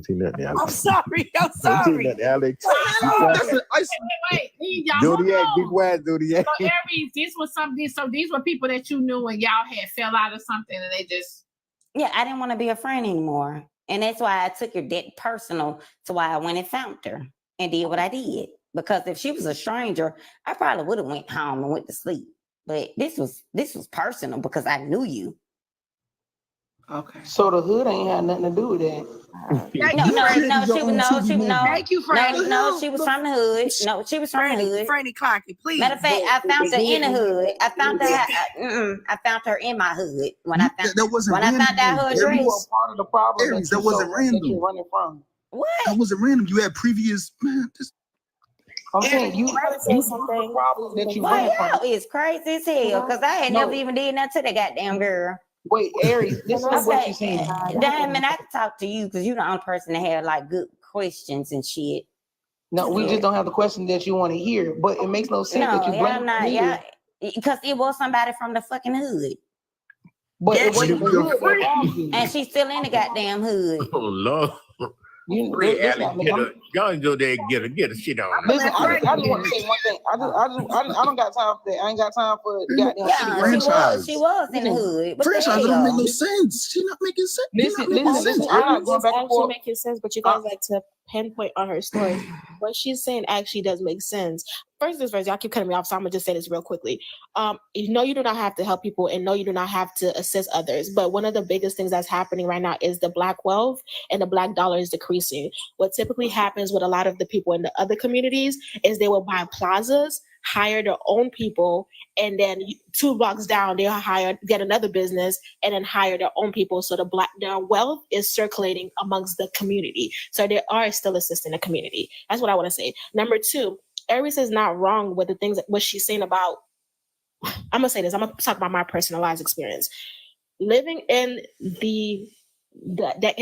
take nothing, Alex. I'm sorry. Don't take nothing, Alex. Wait. Y'all Zodiac, big wise Zodiac. So Aries, this was something. So these were people that you knew and y'all had fell out or something, and they just. Yeah, I didn't want to be a friend anymore, and that's why I took it that personal. To why I went and found her and did what I did. Because if she was a stranger, I probably would have went home and went to sleep. But this was personal because I knew you. Okay. So the hood ain't had nothing to do with that. Thank you, Franny. No, she was from the hood. No, she was from the hood. Franny Clocky, please. Matter of fact, I found her in the hood. I found her in my hood when I found out her address. Part of the problem. Aries, that wasn't random. Running from. What? That wasn't random. You had previous man. I'm saying you say something. Problem that you Boy, running from. y'all is crazy as hell because I had never even did nothing to that goddamn girl. Wait, Aries, this is what you're saying. Diamond, I can talk to you because you're the only person that had like good questions and shit. No, we just don't have the question that you want to hear, but it makes no sense that you blame me. Because it was somebody from the fucking hood. But it wasn't the hood that robbed you. And she's still in the goddamn hood. Oh Lord. You, Alex, y'all go there and get a shit on. Listen, I just want to say one thing. I don't got time for that. I ain't got time for goddamn franchise. She was in the hood. Franchise don't make no sense. She not making sense. Listen. I'm not going back and forth. Making sense, but you guys like to pinpoint on her story. What she's saying actually does make sense. First, y'all keep cutting me off, so I'm gonna just say this real quickly. You know, you do not have to help people, and no, you do not have to assist others. But one of the biggest things that's happening right now is the black wealth and the black dollar is decreasing. What typically happens with a lot of the people in the other communities is they will buy plazas, hire their own people, and then 2 blocks down they'll get another business and then hire their own people. So their wealth is circulating amongst the community. So they are still assisting the community. That's what I want to say. Number 2, Aries is not wrong with the things what she's saying about. I'm gonna say this. I'm gonna talk about my personalized experience. Living in in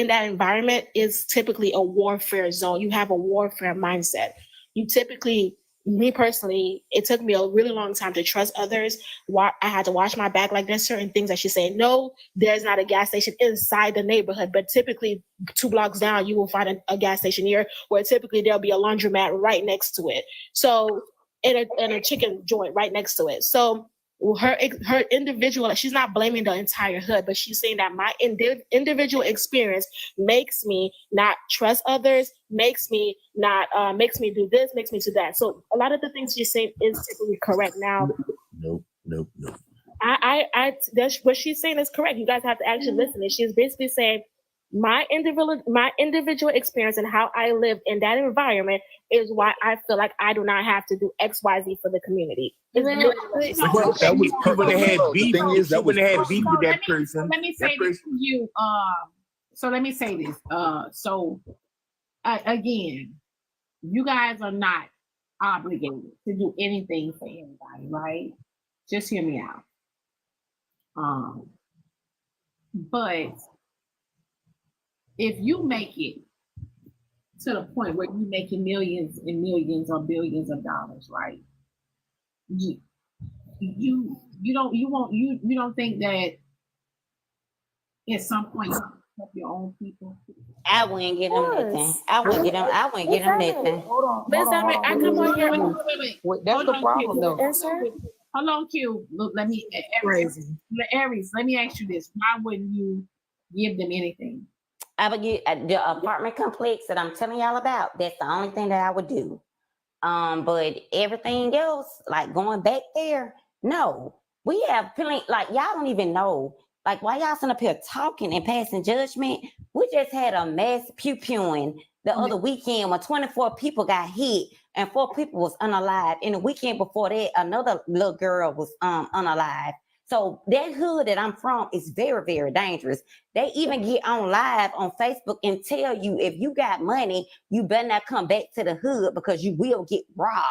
that environment is typically a warfare zone. You have a warfare mindset. You typically, me personally, it took me a really long time to trust others. I had to watch my back. Like there's certain things that she said, no, there's not a gas station inside the neighborhood, but typically 2 blocks down, you will find a gas station here where typically there'll be a laundromat right next to it. So, and a chicken joint right next to it. So her individual, she's not blaming the entire hood, but she's saying that my individual experience makes me not trust others, makes me do this, makes me do that. So a lot of the things she's saying is typically correct. Now, Nope. That's what she's saying is correct. You guys have to actually listen. And she's basically saying my individual experience and how I live in that environment is why I feel like I do not have to do XYZ for the community. That was people that had beef. The thing is, that was had beef with that person. Let me say this to you. So let me say this. Again, you guys are not obligated to do anything for anybody, right? Just hear me out. But if you make it to the point where you're making millions and millions or billions of dollars, right? You don't think that at some point you help your own people? I wouldn't get them nothing. I wouldn't get them nothing. Hold on. I come on here. Wait, that's the problem, though. Hold on, Q. Look, Aries, let me ask you this. Why wouldn't you give them anything? I would get the apartment complex that I'm telling y'all about. That's the only thing that I would do. But everything else, like going back there, no. We have plenty, like y'all don't even know. Like while y'all sitting up here talking and passing judgment, we just had a mass pew-pewing the other weekend when 24 people got hit and 4 people was unalive. And the weekend before that, another little girl was unalive. So that hood that I'm from is very, very dangerous. They even get on live on Facebook and tell you if you got money, you better not come back to the hood because you will get robbed.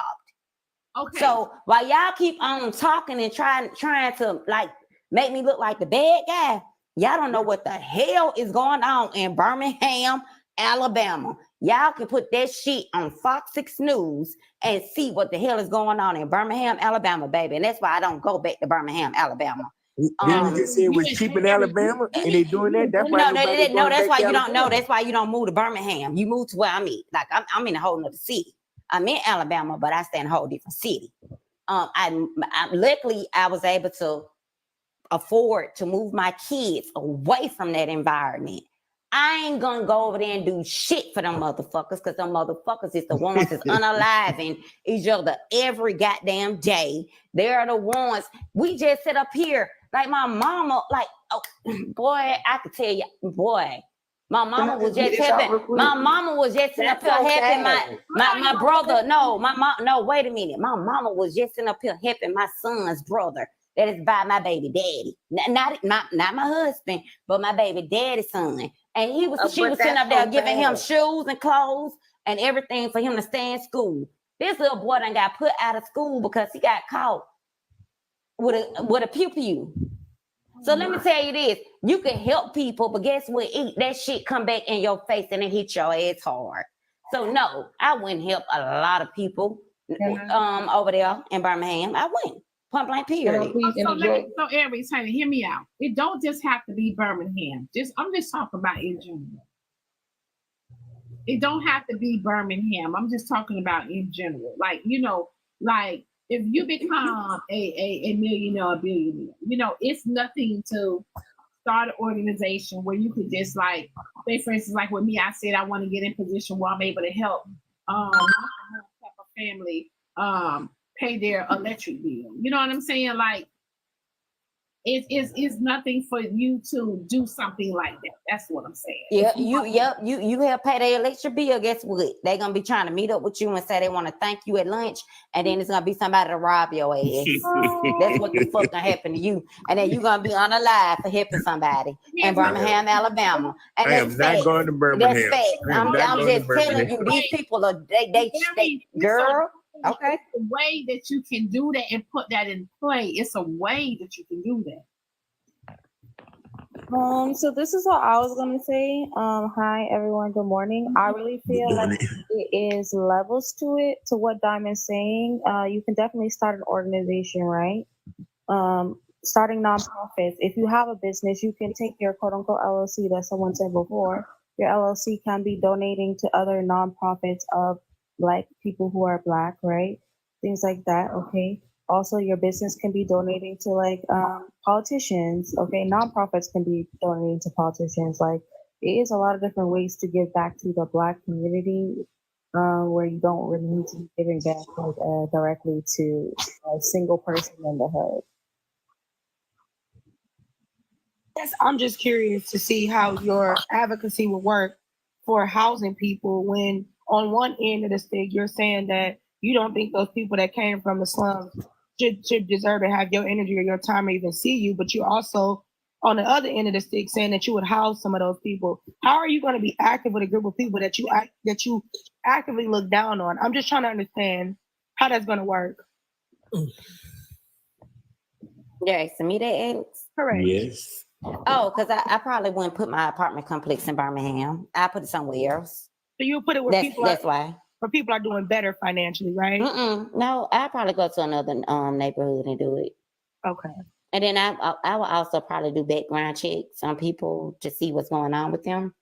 Okay. So while y'all keep on talking and trying to like make me look like the bad guy, y'all don't know what the hell is going on in Birmingham, Alabama. Y'all can put that shit on Fox 6 News and see what the hell is going on in Birmingham, Alabama, baby. And that's why I don't go back to Birmingham, Alabama. Didn't you just say it was cheap in Alabama, and they doing that? That's why No, nobody no, going that's back why to you don't know. Alabama. That's why you don't move to Birmingham. You move to where I'm at. Like I'm in a whole nother city. I'm in Alabama, but I stay in a whole different city. I luckily I was able to afford to move my kids away from that environment. I ain't gonna go over there and do shit for them motherfuckers, because them motherfuckers is the ones that's unaliving each other every goddamn day. They're the ones. We just sit up here like my mama, like, oh, boy, I could tell you, boy. My mama was just helping. My mama was just sitting up here helping my brother. No, my mom. No, wait a minute. My mama was just sitting up here helping my son's brother. That is by my baby daddy, not my husband, but my baby daddy's son. And she was sitting up there giving him shoes and clothes and everything for him to stay in school. This little boy done got put out of school because he got caught with a pew-pew. So let me tell you this: you can help people, but guess what? That shit come back in your face and it hit your ass hard. So no, I wouldn't help a lot of people over there in Birmingham. I wouldn't. Point blank, period. So Aries, honey, hear me out. It don't just have to be Birmingham. I'm just talking about in general. It don't have to be Birmingham. I'm just talking about in general. Like, like if you become a millionaire or a billionaire, it's nothing to start an organization where you could just like, say for instance, like with me, I said I want to get in a position where I'm able to help type of family pay their electric bill. You know what I'm saying? Like, it's nothing for you to do something like that. That's what I'm saying. You help pay their electric bill. Guess what? They're gonna be trying to meet up with you and say they want to thank you at lunch, and then it's gonna be somebody to rob your ass. That's what the fuck gonna happen to you, and then you're gonna be unalive for helping somebody in Birmingham, Alabama. And I am not going to Birmingham. That's facts. I'm just telling you, these people are they girl. Okay. The way that you can do that and put that in play, it's a way that you can do that. So this is what I was gonna say. Hi everyone, good morning. I really feel like it is levels to it, to what Diamond's saying. You can definitely start an organization, right? Starting nonprofits. If you have a business, you can take your quote unquote LLC that someone said before. Your LLC can be donating to other nonprofits of Black people who are Black, right? Things like that, okay? Also, your business can be donating to like politicians, okay? Nonprofits can be donating to politicians. Like, it is a lot of different ways to give back to the Black community where you don't really need to be giving back like, directly to a single person in the hood. Yes, I'm just curious to see how your advocacy will work for housing people when on one end of the stick, you're saying that you don't think those people that came from the slums should deserve to have your energy or your time or even see you, but you also, on the other end of the stick, saying that you would house some of those people. How are you going to be active with a group of people that you actively look down on? I'm just trying to understand how that's going to work. You're asking me that, Alex? Correct. Yes. Oh, because I probably wouldn't put my apartment complex in Birmingham. I put it somewhere else. So you put it where that's why. Where people are doing better financially, right? No, I'd probably go to another neighborhood and do it. Okay. And then I will also probably do background checks on people to see what's going on with them.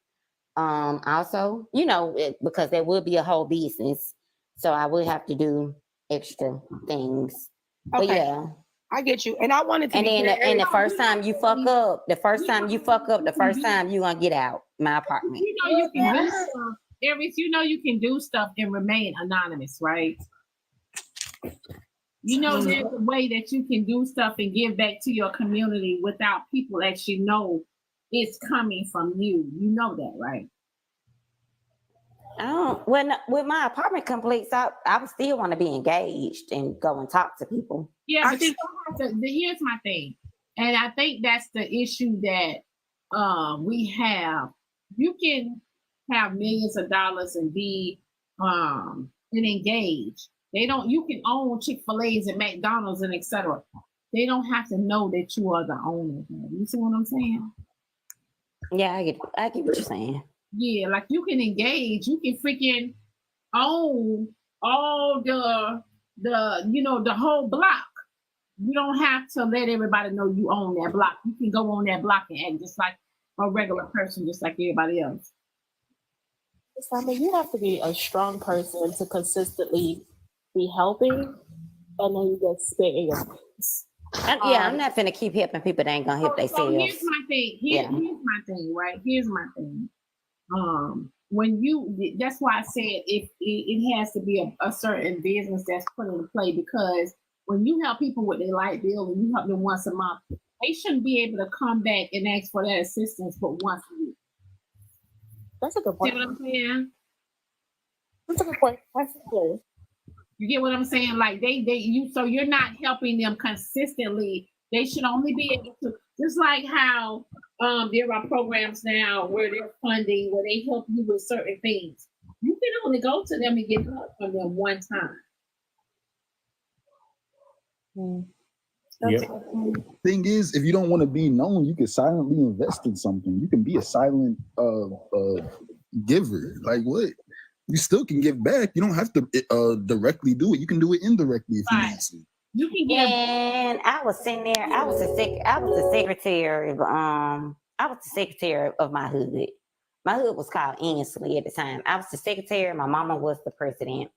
Also, because there will be a whole business, so I would have to do extra things. Okay. But yeah. I get you. And I wanted to and the first time you fuck up, the first time you gonna get out my apartment. You can do stuff. Aries, you can do stuff and remain anonymous, right? There's a way that you can do stuff and give back to your community without people actually know it's coming from you. You know that, right? With my apartment complex, I would still want to be engaged and go and talk to people. Yeah, but here's my thing, and I think that's the issue that we have. You can have millions of dollars and be and engage. You can own Chick-fil-A's and McDonald's and etc. They don't have to know that you are the owner. You see what I'm saying? Yeah, I get what you're saying. Yeah, like you can engage, you can freaking own all the whole block, You don't have to let everybody know you own that block. You can go on that block and act just like a regular person, just like everybody else. I mean, you have to be a strong person to consistently be helping, and then you get spit in your face. I'm not finna keep helping people that ain't gonna help themselves. So here's my thing. Here's my thing, right? Here's my thing. When you, that's why I said it has to be a certain business that's put into play, because when you help people with their light bill and you help them once a month, they shouldn't be able to come back and ask for that assistance but once a week. That's a good point. See what I'm saying? That's a good point. That's good. You get what I'm saying? Like so you're not helping them consistently. They should only be able to, just like how there are programs now where they're funding, where they help you with certain things. You can only go to them and get help from them one time. Thing is, if you don't want to be known, you can silently invest in something. You can be a silent giver. Like what? You still can give back. You don't have to directly do it. You can do it indirectly if you need to. You can get. And I was sitting there. I was the secretary of my hood. My hood was called Ainsley at the time. I was the secretary. My mama was the president.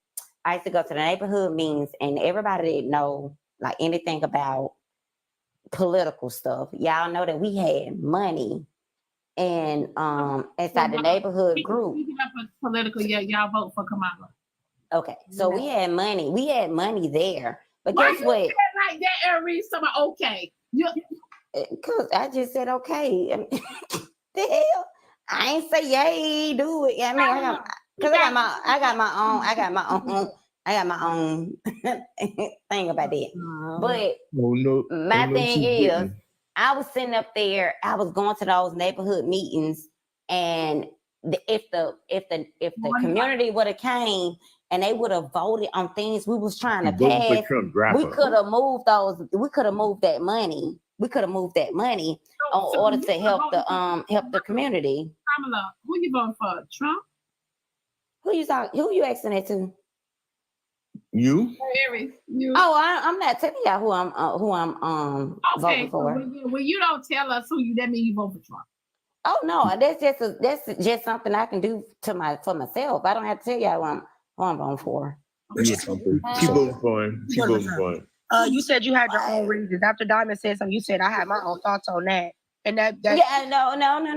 I used to go to the neighborhood meetings, and everybody didn't know like anything about political stuff. Y'all know that we had money, and inside the neighborhood group. Speaking of political, y'all vote for Kamala. Okay, so we had money. We had money there. But guess what? You said like that, Aries. So okay. Cause I just said okay. The hell, I ain't say yay, do it. I mean, I got my own thing about that. But my thing is, I was sitting up there. I was going to those neighborhood meetings, and if the community would have came and they would have voted on things we was trying to pass, we could have moved those. We could have moved that money. We could have moved that money in order to help the community. Kamala, who you voting for? Trump? Who you asking that to? You? Aries, you. Oh, I'm not telling y'all who I'm voting for. When you don't tell us who you, that means you vote for Trump. Oh no, that's just something I can do for myself. I don't have to tell y'all who I'm voting for. Keep voting for him. Keep voting for him. You said you had your own reasons. After Diamond said something, you said I had my own thoughts on that. And that yeah, no.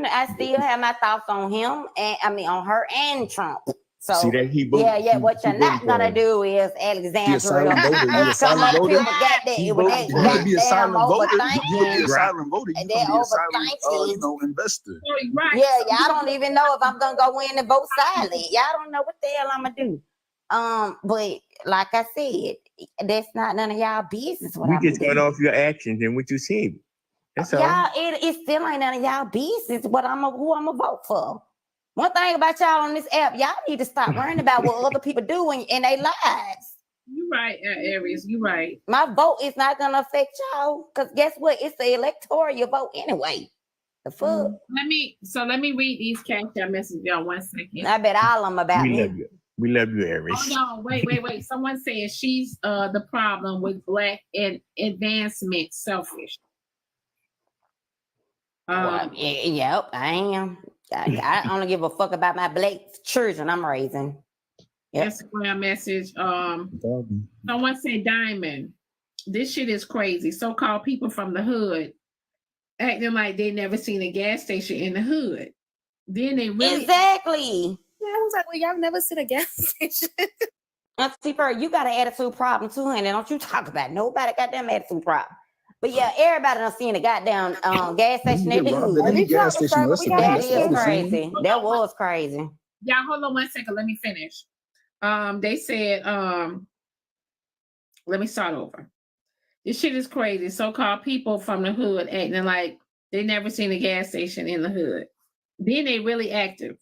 I still have my thoughts on him, and I mean on her and Trump. So see that he voted. Yeah. What you're not gonna do is Alexandra. Be a silent voter. You can be a silent voter. You can be a silent voter. You can be a silent, investor. Right. Yeah, y'all don't even know if I'm gonna go in and vote silent. Y'all don't know what the hell I'm gonna do. But like I said, that's not none of y'all business. You just going off your actions and what you said. That's all. Y'all, it still ain't none of y'all business. Who I'm gonna vote for. One thing about y'all on this app, y'all need to stop worrying about what other people do in their lives. You're right, Aries. You're right. My vote is not gonna affect y'all, because guess what? It's the electoral vote anyway. The fuck. Let me read these cash out messages, y'all. 1 second. I bet all of them about me. We love you, Aries. Oh no, wait. Someone says she's the problem with Black and advancement selfish. Yep, I am. I only give a fuck about my Black children I'm raising. Yep. Instagram message. Someone said, Diamond, this shit is crazy. So-called people from the hood acting like they never seen a gas station in the hood. Then they really exactly. Yeah, I was like, well, y'all never seen a gas station. Auntie Pearl, you got an attitude problem too, and don't you talk about nobody got them attitude problem. But yeah, everybody done seen a goddamn gas station in the hood. That is crazy. That was crazy. Yeah, hold on 1 second. Let me finish. They said, let me start over. This shit is crazy. So-called people from the hood acting like they never seen a gas station in the hood. Then they really active.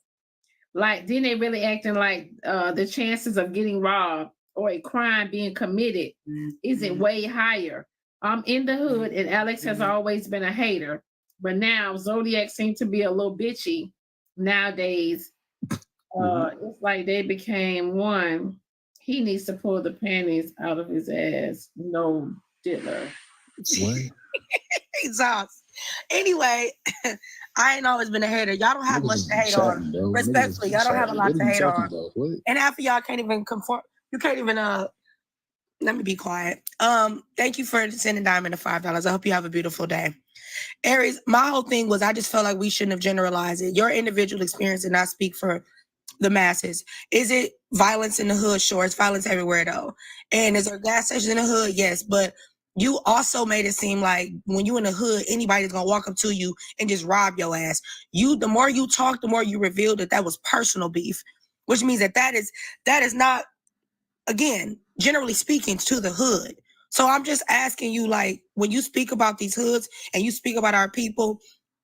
Then they really acting like the chances of getting robbed or a crime being committed isn't way higher. I'm in the hood, and Alex has always been a hater, but now Zodiac seems to be a little bitchy nowadays. It's like they became one. He needs to pull the panties out of his ass. No diddler. What? Exhaust. Anyway, I ain't always been a hater. Y'all don't have much to hate on. Respectfully, y'all don't have a lot to hate on. And half of y'all can't even conform. You can't even let me be quiet. Thank you for sending Diamond the $5. I hope you have a beautiful day. Aries, my whole thing was I just felt like we shouldn't have generalized it. Your individual experience did not speak for the masses. Is it violence in the hood? Sure, it's violence everywhere though. And is there gas stations in the hood? Yes, but you also made it seem like when you in the hood, anybody's gonna walk up to you and just rob your ass. The more you talk, the more you reveal that was personal beef, which means that is not, again, generally speaking, to the hood. So I'm just asking you, like, when you speak about these hoods and you speak about our people,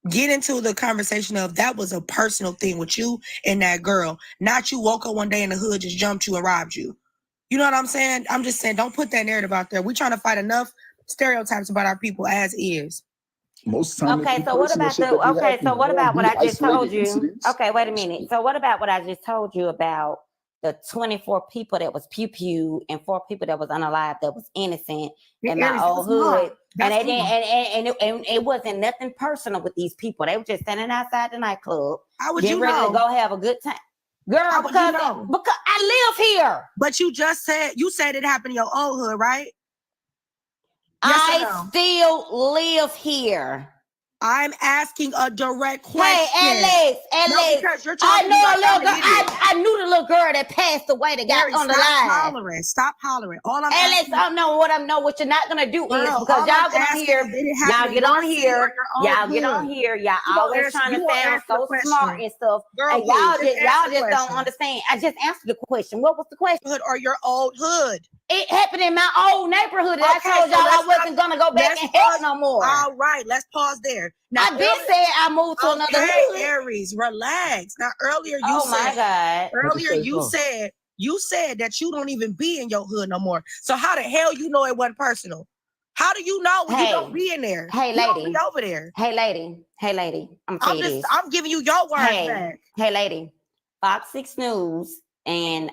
get into the conversation of that was a personal thing with you and that girl, not you woke up one day in the hood, just jumped you and robbed you. You know what I'm saying? I'm just saying, don't put that narrative out there. We're trying to fight enough stereotypes about our people as is. Most time. Okay, so what about what I just told you? Incidents. Okay, wait a minute. So what about what I just told you about the 24 people that was pew and 4 people that was unalive that was innocent in my old hood? And it wasn't nothing personal with these people. They were just standing outside the nightclub. How would getting you ready know? To go have a good time. Girl, because I live here. But you said it happened in your old hood, right? Yes, I still live here. I'm asking a direct question. Hey, Alex, I know a little girl. I knew the little girl that passed away that got on the line. Stop hollering. All I'm Alex, asking, I know what you're not gonna do is because y'all get on here, y'all always trying to sound so smart and stuff. Girl, and y'all just don't understand. I just answered the question. What was the question? Hood or your old hood? It happened in my old neighborhood. I told y'all I wasn't gonna go back and help no more. All right, let's pause there. Now, I did say I moved to another hood. Aries, relax. Now earlier you said that you don't even be in your hood no more. So how the hell you know it wasn't personal? How do you know when you don't be in there? Hey, lady. You don't be over there. Hey, lady. I'm giving you your words back. Hey, lady. Fox 6 News and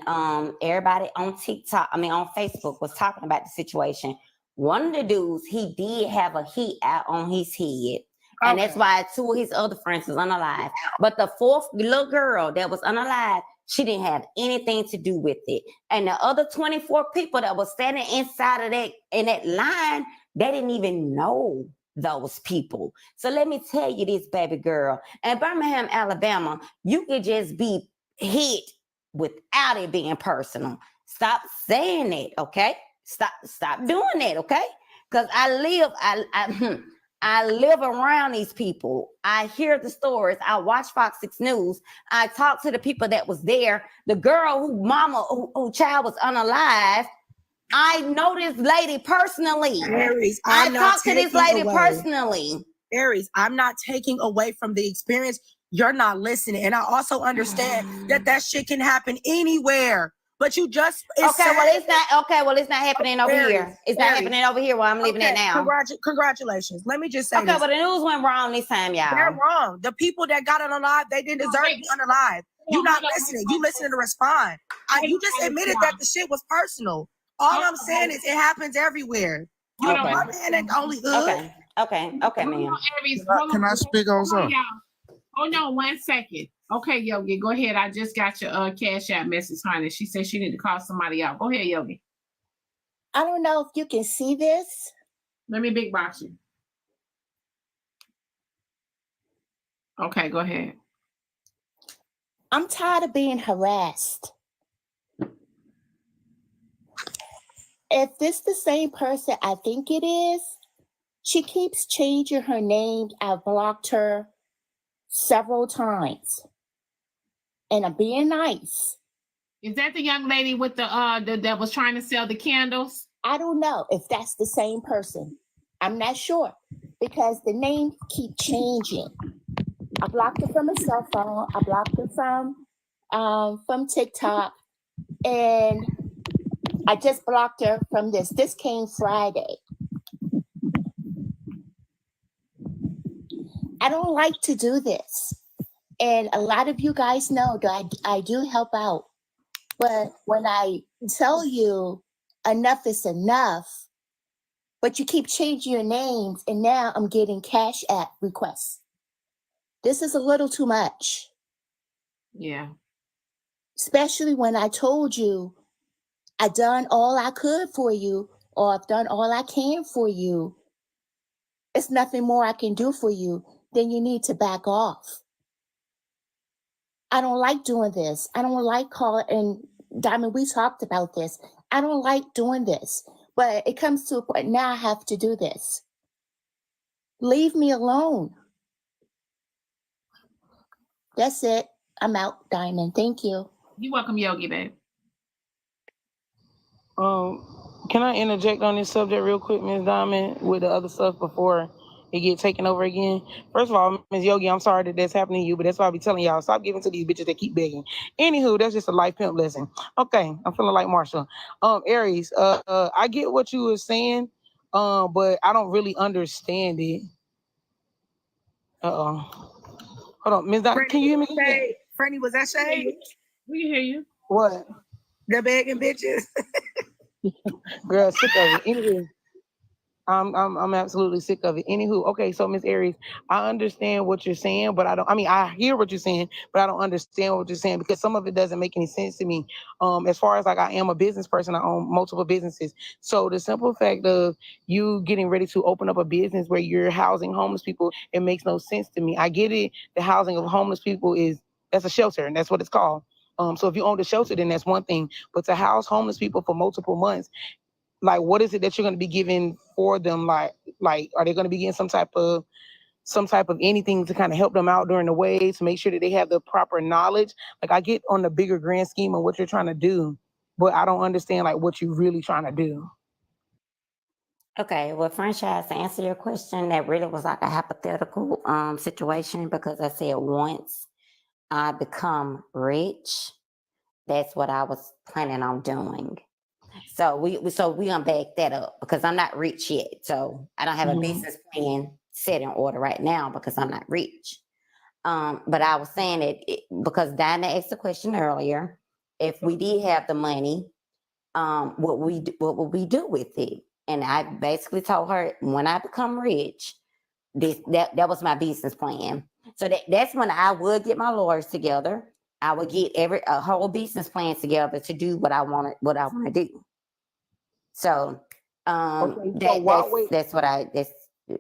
everybody on TikTok, on Facebook was talking about the situation. One of the dudes, he did have a heat out on his head. And that's why 2 of his other friends was unalive. But the 4th little girl that was unalive, she didn't have anything to do with it. And the other 24 people that was standing inside of that line, they didn't even know those people. So let me tell you this, baby girl. In Birmingham, Alabama, you could just be hit without it being personal. Stop saying that, okay? Stop doing that, okay? Because I live around these people. I hear the stories. I watch Fox 6 News. I talk to the people that was there. The girl who child was unalive. I know this lady personally. Aries, I talked to this lady personally. Aries, I'm not taking away from the experience. You're not listening. And I also understand that shit can happen anywhere. But you just it's not happening over here. It's not happening over here where I'm living at now. Congratulations. Let me just say this. But the news went wrong this time, y'all. They're wrong. The people that got unalive, they didn't deserve to be unalive. You're not listening. You listening to respond. You just admitted that the shit was personal. All I'm saying is it happens everywhere. You know, my man ain't the only hood. Okay, ma'am. Can I speak on something? Hold on 1 second. Okay, Yogi, go ahead. I just got your Cash App message, honey. She said she need to call somebody out. Go ahead, Yogi. I don't know if you can see this. Let me big box you. Okay, go ahead. I'm tired of being harassed. If this the same person I think it is, she keeps changing her name. I've blocked her several times. And I'm being nice. Is that the young lady with the that was trying to sell the candles? I don't know if that's the same person. I'm not sure because the names keep changing. I blocked her from a cell phone. I blocked her from TikTok, and I just blocked her from this. This came Friday. I don't like to do this. And a lot of you guys know that I do help out. But when I tell you enough is enough, But you keep changing your names, and now I'm getting Cash App requests. This is a little too much. Yeah. Especially when I told you I done all I could for you, or I've done all I can for you. It's nothing more I can do for you. Then you need to back off. I don't like doing this. I don't like calling, and Diamond, we talked about this. I don't like doing this, but it comes to a point now I have to do this. Leave me alone. That's it. I'm out, Diamond. Thank you. You're welcome, Yogi, babe. Can I interject on this subject real quick, Ms. Diamond, with the other stuff before it get taken over again? First of all, Ms. Yogi, I'm sorry that that's happening to you, but that's why I be telling y'all, stop giving to these bitches that keep begging. Anywho, that's just a life pimp lesson. Okay, I'm feeling like Marshall. Aries, I get what you were saying, but I don't really understand it. Hold on, Ms. Diamond, can you hear me? Franny, was that shade? We can hear you. What? The begging bitches. Girl, sick of it. Anyway, I'm absolutely sick of it. Anywho, okay, so Miss Aries, I understand what you're saying, but I hear what you're saying, but I don't understand what you're saying because some of it doesn't make any sense to me. As far as like I am a business person, I own multiple businesses. So the simple fact of you getting ready to open up a business where you're housing homeless people, it makes no sense to me. I get it. The housing of homeless people that's a shelter, and that's what it's called. So if you own the shelter, then that's one thing. But to house homeless people for multiple months, like what is it that you're going to be giving for them? Like are they going to be getting some type of anything to kind of help them out during the way to make sure that they have the proper knowledge? Like I get on the bigger grand scheme of what you're trying to do, but I don't understand like what you're really trying to do. Okay, well, franchise, to answer your question, that really was like a hypothetical situation because I said once I become rich, that's what I was planning on doing. So we gonna back that up because I'm not rich yet. So I don't have a business plan set in order right now because I'm not rich. But I was saying it because Dinah asked the question earlier. If we did have the money, what would we do with it? And I basically told her when I become rich, that was my business plan. So that's when I would get my lawyers together. I would get a whole business plan together to do what I want to do. So,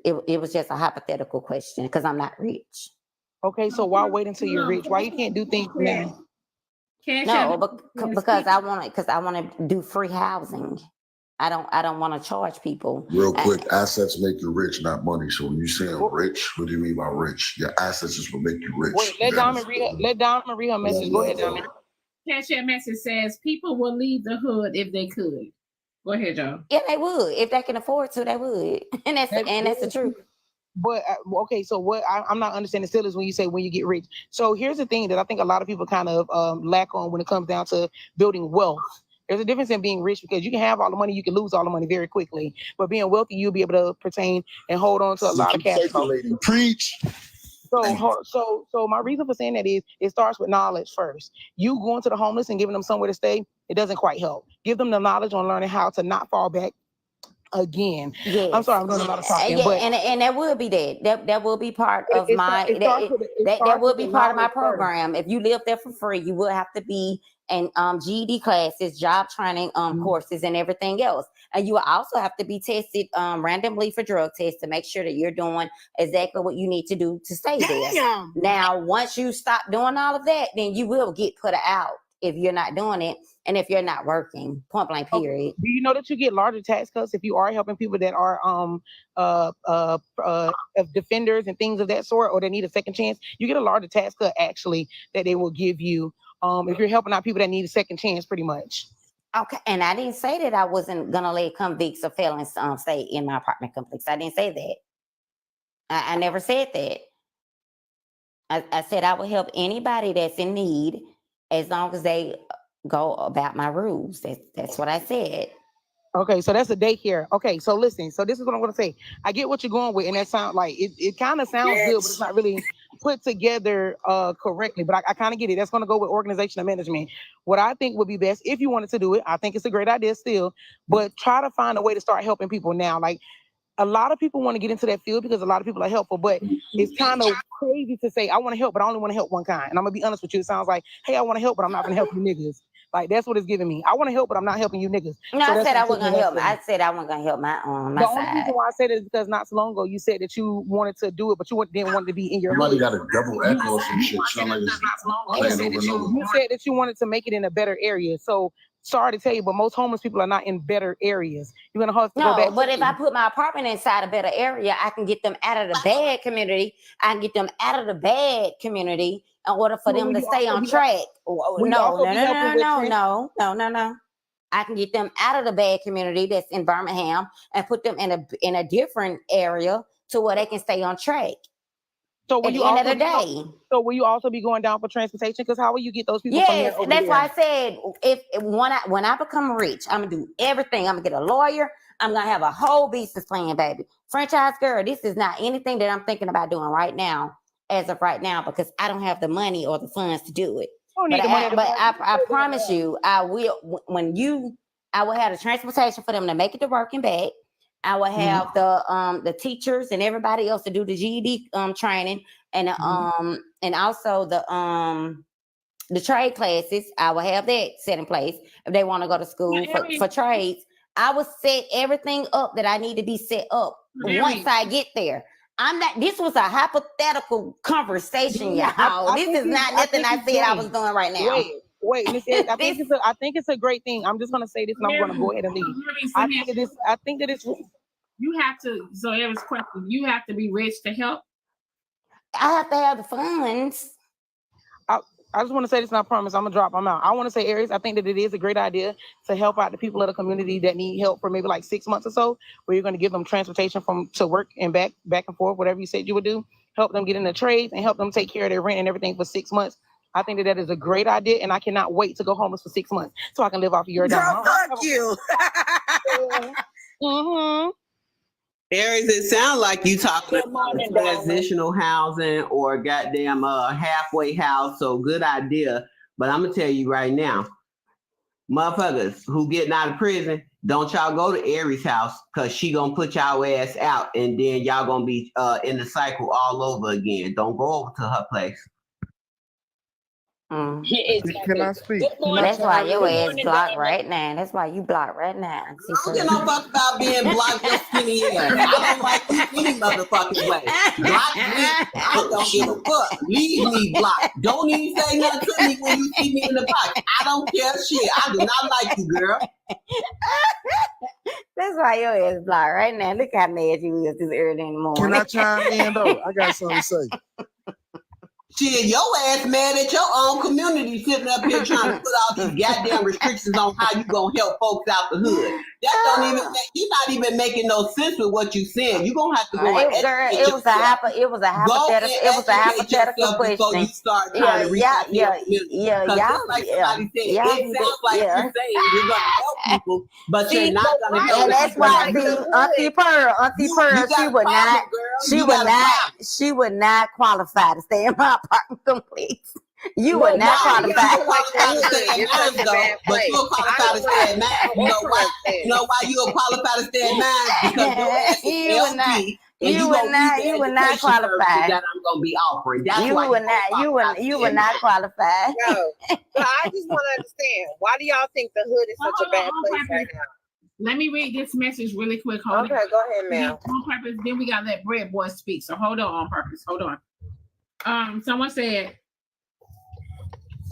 it was just a hypothetical question because I'm not rich. Okay, so why wait until you're rich? Why you can't do things now? No, because I want to do free housing. I don't want to charge people. Real quick, assets make you rich, not money. So when you saying rich, what do you mean by rich? Your assets is what make you rich. Wait, let Diamond read her message. Go ahead, Diamond. Cash App message says people will leave the hood if they could. Go ahead, Joe. Yeah, they would. If they can afford to, they would. And that's the truth. But okay, so what I'm not understanding still is when you say when you get rich. So here's the thing that I think a lot of people kind of lack on when it comes down to building wealth. There's a difference in being rich because you can have all the money, you can lose all the money very quickly. But being wealthy, you'll be able to pertain and hold on to a lot of cash flow. Preach. So my reason for saying that is it starts with knowledge first. You going to the homeless and giving them somewhere to stay, it doesn't quite help. Give them the knowledge on learning how to not fall back again. Yes. I'm sorry, I'm doing a lot of talking. Yeah, but and that will be that will be part of that will be part of my program. If you live there for free, you will have to be in GED classes, job training courses, and everything else. And you will also have to be tested randomly for drug tests to make sure that you're doing exactly what you need to do to stay there. Now, once you stop doing all of that, then you will get put out if you're not doing it and if you're not working, point blank period. Do you know that you get larger tax cuts if you are helping people that are defenders and things of that sort, or they need a second chance? You get a larger tax cut actually that they will give you if you're helping out people that need a second chance, pretty much. Okay, and I didn't say that I wasn't gonna let convicts or felons stay in my apartment complex. I didn't say that. I never said that. I said I would help anybody that's in need as long as they go about my rules. That's what I said. Okay, so that's a daycare. Okay, so listen. So this is what I'm going to say. I get what you're going with, and that sound like it kind of sounds good, but it's not really put together correctly. But I kind of get it. That's going to go with organization and management. What I think would be best if you wanted to do it, I think it's a great idea still, but try to find a way to start helping people now. Like, a lot of people want to get into that field because a lot of people are helpful, but it's kind of crazy to say, I want to help, but I only want to help one kind. And I'm going to be honest with you. It sounds like, hey, I want to help, but I'm not going to help you niggas. Like, that's what it's giving me. I want to help, but I'm not helping you niggas. No, So I said I wasn't what gonna help. I'm I said I wasn't gonna help my the only side. reason why I said it is because not so long ago you said that you wanted to do it, but you didn't want it to be in your Somebody hood. got a double echo or some shit. Sound like it's playing over and over. You said that you wanted to make it in a better area. So sorry to tell you, but most homeless people are not in better areas. You're gonna have to go back. No, but if I put my apartment inside a better area, I can get them out of the bad community. I can get them out of the bad community in order for them to stay on track. No. I can get them out of the bad community that's in Birmingham and put them in a different area to where they can stay on track. So at the end of the day. So will you also be going down for transportation? Because how will you get those people? Yes, from that's why I said when I become rich, I'm gonna do everything. I'm gonna get a lawyer. I'm gonna have a whole business plan, baby. Franchise girl, this is not anything that I'm thinking about doing right now, as of right now, because I don't have the money or the funds to do it. But I promise you, I will. I will have the transportation for them to make it to work and back. I will have the teachers and everybody else to do the GED training and and also the trade classes. I will have that set in place if they want to go to school for trades. I will set everything up that I need to be set up once I get there. This was a hypothetical conversation, y'all. This is not nothing I said I was doing right now. Wait, I think it's a great thing. I'm just gonna say this, and I'm gonna go ahead and leave. I think that it's. You have to. So Aries' question: you have to be rich to help. I have to have the funds. I just want to say this, and I promise I'm gonna drop them out. I want to say, Aries, I think that it is a great idea to help out the people of the community that need help for maybe like 6 months or so, where you're gonna give them transportation to work and back and forth, whatever you said you would do. Help them get in the trades and help them take care of their rent and everything for 6 months. I think that is a great idea, and I cannot wait to go homeless for 6 months so I can live off of your dime. Fuck you. Aries, it sounds like you talking about transitional housing or goddamn halfway house. So good idea. But I'm gonna tell you right now, motherfuckers who getting out of prison, don't y'all go to Aries' house, because she gonna put y'all ass out, and then y'all gonna be in the cycle all over again. Don't go over to her place. Can I speak? That's why your ass blocked right now. That's why you blocked right now. I don't give no fuck about being blocked your skinny ass. I don't like you any motherfucking way. Block me. I don't give a fuck. Leave me blocked. Don't even say nothing to me when you see me in the box. I don't care shit. I do not like you, girl. That's why your ass blocked right now. Look how mad you is this early in the morning. Can I chime in though? I got something to say. Shit, your ass mad at your own community sitting up here trying to put all these goddamn restrictions on how you gonna help folks out the hood. That don't even you're not even making no sense with what you saying. You gonna have to go and it was a hypothetical question. Before you start trying to reach out to your community. Like somebody said, it sounds like you're saying you're gonna help people, but you're not gonna help. And that's why Auntie Pearl, she would not qualify to stay in my apartment complex. You would not qualify. But you'll qualify to stay at mine. You know why? You know why you'll qualify to stay at mine? Because your ass is LP. You would not qualify. That I'm gonna be offering. That's you would not qualify. No. But I just want to understand, why do y'all think the hood is such a bad place right now? Let me read this message really quick. Go ahead, ma'am. On purpose, then we gotta let Bread Boy speak. So hold on purpose. Hold on. Someone said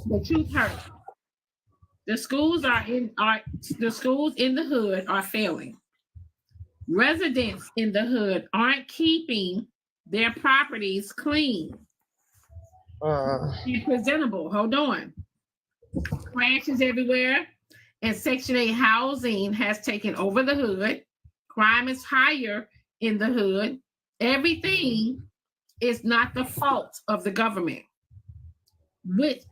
the truth hurts. The schools in the hood are failing. Residents in the hood aren't keeping their properties clean and presentable. Hold on. Crashes everywhere, and Section 8 housing has taken over the hood. Crime is higher in the hood. Everything is not the fault of the government.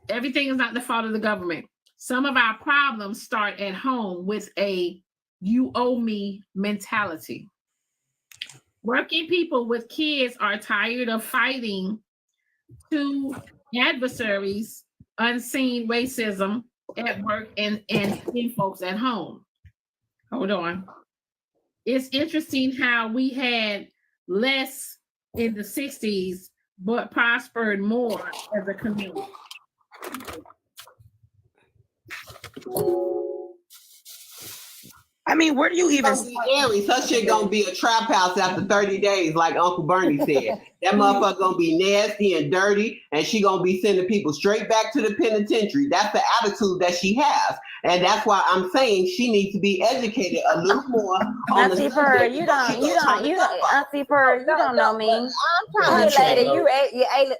Everything is not the fault of the government. Some of our problems start at home with a you owe me mentality. Working people with kids are tired of fighting to adversaries, unseen racism at work and in folks at home. Hold on. It's interesting how we had less in the 60s, but prospered more as a community. I mean, where do you even see Aries? Her shit gonna be a trap house after 30 days, like Uncle Bernie said. That motherfucker gonna be nasty and dirty, and she gonna be sending people straight back to the penitentiary. That's the attitude that she has, and that's why I'm saying she needs to be educated a little more. Auntie Pearl, you don't know me.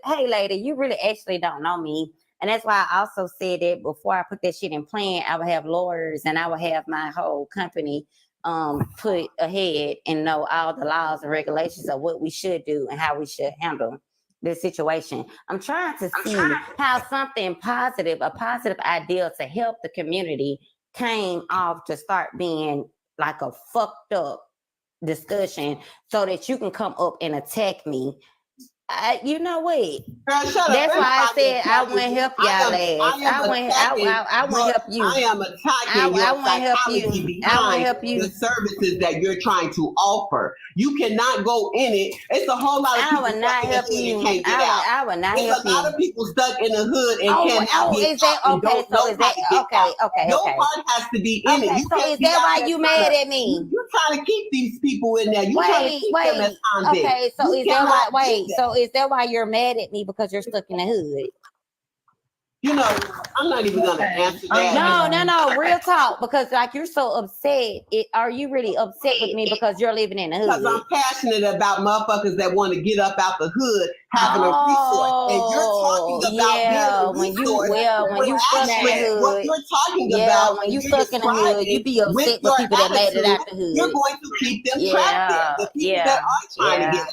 Hey lady, you really actually don't know me. And that's why I also said that before I put that shit in plan, I would have lawyers and I would have my whole company put ahead and know all the laws and regulations of what we should do and how we should handle this situation. I'm trying to see how something positive, a positive idea to help the community came off to start being like a fucked up discussion so that you can come up and attack me. You know what? Girl, shut That's up. why I said I wouldn't help y'all ass. I wouldn't help you. I am attacking your psychology behind the services that you're trying to offer. You cannot go in it. It's a whole lot of people stuck in the hood and can't get out. I would not help you. There's a lot of people stuck in the hood and cannot get out. Okay. Your part has to be in it. So is that why you mad at me? You're trying to keep these people in there. You're trying to keep them as convicts. Okay, so is that why? So is that why you're mad at me because you're stuck in the hood? You know, I'm not even gonna answer that. No, real talk. Because like you're so upset. Are you really upset with me because you're living in the hood? Because I'm passionate about motherfuckers that want to get up out the hood, having a resource. And you're talking about being a resource. When you stuck in the hood, what you're talking about, when you stuck in the hood, you be upset with people that made it out the hood. You're going to keep them trapped there. The people that are trying to get out.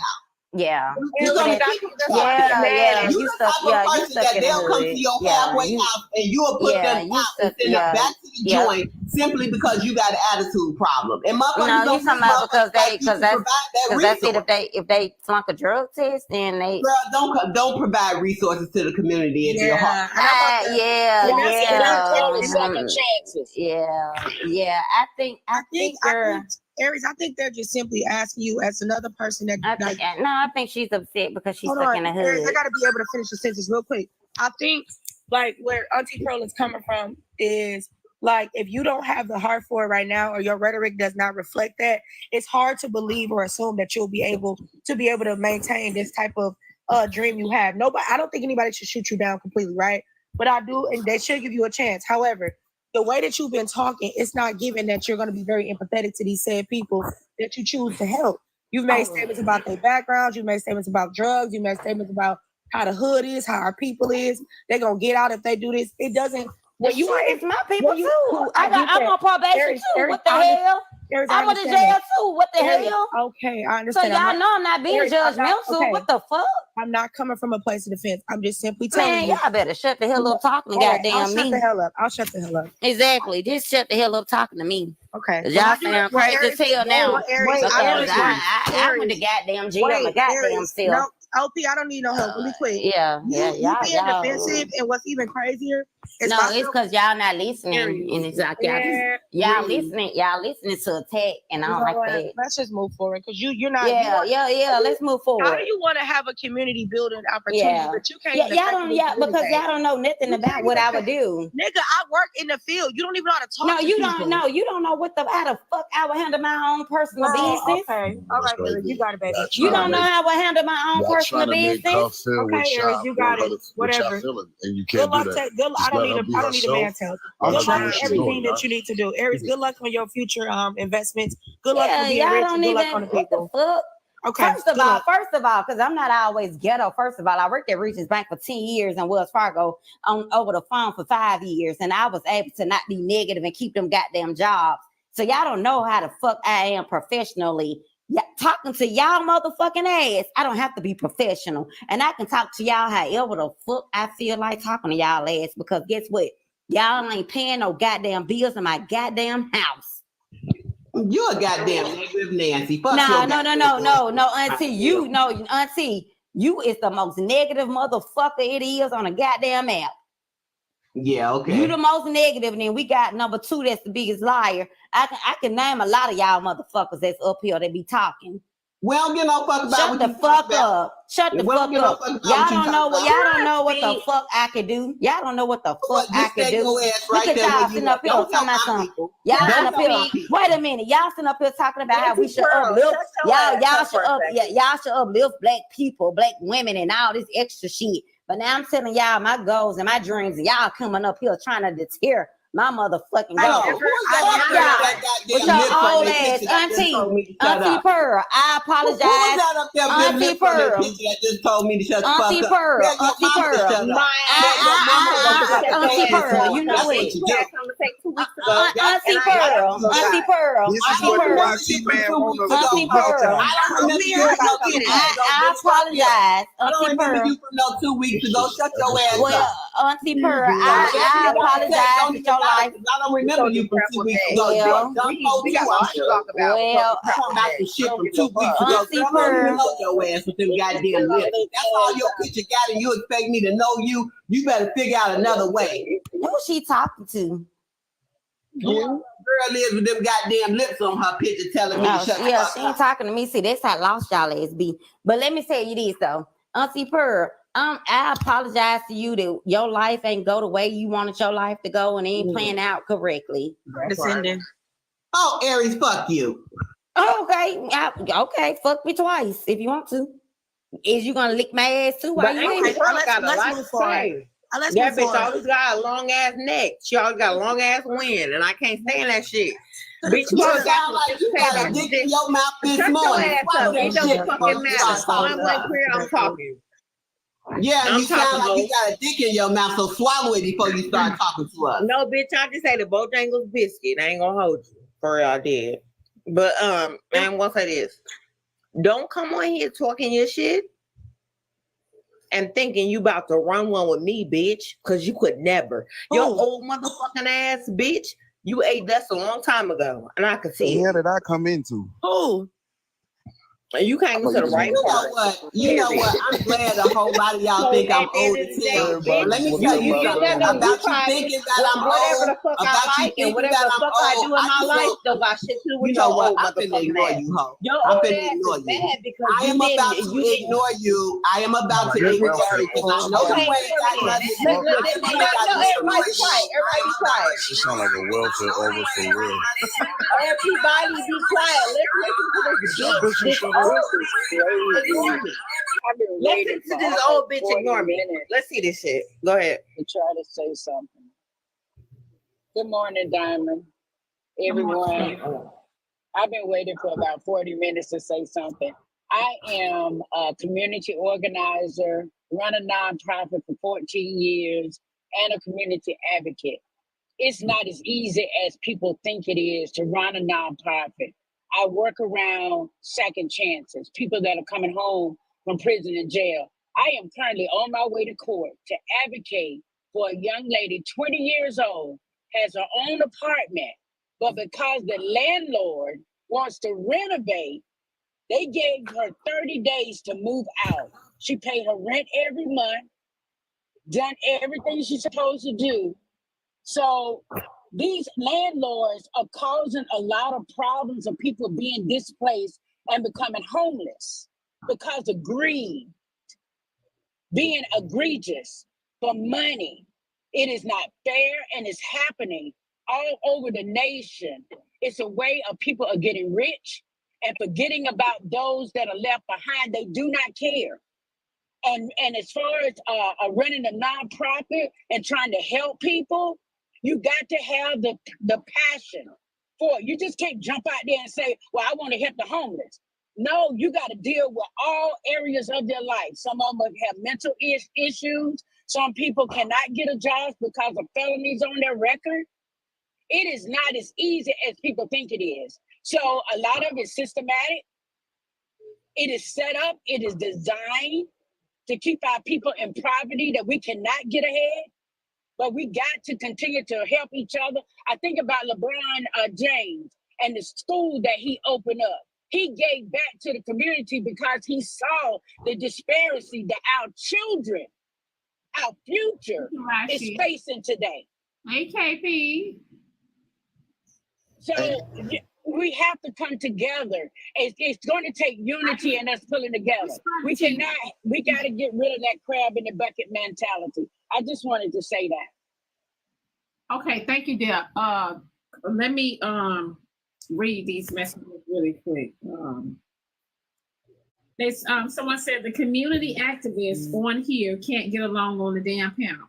Yeah. You're gonna keep them trapped. You stuck in the hood. They'll come to your halfway house and you'll put them out and send them back to the joint simply because you got an attitude problem. And motherfuckers you talking about because that's it. If they flunk a drug test, then they don't provide resources to the community and to your heart. I think Aries, I think they're just simply asking you as another person that. I think she's upset because she's stuck in the hood. Aries, I got to be able to finish the sentence real quick. I think like where Auntie Pearl is coming from is like if you don't have the heart for it right now, or your rhetoric does not reflect that, it's hard to believe or assume that you'll be able to maintain this type of dream you have. I don't think anybody should shoot you down completely, right? But I do, and they should give you a chance. However, the way that you've been talking, it's not given that you're going to be very empathetic to these said people that you choose to help. You've made statements about their backgrounds. You've made statements about drugs. You made statements about how the hood is, how our people is. They're going to get out if they do this. It doesn't. It's my people too. I'm on probation too. What the hell? I'm in jail too. What the hell? Okay, I understand. So y'all know I'm not being judgmental. What the fuck? I'm not coming from a place of defense. I'm just simply telling you. Y'all better shut the hell up talking to goddamn me. Shut the hell up. I'll shut the hell up. Exactly. Just shut the hell up talking to me. Okay. Y'all sound crazy as hell now. I went to goddamn jail. My goddamn self. No, OP, I don't need no help. Really quick. Yeah. You being defensive, and what's even crazier is it's because y'all not listening, and it's like y'all listening to attack, and I don't like that. Let's just move forward because you're not. Let's move forward. How do you want to have a community building opportunity, but you can't? Because y'all don't know nothing about what I would do. Nigga, I work in the field. You don't even know how to talk. No, you don't know. You don't know how the fuck I would handle my own personal business. Okay, all right, baby. You got it, baby. You don't know how I would handle my own personal business. Okay, Aries, you got it. Whatever. And you can't do that. I don't need a man's help. Good luck with everything that you need to do. Aries, good luck on your future investments. Good luck on being rich. Good luck on the people. What the fuck? Okay. First of all, because I'm not always ghetto. First of all, I worked at Regions Bank for 10 years and Wells Fargo over the phone for 5 years, and I was able to not be negative and keep them goddamn jobs. So y'all don't know how the fuck I am professionally. Talking to y'all motherfucking ass, I don't have to be professional, and I can talk to y'all however the fuck I feel like talking to y'all ass. Because guess what? Y'all ain't paying no goddamn bills in my goddamn house. You're a goddamn negative Nancy. No, auntie. Auntie, You is the most negative motherfucker it is on a goddamn app. Yeah, okay. You the most negative, and then we got number 2 that's the biggest liar. I can name a lot of y'all motherfuckers that's up here that be talking. We don't get no fuck about Shut what the you fuck talk about. up. Shut the We don't fuck get no up. fuck about Y'all what you don't talk know about. y'all don't know what the fuck I can do. Y'all don't know what the fuck I Just can stay do. your ass Look right at there y'all where you sitting at. up here Don't talking tell about my something. people. Y'all Don't sitting up tell here. my people. Wait a minute. Y'all sitting up here talking about how we should uplift. Y'all should uplift black people, black women, and all this extra shit. But now I'm telling y'all my goals and my dreams, and y'all coming up here trying to deter my motherfucking goals. With your old ass, Auntie Pearl. I apologize. Who was that up there Auntie Pearl. that just told me to shut the fuck Auntie up? Pearl. Tell your Auntie mama to Pearl. shut up. Auntie Pearl. You know what? Auntie Pearl. Auntie Pearl. This is Auntie what the Pearl. YC man wants Auntie Pearl. I don't remember you from no 2 weeks ago. I apologize. I don't Auntie remember Pearl. you from no 2 weeks ago. Shut your ass Well, up. Auntie Pearl, I apologize with your life. I don't remember you from 2 weeks ago. Well, We got a lot to talk about. well, Talking about some shit from 2 weeks ago. Auntie I don't even Pearl. know your ass with them goddamn lips. That's all your picture got, and you expect me to know you? You better figure out another way. Who she talking to? Girl is with them goddamn lips on her picture telling me to shut the Yeah, fuck she up. ain't talking to me. See, that's how lost y'all ass be. But let me tell you this though, Auntie Pearl. I apologize to you that your life ain't go the way you wanted your life to go, and it ain't playing out correctly. Oh, Aries, fuck you. Okay, okay, fuck me twice if you want to. Is you gonna lick my ass too while you in it? Got a lot to say. That bitch always got a long ass neck. She always got a long ass wind, and I can't stand that shit. Bitch, You sound like you got a dick in your mouth this Shut your morning. ass up. It don't fucking matter. I'm like clear. I'm talking. Yeah, I'm you sound talking, like you got a dick in your mouth, so swallow it before you start talking to us. No, bitch, I just say the Bojangles biscuit. I ain't gonna hold you. For real, I did. But I ain't gonna say this. Don't come on here talking your shit and thinking you about to run one with me, bitch, because you could never. Your old motherfucking ass, bitch, you ate that a long time ago, and I could see The hell it. did I come into? Who? And you came to the right part. You know what? I'm glad a whole lot of y'all think I'm old as hell. Let me tell you something about you thinking that I'm whatever old. the fuck About I you like and thinking whatever that the I'm fuck I old. do in my life don't got shit to do with your old I'm finna motherfucking ignore ass. you, ho. Your I'm old finna ass ignore is you. bad because I am about to ignore you. I am about to ignore you because I know you ain't got nothing. Everybody quiet. Everybody be quiet. She sound like a welfare over for real. Everybody be quiet. Let's listen to this bitch. Listen to this old bitch ignore me. Let's see this shit. Go ahead. To try to say something. Good morning, Diamond. Everyone. I've been waiting for about 40 minutes to say something. I am a community organizer, run a nonprofit for 14 years, and a community advocate. It's not as easy as people think it is to run a nonprofit. I work around second chances, people that are coming home from prison and jail. I am currently on my way to court to advocate for a young lady, 20 years old, has her own apartment, but because the landlord wants to renovate, they gave her 30 days to move out. She paid her rent every month, done everything she's supposed to do. So these landlords are causing a lot of problems of people being displaced and becoming homeless because of greed, being egregious for money. It is not fair, and it's happening all over the nation. It's a way of people are getting rich and forgetting about those that are left behind. They do not care. And as far as running a nonprofit and trying to help people, you got to have the passion for it. You just can't jump out there and say, well, I want to help the homeless. No, you got to deal with all areas of their life. Some of them have mental issues. Some people cannot get a job because of felonies on their record. It is not as easy as people think it is. So a lot of it is systematic. It is set up. It is designed to keep our people in poverty that we cannot get ahead. But we got to continue to help each other. I think about LeBron James and the school that he opened up. He gave back to the community because he saw the disparity that our children, our future is facing today. Hey, KP. So we have to come together. It's going to take unity and us pulling together. We got to get rid of that crab in the bucket mentality. I just wanted to say that. Okay, thank you, Deb. Let me read these messages really quick. Someone said the community activists on here can't get along on the damn panel.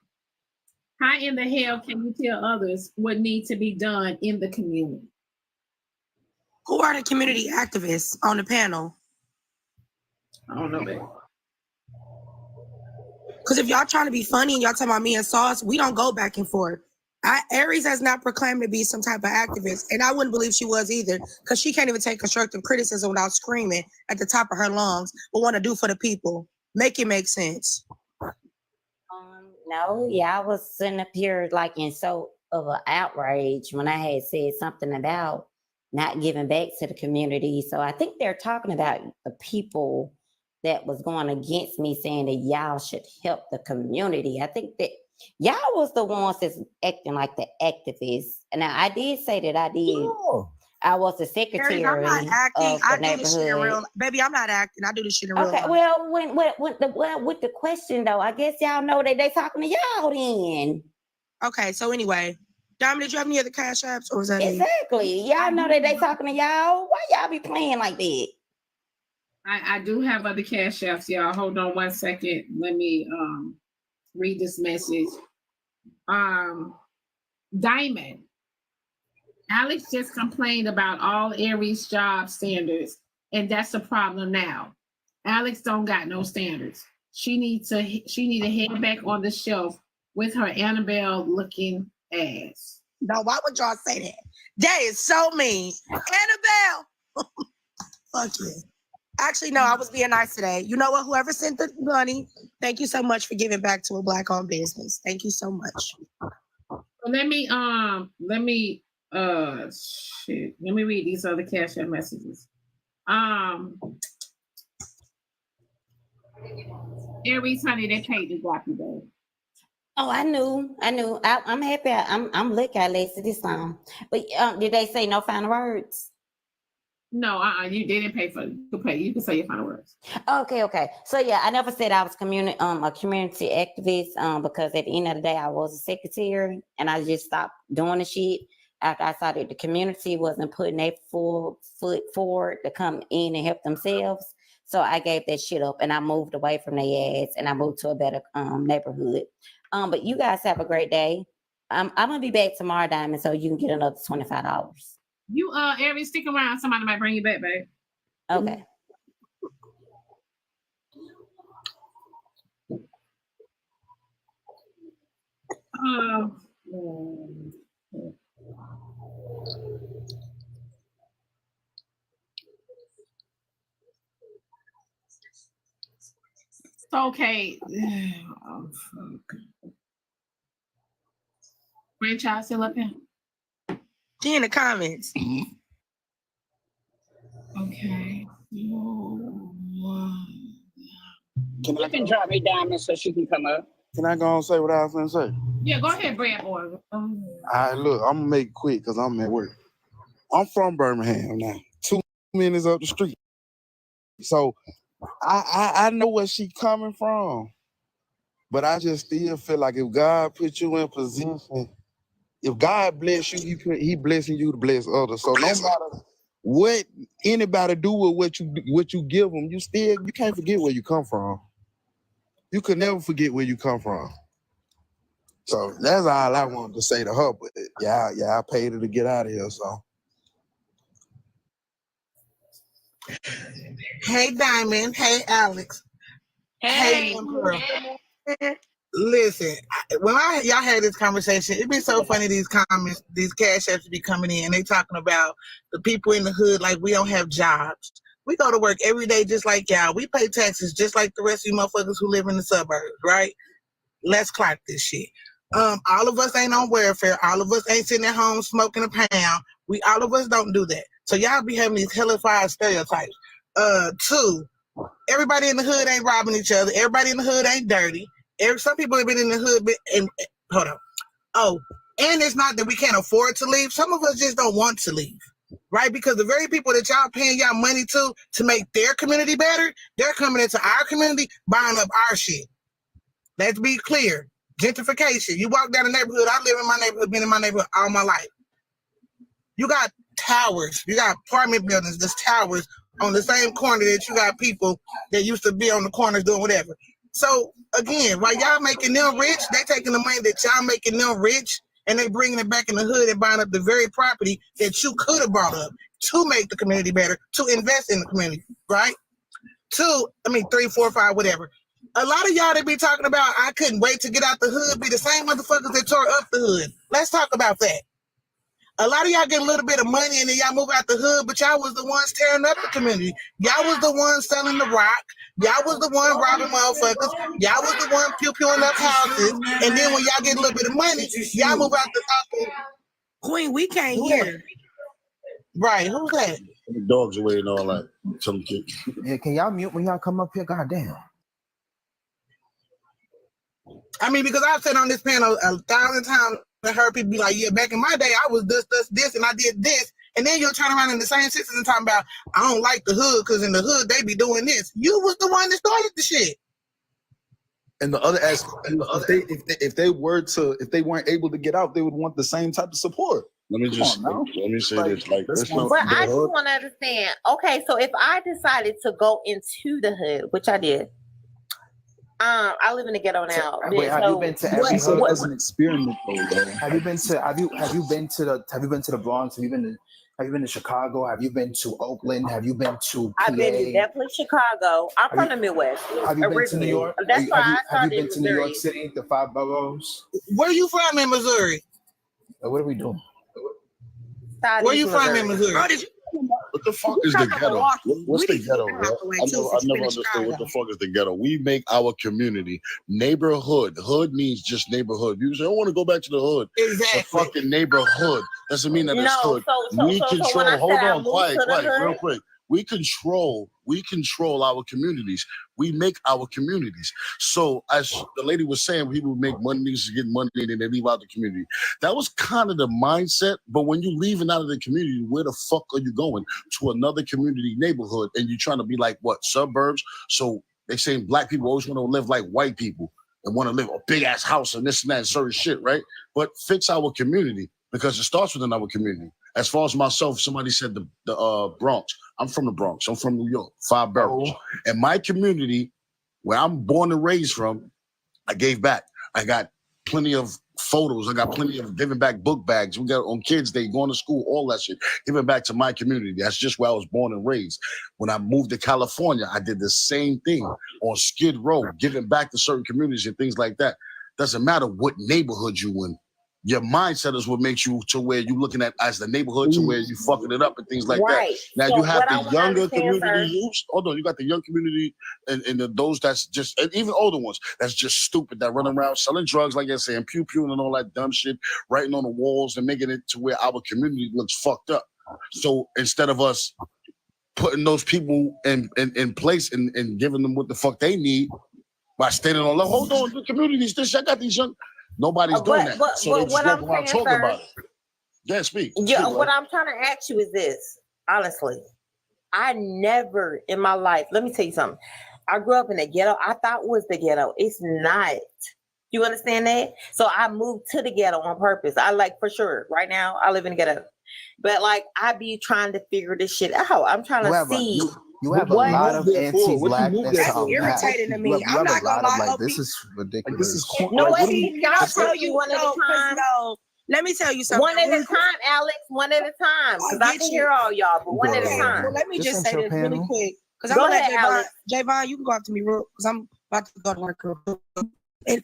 How in the hell can you tell others what needs to be done in the community? Who are the community activists on the panel? I don't know, babe. Because if y'all trying to be funny and y'all talking about me and Sauce, we don't go back and forth. Aries has not proclaimed to be some type of activist, and I wouldn't believe she was either, because she can't even take constructive criticism without screaming at the top of her lungs, but want to do for the people. Make it make sense. No, yeah, I was sitting up here like in so of an outrage when I had said something about not giving back to the community. So I think they're talking about the people that was going against me, saying that y'all should help the community. I think that y'all was the ones that's acting like the activists. And now I did say that I did. Oh. I was the secretary I'm not acting. of the I do this shit in neighborhood. real. Baby, I'm not acting. I do this shit in real Okay, life. well, with the question though, I guess y'all know that they talking to y'all then. Okay, so anyway, Diamond, did you have any other cash apps, or was that exactly? Y'all know that they talking to y'all. Why y'all be playing like that? I do have other cash apps, y'all. Hold on 1 second. Let me read this message. Diamond. Alex just complained about all Aries job standards, and that's the problem now. Alex don't got no standards. She need to head back on the shelf with her Annabelle looking ass. No, why would y'all say that? That is so mean. Annabelle. Fuck you. Actually, no, I was being nice today. You know what? Whoever sent the money, thank you so much for giving back to a Black-owned business. Thank you so much. Let me read these other cash app messages. Aries, honey, they paid to drop you, babe. Oh, I knew. I'm happy. I'm lucky I lasted this long. But did they say no final words? No, you didn't pay for it. You can say your final words. Okay. So yeah, I never said I was a community activist because at the end of the day I was a secretary, and I just stopped doing the shit after I saw that the community wasn't putting their full foot forward to come in and help themselves. So I gave that shit up and I moved away from their ads and I moved to a better neighborhood. But you guys have a great day. I'm gonna be back tomorrow, Diamond, so you can get another $25. You Aries, stick around. Somebody might bring you back, babe. Okay. Okay. Oh, fuck. Franchise still up here? She in the comments. Okay. You can drop me Diamond so she can come up. Can I go and say what I was going to say? Yeah, go ahead, Brad boy. All right, look, I'm going to make it quick because I'm at work. I'm from Birmingham now, 2 minutes up the street. So I know where she coming from, but I just still feel like if God put you in position, if God bless you, he blessing you to bless others. So no matter what anybody do with what you give them, you can't forget where you come from. You could never forget where you come from. So that's all I wanted to say to her. But yeah, I paid her to get out of here. So. Hey, Diamond. Hey, Alex. Hey. Listen, when y'all had this conversation, it'd be so funny. These comments, these cash apps be coming in. They talking about the people in the hood like we don't have jobs. We go to work every day just like y'all. We pay taxes just like the rest of you motherfuckers who live in the suburbs, right? Let's clock this shit. All of us ain't on welfare. All of us ain't sitting at home smoking a pound. All of us don't do that. So y'all be having these hellified stereotypes. 2, everybody in the hood ain't robbing each other. Everybody in the hood ain't dirty. Some people have been in the hood and hold on. Oh, and it's not that we can't afford to leave. Some of us just don't want to leave, right? Because the very people that y'all paying y'all money to make their community better, they're coming into our community, buying up our shit. Let's be clear. Gentrification. You walk down the neighborhood. I live in my neighborhood, been in my neighborhood all my life. You got towers. You got apartment buildings. There's towers on the same corner that you got people that used to be on the corners doing whatever. So again, while y'all making them rich, they taking the money that y'all making them rich and they bringing it back in the hood and buying up the very property that you could have bought up to make the community better, to invest in the community, right? 3, 4, 5, whatever. A lot of y'all that be talking about, I couldn't wait to get out the hood, be the same motherfuckers that tore up the hood. Let's talk about that. A lot of y'all get a little bit of money and then y'all move out the hood, but y'all was the ones tearing up the community. Y'all was the ones selling the rock. Y'all was the one robbing motherfuckers. Y'all was the one pew-pewing up houses. And then when y'all get a little bit of money, y'all move out the Queen, we can't hear. Right, who's that? The dogs away and all that. Tell them kids. Yeah, can y'all mute when y'all come up here? Goddamn. I mean, because I've said on this panel 1,000 times, I heard people be like, yeah, back in my day, I was this, and I did this. And then you'll turn around in the same sentence and talk about, I don't like the hood because in the hood, they be doing this. You was the one that started the shit. And the other aspect, if they weren't able to get out, they would want the same type of support. Let me say this. Like, but I just want to understand. Okay, so if I decided to go into the hood, which I did, I live in the ghetto now. Wait, have you been to every hood as an experiment though? Have you been to the Bronx? Have you been to Chicago? Have you been to Oakland? Have you been to PA? I've been to definitely Chicago. I'm from the Midwest. Have you been to New York? That's why I started have you been to New York City, the 5 boroughs? Where you from in Missouri? What are we doing? Where you from in Missouri? What the fuck is the ghetto? What's the ghetto, bro? I never understood what the fuck is the ghetto. We make our community neighborhood. Hood means just neighborhood. You say, I want to go back to the hood. Exactly. The fucking neighborhood doesn't mean that it's hood. We control. Hold on, quiet, real quick. We control our communities. We make our communities. So as the lady was saying, people make money, niggas get money, and then they leave out the community. That was kind of the mindset. But when you leaving out of the community, where the fuck are you going? To another community neighborhood, and you're trying to be like what, suburbs? So they saying black people always want to live like white people and want to live a big ass house and this and that and certain shit, right? But fix our community because it starts within our community. As far as myself, somebody said the Bronx. I'm from the Bronx. I'm from New York, 5 boroughs. And my community, where I'm born and raised from, I gave back. I got plenty of photos. I got plenty of giving back book bags. We got on Kids Day, going to school, all that shit. Giving back to my community. That's just where I was born and raised. When I moved to California, I did the same thing on Skid Row, giving back to certain communities and things like that. Doesn't matter what neighborhood you in. Your mindset is what makes you to where you looking at as the neighborhood to where you fucking it up and things like that. Now so you have the younger community youth. Hold on, you got the young community and those that's just, and even older ones that's just stupid that run around selling drugs, like I said, and pew-pewing and all that dumb shit, writing on the walls and making it to where our community looks fucked up. So instead of us putting those people in place and giving them what the fuck they need by standing on, hold on, the communities, this, I got these young. Nobody's doing that. So they just go around talking about it. Yeah, speak. Yeah, what I'm trying to ask you is this, honestly. I never in my life, let me tell you something. I grew up in the ghetto. I thought it was the ghetto. It's not. You understand that? So I moved to the ghetto on purpose. I like, for sure, right now, I live in the ghetto. But like, I be trying to figure this shit out. I'm trying to see. You have a lot of anti-blackness. That's irritating to me. I'm not gonna lie. Like, this is ridiculous. This is no, can I tell you one at a time? Let me tell you something. One at a time, Alex. One at a time. Because I can hear all y'all, but one at a time. Well, let me just say this really quick. Because I'm gonna let Javon, you can go after me real because I'm about to go to work. In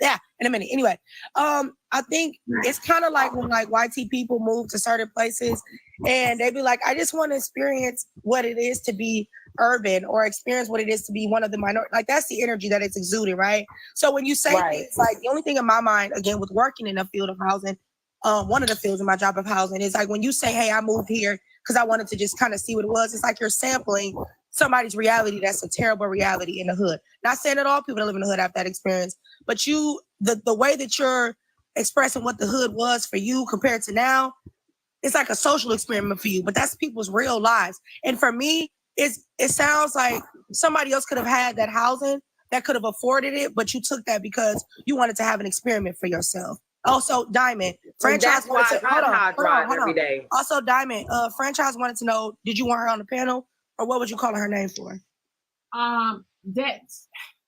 a minute. Anyway, I think it's kind of like when like YT people move to certain places and they be like, I just want to experience what it is to be urban or experience what it is to be one of the minority. Like that's the energy that it's exuding, right? So when you say things like the only thing in my mind, again, with working in the field of housing, one of the fields in my job of housing. It's like when you say, hey, I moved here because I wanted to just kind of see what it was. It's like you're sampling somebody's reality that's a terrible reality in the hood. Not saying that all people that live in the hood have that experience, but the way that you're expressing what the hood was for you compared to now, it's like a social experiment for you, but that's people's real lives. And for me, it sounds like somebody else could have had that housing that could have afforded it, but you took that because you wanted to have an experiment for yourself. Also, Diamond, franchise wanted to hold on. Every day. Also, Diamond, franchise wanted to know, did you want her on the panel, or what would you call her name for?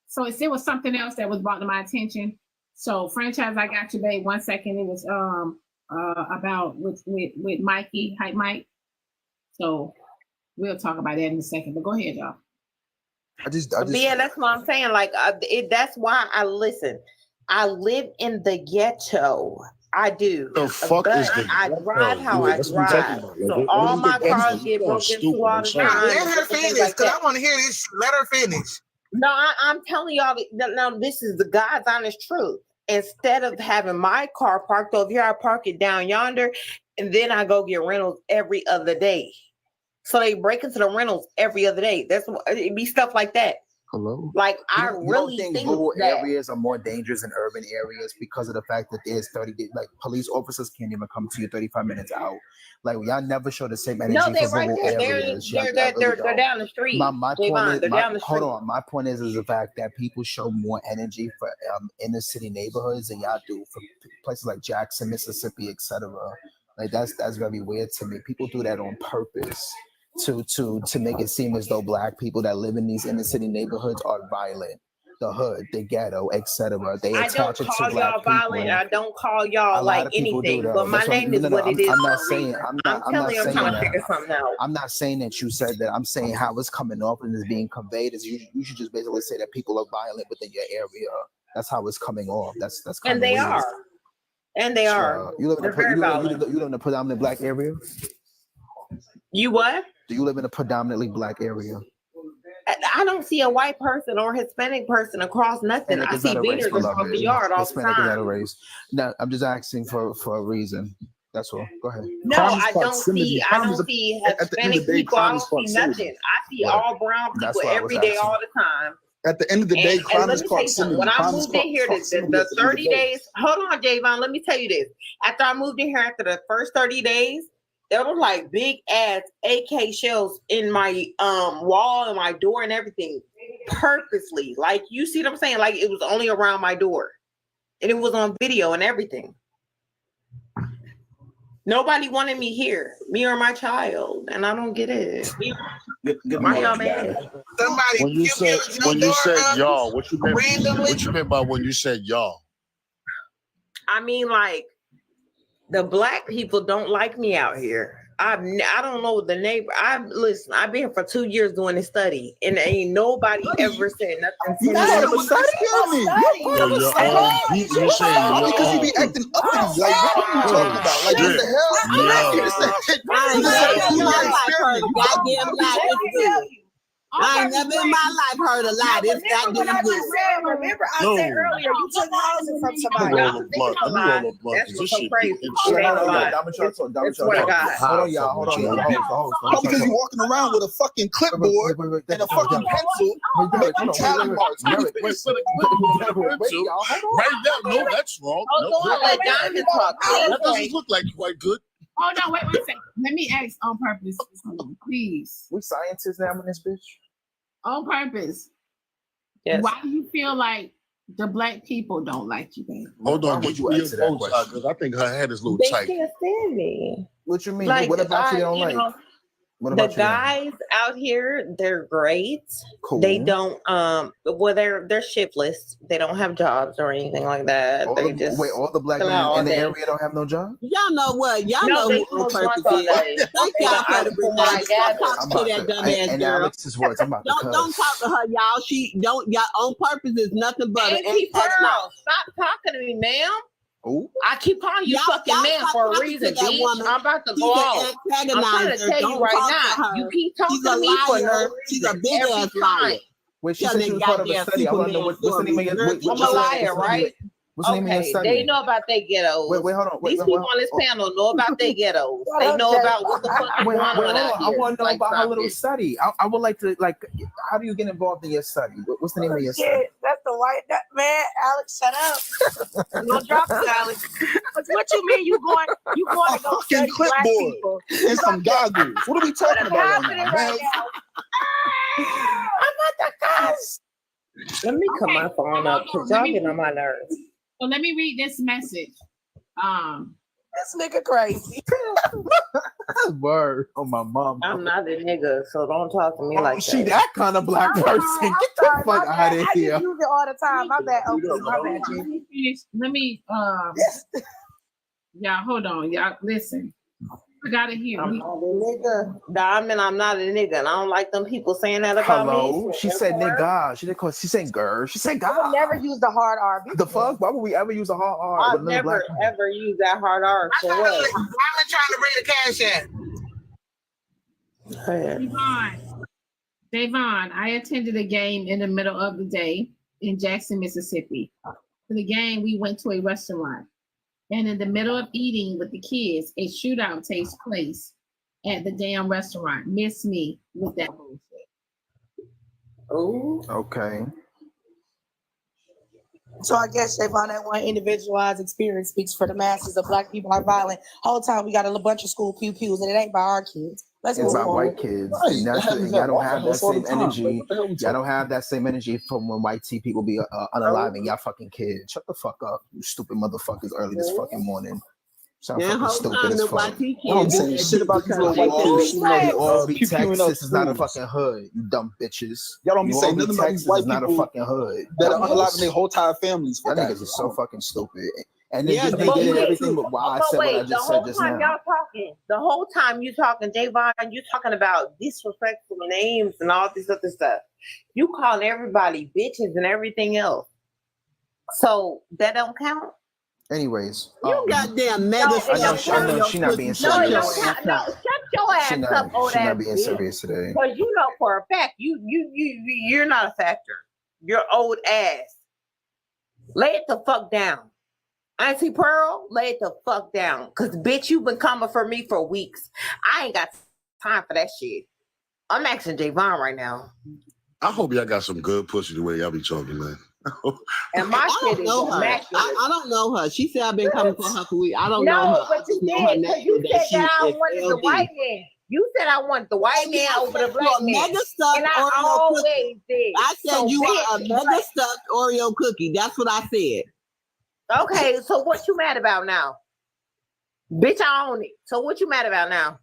So it was something else that was brought to my attention. So franchise, I got you, babe. 1 second. It was about with Mikey, HypeMike. So we'll talk about that in a second. But go ahead, y'all. Yeah, that's what I'm saying. Like, that's why I listen. I live in the ghetto. I do. The fuck is the I drive how I drive. So all my cars get broken into all the time. Let her finish, because I want to hear this. Let her finish. No, I'm telling y'all, no, this is the God's honest truth. Instead of having my car parked over here, I park it down yonder, and then I go get rentals every other day. So they break into the rentals every other day. It'd be stuff like that. Hello. Like you really don't think rural areas are more dangerous than urban areas because of the fact that there's 30 days, like police officers can't even come to you 35 minutes out. Like y'all never show the same energy no, they're for right rural there. areas. They're down the street. My point is, hold on. My point is the fact that people show more energy for inner city neighborhoods than y'all do for places like Jackson, Mississippi, etc. Like that's very weird to me. People do that on purpose to make it seem as though Black people that live in these inner city neighborhoods are violent. The hood, the ghetto, etc. They attach it to Black people. I don't call y'all violent. I don't call y'all like anything. But my name is what it is. I'm not saying. I'm trying to figure something out. I'm not saying that you said that. I'm saying how it's coming off and is being conveyed is you should just basically say that people are violent within your area. That's how it's coming off. That's kind and they weird. are. And they are. You live in a predominantly Black area? You what? Do you live in a predominantly Black area? I don't see a white person or Hispanic person across nothing. I see beaters across the yard all the time. Hispanic is not a race. No, I'm just asking for a reason. That's all. Go ahead. No, I don't see Hispanic people. I don't see nothing. I see all brown people every day, all the time. At the end of the day, crime is proximity. When I moved in here, the 30 days, hold on, Javon, let me tell you this. After I moved in here, after the first 30 days, there were like big ass AK shells in my wall and my door and everything, purposely. Like, you see what I'm saying? Like, it was only around my door, and it was on video and everything. Nobody wanted me here, me or my child, and I don't get it. Why y'all mad? When you said y'all, what you meant by when you said y'all? I mean, like, the Black people don't like me out here. I don't know the neighbor. I've been here for 2 years doing this study, and ain't nobody ever said nothing to me. You're saying because you be acting uppity. Like, what are you talking about? Like, what the hell? I ain't never in my life heard a lie. This goddamn good. Remember, I said earlier, you took housing from somebody. That's what's so crazy. Hold on, y'all. Because you're walking around with a fucking clipboard and a fucking pencil, making tally marks. Right now, no, that's wrong. That doesn't look like quite good. Oh no, wait 1 second. Let me ask on purpose, please. We scientists now in this bitch. On purpose. Yes. Why do you feel like the Black people don't like you, baby? Hold on, would you answer that question? Because I think her head is a little tight. They can't stand me. What you mean? Like, what about you don't like? The guys out here, they're great. Cool. They don't well, they're shiftless. They don't have jobs or anything like that. All the Black men in the area don't have no job? Y'all know what? Y'all know who on purpose is. Thank y'all for the bring that. Talk to that dumbass girl. Alex's words, I'm about to don't talk to her, y'all. Y'all on purpose is nothing but an Stop talking to me, ma'am. Ooh. I keep calling you fucking man for a reason, bitch. I'm about to go off. I'm trying to tell you right now. You keep talking to me for her. She's a big ass liar. Wait, she said she was part of a study. I want to know what's the name of your... I'm a liar, right? What's the name of your study? They know about their ghettos. Wait, hold on. These people on this panel know about their ghettos. They know about what the fuck is going on out I here. want to know about her little study. I would like to, like, how do you get involved in your study? What's the name of your study? That's the white man. Alex, shut up. You gonna drop this, Alex? What you mean? You going to go study black people and some goggles? What are we talking about right now, man? I'm at the cusp. Let me cut my phone up because y'all getting on my nerves. So let me read this message. This nigga crazy. Word on my mom. I'm not a nigga, so don't talk to me like that. She that kind of black person. Get the fuck out of here. I just use it all the time. My bad. Okay, my bad, G. Let me y'all hold on. Y'all listen. I gotta hear. I'm not a nigga. Diamond, I'm not a nigga. And I don't like them people saying that about Hello? me. She said nigga. She didn't call. She said girl. She said I God. would never use the hard R. The fuck? Why would we ever use a hard R? I've never ever used that hard R for what? I'm trying to bring the cash in. Javon, I attended a game in the middle of the day in Jackson, Mississippi. For the game, we went to a restaurant. And in the middle of eating with the kids, a shootout takes place at the damn restaurant. Miss me with that bullshit. Oh. Okay. So I guess Javon, that one individualized experience speaks for the masses of black people are violent. Whole time we got a bunch of school pew-pews and it ain't by our kids. Let's It's move about on. white kids. Right. Y'all don't have that same energy. What the hell we Y'all don't have that same energy from when white people be unaliving y'all fucking kids. Shut the fuck up, you stupid motherfuckers, early this fucking morning. Sound fucking stupid as fuck. I'm saying shit about these little white kids. You know, they all be Texas is not a fucking hood, you dumb bitches. Y'all don't be saying New nothing about these Texas white is not a people fucking hood. that are unaliving their whole entire families. Y'all niggas are so fucking stupid. And then Yeah, they did everything but why I said what I just said just now. The whole time you talking, Javon, you talking about disrespectful names and all this other stuff. You calling everybody bitches and everything else. So that don't count? Anyways. You goddamn mega. I know she not being serious. Shut your ass up, old She ass not being bitch. serious today. Because you know for a fact, you're not a factor. You're old ass. Lay it the fuck down. Auntie Pearl, lay it the fuck down. Because, bitch, you've been coming for me for weeks. I ain't got time for that shit. I'm asking Javon right now. I hope y'all got some good pussy the way y'all be talking, man. And my shit is immaculate. I don't know her. She said I've been coming for her for weeks. I don't know her. No, but you did. Because you said that I wanted the white man. You said I want the white man over the black man. And I always did. I said you are a mega stuffed Oreo cookie. That's what I said. Okay, so what you mad about now? Bitch, I own it. So what you mad about now?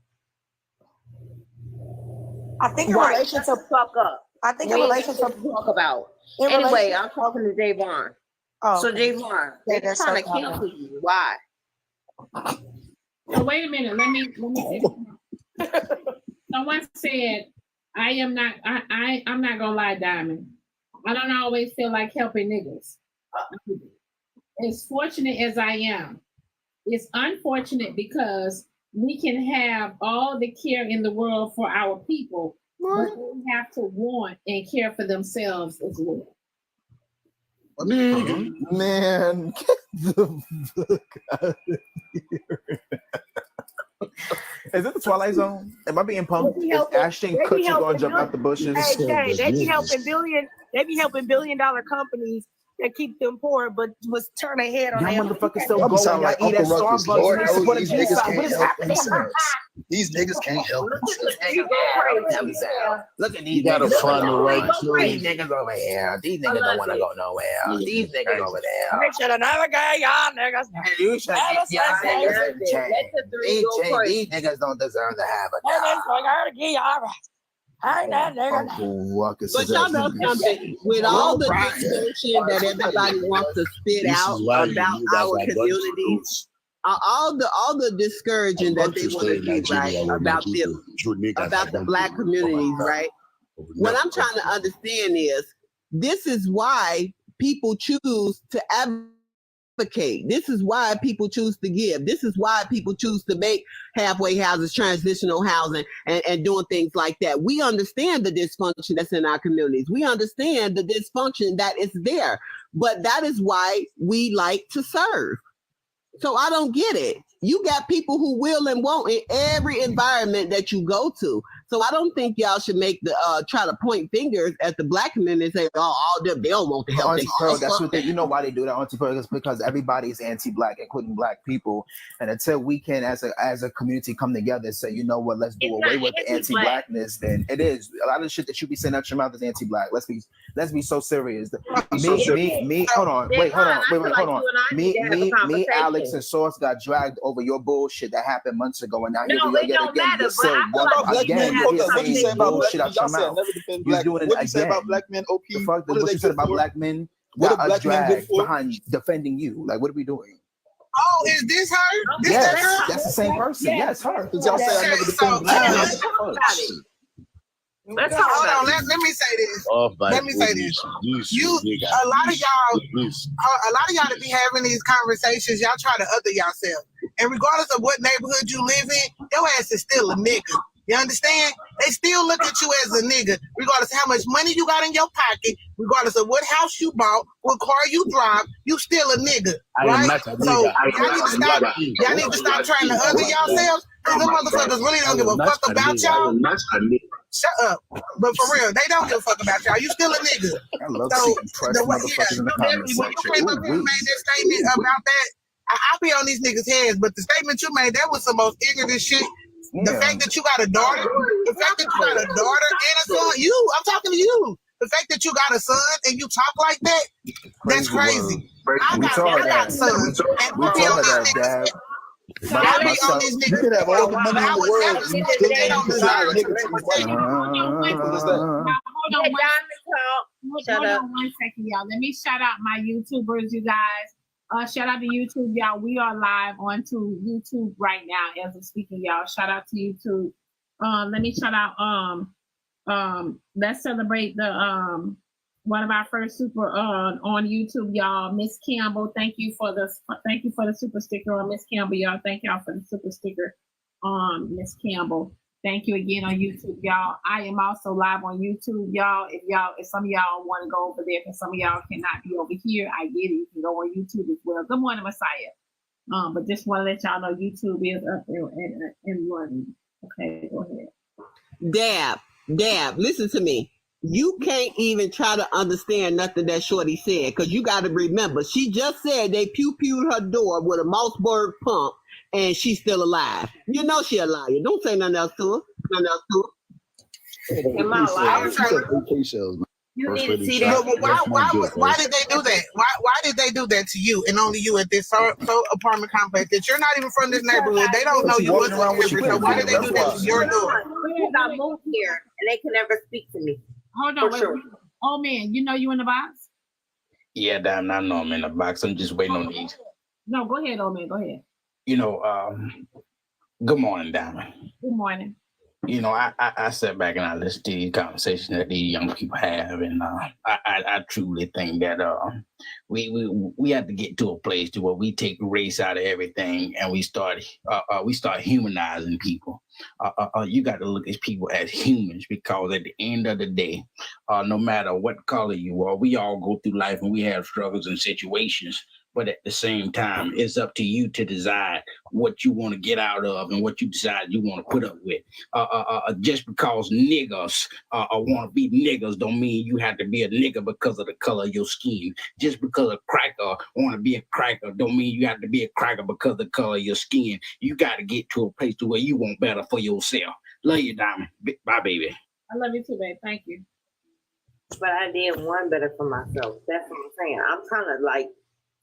I think in relation to fuck up. I think in relation to talk about. Anyway, I'm talking to Javon. Oh, so Javon, they're trying to cancel you. Why? So wait a minute. Let me say someone said, I'm not gonna lie, Diamond. I don't always feel like helping niggas. As fortunate as I am, it's unfortunate because we can have all the care in the world for our people, but they have to want and care for themselves as well. Man, get the fuck out of here. Is it the Twilight Zone? Am I being punked? Is Ashton Kutcher gonna jump out the bushes? Hey, they be helping billion-dollar companies that keep them poor, but was turn their head on Y'all them. motherfuckers still go and y'all eat at Starbucks. Lord and knows they these support a niggas genocide. can't What is help happening? themselves. These niggas can't help themselves. Look at these You gotta niggas. find the right These niggas over here. These niggas don't want to go nowhere. These niggas over there. They should have never got y'all niggas. You should get y'all niggas. These niggas don't deserve to have a job. But y'all know something, with all the discussion that everybody wants to spit out about our communities, all the discouraging that they want to do, right, about the black communities, right? What I'm trying to understand is, this is why people choose to advocate. This is why people choose to give. This is why people choose to make halfway houses, transitional housing, and doing things like that. We understand the dysfunction that's in our communities. We understand the dysfunction that is there. But that is why we like to serve. So I don't get it. You got people who will and won't in every environment that you go to. So I don't think y'all should make the try to point fingers at the Black community and say, "Oh, all them they don't want to help." Auntie Pearl, that's what they. You know why they do that, Auntie Pearl? It's because everybody is anti-Black, including Black people. And until we can, as a community, come together and say, you know what, let's do away with the anti-Blackness, then it is a lot of shit that you be saying out your mouth is anti-Black. Let's be so serious. Me. Hold on. Wait. Hold on. Me, Alex, and Source got dragged over your bullshit that happened months ago, and now here we are again. Again. What you say about black men, OP? What you said about black men? What are black men good for? Behind defending you? Like, what are we doing? Oh, is this her? Yes, that's the same person. Yes, her. Y'all say I never defend black men. Let's talk about it. Let me say this. Let me say this. A lot of y'all that be having these conversations, y'all try to other yourself. And regardless of what neighborhood you live in, your ass is still a nigga. You understand? They still look at you as a nigga, regardless of how much money you got in your pocket, regardless of what house you bought, what car you drive, you still a nigga, right? So y'all need to stop trying to other yourselves, because them motherfuckers really don't give a fuck about y'all. Shut up. But for real, they don't give a fuck about y'all. You still a nigga. I love seeing press motherfuckers in the comments when you came up here and made that statement about that, I be on these niggas' heads, but the statement you made, that was the most ignorant shit. The fact that you got a daughter, the fact that you got a daughter and a son, I'm talking to you. The fact that you got a son and you talk like that, that's crazy. I got sons. And we be on these niggas. I be on these niggas. You can have all the money in the world and you still don't decide niggas. Hold on 1 second, y'all. Let me shout out my YouTubers, you guys. Shout out to YouTube, y'all. We are live onto YouTube right now as I'm speaking, y'all. Shout out to YouTube. Let me shout out. Let's celebrate the one of our first super on YouTube, y'all. Miss Campbell, thank you for the super sticker on Miss Campbell, y'all. Thank y'all for the super sticker on Miss Campbell. Thank you again on YouTube, y'all. I am also live on YouTube, y'all. If some of y'all want to go over there, because some of y'all cannot be over here, I get it. You can go on YouTube as well. Good morning, Messiah. But just want to let y'all know YouTube is up and running. Okay, go ahead. Dab, listen to me. You can't even try to understand nothing that Shorty said, because you got to remember, she just said they pew-pewed her door with a Mossberg pump, and she's still alive. You know she a liar. Don't say nothing else to her. Am I lying? You need to see that. Why did they do that? Why did they do that to you and only you at this apartment complex that you're not even from this neighborhood? They don't know you. So why did they do that to your door? I moved here and they can never speak to me. Hold on, wait. Oh man, you know you in the box? Yeah, damn, I know I'm in the box. I'm just waiting on these. No, go ahead, old man. Go ahead. You know, good morning, Diamond. Good morning. You know, I sat back and I listened to these conversations that these young people have, and I truly think that we have to get to a place to where we take race out of everything and we start humanizing people. You got to look at people as humans, because at the end of the day, no matter what color you are, we all go through life and we have struggles and situations. But at the same time, it's up to you to decide what you want to get out of and what you decide you want to put up with. Just because niggas want to be niggas don't mean you have to be a nigga because of the color of your skin. Just because a cracker want to be a cracker don't mean you have to be a cracker because of the color of your skin. You got to get to a place to where you want better for yourself. Love you, Diamond. Bye, baby. I love you too, babe. Thank you. But I did one better for myself. That's what I'm saying. I'm trying to like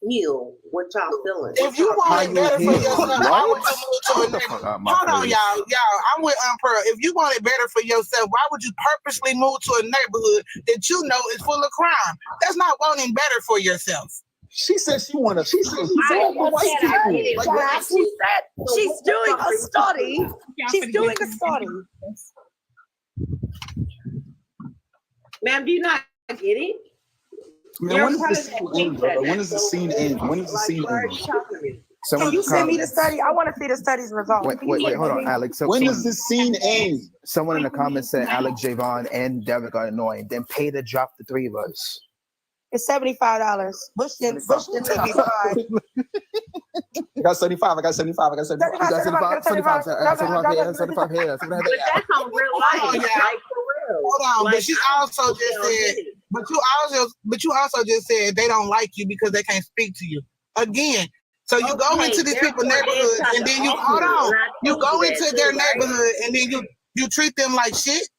feel what y'all feeling. If you want it better for yourself, why would you move to a neighborhood? Hold on, y'all. I'm with Pearl. If you want it better for yourself, why would you purposely move to a neighborhood that you know is full of crime? That's not wanting better for yourself. She said she wanted. She said she's doing a study. She's doing a study. Ma'am, do you not get it? Man, when does the scene end, brother? When does the scene end? When does the scene end? Can you send me the study? I want to see the study's results. Wait, hold on, Alex. So When does this scene end? Someone in the comments said Alex, Javon, and Derek are annoying. Then pay to drop the three of us. It's $75. Bush didn't let me slide. I got 75. I got 75. I got 75. You got 75 here. But that's on real life, like for real. Hold on, Like, but you also just said they don't like you because they can't speak to you. Again, so you go into these people's neighborhoods and then you you go into their neighborhood and then you treat them like shit.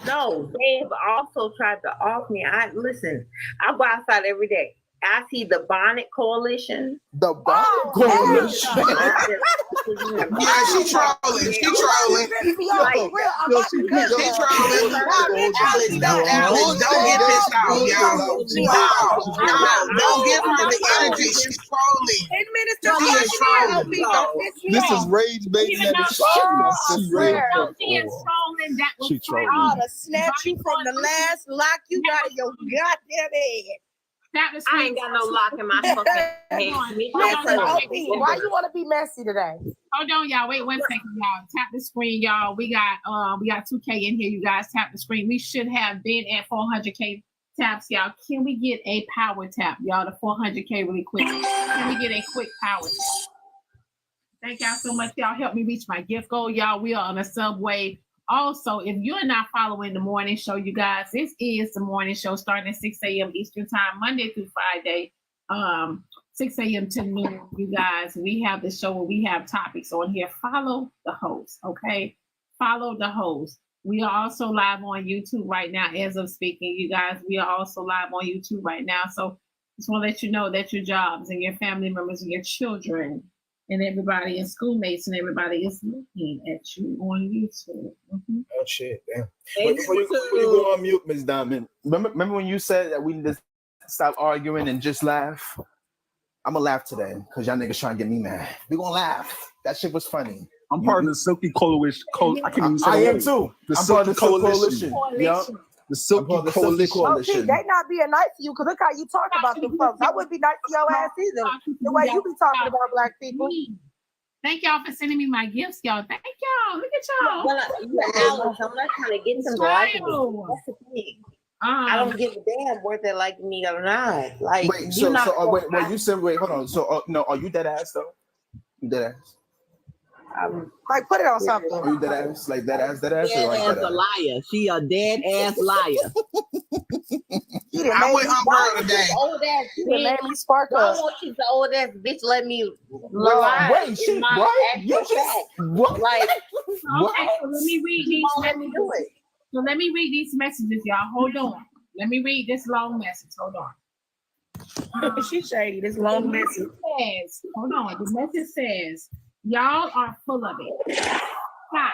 No, they've also tried to off me. I go outside every day. I see the Bonnet Coalition. The Bonnet Coalition. Yeah, she trolling. She trolling. She trolling. Alex, don't get pissed off, y'all. Don't give her the energy. She's trolling. She is trolling. This is rage baiting at the She trolling. I ought to snatch you from the last lock you got in your goddamn head. I ain't got no lock in my fucking head. Why you want to be messy today? Hold on, y'all. Wait 1 second, y'all. Tap the screen, y'all. We got 2K in here. You guys tap the screen. We should have been at 400K taps, y'all. Can we get a power tap, y'all? The 400K really quick. Can we get a quick power tap? Thank y'all so much. Y'all help me reach my gift goal, y'all. We are on a subway. Also, if you're not following the morning show, you guys, this is the morning show starting at 6 a.m. Eastern time, Monday through Friday, 6 a.m. to noon, you guys. We have the show where we have topics on here. Follow the host, okay? Follow the host. We are also live on YouTube right now as of speaking, you guys. We are also live on YouTube right now. So just want to let you know that your jobs and your family members and your children and everybody and schoolmates and everybody is looking at you on YouTube. Mm-hmm. Oh shit, damn. Before you go on mute, Ms. Diamond, remember when you said that we need to stop arguing and just laugh? I'm gonna laugh today because y'all niggas trying to get me mad. We gonna laugh. That shit was funny. I'm part of the Silky Coalition. I can't even say I am word. too. The I'm Silky part of the Coalition. Yep. The Silky Silky Coalition. Oh, see, they not being nice to you because look how you talk about them folks. I wouldn't be nice to your ass either. The way you be talking about black people. Thank y'all for sending me my gifts, y'all. Thank y'all. Look at y'all. Well, Alex, I'm not trying to get them to like me. That's the thing. I don't give a damn whether they like me or not. Like, wait, you said, hold on. So, no, are you dead ass though? You dead ass? Like, put it on something. Are you dead ass? Like dead ass? Dead ass a liar. She a dead ass liar. I went on her today. Old ass bitch. Spark up. Why won't she's the old ass bitch let me rely Wait, she in my what? actual fact? What? Like, okay, so let me read these. Let me do it. So let me read these messages, y'all. Hold on. Let me read this long message. Hold on. She's shady. This long message says, hold on. The message says, y'all are full of it. Stop.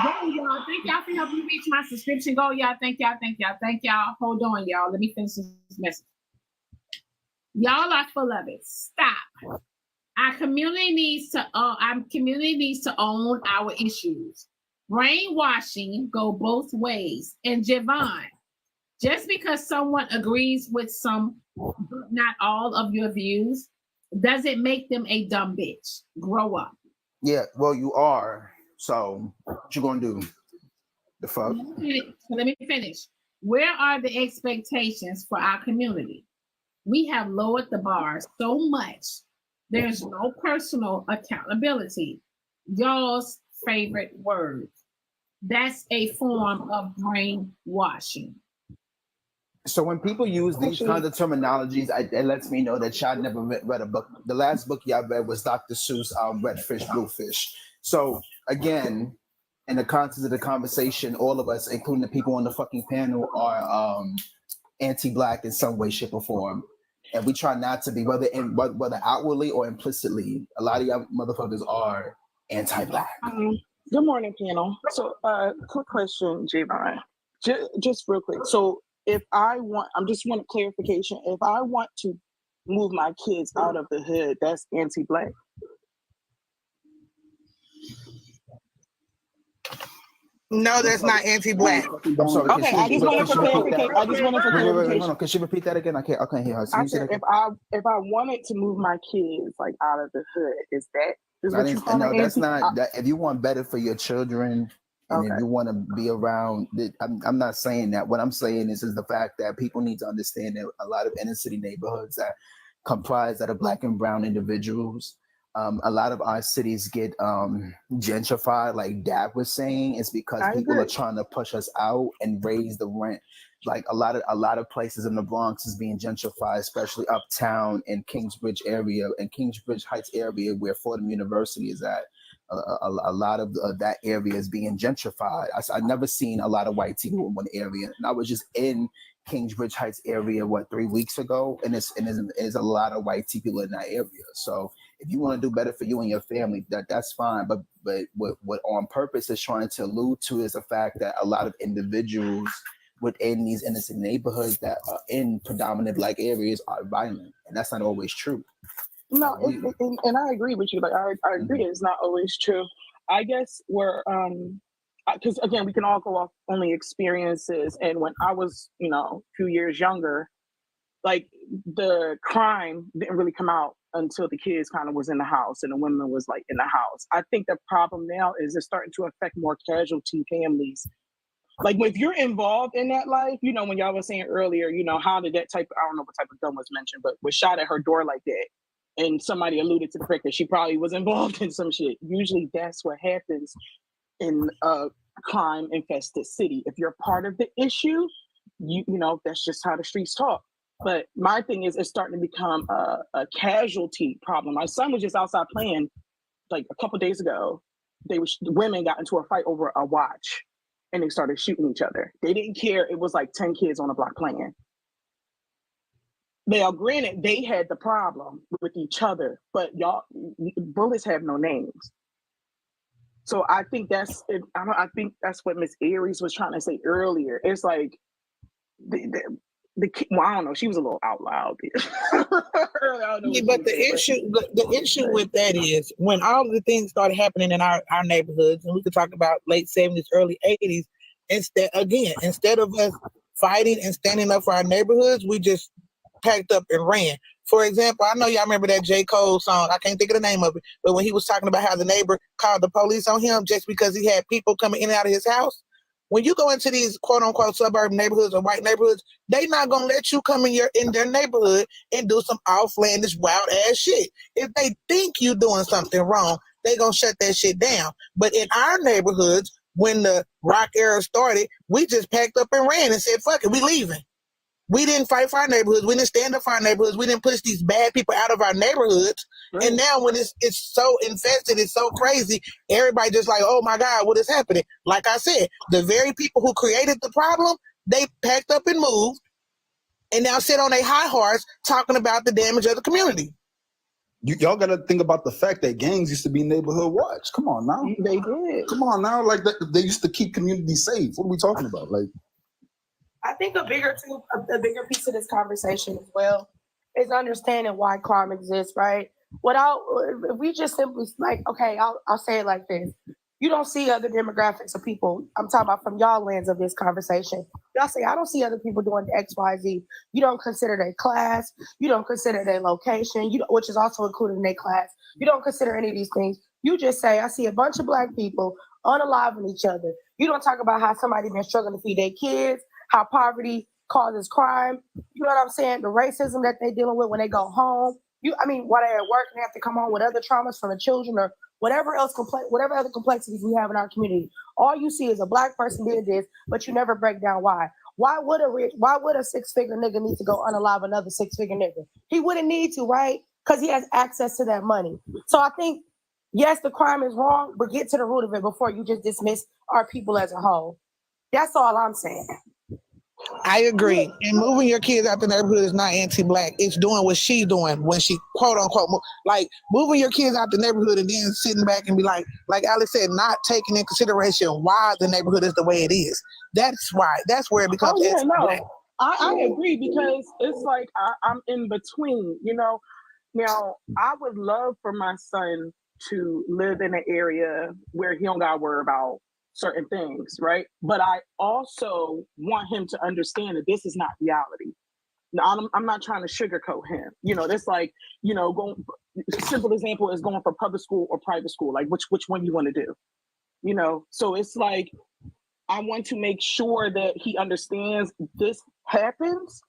Go, y'all. Thank y'all for helping me reach my subscription goal, y'all. Thank y'all. Thank y'all. Thank y'all. Hold on, y'all. Let me finish this message. Y'all are full of it. Stop. Our community needs to own our issues. Brainwashing go both ways. And Javon, just because someone agrees with some, not all of your views, doesn't make them a dumb bitch. Grow up. Yeah, well, you are. So, what you gonna do? The fuck? Let me finish. Where are the expectations for our community? We have lowered the bar so much. There's no personal accountability. Y'all's favorite word. That's a form of brainwashing. So when people use these kinds of terminologies, it lets me know that y'all never read a book. The last book y'all read was Dr. Seuss' Red Fish, Blue Fish. So again, in the context of the conversation, all of us, including the people on the fucking panel, are anti-Black in some way, shape, or form. And we try not to be, whether outwardly or implicitly. A lot of y'all motherfuckers are anti-Black. Good morning, panel. So, quick question, Javon. Just real quick. So, if I want clarification. If I want to move my kids out of the hood, that's anti-Black. No, that's not anti-black. I'm sorry. Okay, I just wanted for clarification. I just wanted for Wait, clarification. hold on. Can she repeat that again? I can't hear her. I said if I wanted to move my kids like out of the hood, is what you call no, it? that's not that. If you want better for your children, and if you want to be around, I'm not saying that. What I'm saying is the fact that people need to understand that a lot of inner city neighborhoods that comprise that of Black and brown individuals. A lot of our cities get gentrified, like Dad was saying, is because people are trying to push us out and raise the rent. Like a lot of places in the Bronx is being gentrified, especially uptown in Kingsbridge area and Kingsbridge Heights area where Fordham University is at. A lot of that area is being gentrified. I never seen a lot of white people in one area, and I was just in Kingsbridge Heights area 3 weeks ago, and it's a lot of white people in that area. So if you want to do better for you and your family, that's fine. But what On Purpose is trying to allude to is the fact that a lot of individuals within these innocent neighborhoods that are in predominant Black areas are violent, and that's not always true. No, and I agree with you. Like I agree that it's not always true. I guess because again, we can all go off only experiences. And when I was, a few years younger, like the crime didn't really come out until the kids kind of was in the house and the women was like in the house. I think the problem now is it's starting to affect more casualty families. Like if you're involved in that life, when y'all was saying earlier, how did that type, I don't know what type of gun was mentioned, but was shot at her door like that. And somebody alluded to the fact that she probably was involved in some shit. Usually that's what happens in a crime infested city. If you're part of the issue, that's just how the streets talk. But my thing is, it's starting to become a casualty problem. My son was just outside playing like a couple days ago. Women got into a fight over a watch and they started shooting each other. They didn't care. It was like 10 kids on a block playing. Now, granted, they had the problem with each other, but bullets have no names. So I think that's what Miss Aries was trying to say earlier. It's like I don't know. She was a little out loud. But the issue with that is when all of the things started happening in our neighborhoods, and we could talk about late 70s, early 80s. Instead of us fighting and standing up for our neighborhoods, we just packed up and ran. For example, I know y'all remember that J. Cole song. I can't think of the name of it, but when he was talking about how the neighbor called the police on him just because he had people coming in and out of his house. When you go into these quote unquote suburban neighborhoods or white neighborhoods, they not gonna let you come in their neighborhood and do some outlandish, wild ass shit. If they think you doing something wrong, they gonna shut that shit down. But in our neighborhoods, when the rock era started, we just packed up and ran and said, fuck it, we leaving. We didn't fight for our neighborhoods. We didn't stand up for our neighborhoods. We didn't push these bad people out of our neighborhoods. Right. And now when it's so infested, it's so crazy, everybody just like, oh my God, what is happening? Like I said, the very people who created the problem, they packed up and moved and now sit on their high horse talking about the damage of the community. Y'all got to think about the fact that gangs used to be neighborhood watch. Come on now. They did. Come on now. Like they used to keep communities safe. What are we talking about? Like, I think a bigger piece of this conversation as well is understanding why crime exists, right? If we just simply I'll say it like this. You don't see other demographics of people. I'm talking about from y'all lens of this conversation. Y'all say, I don't see other people doing X, Y, Z. You don't consider their class. You don't consider their location, which is also included in their class. You don't consider any of these things. You just say, I see a bunch of Black people unaliving each other. You don't talk about how somebody been struggling to feed their kids, how poverty causes crime. You know what I'm saying? The racism that they're dealing with when they go home. While they're at work and they have to come home with other traumas from the children or whatever other complexities we have in our community. All you see is a Black person did this, but you never break down why. Why would a six-figure nigga need to go unalive another six-figure nigga? He wouldn't need to, right? Because he has access to that money. So I think, yes, the crime is wrong, but get to the root of it before you just dismiss our people as a whole. That's all I'm saying. I agree. And moving your kids out the neighborhood is not anti-Black. It's doing what she's doing when she quote unquote like moving your kids out the neighborhood and then sitting back and be like Alex said, not taking in consideration why the neighborhood is the way it is. That's where it becomes anti-Black. I agree because it's like I'm in between, Now I would love for my son to live in an area where he don't got to worry about certain things, right? But I also want him to understand that this is not reality. Now, I'm not trying to sugarcoat him. You know, that's like, you know, going. Simple example is going for public school or private school. Like, which one you want to do? You know, so it's like I want to make sure that he understands this happens.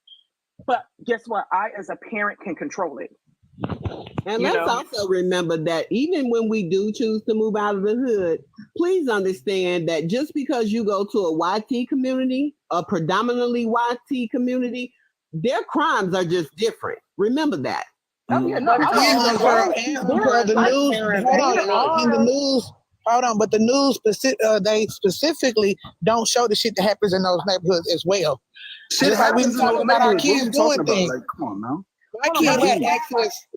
But guess what? I, as a parent, can control it. And let's also remember that even when we do choose to move out of the hood, please understand that just because you go to a YT community, a predominantly YT community, their crimes are just different. Remember that. Oh, yeah, no, Hold on, but the news they specifically don't show the shit that happens in those neighborhoods as well. Just like we talking about our kids doing things. Like, come on now. My kid had access.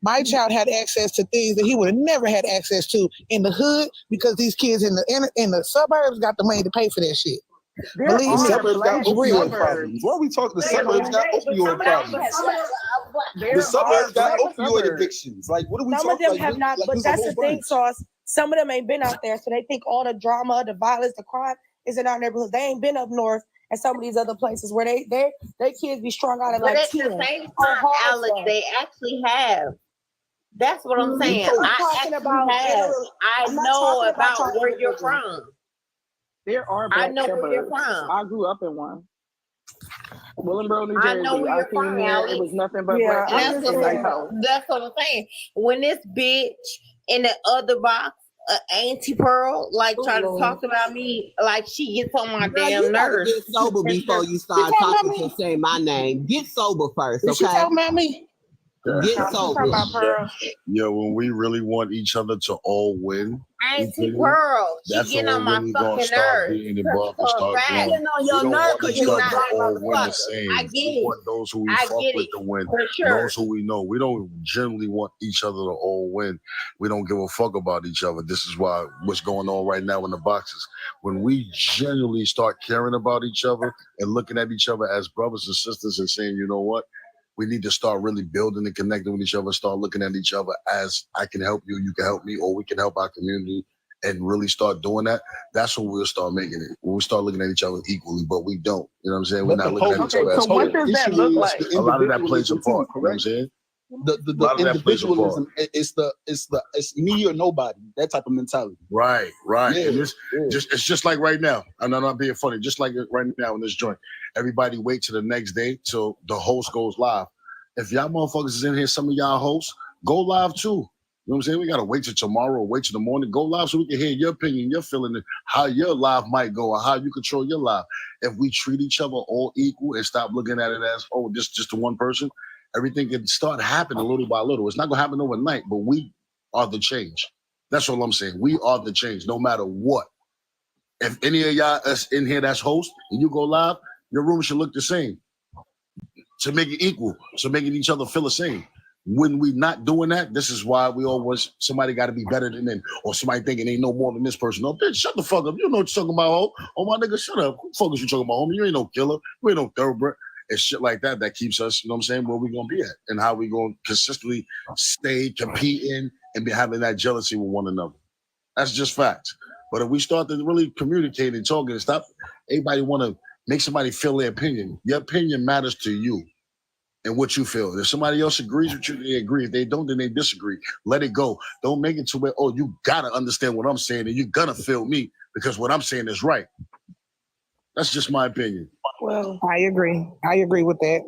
My child had access to things that he would have never had access to in the hood because these kids in the suburbs got the money to pay for that shit. Believe me, the suburbs got opioid suburbs. problems. Why are we talking? The suburbs got opioid problems. The suburbs got opioid addictions. Like, what are we talking? Some of them like, have not, like, but that's the thing, Sauce. Some of them ain't been out there, so they think all the drama, the violence, the crime is in our neighborhoods. They ain't been up north and some of these other places where their kids be strung out at But like at 10. the same time, Alex, they actually have. That's what I'm saying. I actually have. I know about where you're from. There are I black know where you're suburbs. from. I grew up in one. Willingboro, New I Jersey. know where I you're came from, there. Alex. It was nothing but Yeah, black that's kids in my house. what I'm saying. When this bitch in the other box, Auntie Pearl, like trying to talk about me, like she gets on my Girl, damn you gotta nerves. get sober before you start talking to say my name. Get sober first, Is she okay? talking about me? Get sober. Yeah, when we really want each other to all win, Auntie Pearl, she that's when getting on we're my really gonna fucking start nerves. being involved and start going. Getting on We your don't nerves want because each you're other not to all win the motherfucker. same. I get We it. want those who we I fuck get with it. to win. For sure. Those who we know. We don't generally want each other to all win. We don't give a fuck about each other. This is why what's going on right now in the boxes. When we genuinely start caring about each other and looking at each other as brothers and sisters and saying, you know what? We need to start really building and connecting with each other, start looking at each other as I can help you, you can help me, or we can help our community and really start doing that. That's when we'll start making it. When we start looking at each other equally, but we don't. You know what I'm saying? We're not looking at each other as what does that look like? A lot of that plays a part. You know what I'm saying? The individualism, it's me or nobody, that type of mentality. Right. Yeah, And it's just like right now. I'm not being funny. Just like right now in this joint, everybody wait till the next day till the host goes live. If y'all motherfuckers is in here, some of y'all hosts, go live too. You know what I'm saying? We gotta wait till tomorrow or wait till the morning. Go live so we can hear your opinion, your feeling, how your live might go or how you control your live. If we treat each other all equal and stop looking at it as, oh, just the one person, everything can start happening little by little. It's not gonna happen overnight, but we are the change. That's all I'm saying. We are the change, no matter what. If any of y'all is in here that's host and you go live, your room should look the same. To make it equal, to making each other feel the same. When we not doing that, this is why we always, somebody got to be better than them, or somebody thinking they know more than this person. No, bitch, shut the fuck up. You know what you're talking about, ho. Oh, my nigga, shut up. Who the fuck is you talking about, homie? You ain't no killer. You ain't no thoroughbred. It's shit like that that keeps us, you know what I'm saying, where we going to be at and how we going to consistently stay competing and be having that jealousy with one another. That's just facts. But if we start to really communicate and talk and stop, everybody want to make somebody feel their opinion. Your opinion matters to you and what you feel. If somebody else agrees with you, they agree. If they don't, then they disagree. Let it go. Don't make it to where, oh, you got to understand what I'm saying and you're going to feel me because what I'm saying is right. That's just my opinion. Well, I agree. I agree with that.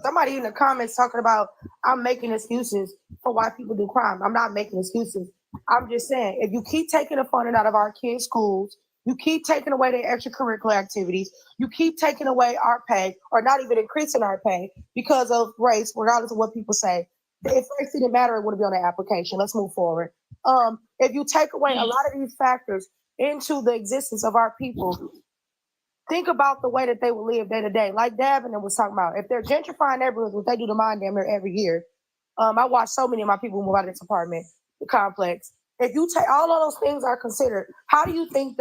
somebody in the comments talking about I'm making excuses for why people do crime. I'm not making excuses. I'm just saying, if you keep taking the funding out of our kids' schools, you keep taking away their extracurricular activities, you keep taking away our pay, or not even increasing our pay because of race, regardless of what people say. If race didn't matter, it would be on the application. Let's move forward. If you take away a lot of these factors into the existence of our people, think about the way that they will live day to day. Like Davin was talking about, if they're gentrifying neighborhoods, which they do to mine damn near every year. I watch so many of my people move out of this apartment complex. If you take all of those things are considered, what do you think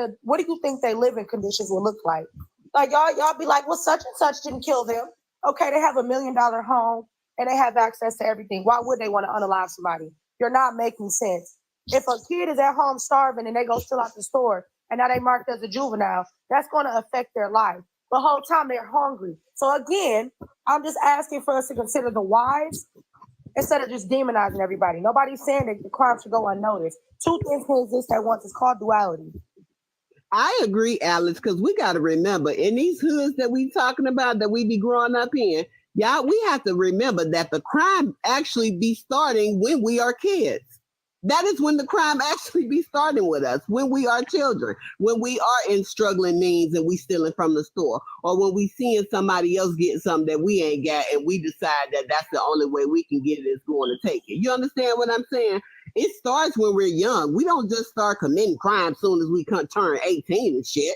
their living conditions will look like? Like y'all be like, well, such and such didn't kill them. Okay, they have $1 million home and they have access to everything. Why would they want to unalive somebody? You're not making sense. If a kid is at home starving and they go steal out the store and now they marked as a juvenile, that's going to affect their life. The whole time they're hungry. So again, I'm just asking for us to consider the whys instead of just demonizing everybody. Nobody's saying that the crime should go unnoticed. Two things can exist at once. It's called duality. I agree, Alex, because we got to remember in these hoods that we talking about that we be growing up in, y'all, we have to remember that the crime actually be starting when we are kids. That is when the crime actually be starting with us, when we are children, when we are in struggling means and we stealing from the store, or when we seeing somebody else getting something that we ain't got and we decide that that's the only way we can get it is going to take it. You understand what I'm saying? It starts when we're young. We don't just start committing crime as soon as we turn 18 and shit.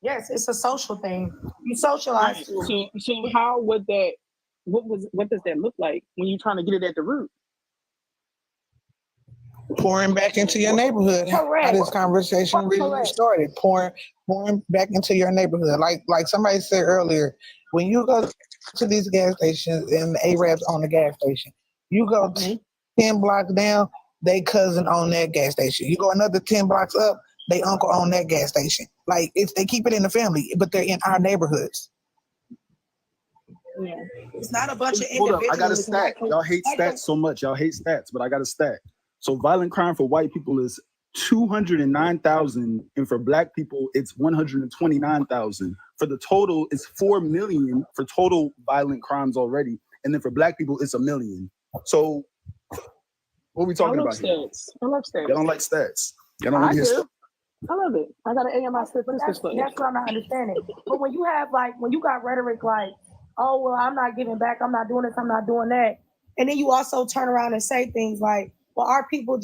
Yes, it's a social thing. You socialize. Right. So how would that, what does that look like when you're trying to get it at the root? Pouring back into your neighborhood. Correct. How this conversation really started. Pouring back into your neighborhood. Like somebody said earlier, when you go to these gas stations and the Arabs on the gas station, you go 10 blocks down, they cousin on that gas station. You go another 10 blocks up, they uncle on that gas station. Like they keep it in the family, but they're in our neighborhoods. Yeah. It's not a bunch of Hold individuals. up, I got a stat. Y'all hate stats so much. Y'all hate stats, but I got a stat. So violent crime for white people is 209,000, and for black people, it's 129,000. For the total, it's 4 million for total violent crimes already, and then for black people, it's 1 million. So what are we talking about here? I love stats. Y'all don't like stats. Y'all don't want to hear stats. I love it. I got an AMI statistics for you. That's what I'm not understanding. But when you have when you got rhetoric like, oh, well, I'm not giving back, I'm not doing this, I'm not doing that. And then you also turn around and say things like, well, our people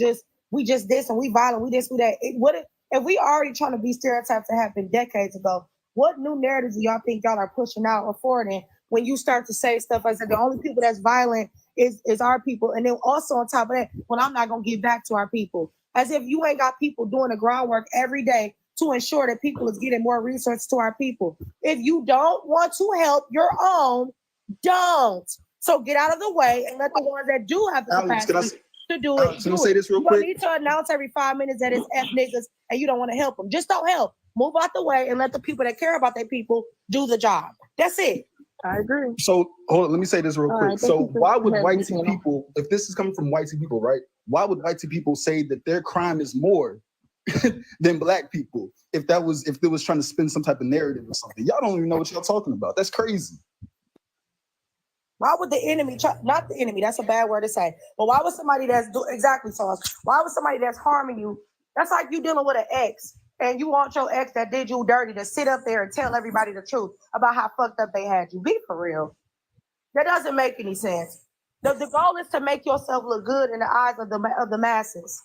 we just this and we violent, we this, we that. If we already trying to be stereotypes that happened decades ago, what new narratives do y'all think y'all are pushing out or forwarding when you start to say stuff like that? The only people that's violent is our people. And then also on top of that, well, I'm not going to give back to our people. As if you ain't got people doing the groundwork every day to ensure that people is getting more resources to our people. If you don't want to help your own, don't. So get out of the way and let the ones that do have the capacity to do it. Can I say this real quick? You don't need to announce every 5 minutes that it's F niggas and you don't want to help them. Just don't help. Move out the way and let the people that care about their people do the job. That's it. I agree. So hold on, let me say this real quick. Right, so why would white people, if this is coming from white people, right? Why would white people say that their crime is more than black people? If they was trying to spin some type of narrative or something, y'all don't even know what y'all talking about. That's crazy. Why would the enemy, not the enemy, that's a bad word to say, but why would somebody exactly, Sauce, why would somebody that's harming you, that's like you dealing with an ex, and you want your ex that did you dirty to sit up there and tell everybody the truth about how fucked up they had you. Be for real. That doesn't make any sense. The goal is to make yourself look good in the eyes of the masses.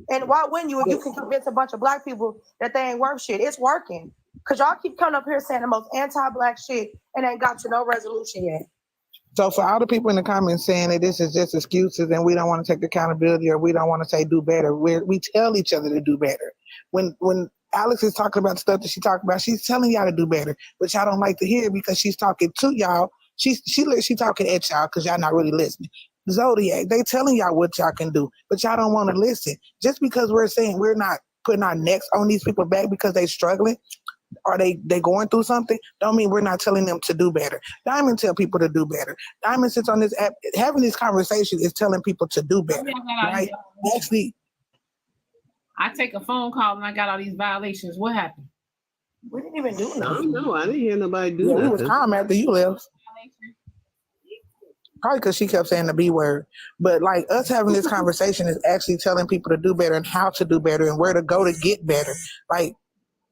And why wouldn't you if you can convince a bunch of black people that they ain't worth shit? It's working. Because y'all keep coming up here saying the most anti-black shit and ain't got to no resolution yet. So for all the people in the comments saying that this is just excuses and we don't want to take accountability or we don't want to say do better, we tell each other to do better. When Alex is talking about the stuff that she talked about, she's telling y'all to do better, but y'all don't like to hear it because she's talking to y'all. She talking at y'all because y'all not really listening. Zodiac, they telling y'all what y'all can do, but y'all don't want to listen. Just because we're saying we're not putting our necks on these people back because they struggling, or they going through something, don't mean we're not telling them to do better. Diamond tell people to do better. Diamond sits on this app, having this conversation is telling people to do better, right? Actually, I take a phone call and I got all these violations. What happened? We didn't even do I nothing. don't know. I didn't hear nobody do yeah, nothing. we was calm after you left. Probably because she kept saying the B word. But like us having this conversation is actually telling people to do better and how to do better and where to go to get better. Like,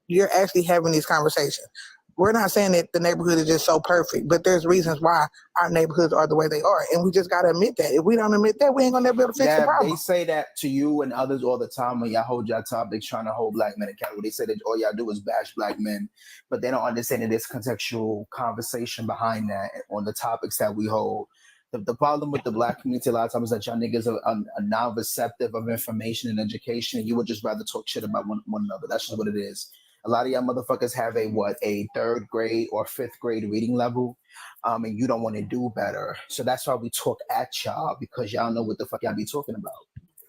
you're actually having these conversations. We're not saying that the neighborhood is just so perfect, but there's reasons why our neighborhoods are the way they are. And we just got to admit that. If we don't admit that, we ain't going to be able to fix the problem. They say that to you and others all the time when y'all hold y'all topics trying to hold black men accountable. They say that all y'all do is bash black men, but they don't understand that there's contextual conversation behind that on the topics that we hold. The problem with the black community a lot of times is that y'all niggas are non-receptive of information and education, and you would just rather talk shit about one another. That's just what it is. A lot of y'all motherfuckers have a 3rd grade or 5th grade reading level, and you don't want to do better. So that's why we talk at y'all, because y'all know what the fuck y'all be talking about.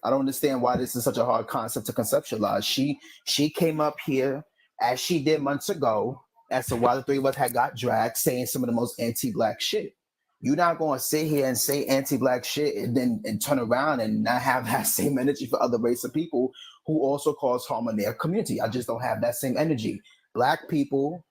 I don't understand why this is such a hard concept to conceptualize. She came up here as she did months ago as to why the three of us had got dragged saying some of the most anti-black shit. You're not going to sit here and say anti-black shit and turn around and not have that same energy for other race of people who also cause harm in their community. I just don't have that same energy. Black people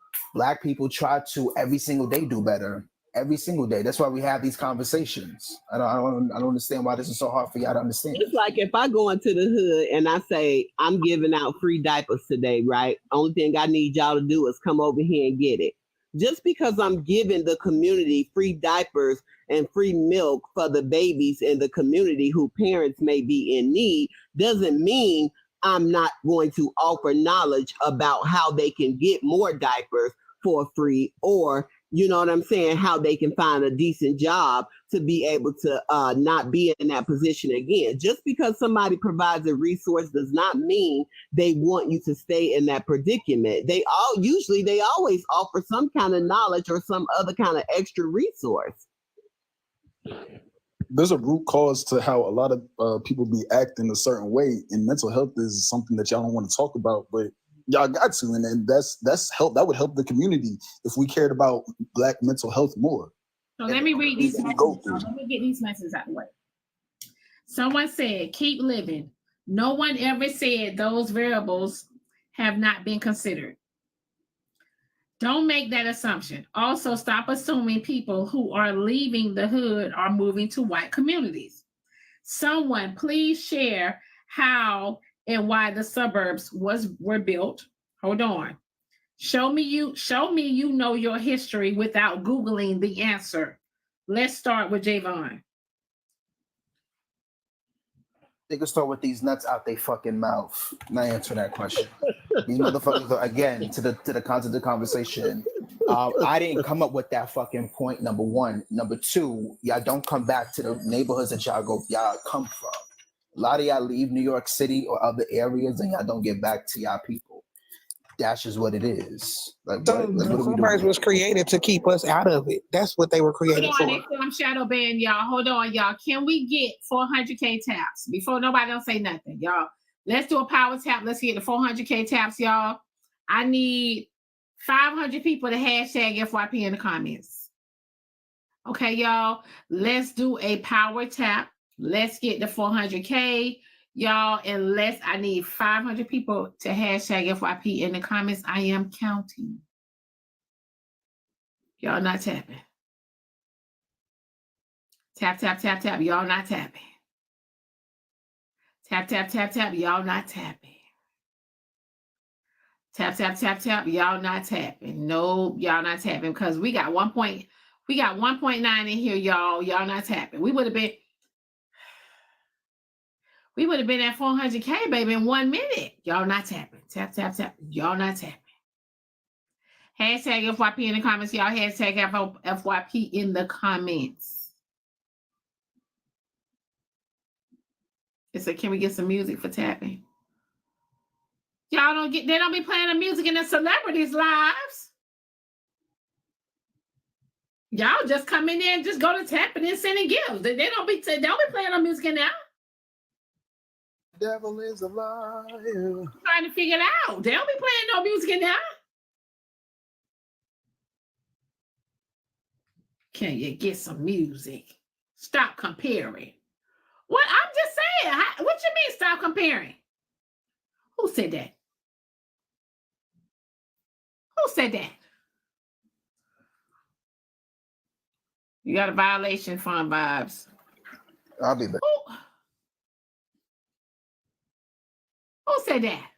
try to every single day do better. Every single day. That's why we have these conversations. I don't understand why this is so hard for y'all to understand. It's like if I go into the hood and I say I'm giving out free diapers today, right? Only thing I need y'all to do is come over here and get it. Just because I'm giving the community free diapers and free milk for the babies in the community who parents may be in need doesn't mean I'm not going to offer knowledge about how they can get more diapers for free, or you know what I'm saying, how they can find a decent job to be able to not be in that position again. Just because somebody provides a resource does not mean they want you to stay in that predicament. They always offer some kind of knowledge or some other kind of extra resource. There's a root cause to how a lot of people be acting a certain way, and mental health is something that y'all don't want to talk about, but y'all got to, and that's help. That would help the community if we cared about Black mental health more. So let me read these messages. Let me get these messages out of the way. Someone said, keep living. No one ever said those variables have not been considered. Don't make that assumption. Also, stop assuming people who are leaving the hood are moving to white communities. Someone please share how and why the suburbs were built. Hold on. Show me you know your history without Googling the answer. Let's start with Javon. They can start with these nuts out they fucking mouth. Not answer that question. These motherfuckers, again, to the content of the conversation. I didn't come up with that fucking point, number one. Number two, y'all don't come back to the neighborhoods that y'all come from. A lot of y'all leave New York City or other areas and y'all don't get back to y'all people. That's just what it is. Like, the suburbs was created to keep us out of it. That's what they were created for. I'm shadow ban, y'all. Hold on, y'all. Can we get 400K taps before nobody else say nothing, y'all? Let's do a power tap. Let's get the 400K taps, y'all. I need 500 people to hashtag FYP in the comments. Okay, y'all. Let's do a power tap. Let's get the 400K. Y'all, unless I need 500 people to hashtag FYP in the comments, I am counting. Y'all not tapping. Tap, tap, tap, tap. Y'all not tapping. Tap, tap, tap, tap. Y'all not tapping. Tap, tap, tap, tap. Y'all not tapping. No, y'all not tapping because we got 1.9 in here, y'all. Y'all not tapping. We would have been at 400K, baby, in 1 minute. Y'all not tapping. Tap, tap, tap. Y'all not tapping. Hashtag FYP in the comments. Y'all hashtag FYP in the comments. It's like, can we get some music for tapping? Y'all they don't be playing the music in the celebrities' lives. Y'all just come in there and just go to tapping and sending gifts. They don't be playing no music in there. Devil is a liar. I'm trying to figure it out. They don't be playing no music in there. Can you get some music? Stop comparing. What? I'm just saying. What you mean stop comparing? Who said that? Who said that? You got a violation, fun vibes. I'll be back. Who said that?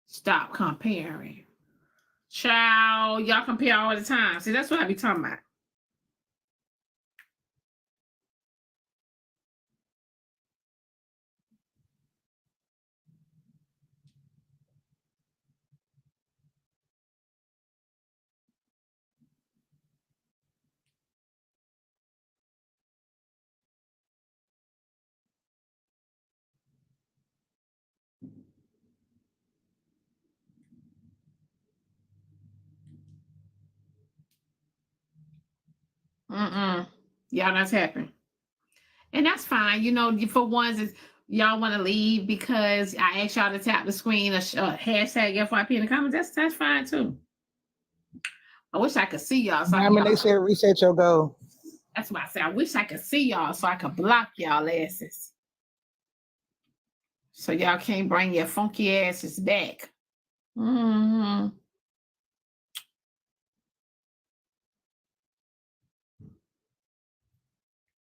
Stop comparing. Child, y'all compare all the time. See, that's what I be talking about. Y'all not tapping. And that's fine. You know, for ones that y'all want to leave because I asked y'all to tap the screen or hashtag FYP in the comments, that's fine too. I wish I could see y'all. So They said reset your goal. That's why I said I wish I could see y'all so I could block y'all asses. So y'all can't bring your funky asses back. Mm-hmm.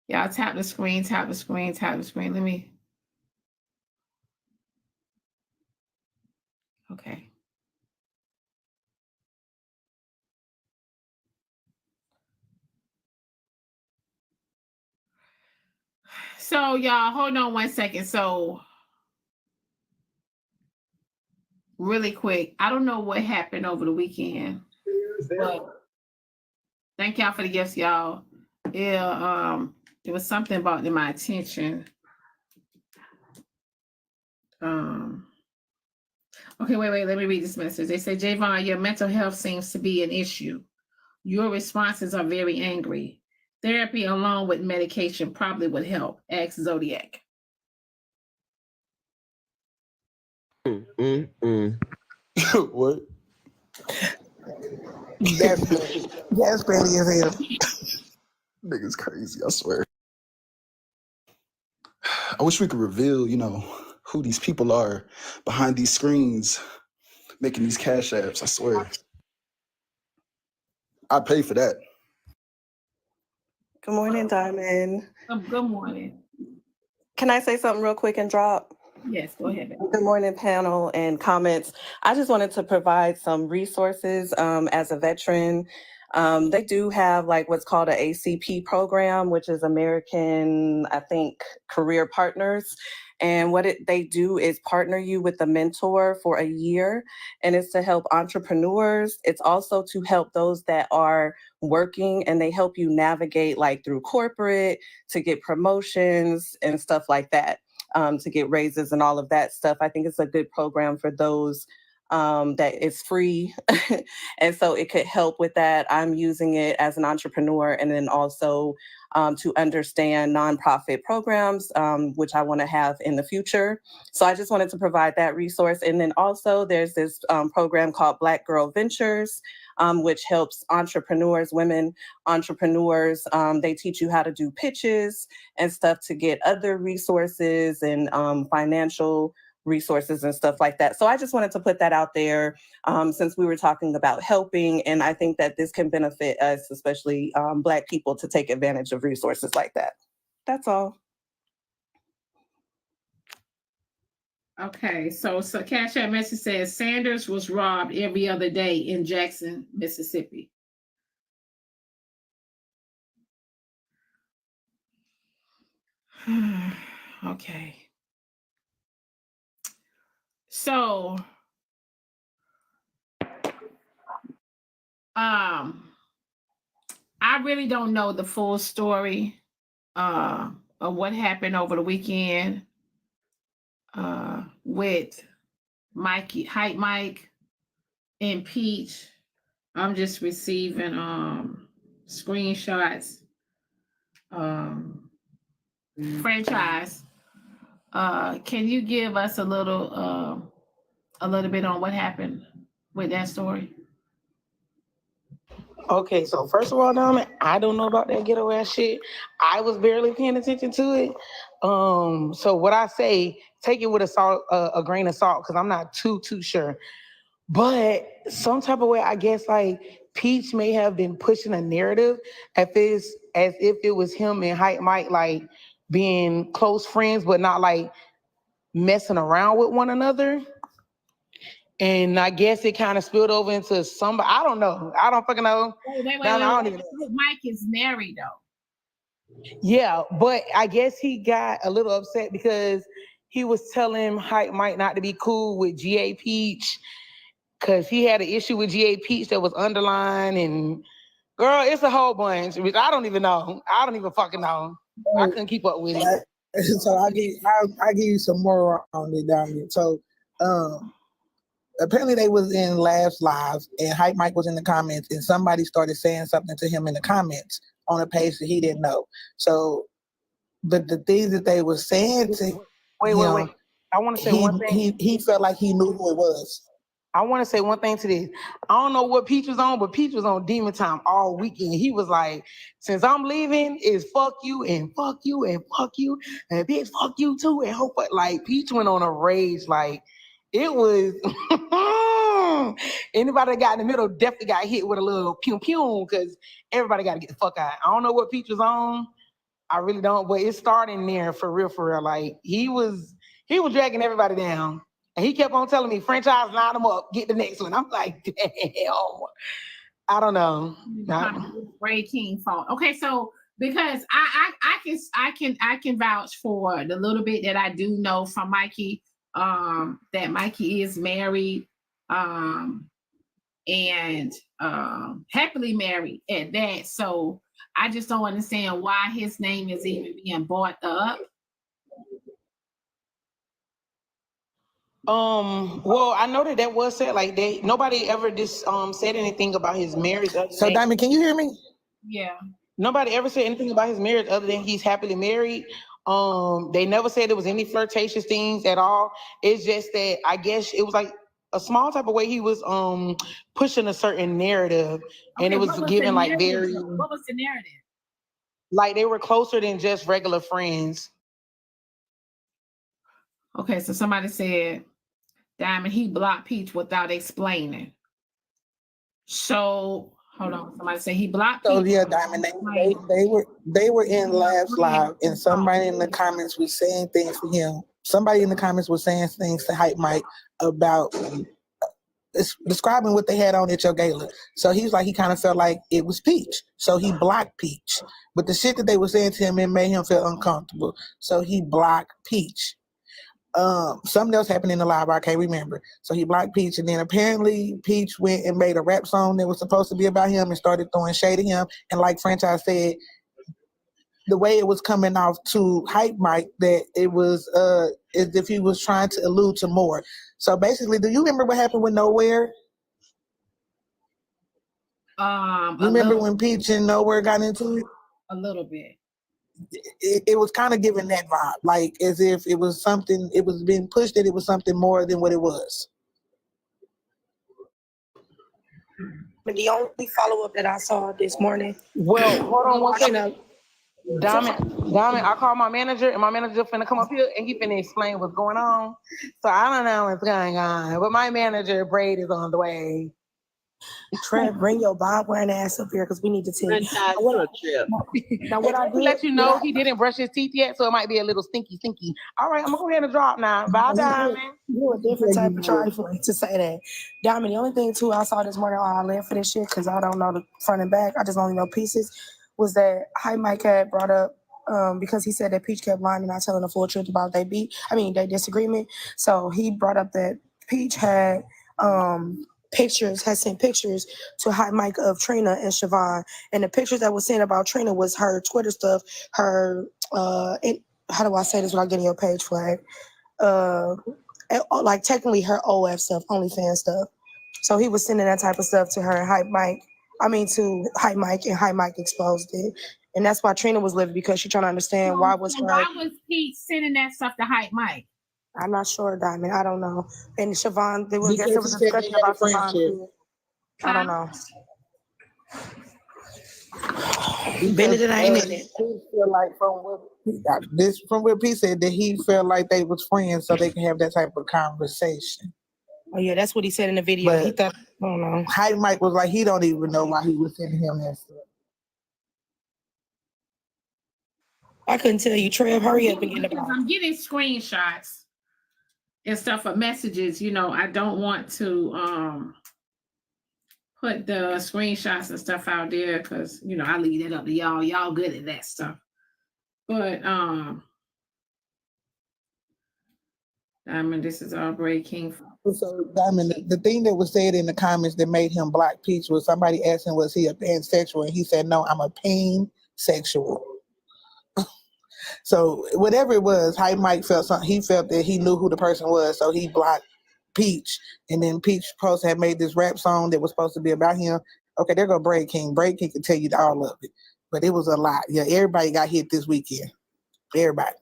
Y'all tap the screen, tap the screen, tap the screen. Let me. Okay. So y'all, hold on 1 second. So really quick, I don't know what happened over the weekend, but thank y'all for the gifts, y'all. Yeah, there was something brought to my attention. Okay, wait, let me read this message. They say, Javon, your mental health seems to be an issue. Your responses are very angry. Therapy along with medication probably would help. Ask Zodiac. What? That's petty as hell. Nigga's crazy, I swear. I wish we could reveal, you know, who these people are behind these screens making these cash apps. I swear. I'd pay for that. Good morning, Diamond. Good morning. Can I say something real quick and drop? Yes, go ahead. Good morning, panel and comments. I just wanted to provide some resources as a veteran. They do have like what's called an ACP program, which is American, I think, Career Partners. And what they do is partner you with a mentor for a year, and it's to help entrepreneurs. It's also to help those that are working, and they help you navigate like through corporate to get promotions and stuff like that, to get raises and all of that stuff. I think it's a good program for those that is free. And so it could help with that. I'm using it as an entrepreneur, and then also to understand nonprofit programs, which I want to have in the future. So I just wanted to provide that resource. And then also there's this program called Black Girl Ventures, which helps entrepreneurs, women entrepreneurs. They teach you how to do pitches and stuff to get other resources and financial resources and stuff like that. So I just wanted to put that out there since we were talking about helping. And I think that this can benefit us, especially Black people, to take advantage of resources like that. That's all. Okay, so Cash App message says Sanders was robbed every other day in Jackson, Mississippi. Okay. So, I really don't know the full story of what happened over the weekend with HypeMike and Peach. I'm just receiving screenshots. Franchise. Can you give us a little bit on what happened with that story? Okay, so first of all, Diamond, I don't know about that ghetto ass shit. I was barely paying attention to it. So what I say, take it with a grain of salt, because I'm not too sure. But some type of way, I guess like Peach may have been pushing a narrative as if it was him and HypeMike like being close friends, but not like messing around with one another. And I guess it kind of spilled over into somebody. I don't know. I don't fucking know. Wait. I don't even know. Mike is married though. Yeah, but I guess he got a little upset because he was telling HypeMike not to be cool with GA Peach because he had an issue with GA Peach that was underlined, and girl, it's a whole bunch, which I don't even know. I don't even fucking know. I couldn't keep up with it. So I'll give you some more on it down here. So apparently they was in Laughs Live, and HypeMike was in the comments, and somebody started saying something to him in the comments on a page that he didn't know. So But the things that they were saying to wait. I want to say one thing. He felt like he knew who it was. I want to say one thing to this. I don't know what Peach was on, but Peach was on demon time all weekend. He was like, since I'm leaving, it's fuck you and fuck you and fuck you and bitch fuck you too and hope like Peach went on a rage. Like it was anybody that got in the middle definitely got hit with a little pew pew because everybody got to get the fuck out. I don't know what Peach was on. I really don't, but it's starting there for real. Like he was dragging everybody down. And he kept on telling me, franchise, line them up, get the next one. I'm like, damn. I don't know. Ray King fault. Okay, so because I can vouch for the little bit that I do know from Mikey, that Mikey is married, and happily married at that. So I just don't understand why his name is even being brought up. Well, I know that was said like nobody ever just said anything about his marriage. So Diamond, can you hear me? Yeah. Nobody ever said anything about his marriage other than he's happily married. They never said there was any flirtatious things at all. It's just that I guess it was like a small type of way he was pushing a certain narrative, and it was given like very. What was the narrative? Like they were closer than just regular friends. Okay, so somebody said, Diamond, he blocked Peach without explaining. So hold on, somebody said he blocked Peach. So yeah, Diamond, they were in Labs Live, and somebody in the comments was saying things to him. Somebody in the comments was saying things to HypeMike about describing what they had on at your gala. So he was like, he kind of felt like it was Peach. So he blocked Peach. But the shit that they were saying to him, it made him feel uncomfortable. So he blocked Peach. Something else happened in the live, I can't remember. So he blocked Peach, and then apparently Peach went and made a rap song that was supposed to be about him and started throwing shade at him. And like Franchise said, the way it was coming off to HypeMike, that it was as if he was trying to allude to more. So basically, do you remember what happened with Nowhere? You remember when Peach and Nowhere got into it? A little bit. It was kind of giving that vibe, like as if it was something, it was being pushed that it was something more than what it was. But the only follow-up that I saw this morning. Well, hold on one second. Diamond, I called my manager, and my manager finna come up here and he finna explain what's going on. So I don't know what's going on, but my manager, Braid, is on the way. Trev, bring your Bob wearing ass up here because we need to tell you. Now, what I did, let you know, he didn't brush his teeth yet, so it might be a little stinky. All right, I'm gonna go ahead and drop now. Bye, Diamond. You're a different type of trifling to say that. Diamond, the only thing too I saw this morning while I live for this shit, because I don't know the front and back, I just only know pieces, was that HypeMike had brought up because he said that Peach kept lying and not telling the full truth about their disagreement. So he brought up that Peach had sent pictures to HypeMike of Trina and Siobhan, and the pictures that was sent about Trina was her Twitter stuff, her how do I say this without getting your page flag? Like technically her OF stuff, OnlyFans stuff. So he was sending that type of stuff to her and HypeMike, and HypeMike exposed it. And that's why Trina was livid, because she's trying to understand why was Pete sending that stuff to HypeMike? I'm not sure, Diamond. I don't know. And Siobhan, there was a discussion about Siobhan. I don't know. Benedict ain't in it. Feel like from what Pete said, that he felt like they was friends, so they can have that type of conversation. Oh yeah, that's what he said in the video. But he thought, I don't know. HypeMike was like, he don't even know why he was sending him that stuff. I couldn't tell you, Trev. Hurry up and get it. I'm getting screenshots and stuff of messages. I don't want to put the screenshots and stuff out there because I leave that up to y'all. Y'all good at that stuff. But Diamond, this is all breaking. So Diamond, the thing that was said in the comments that made him block Peach was somebody asked him, was he a pansexual? And he said, no, I'm a pansexual. So whatever it was, HypeMike felt something. He felt that he knew who the person was, so he blocked Peach. And then Peach supposed to have made this rap song that was supposed to be about him. Okay, there go Braid King. Braid King can tell you all of it, but it was a lot. Yeah, everybody got hit this weekend. Everybody.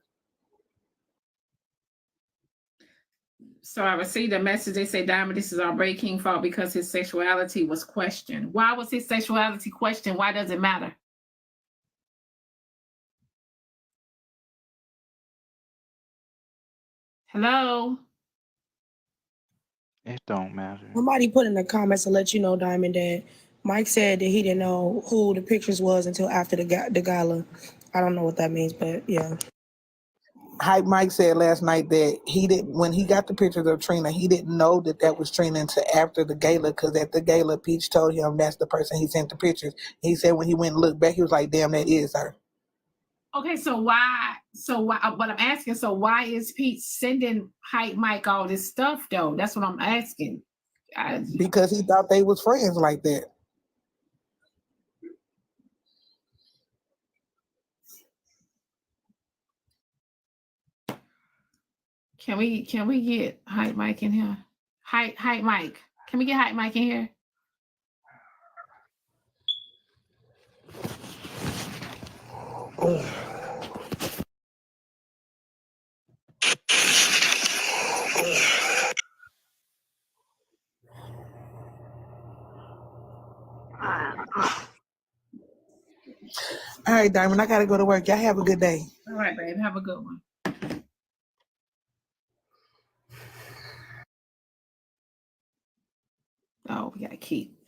So I received a message. They say, Diamond, this is our breaking fault because his sexuality was questioned. Why was his sexuality questioned? Why does it matter? Hello? It don't matter. Somebody put in the comments to let you know, Diamond, that Mike said that he didn't know who the pictures was until after the gala. I don't know what that means, but yeah. HypeMike said last night that he didn't, when he got the pictures of Trina, he didn't know that was Trina until after the gala, because at the gala, Peach told him that's the person he sent the pictures. He said when he went and looked back, he was like, damn, that is her. Okay, so why, what I'm asking, so why is Pete sending HypeMike all this stuff though? That's what I'm asking. Because he thought they was friends like that. Can we get HypeMike in here? HypeMike. Can we get HypeMike in here? All right, Diamond, I gotta go to work. Y'all have a good day. All right, babe. Have a good one. Oh, we gotta keep.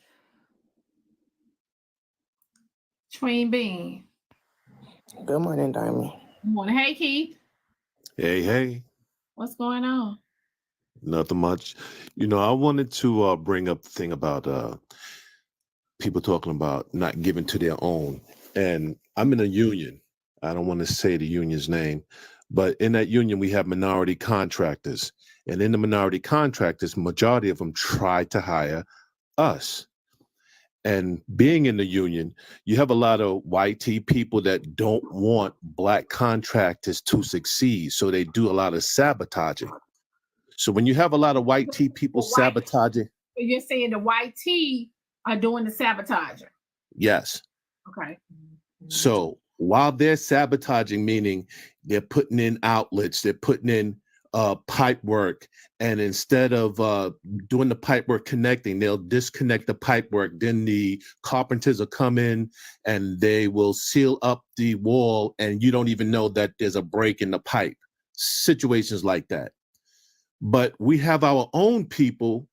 Tween Bean. Good morning, Diamond. Good morning. Hey, Keith. Hey. What's going on? Nothing much. I wanted to bring up the thing about people talking about not giving to their own. And I'm in a union. I don't want to say the union's name, but in that union, we have minority contractors. And in the minority contractors, majority of them try to hire us. And being in the union, you have a lot of white tea people that don't want black contractors to succeed. So they do a lot of sabotaging. So when you have a lot of white tea people sabotaging. You're saying the white tea are doing the sabotaging. Yes. Okay. So while they're sabotaging, meaning they're putting in outlets, they're putting in pipe work, and instead of doing the pipe work connecting, they'll disconnect the pipe work. Then the carpenters will come in and they will seal up the wall, and you don't even know that there's a break in the pipe. Situations like that. But we have our own people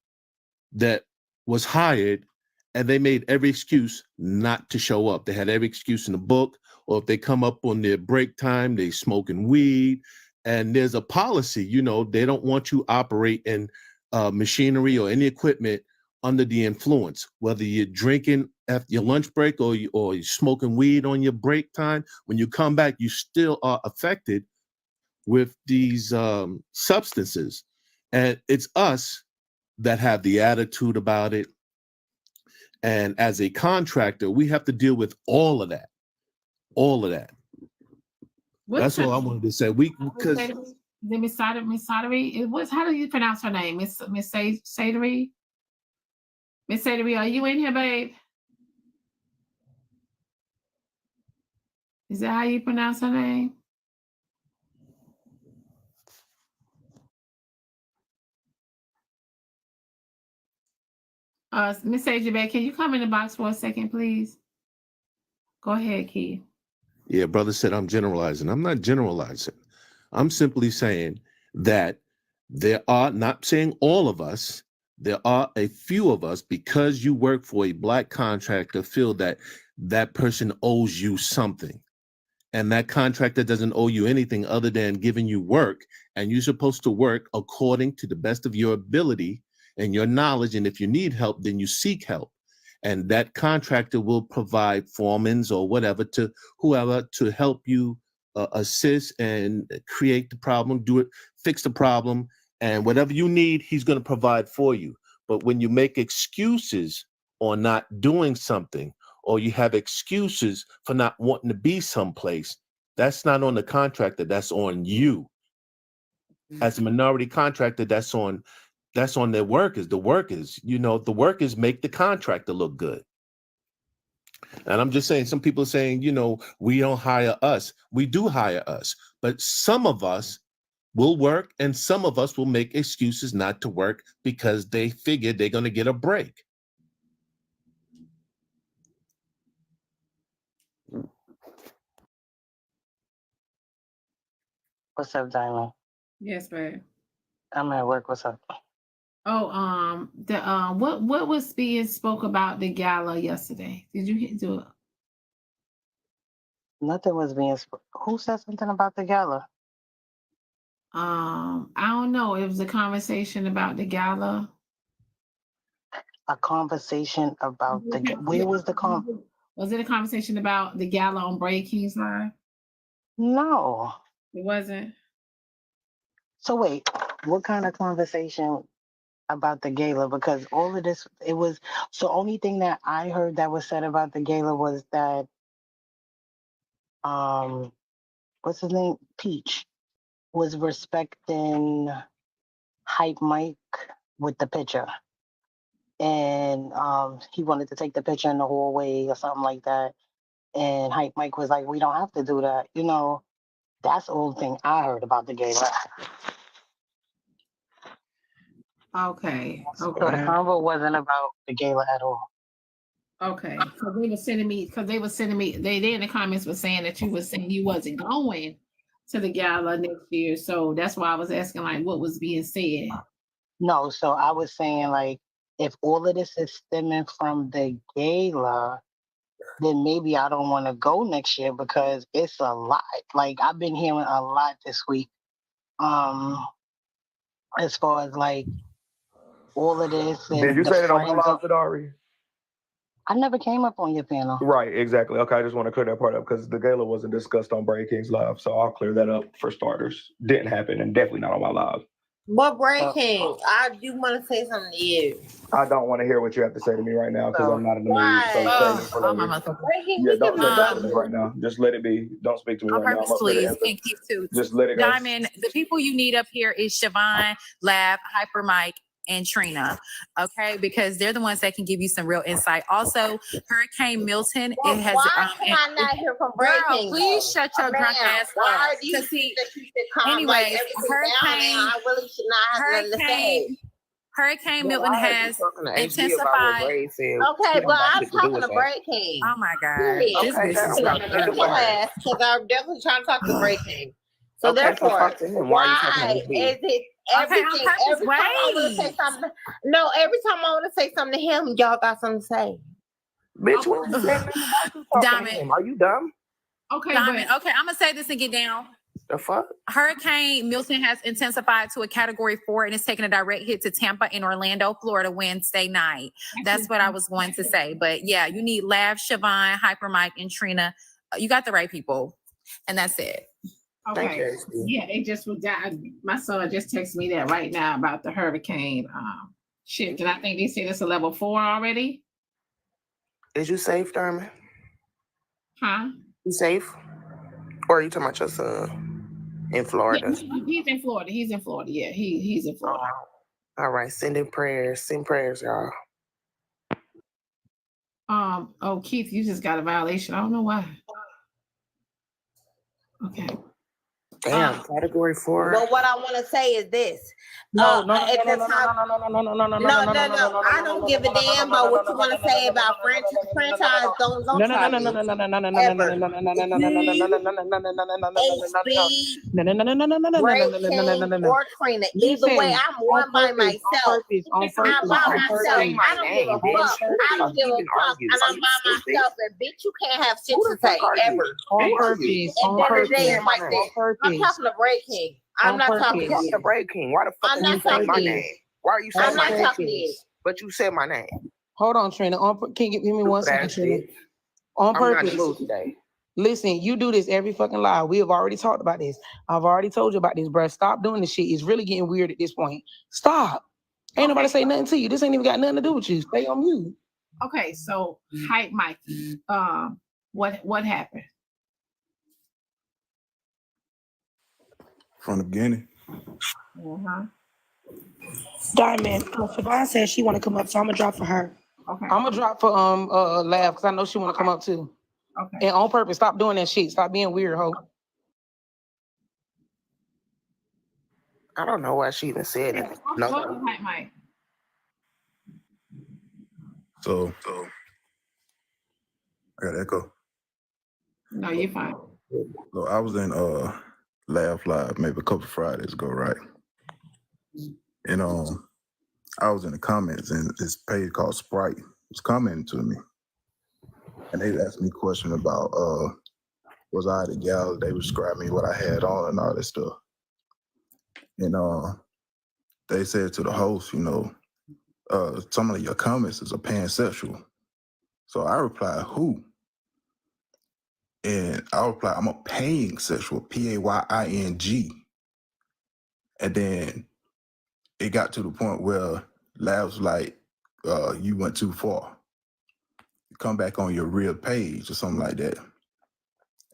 that was hired, and they made every excuse not to show up. They had every excuse in the book, or if they come up on their break time, they smoking weed. And there's a policy, they don't want you operating machinery or any equipment under the influence, whether you're drinking after your lunch break or you're smoking weed on your break time. When you come back, you still are affected with these substances. And it's us that have the attitude about it. And as a contractor, we have to deal with all of that. That's all I wanted to say. Because Miss Sadery, how do you pronounce her name? Miss Sadery? Miss Sadery, are you in here, babe? Is that how you pronounce her name? Miss Sadery, can you come in the box for a second, please? Go ahead, Keith. Yeah, brother said I'm generalizing. I'm not generalizing. I'm simply saying that there are, not saying all of us, there are a few of us, because you work for a black contractor, feel that that person owes you something. And that contractor doesn't owe you anything other than giving you work. And you're supposed to work according to the best of your ability and your knowledge. And if you need help, then you seek help. And that contractor will provide foremans or whatever to whoever to help you assist and create the problem, fix the problem, and whatever you need, he's going to provide for you. But when you make excuses on not doing something, or you have excuses for not wanting to be someplace, that's not on the contractor, that's on you. As a minority contractor, that's on their workers. The workers make the contractor look good. And I'm just saying, some people are saying, you know, we don't hire us. We do hire us, but some of us will work and some of us will make excuses not to work because they figure they're going to get a break. What's up, Diamond? Yes, babe. I'm at work. What's up? Oh, what was being spoke about the gala yesterday? Did you do it? Nothing was being. Who said something about the gala? I don't know. It was a conversation about the gala. A conversation about the. Where was the Was it a conversation about the gala on Braid King's Live? No, it wasn't. So wait, what kind of conversation about the gala? Because all of this, it was. So only thing that I heard that was said about the gala was that, what's his name? Peach was respecting HypeMike with the picture. And he wanted to take the picture in the hallway or something like that. And HypeMike was like, we don't have to do that. You know, that's the only thing I heard about the gala. Okay. So the convo wasn't about the gala at all. Okay. So they were sending me, they in the comments were saying that you were saying you wasn't going to the gala next year. So that's why I was asking like what was being said. No, so I was saying like, if all of this is stemming from the gala, then maybe I don't want to go next year because it's a lot. Like I've been hearing a lot this week. As far as like all of this. Did you say that on my live with Ari? I never came up on your panel. Right, exactly. Okay, I just want to clear that part up because the gala wasn't discussed on Braid King's Live, so I'll clear that up for starters. Didn't happen and definitely not on my live. But Braid King, I do want to say something to you. I don't want to hear what you have to say to me right now because I'm not in the mood. So save it for later. Yeah, don't save it for me right now. Just let it be. Don't speak to me On right now. purpose, please, and keep to Just let it go. Diamond, the people you need up here is Siobhan, Lab, HypeMike, and Trina. Okay, because they're the ones that can give you some real insight. Also, Hurricane Milton. Well, it has. why can I not hear from Braid Girl, King? please shut your drunk ass Why up. do you think that you should calm anyways, like everything down and I really should not have nothing to say? Hurricane Milton has intensified. Okay, but I'm talking to Braid King. Oh my God. Period. This bitch is Because I'm definitely trying to talk to Braid King. So therefore, why is it everything? Every time I want to say something, no, every time I want to say something to him, y'all got something to say. Bitch, Diamond, are you dumb? Okay, Diamond. Okay, I'm gonna say this and get down. The fuck? Hurricane Milton has intensified to a Category 4 and is taking a direct hit to Tampa and Orlando, Florida, Wednesday night. That's what I was going to say. But yeah, you need Lav, Siobhan, HypeMike, and Trina. You got the right people, and that's it. Okay. Yeah, they just was my son just texted me that right now about the hurricane shift. And I think they said it's a level 4 already. Is you safe, Diamond? Huh? You safe? Or are you talking about your son in Florida? Yeah, he's in Florida. He's in Florida. Yeah, he's in Florida. All right, send in prayers. Send prayers, y'all. Oh, Keith, you just got a violation. I don't know why. Okay. Damn, Category 4. But what I want to say is this. No. I don't give a damn about what you want to say about franchise. Don't try me. Or Trina. Either way, I'm one by myself. I'm by myself. I don't give a fuck. I don't give a fuck. And I'm by myself. And bitch, you can't have shit to say ever. On purpose. On purpose. I'm talking to Braid King. I'm not talking to you. Braid King. Why the fuck are you saying my name? Why are you saying my name? I'm not talking to you. But you said my name. Hold on, Trina. Can you give me 1 second, Trina? On purpose. I'm not in today. Listen, you do this every fucking live. We have already talked about this. I've already told you about this, bruh. Stop doing this shit. It's really getting weird at this point. Stop. Ain't nobody say nothing to you. This ain't even got nothing to do with you. Stay on mute. Okay, so HypeMike. What happened? From the beginning. Diamond, Siobhan said she want to come up, so I'm gonna drop for her. Okay. I'm gonna drop for Laugh because I know she want to come up too. Okay. And on purpose, stop doing that shit. Stop being weird, ho. I don't know why she even said it. No. HypeMike. So I got echo. No, you're fine. So I was in Laugh Live maybe a couple of Fridays ago, right? And I was in the comments and this page called Sprite was commenting to me. And they asked me a question about was I the gal? They would describe me what I had on and all that stuff. And they said to the host, you know, some of your comments is a pansexual. So I replied, who? And I replied, I'm a paying sexual, Paying. And then it got to the point where Labs like, you went too far. Come back on your real page or something like that.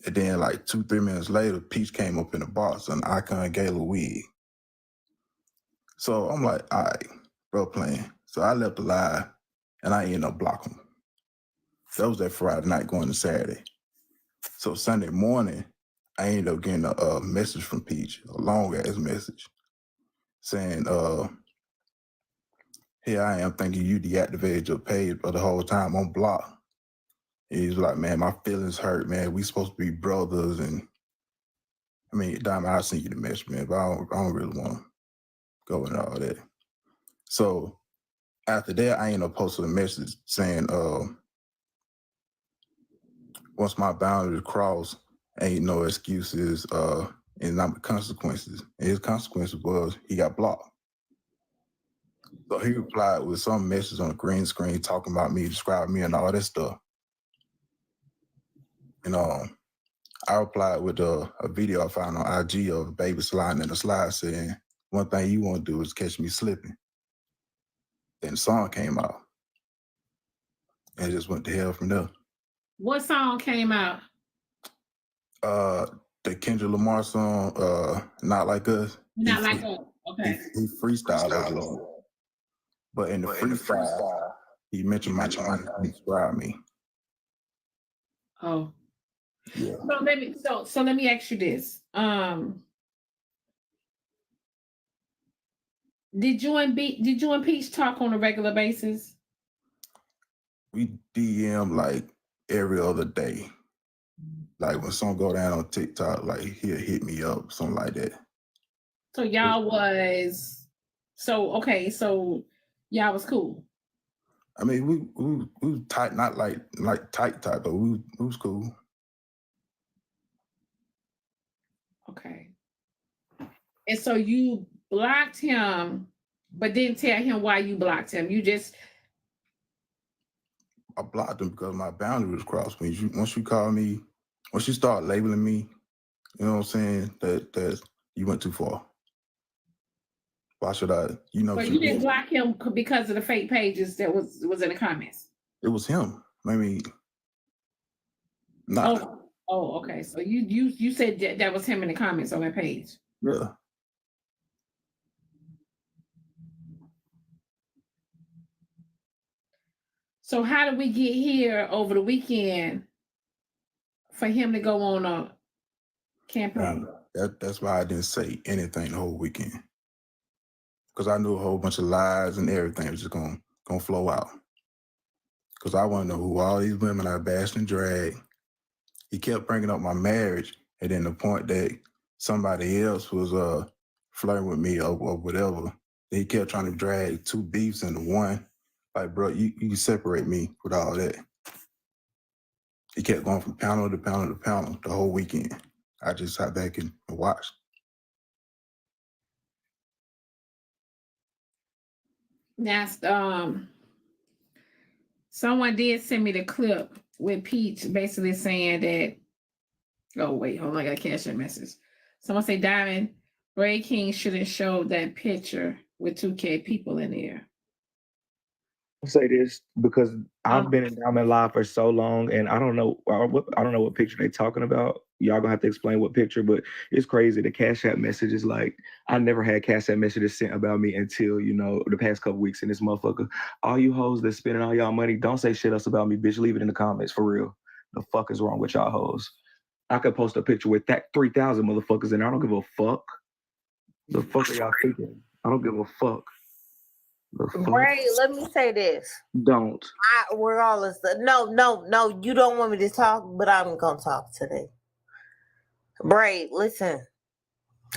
And then like 2-3 minutes later, Peach came up in the box, an Icon Gala wig. So I'm like, all right, bro playing. So I left the live and I ended up blocking him. That was that Friday night going to Saturday. So Sunday morning, I ended up getting a message from Peach, a long ass message, saying, here I am thinking you deactivated your page, but the whole time I'm blocked. And he's like, man, my feelings hurt, man. We supposed to be brothers. And I mean, Diamond, I'll send you the message, man, but I don't really want to go into all that. So after that, I ended up posting a message saying, once my boundary crossed, ain't no excuses, and not the consequences. And his consequence was he got blocked. So he replied with some message on the green screen talking about me, describing me and all that stuff. And I replied with a video I found on IG of a baby sliding in a slide saying, one thing you want to do is catch me slipping. Then the song came out. And it just went to hell from there. What song came out? The Kendrick Lamar song, Not Like Us. Not Like Us. Okay. He freestyled it. But in the freestyle, he mentioned my name and described me. Oh. Yeah. So let me ask you this. Did you and Peach talk on a regular basis? We DM like every other day. Like when something go down on TikTok, like he'll hit me up, something like that. So y'all was y'all was cool. I mean, we was tight, not like tight, but we was cool. Okay. And so you blocked him, but didn't tell him why you blocked him. I blocked him because my boundary was crossed. Once you call me, once you start labeling me, you know what I'm saying, that you went too far. Why should I? You know. But you didn't block him because of the fake pages that was in the comments. It was him. I mean, nah. Oh, okay. So you said that was him in the comments on that page. Yeah. So how did we get here over the weekend for him to go on a campaign? That's why I didn't say anything the whole weekend. Because I knew a whole bunch of lies and everything was just gonna flow out. Because I want to know who all these women I bashed and dragged. He kept bringing up my marriage, and then the point that somebody else was flirting with me or whatever. He kept trying to drag two beefs into one. Like, bro, you can separate me with all that. He kept going from panel to panel to panel the whole weekend. I just sat back and watched. That's someone did send me the clip with Peach basically saying that. Oh wait, hold on, I got a cash that message. Someone say Diamond, Ray King shouldn't show that picture with 2K people in there. I'll say this because I've been in Diamond Live for so long, and I don't know what picture they're talking about. y'all gonna have to explain what picture, but it's crazy. The Cash App messages, like, I never had Cash App messages sent about me until, you know, the past couple weeks. And this motherfucker, all you hoes that spending all y'all money, don't say shit else about me, bitch. Leave it in the comments, for real. The fuck is wrong with y'all hoes? I could post a picture with that 3,000 motherfuckers and I don't give a fuck. The fuck are y'all thinking? I don't give a fuck. Ray, let me say this. Don't. Regardless, no, you don't want me to talk, but I'm gonna talk today. Bray, listen,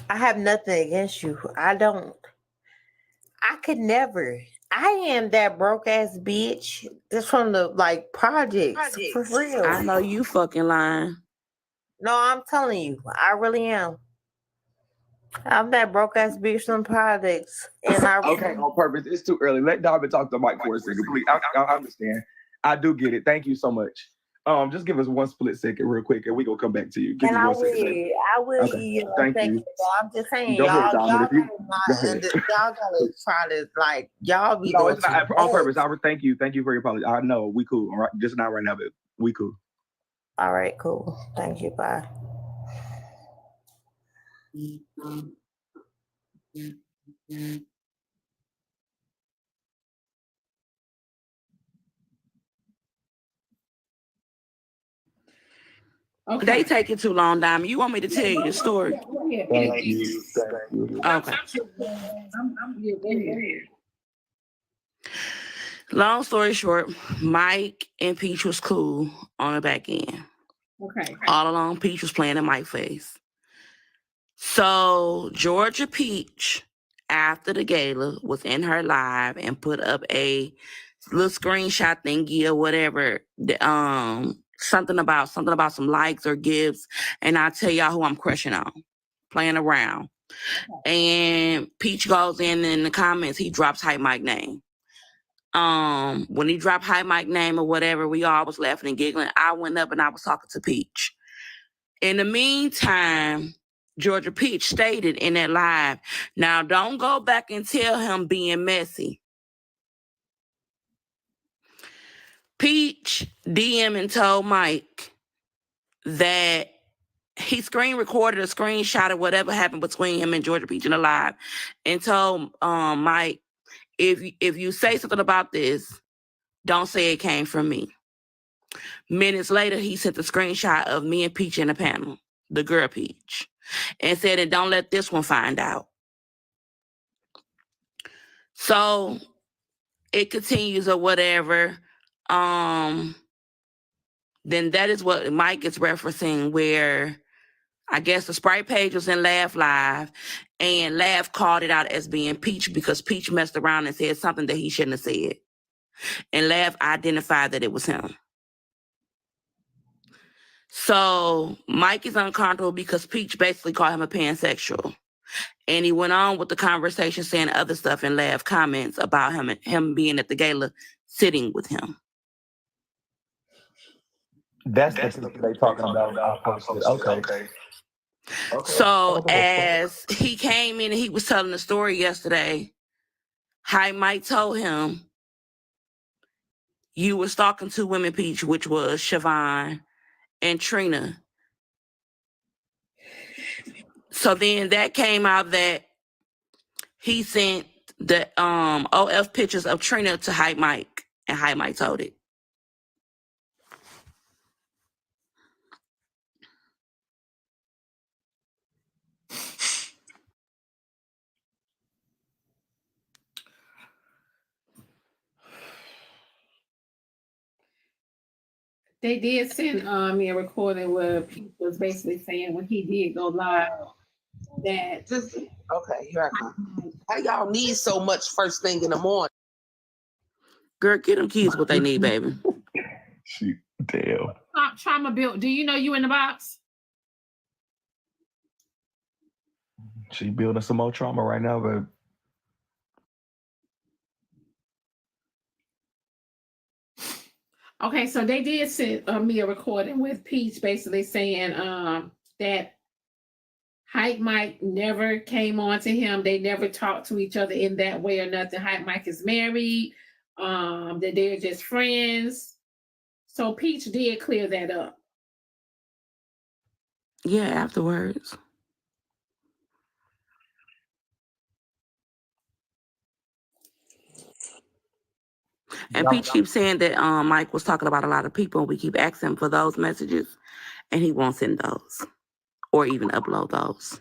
I have nothing against you. I could never. I am that broke ass bitch that's from the projects. For real. I know you fucking lying. No, I'm telling you, I really am. I'm that broke ass bitch from projects, and Okay, on purpose. It's too early. Let Diamond talk to Mike for a second, please. I understand. I do get it. Thank you so much. Just give us one split second, real quick, and we gonna come back to you. Give me 1 second. I will. Okay. Thank you. I'm just saying, Go y'all, ahead, Diamond. y'all gotta try to y'all be. No, it's not on purpose. Thank you. Thank you for your apology. I know we cool. All right, just not right now, but we cool. All right, cool. Thank you. Bye. Okay. They taking too long, Diamond. You want me to tell you the story? Thank you. Okay. Long story short, Mike and Peach was cool on the back end. Okay. All along, Peach was playing in Mike's face. So Georgia Peach, after the gala, was in her live and put up a little screenshot thingy or whatever. Something about some likes or gifts, and I'll tell y'all who I'm crushing on, playing around. And Peach goes in the comments, he drops HypeMike name. When he dropped HypeMike name or whatever, we all was laughing and giggling. I went up and I was talking to Peach. In the meantime, Georgia Peach stated in that live, now don't go back and tell him being messy. Peach DM and told Mike that he screen recorded a screenshot of whatever happened between him and Georgia Peach in the live, and told Mike, if you say something about this, don't say it came from me. Minutes later, he sent a screenshot of me and Peach in the panel, the girl Peach, and said, and don't let this one find out. So it continues or whatever. Then that is what Mike is referencing, where I guess the Sprite page was in Laugh Live, and Laugh called it out as being Peach because Peach messed around and said something that he shouldn't have said. And Laugh identified that it was him. So Mike is uncomfortable because Peach basically called him a pansexual. And he went on with the conversation saying other stuff in Laugh comments about him being at the gala sitting with him. That's the picture they talking about. I posted. Okay. So as he came in and he was telling the story yesterday, HypeMike told him, you were stalking two women, Peach, which was Siobhan and Trina. So then that came out that he sent the OF pictures of Trina to HypeMike, and HypeMike told it. They did send me a recording where Pete was basically saying when he did go live that okay, here I come. How y'all need so much first thing in the morning? Girl, get them kids what they need, baby. Damn. Trauma built. Do you know you in the box? She building some more trauma right now, but Okay, so they did send me a recording with Peach basically saying that HypeMike never came on to him. They never talked to each other in that way or nothing. HypeMike is married, that they're just friends. So Peach did clear that up. Yeah, afterwards. And Pete keeps saying that Mike was talking about a lot of people, and we keep asking him for those messages, and he won't send those or even upload those.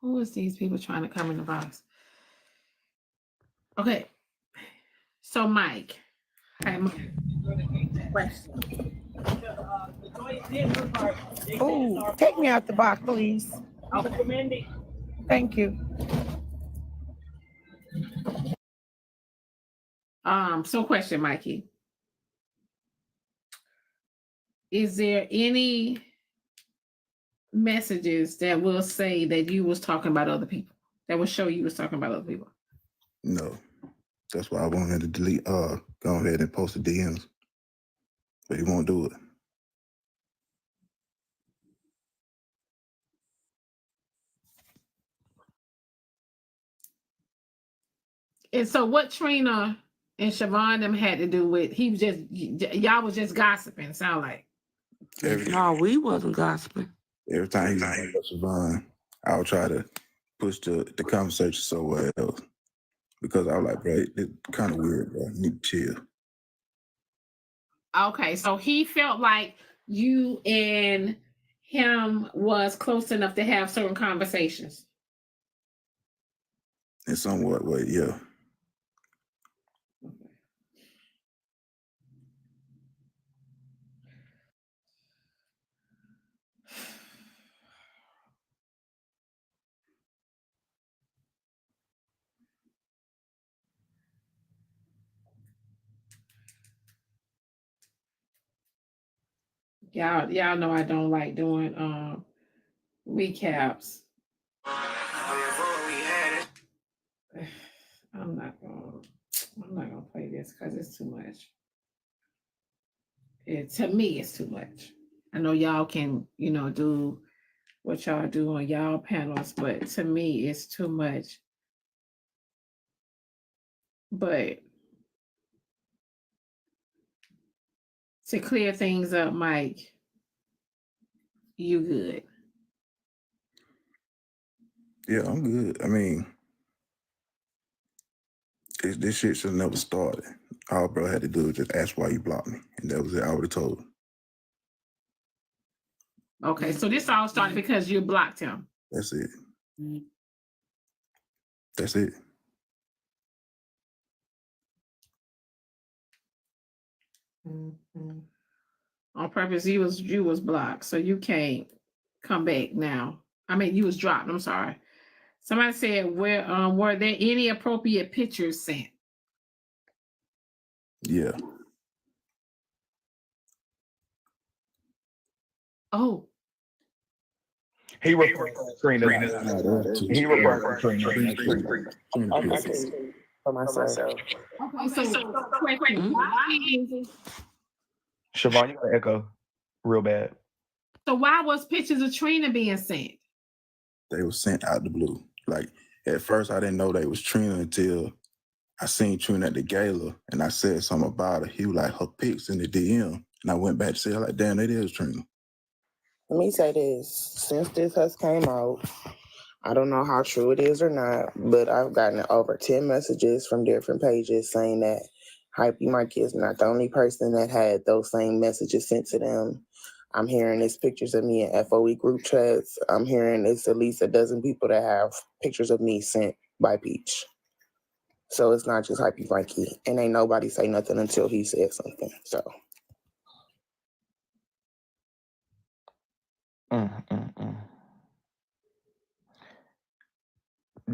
Who is these people trying to come in the box? Okay. So Mike. Hey, Mike. Question. Oh, take me out the box, please. Okay. Thank you. So question, Mikey. Is there any messages that will say that you was talking about other people? That will show you was talking about other people? No. That's why I wanted to delete, go ahead and post the DMs. But he won't do it. And so what Trina and Siobhan them had to do with, he was just, y'all was just gossiping, sound like. No, we wasn't gossiping. Every time he's on Siobhan, I'll try to push the conversation somewhere else. Because I was like, bro, it's kind of weird, bro. You need to chill. Okay, so he felt like you and him was close enough to have certain conversations. In somewhat way, yeah. Y'all know I don't like doing recaps. I'm not gonna play this because it's too much. To me, it's too much. I know y'all can, do what y'all do on y'all panels, but to me, it's too much. But to clear things up, Mike, you good? Yeah, I'm good. I mean, this shit should have never started. All bro had to do was just ask why you blocked me. And that was it. I would have told him. Okay, so this all started because you blocked him. That's it. That's it. Mm-hmm. On purpose, you was blocked, so you can't come back now. I mean, you was dropped. I'm sorry. Somebody said, were there any appropriate pictures sent? Yeah. Oh. He referred to Trina. He referred to Trina. Okay. For myself. Okay, so question, Siobhan, you got an echo real bad. So why was pictures of Trina being sent? They were sent out the blue. Like, at first, I didn't know they was Trina until I seen Trina at the gala, and I said something about her. He was like, her pics in the DM. And I went back to say, like, damn, it is Trina. Let me say this. Since this has came out, I don't know how true it is or not, but I've gotten over 10 messages from different pages saying that HypeMike is not the only person that had those same messages sent to them. I'm hearing it's pictures of me in FOE group chats. I'm hearing it's at least a dozen people that have pictures of me sent by Peach. So it's not just HypeMike. And ain't nobody say nothing until he said something. So.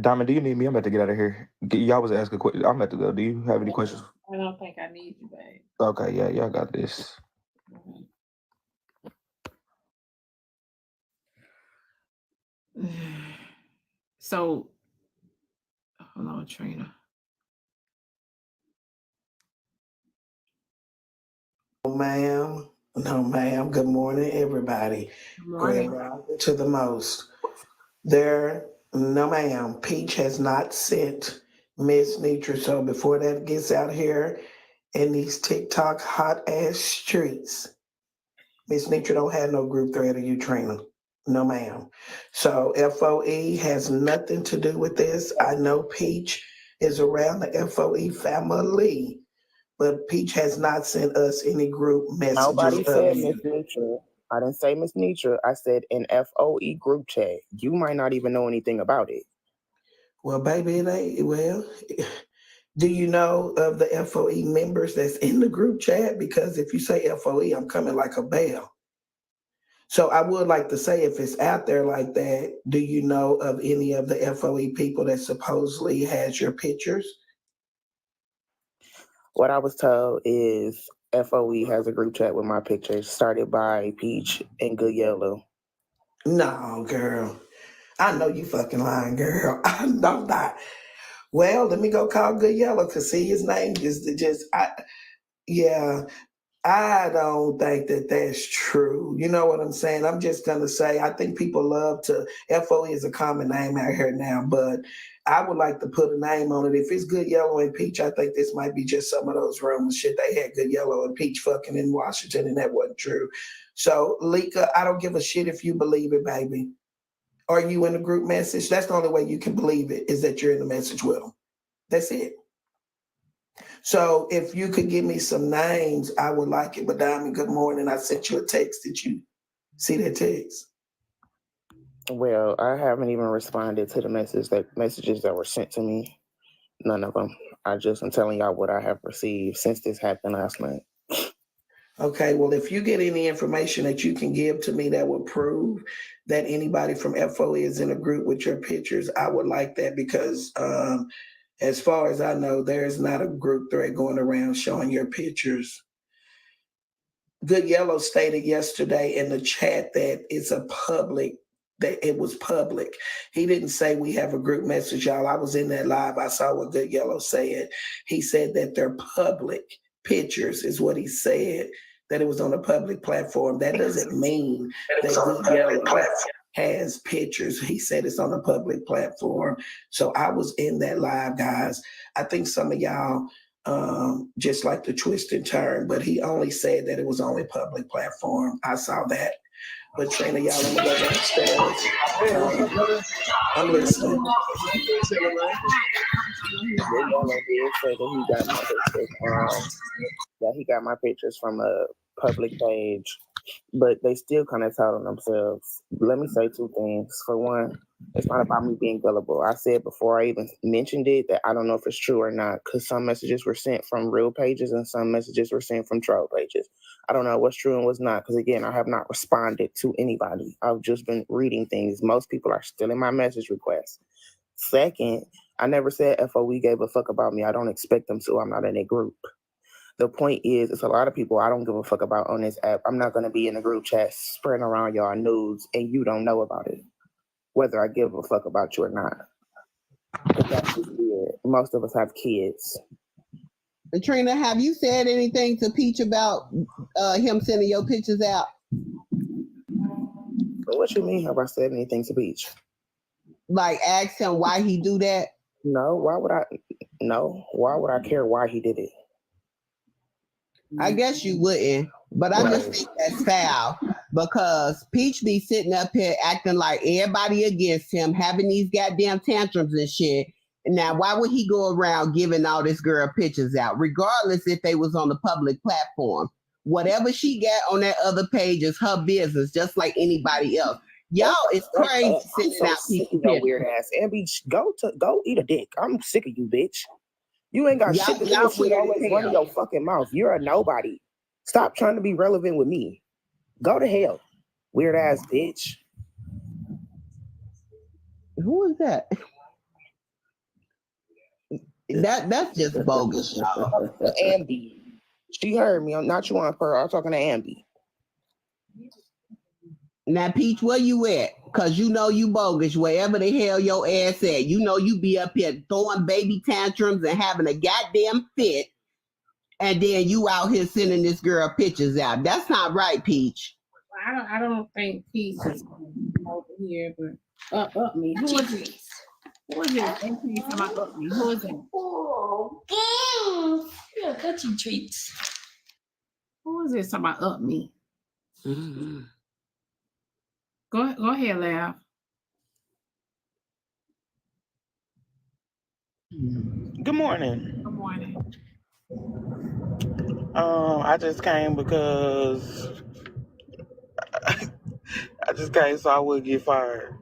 Diamond, do you need me? I'm about to get out of here. Y'all was asking questions. I'm about to go. Do you have any questions? I don't think I need you, babe. Okay, yeah, y'all got this. So, hold on, Trina. No, ma'am. No, ma'am. Good morning, everybody. Good morning. Grand Rising to the most. No, ma'am. Peach has not sent Miss Nitra. So before that gets out here in these TikTok hot ass streets, Miss Nitra don't have no group thread of you, Trina. No, ma'am. So FOE has nothing to do with this. I know Peach is around the FOE family, but Peach has not sent us any group messages Nobody said of Miss you. Nitra. I didn't say Miss Nitra. I said an FOE group chat. You might not even know anything about it. Well, baby, it ain't. Well, do you know of the FOE members that's in the group chat? Because if you say FOE, I'm coming like a bell. So I would like to say, if it's out there like that, do you know of any of the FOE people that supposedly has your pictures? What I was told is FOE has a group chat with my pictures started by Peach and Good Yellow. No, girl. I know you fucking lying, girl. I know that. Well, let me go call Good Yellow because see his name yeah. I don't think that that's true. You know what I'm saying? I'm just going to say, I think people love to, FOE is a common name out here now, but I would like to put a name on it. If it's Good Yellow and Peach, I think this might be just some of those rumors. Shit, they had Good Yellow and Peach fucking in Washington, and that wasn't true. So, Lika, I don't give a shit if you believe it, baby. Are you in the group message? That's the only way you can believe it, is that you're in the message with them. That's it. So if you could give me some names, I would like it. But Diamond, good morning. I sent you a text. Did you see that text? Well, I haven't even responded to the messages that were sent to me. None of them. I'm telling y'all what I have received since this happened last night. Okay, well, if you get any information that you can give to me that would prove that anybody from FOE is in a group with your pictures, I would like that because as far as I know, there's not a group thread going around showing your pictures. Good Yellow stated yesterday in the chat that it's a public, that it was public. He didn't say we have a group message, y'all. I was in that live. I saw what Good Yellow said. He said that they're public pictures is what he said, that it was on a public platform. That doesn't mean that Good Yellow has pictures. He said it's on a public platform. So I was in that live, guys. I think some of y'all just like to twist and turn, but he only said that it was on a public platform. I saw that. But Trina, y'all, I'm gonna go downstairs. I'm listening. Good Yellow did say that he got my pictures from a public page, but they still kind of tell on themselves. Let me say two things. For one, it's not about me being gullible. I said before I even mentioned it that I don't know if it's true or not, because some messages were sent from real pages and some messages were sent from troll pages. I don't know what's true and what's not, because again, I have not responded to anybody. I've just been reading things. Most people are still in my message requests. Second, I never said FOE gave a fuck about me. I don't expect them to. I'm not in a group. The point is, it's a lot of people I don't give a fuck about on this app. I'm not going to be in a group chat spreading around y'all news and you don't know about it, whether I give a fuck about you or not. Because that's just weird. Most of us have kids. Trina, have you said anything to Peach about him sending your pictures out? What you mean, have I said anything to Peach? Like, ask him why he do that? No, why would I? No, why would I care why he did it? I guess you wouldn't, but I just think that's foul because Peach be sitting up here acting like everybody against him, having these goddamn tantrums and shit. And now, why would he go around giving all this girl pictures out, regardless if they was on the public platform? Whatever she got on that other page is her business, just like anybody else. Y'all is crazy sending out people pictures. Weird ass. And bitch, go eat a dick. I'm sick of you, bitch. You ain't got shit to do with shit always running your fucking mouth. You're a nobody. Stop trying to be relevant with me. Go to hell. Weird ass bitch. Who is that? That's just bogus, y'all. Ambi. She heard me. I'm not you on her. I'm talking to Ambi. Now, Peach, where you at? Because you know you bogus wherever the hell your ass at. You know you be up here throwing baby tantrums and having a goddamn fit. And then you out here sending this girl pictures out. That's not right, Peach. I don't think Peach is over here, but up me. Who is it? Who is this? AK talking about up me. Who is it? Oh, games. Yeah, cookie treats. Who is this talking about up me? Mm-hmm. Go ahead, Laugh. Good morning. Good morning. I just came because I just came so I would get fired.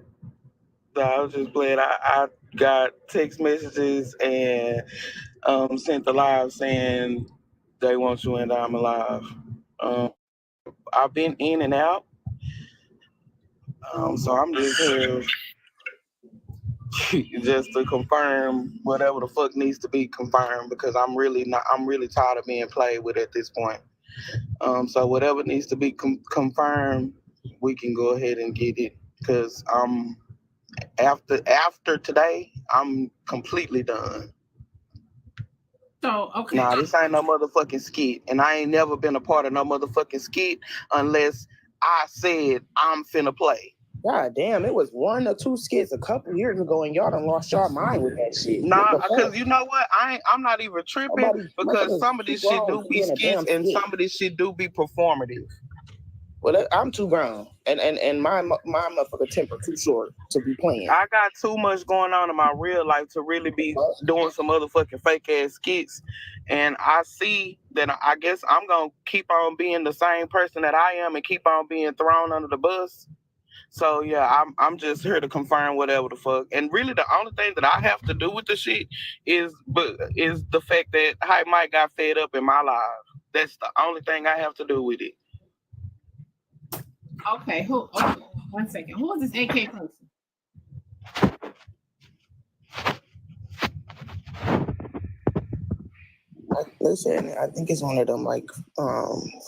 So I was just glad I got text messages and sent the live saying they want you and I'm alive. I've been in and out, so I'm just here just to confirm whatever the fuck needs to be confirmed because I'm really tired of being played with at this point. So whatever needs to be confirmed, we can go ahead and get it because after today, I'm completely done. So, okay. Nah, this ain't no motherfucking skit. And I ain't never been a part of no motherfucking skit unless I said I'm finna play. God damn, it was 1 or 2 skits a couple years ago, and y'all done lost y'all mind with that shit. Nah, because you know what? I'm not even tripping because some of this shit do be skits and some of this shit do be performative. Well, I'm too grown, and my motherfucker temper too short to be playing. I got too much going on in my real life to really be doing some motherfucking fake ass skits, and I see that I guess I'm gonna keep on being the same person that I am and keep on being thrown under the bus. So yeah, I'm just here to confirm whatever the fuck. And really, the only thing that I have to do with the shit is the fact that HypeMike got fed up in my life. That's the only thing I have to do with it. Okay, okay, 1 second. Who is this AK person? Listen, I think it's one of them like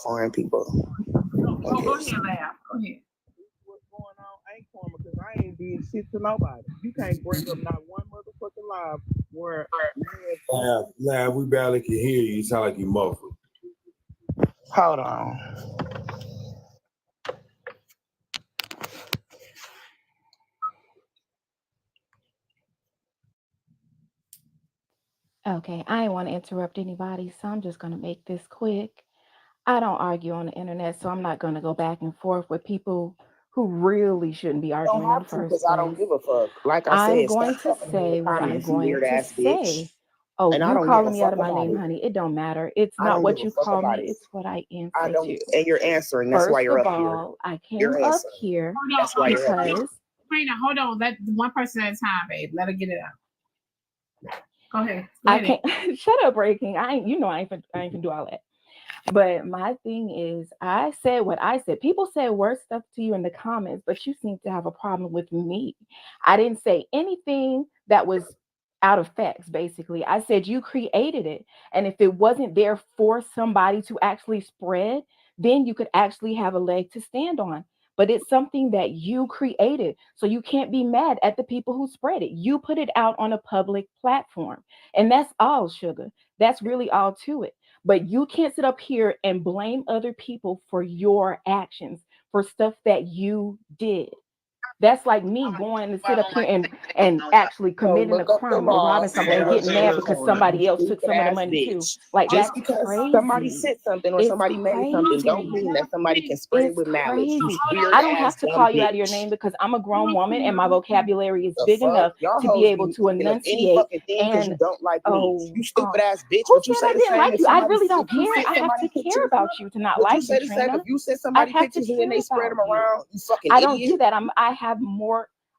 foreign people. Go ahead, Laugh. Go ahead. What's going on ain't karma because I ain't did shit to nobody. You can't bring up not one motherfucking live where Laugh, we barely can hear you. You sound like you muffled. Hold on. Okay, I didn't want to interrupt anybody, so I'm just going to make this quick. I don't argue on the internet, so I'm not going to go back and forth with people who really shouldn't be arguing in the first Because I don't place. give a fuck. Like I I'm said, going stop to talking in the say what I'm comments, you going weird to ass bitch. say. Oh, And I you don't give a calling me out fuck of my about name, it. honey. It don't matter. It's I not don't what give a you fuck call about me, it. it's what I answer I don't, to. and you're answering. That's why First you're of up here. all, I came You're up answering. here That's why you're up here. because Hold on. Let one person at a time, babe. Let her get it out. Go ahead. I can't shut up, breaking. I ain't gonna do all that. But my thing is, I said what I said. People say worse stuff to you in the comments, but you seem to have a problem with me. I didn't say anything that was out of facts, basically. I said you created it. And if it wasn't there for somebody to actually spread, then you could actually have a leg to stand on. But it's something that you created. So you can't be mad at the people who spread it. You put it out on a public platform. And that's all, sugar. That's really all to it. But you can't sit up here and blame other people for your actions, for stuff that you did. That's like me going to sit up here and actually committing a Look up the crime or robbing laws something and and what getting you're mad because doing. somebody else took Stupid some of the ass money too. bitch. Like, Just that's because somebody crazy. said something or It's somebody made something, don't crazy. mean that somebody can spread it It's with malice. You crazy. weird I don't ass have to dumb call you out of your bitch. name because I'm a grown woman and my vocabulary is The big fuck? enough Y'all to be hoes able be to making up any enunciate. fucking thing because you And don't like me. You stupid ass bitch. who But you said I say the didn't same like if you? I somebody really don't if you care. send I have somebody to care pictures. about you to not But you like say you, the same Trina. if you send I somebody have to pictures and care then they spread them about you. around, you fucking I don't idiot. do that.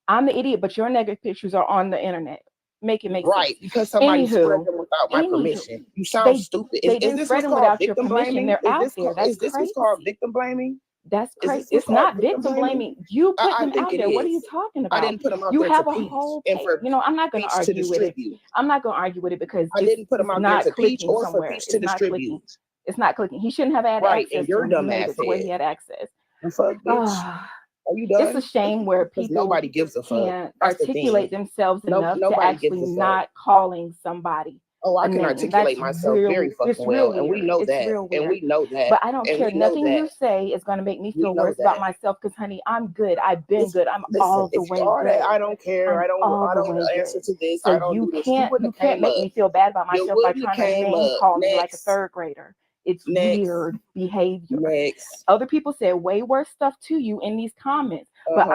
I'm the idiot, but your negative pictures are on the internet. Make it make sense. Right, because somebody spread them without my Anywho, permission. You sound stupid. they Is didn't this spread what's them called without your victim permission. blaming? They're out there. That's Is this what's crazy. called victim blaming? That's Is crazy. this what's It's not called victim victim blaming? blaming. You put I them think out it there. What are you is. talking I about? didn't put them out You there have to a Peach whole and page. for I'm not going to Peach to argue with it. distribute. I'm not going to argue with it because I didn't put them it's out there not to Peach clicking or for somewhere. Peach to It's not clicking. distribute. It's not clicking. He shouldn't have had Right, and access to your them. He dumb made ass it to where head. he had access. The fuck, bitch? Are you It's done? a shame where Because people nobody gives a fuck. can't That's the articulate thing. themselves enough to Nobody gives actually a fuck. not calling somebody Oh, I a can name. articulate That's myself very real. It's fucking real well, and we weird. know It's that, real and weird. we know that, But I don't and care. we know Nothing you that. say is going to make me We feel know worse about that. myself because, honey, I'm good. I've been good. I'm Listen, all the if you way are that, good. I don't care. I'm I all the don't way answer good. to this. So I don't you do this. You wouldn't have can't came make up. me feel bad about You myself by wouldn't have trying to came name up. call me like a Next. third grader. It's Next. weird behavior. Next. Other people said way worse stuff to you in these comments. But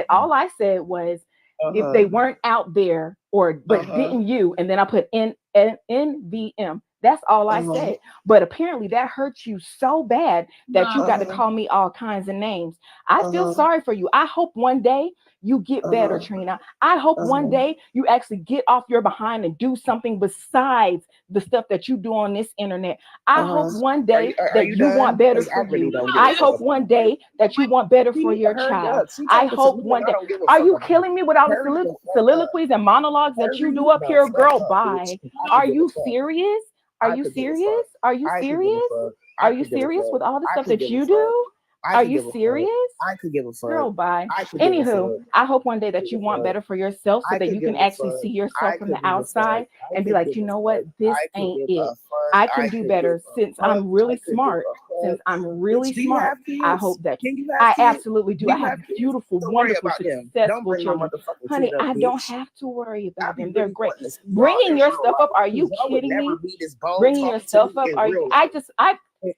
all I said was, if they weren't out there but didn't you, and then I put NVM. That's all I said. But apparently that hurt you so bad that you got to call me all kinds of names. I feel sorry for you. I hope one day you get better, Trina. I hope one day you actually get off your behind and do something besides the stuff that you do on this internet. I hope one day that you want better for you. I hope one day that you want better for your child. I hope one day. Are you killing me with all the soliloquies and monologues that you do up here, girl? Bye. Are you serious? Are you serious? Are you serious? Are you serious with all the stuff that you do? Are you serious? I could give a fuck. Girl, bye. I could give a Anywho, fuck. I hope one day that you want better for yourself so that you can actually see yourself from the outside and be like, you know what? This ain't it. I can do better since I'm really smart. Since I'm really Do you have smart, I kids? hope that Can you have I kids? absolutely do. Do I you have have kids? beautiful, Don't worry wonderful, about them. Don't successful bring my children. motherfucking Honey, kid up, I don't bitch. have to worry I about be them. They're really great. wanting to see y'all Bringing in your real stuff up, life. are you Y'all would kidding never me? be this bold Bringing your talking to stuff me up, in are real you? life.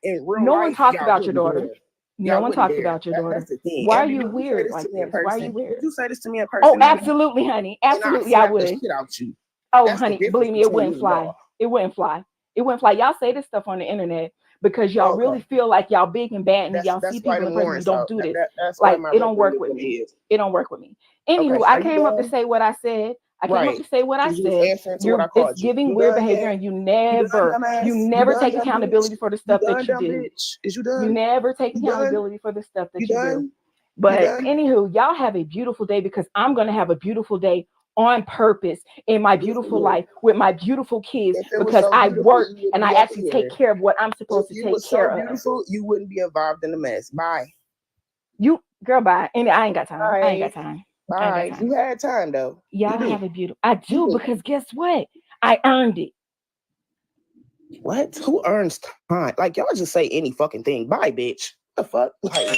In real No one life, talks y'all about your wouldn't daughter. dare. No Y'all one wouldn't talks dare. about your daughter. That's the thing. Why are Abby, you would you say weird this to like me in this? Why are you person? weird? Would you say this to me in Oh, person, Abby? absolutely, honey. And I'd Absolutely, I slap the would. shit out you. Oh, That's the honey, difference believe me, it between me wouldn't and fly. y'all. It wouldn't fly. It wouldn't fly. Y'all say this stuff on the internet because y'all really feel like y'all big and bad and y'all see That's why people in them person. You Warrants don't out. do this. That's why Like, my it don't work with referendum me. is. It don't work with me. Okay, Anywho, I are you came up to done? say what I said. I came up Right. to say what I Because you was said. answering to what I It's called you. giving You weird done behavior, yet? and you You done, never dumbass? take accountability for the You stuff that done, you dumb do. bitch? Is you You done? never take You done? accountability for the stuff that You you do. done? You But done? anywho, y'all have a beautiful day because I'm going to have a beautiful day on purpose in my beautiful life with my beautiful kids If it was because so I beautiful, work you wouldn't and I be up actually here. take care of what I'm supposed If to you take was care so of. beautiful, you wouldn't be involved in the mess. Bye. You, girl, bye. And I ain't got time. I ain't got time. I ain't Bye. got time. You had time though. Y'all You do. have a beautiful. I do because guess what? I earned it. What? Who earns time? Like y'all just say any fucking thing. Bye, bitch. The fuck? Like,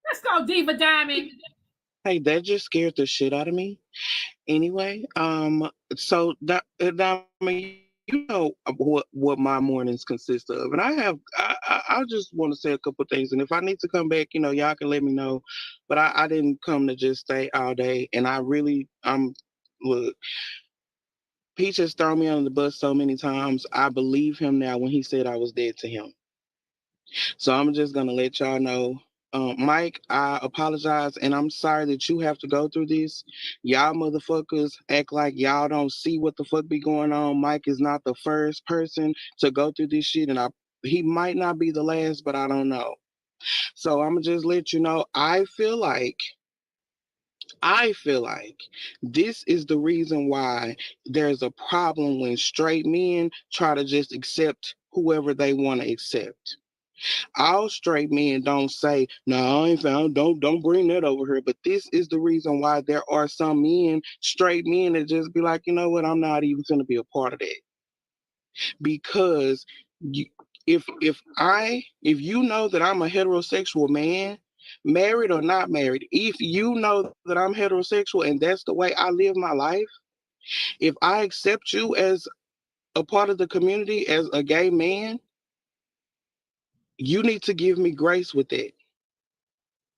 Let's go, Diva Diamond. Hey, that just scared the shit out of me. Anyway, so Diamond, you know what my mornings consist of, and I just want to say a couple things, and if I need to come back, you know, y'all can let me know. But I didn't come to just stay all day, and look. Peach has thrown me under the bus so many times. I believe him now when he said I was dead to him. So I'm just gonna let y'all know. Mike, I apologize, and I'm sorry that you have to go through this. Y'all motherfuckers act like y'all don't see what the fuck be going on. Mike is not the first person to go through this shit, and he might not be the last, but I don't know. So I'm gonna just let you know. I feel like this is the reason why there's a problem when straight men try to just accept whoever they want to accept. All straight men don't say, "No, I ain't found. Don't bring that over here." But this is the reason why there are some men, straight men, that just be like, you know what? I'm not even going to be a part of that because you, if you know that I'm a heterosexual man, married or not married, if you know that I'm heterosexual and that's the way I live my life, if I accept you as a part of the community as a gay man, you need to give me grace with that.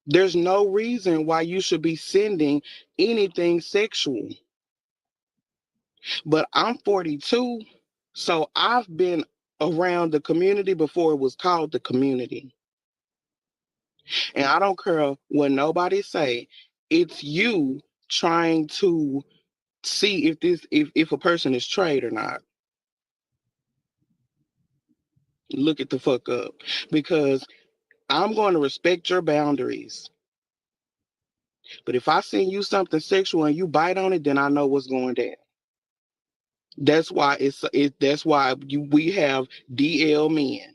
There's no reason why you should be sending anything sexual. But I'm 42, so I've been around the community before it was called the community. And I don't care what nobody say. It's you trying to see if a person is straight or not. Look it the fuck up. Because I'm going to respect your boundaries. But if I send you something sexual and you bite on it, then I know what's going down. That's why we have DL men.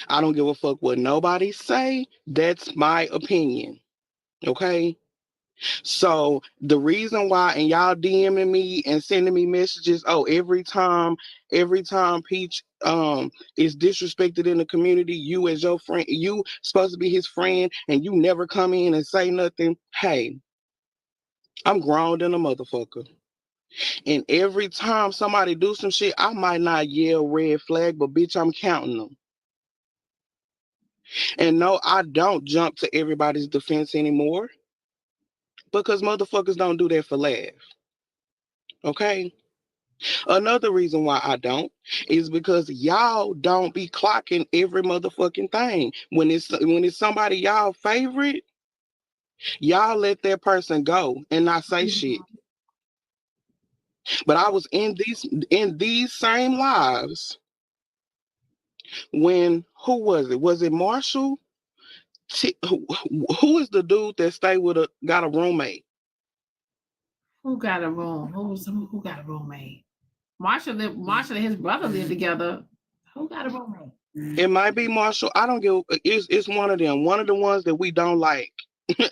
I don't give a fuck what nobody say. That's my opinion. Okay? So the reason why, and y'all DMing me and sending me messages, oh, every time Peach is disrespected in the community, you as your friend, you supposed to be his friend, and you never come in and say nothing. Hey, I'm grown than a motherfucker. And every time somebody do some shit, I might not yell red flag, but bitch, I'm counting them. And no, I don't jump to everybody's defense anymore because motherfuckers don't do that for laugh. Okay? Another reason why I don't is because y'all don't be clocking every motherfucking thing. When it's somebody y'all favorite, y'all let that person go and not say shit. But I was in these same lives when who was it? Was it Marshall? Who is the dude that got a roommate? Who got a room? Who got a roommate? Marshall and his brother live together. Who got a roommate? It might be Marshall. I don't give. It's one of them. One of the ones that we don't like.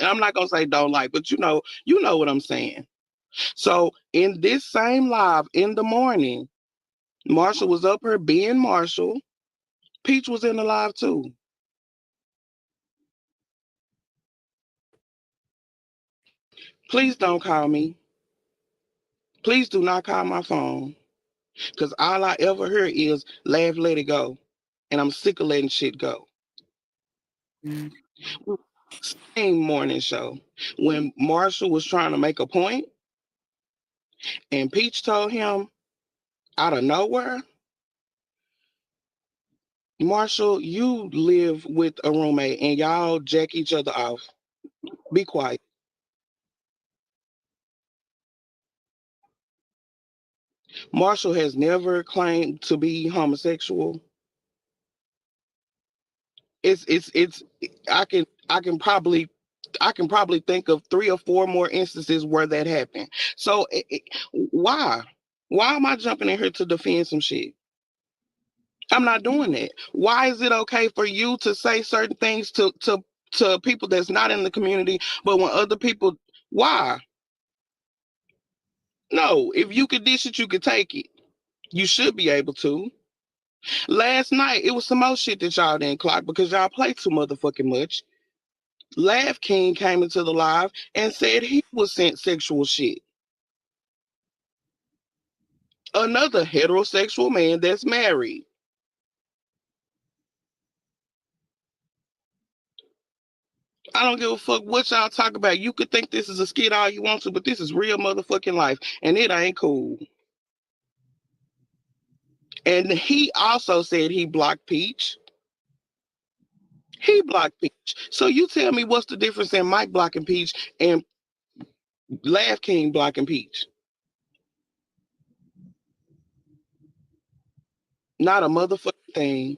I'm not gonna say don't like, but you know what I'm saying. So in this same live in the morning, Marshall was up here being Marshall. Peach was in the live too. Please don't call me. Please do not call my phone. Because all I ever hear is laugh, let it go. And I'm sick of letting shit go. Same morning show. When Marshall was trying to make a point, and Peach told him out of nowhere, Marshall, you live with a roommate and y'all jack each other off. Be quiet. Marshall has never claimed to be homosexual. It's I can probably think of 3 or 4 more instances where that happened. So why am I jumping in here to defend some shit? I'm not doing that. Why is it okay for you to say certain things to people that's not in the community, but when other people, why? No, if you could dish it, you could take it. You should be able to. Last night, it was some more shit that y'all didn't clock because y'all play too motherfucking much. Laugh King came into the live and said he was sent sexual shit. Another heterosexual man that's married. I don't give a fuck what y'all talk about. You could think this is a skit all you want to, but this is real motherfucking life, and it ain't cool. And he also said he blocked Peach. He blocked Peach. So you tell me what's the difference in Mike blocking Peach and Laugh King blocking Peach? Not a motherfucking thing.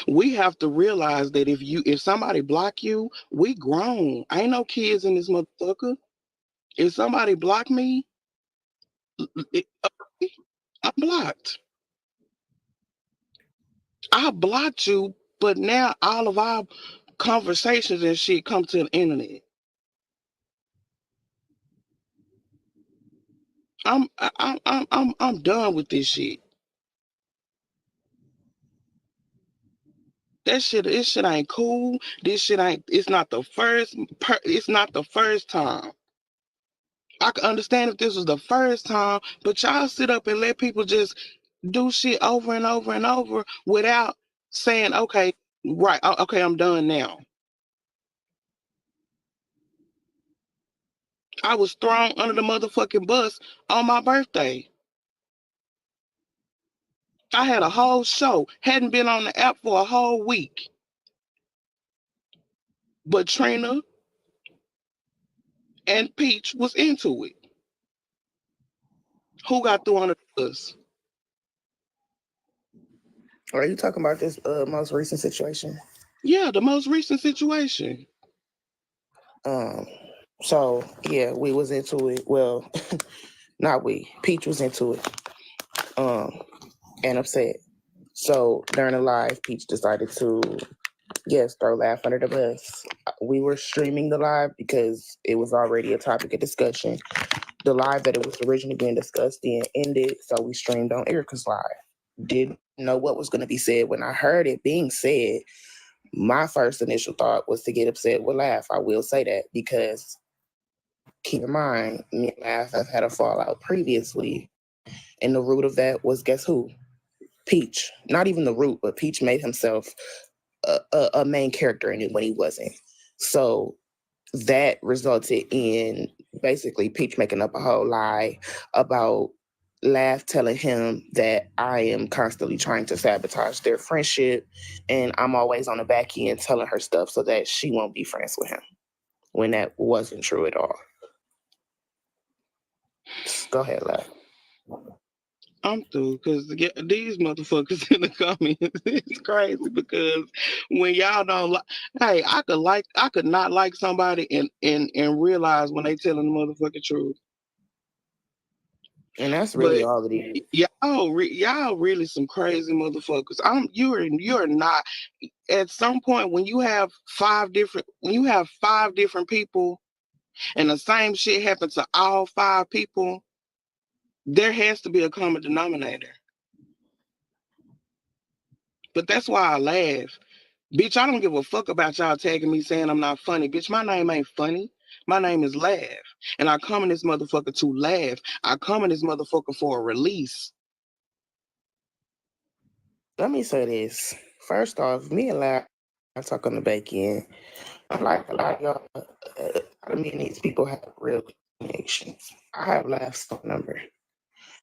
We have to realize that if somebody block you, we grown. I ain't no kids in this motherfucker. If somebody block me, I'm blocked. I blocked you, but now all of our conversations and shit come to the internet. I'm done with this shit. This shit ain't cool. This shit ain't. It's not the first time. I can understand if this was the first time, but y'all sit up and let people just do shit over and over and over without saying, okay, right, okay, I'm done now. I was thrown under the motherfucking bus on my birthday. I had a whole show, hadn't been on the app for a whole week. But Trina and Peach was into it. Who got thrown under the bus? Are you talking about this most recent situation? Yeah, the most recent situation. So yeah, we was into it. Well, not we. Peach was into it. And upset. So during the live, Peach decided to Yes, throw Laugh under the bus. We were streaming the live because it was already a topic of discussion. The live that it was originally being discussed in ended, so we streamed on Erica's live. Didn't know what was going to be said. When I heard it being said, my first initial thought was to get upset with Laugh. I will say that because keep in mind, me and Laugh have had a fallout previously, and the root of that was guess who? Peach. Not even the root, but Peach made himself a main character in it when he wasn't. So that resulted in basically Peach making up a whole lie about Laugh telling him that I am constantly trying to sabotage their friendship and I'm always on the back end telling her stuff so that she won't be friends with him, when that wasn't true at all. Go ahead, Laugh. I'm through because these motherfuckers in the comments, it's crazy because when y'all don't like, hey, I could not like somebody and realize when they telling the motherfucking truth. And that's really all it is. Y'all really some crazy motherfuckers. You're not. At some point when you have five different people and the same shit happens to all 5 people, there has to be a common denominator. But that's why I laugh. Bitch, I don't give a fuck about y'all tagging me saying I'm not funny. Bitch, my name ain't funny. My name is Laugh. And I come in this motherfucker to laugh. I come in this motherfucker for a release. Let me say this. First off, me and Laugh talk on the back end. I like a lot of y'all. I mean, these people have real connections. I have Laugh's phone number.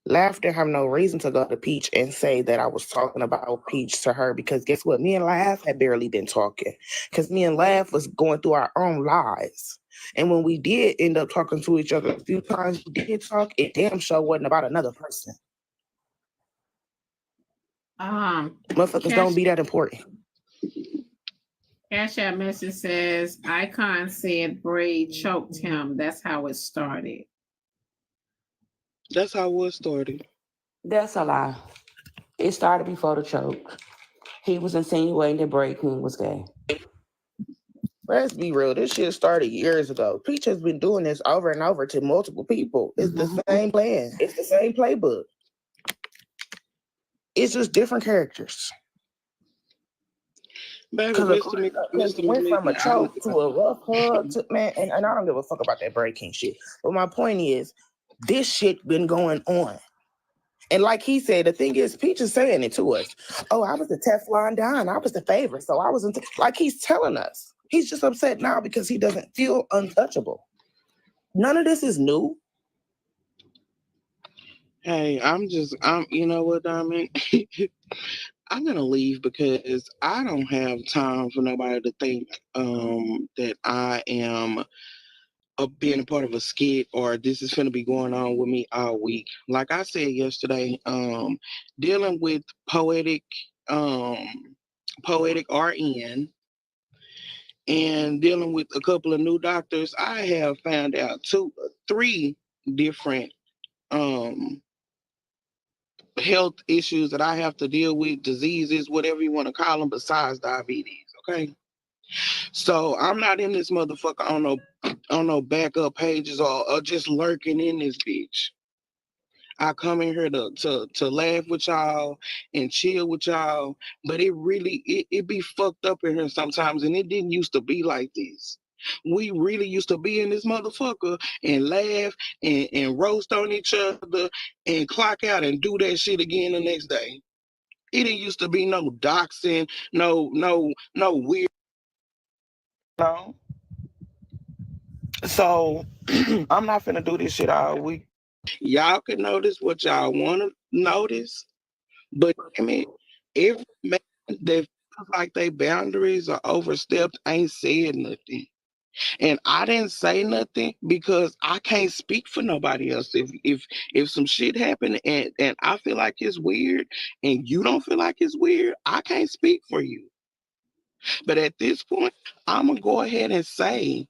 Laugh didn't have no reason to go to Peach and say that I was talking about Peach to her because guess what? Me and Laugh had barely been talking because me and Laugh was going through our own lives. And when we did end up talking to each other a few times, we did talk, it damn sure wasn't about another person. Motherfuckers don't be that important. Cash App message says, Icon said Braid choked him. That's how it started. That's how it started. That's a lie. It started before the choke. He was insinuating that Braid Queen was gay. Let's be real. This shit started years ago. Peach has been doing this over and over to multiple people. It's the same plan. It's the same playbook. It's just different characters. Because it went from a choke to a rough hug to, man, and I don't give a fuck about that breaking shit. But my point is, this shit been going on. And like he said, the thing is, Peach is saying it to us. Oh, I was the Teflon Don. I was the favorite. So I wasn't, like he's telling us. He's just upset now because he doesn't feel untouchable. None of this is new. Hey, you know what, Diamond? I'm gonna leave because I don't have time for nobody to think that I am being a part of a skit or this is gonna be going on with me all week. Like I said yesterday, dealing with poetic RN and dealing with a couple of new doctors, I have found out 3 different health issues that I have to deal with, diseases, whatever you want to call them, besides diabetes. Okay. So I'm not in this motherfucker on no backup pages or just lurking in this bitch. I come in here to laugh with y'all and chill with y'all, but it be fucked up in here sometimes, and it didn't used to be like this. We really used to be in this motherfucker and laugh and roast on each other and clock out and do that shit again the next day. It didn't used to be no doxing, no weird. No. So I'm not finna do this shit all week. Y'all can notice what y'all want to notice, but I mean, every man that feels like their boundaries are overstepped ain't said nothing. And I didn't say nothing because I can't speak for nobody else. If some shit happened and I feel like it's weird and you don't feel like it's weird, I can't speak for you. But at this point, I'm gonna go ahead and say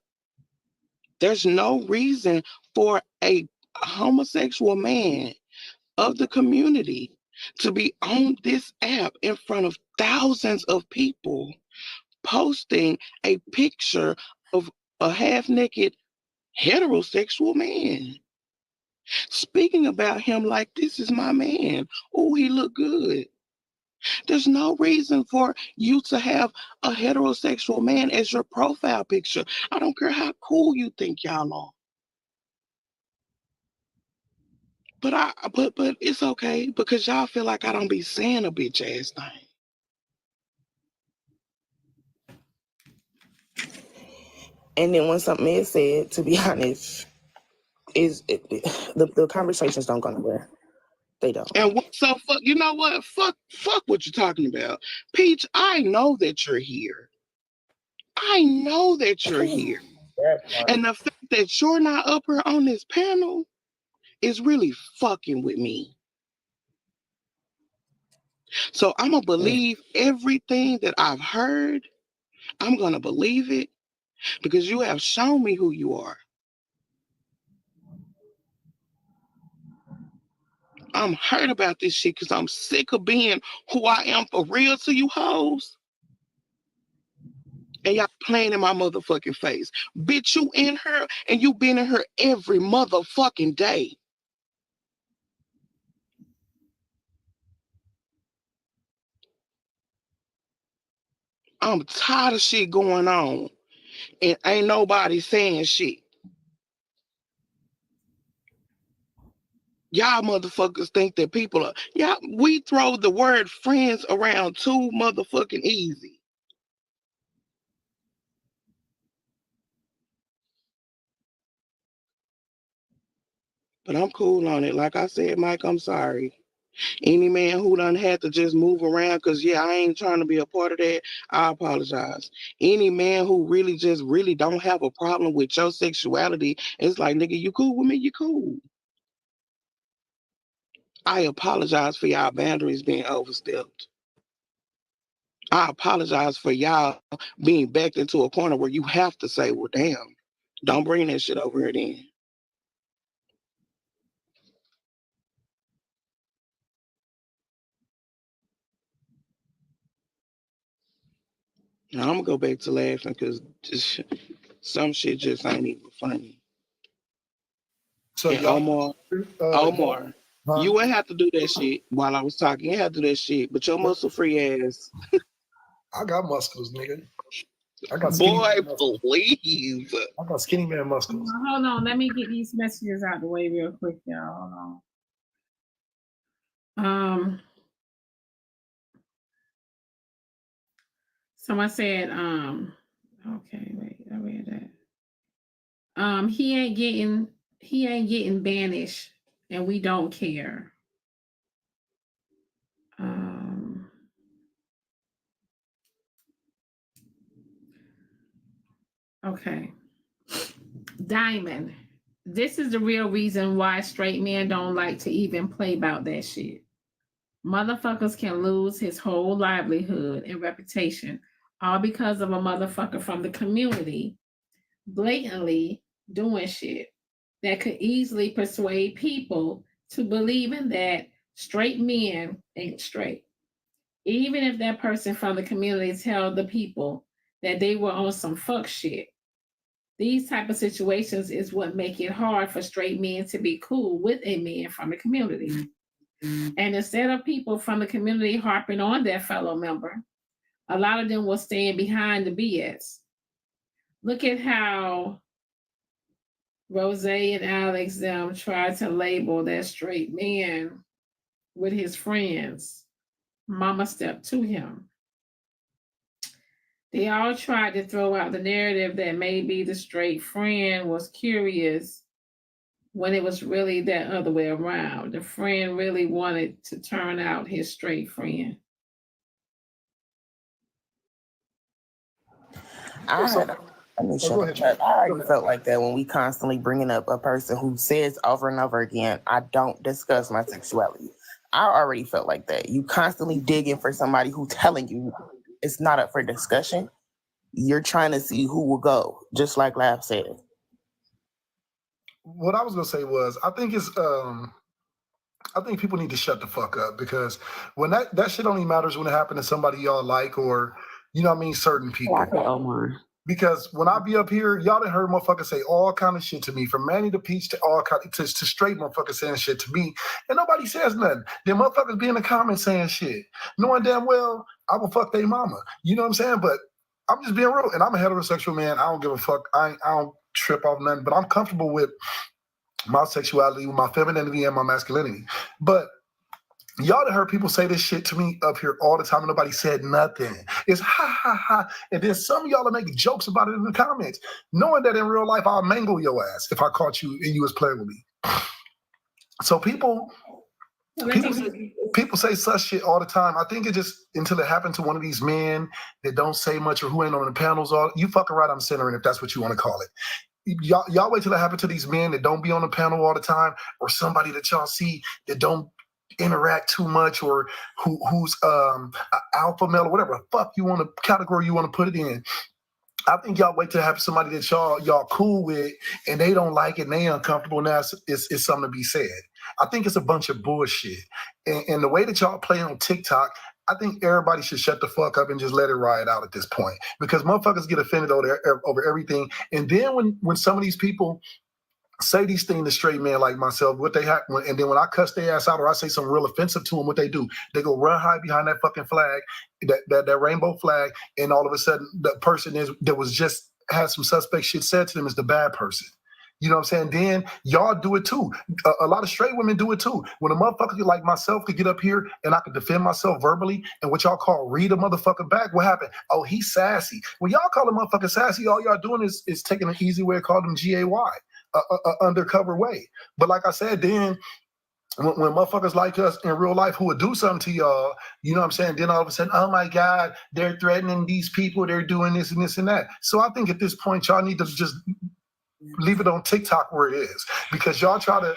there's no reason for a homosexual man of the community to be on this app in front of thousands of people posting a picture of a half-naked heterosexual man, speaking about him like this is my man. Oh, he look good. There's no reason for you to have a heterosexual man as your profile picture. I don't care how cool you think y'all are. But it's okay because y'all feel like I don't be saying a bitch ass thing. And then when something is said, to be honest, the conversations don't go nowhere. They don't. And so fuck, you know what? Fuck what you're talking about. Peach, I know that you're here. I know that you're here. And the fact that you're not up here on this panel is really fucking with me. So I'm going to believe everything that I've heard. I'm going to believe it because you have shown me who you are. I'm hurt about this shit because I'm sick of being who I am for real to you hoes. And y'all playing in my motherfucking face. Bitch, you in her and you been in her every motherfucking day. I'm tired of shit going on. And ain't nobody saying shit. Y'all motherfuckers think that people are... Y'all, we throw the word friends around too motherfucking easy. But I'm cool on it. Like I said, Mike, I'm sorry. Any man who done had to just move around, because, yeah, I ain't trying to be a part of that, I apologize. Any man who really don't have a problem with your sexuality, it's like, nigga, you cool with me? You cool. I apologize for y'all boundaries being overstepped. I apologize for y'all being backed into a corner where you have to say, well, damn, don't bring that shit over here then. Now, I'm going to go back to laughing because some shit just ain't even funny. So and y'all, Omar, you wouldn't have to do that shit while I was talking. You didn't have to do that shit, but your muscle-free ass. I got muscles, nigga. I got skinny Boy, man muscles. please. I got skinny man muscles. Hold on, let me get these messages out the way real quick, y'all. Hold on. Someone said, okay, wait, I read that. He ain't getting banished, and we don't care. Okay. Diamond. This is the real reason why straight men don't like to even play about that shit. Motherfuckers can lose his whole livelihood and reputation all because of a motherfucker from the community blatantly doing shit that could easily persuade people to believing that straight men ain't straight. Even if that person from the community tell the people that they were on some fuck shit. These type of situations is what make it hard for straight men to be cool with a man from the community. And instead of people from the community harping on their fellow member, a lot of them will stand behind the BS. Look at how Rose and Alex them tried to label that straight man with his friends. Mama stepped to him. They all tried to throw out the narrative that maybe the straight friend was curious when it was really that other way around. The friend really wanted to turn out his straight friend. I already felt like that when we constantly bringing up a person who says over and over again, I don't discuss my sexuality. I already felt like that. You constantly digging for somebody who's telling you it's not up for discussion. You're trying to see who will go, just like Lab said. What I was gonna say was, I think people need to shut the fuck up, because when that shit only matters when it happened to somebody y'all like, or you know what I mean, certain people. Omar. Because when I be up here, y'all done heard motherfuckers say all kind of shit to me, from Manny to Peach to all kind to straight motherfuckers saying shit to me, and nobody says nothing. Then motherfuckers be in the comments saying shit, knowing damn well I will fuck their mama. You know what I'm saying? But I'm just being real, and I'm a heterosexual man. I don't give a fuck. I don't trip off nothing, but I'm comfortable with my sexuality, with my femininity and my masculinity. But y'all done heard people say this shit to me up here all the time and nobody said nothing. It's ha, ha, ha. And then some of y'all are making jokes about it in the comments, knowing that in real life I'll mangle your ass if I caught you and you was playing with me. So people say such shit all the time. I think it just, until it happened to one of these men that don't say much or who ain't on the panels, you fucking right, I'm centering, if that's what you want to call it. Y'all wait till it happens to these men that don't be on the panel all the time, or somebody that y'all see that don't interact too much, or who's an alpha male or whatever the fuck you want to category you want to put it in. I think y'all wait till have somebody that y'all cool with and they don't like it and they uncomfortable. Now it's something to be said. I think it's a bunch of bullshit. And the way that y'all play on TikTok, I think everybody should shut the fuck up and just let it ride out at this point, because motherfuckers get offended over everything. And then when some of these people say these things to straight men like myself, what they have, and then when I cuss their ass out or I say something real offensive to them, what they do, they go run hide behind that fucking flag, that rainbow flag, and all of a sudden the person that was just had some suspect shit said to them is the bad person. You know what I'm saying? Then y'all do it too. A lot of straight women do it too. When a motherfucker like myself could get up here and I could defend myself verbally and what y'all call read a motherfucker back, what happened? Oh, he's sassy. When y'all call a motherfucker sassy, all y'all doing is taking an easy way to call them GAY. Undercover way. But like I said, then when motherfuckers like us in real life who would do something to y'all, you know what I'm saying? Then all of a sudden, oh my God, they're threatening these people, they're doing this and this and that. So I think at this point, y'all need to just leave it on TikTok where it is, because y'all try to,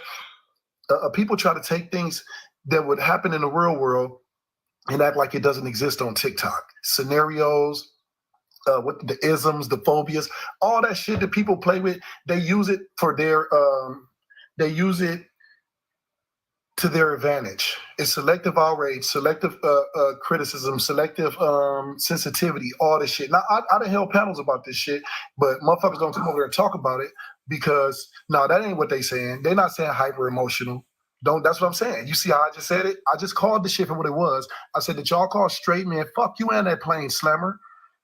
people try to take things that would happen in the real world and act like it doesn't exist on TikTok. Scenarios, with the isms, the phobias, all that shit that people play with, they use it for their, they use it to their advantage. It's selective outrage, selective criticism, selective sensitivity, all this shit. Now, I done held panels about this shit, but motherfuckers don't come over there and talk about it because, no, that ain't what they saying. They're not saying hyper emotional. That's what I'm saying. You see how I just said it? I just called the shit for what it was. I said that y'all call straight men, fuck you and that plain slammer.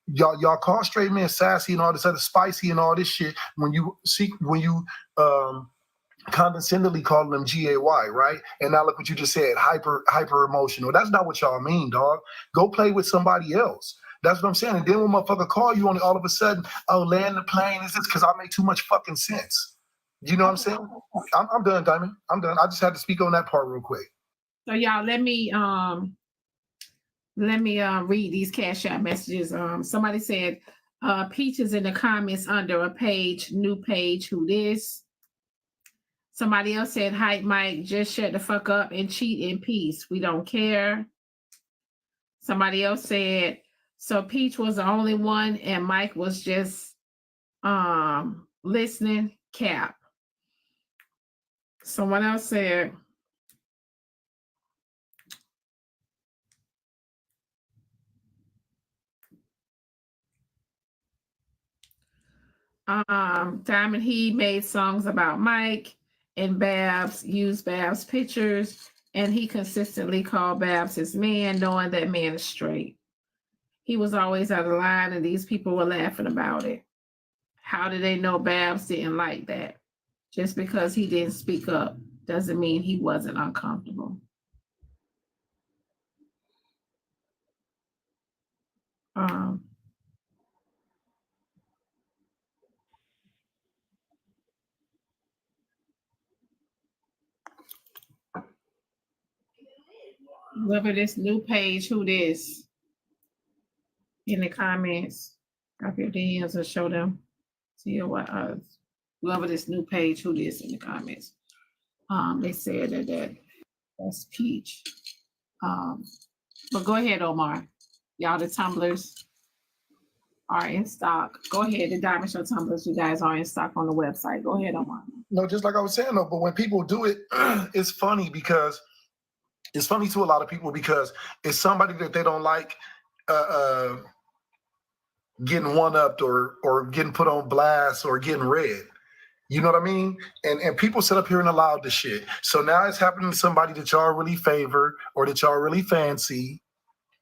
Y'all call straight men sassy and all this other spicy and all this shit when you condescendingly calling them GAY, right? And now look what you just said, hyper emotional. That's not what y'all mean, dog. Go play with somebody else. That's what I'm saying. And then when motherfucker call you on it, all of a sudden, oh, land the plane, is this because I make too much fucking sense? You know what I'm saying? I'm done, Diamond. I'm done. I just had to speak on that part real quick. So y'all, let me read these Cash App messages. Somebody said, Peach is in the comments under a page, new page, who this? Somebody else said, HypeMike, just shut the fuck up and cheat in peace. We don't care. Somebody else said, so Peach was the only one and Mike was just listening, cap. Someone else said, Diamond, he made songs about Mike, and Babs used Babs' pictures, and he consistently called Babs his man, knowing that man is straight. He was always out of line, and these people were laughing about it. How did they know Babs didn't like that? Just because he didn't speak up doesn't mean he wasn't uncomfortable. Whoever this new page, who this? In the comments, drop your DMs or show them. See what whoever this new page, who this in the comments. They said that's Peach. But go ahead, Omar. Y'all, the tumblers are in stock. Go ahead, the Diamond Show tumblers, you guys are in stock on the website. Go ahead, Omar. No, just like I was saying though, but when people do it, it's funny because it's funny to a lot of people because it's somebody that they don't like. getting one-upped or getting put on blast or getting read. You know what I mean? And people sit up here and allow this shit. So now it's happening to somebody that y'all really favor or that y'all really fancy.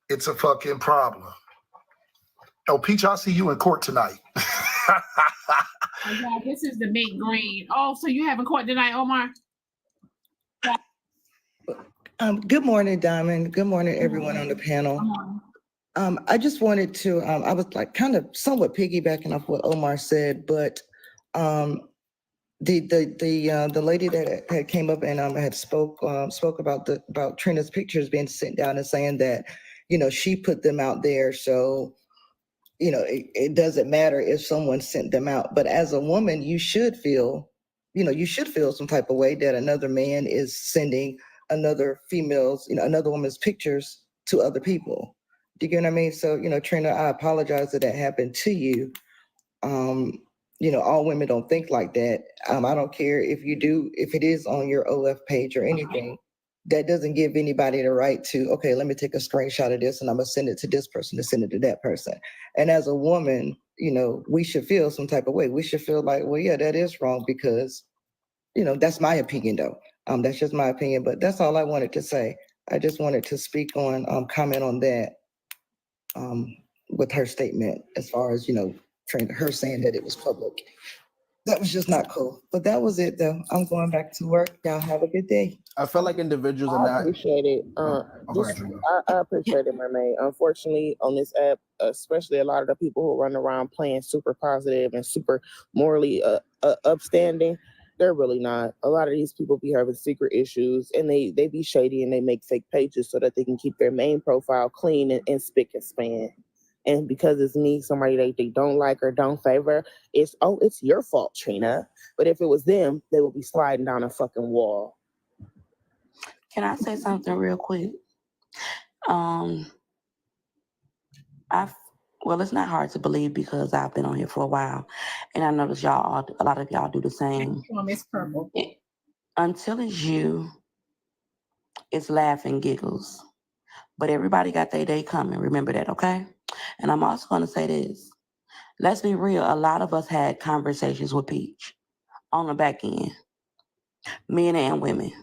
It's a fucking problem. Oh, Peach, I'll see you in court tonight. Oh, yeah, this is the mint green. Oh, so you having court tonight, Omar? Good morning, Diamond. Good morning, everyone on the panel. I just wanted to, I was like kind of somewhat piggybacking off what Omar said, but the lady that had came up and had spoke about Trina's pictures being sent down and saying that, you know, she put them out there, so you know it doesn't matter if someone sent them out. But as a woman, you should feel some type of way that another man is sending another woman's pictures to other people. Do you get what I mean? So, you know, Trina, I apologize that happened to you. You know, all women don't think like that. I don't care if it is on your OF page or anything. That doesn't give anybody the right to, okay, let me take a screenshot of this and I'm gonna send it to this person to send it to that person. And as a woman, you know, we should feel some type of way. We should feel like, well, yeah, that is wrong because, you know, that's my opinion though. That's just my opinion, but that's all I wanted to say. I just wanted to speak on, comment on that with her statement as far as, you know, her saying that it was public. That was just not cool. But that was it though. I'm going back to work. Y'all have a good day. I feel like individuals are I not. appreciate it. I appreciate it, Mermaid. Unfortunately, on this app, especially a lot of the people who run around playing super positive and super morally upstanding, they're really not. A lot of these people be having secret issues, and they be shady and they make fake pages so that they can keep their main profile clean and spick and span. And because it's me, somebody they don't like or don't favor, it's your fault, Trina. But if it was them, they would be sliding down a fucking wall. Can I say something real quick? Well, it's not hard to believe because I've been on here for a while, and I notice a lot of y'all do the same. Miss Purple. Until it's you, it's laugh and giggles. But everybody got their day coming. Remember that, okay? And I'm also going to say this. Let's be real. A lot of us had conversations with Peach on the back end, men and women.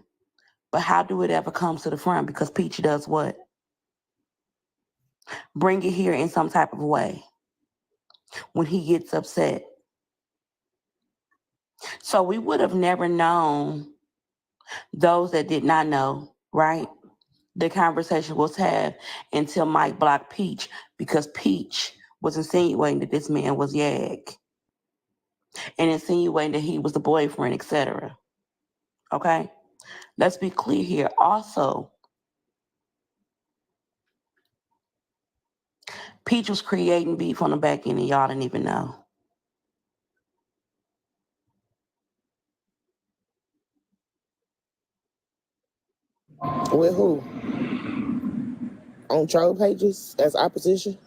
But how do it ever come to the front? Because Peach does what? Bring it here in some type of way when he gets upset. So we would have never known, those that did not know, right? The conversation was had until Mike blocked Peach because Peach was insinuating that this man was Yag and insinuating that he was the boyfriend, etc. Okay? Let's be clear here. Also, Peach was creating beef on the back end and y'all didn't even know. With who? On troll pages as opposition?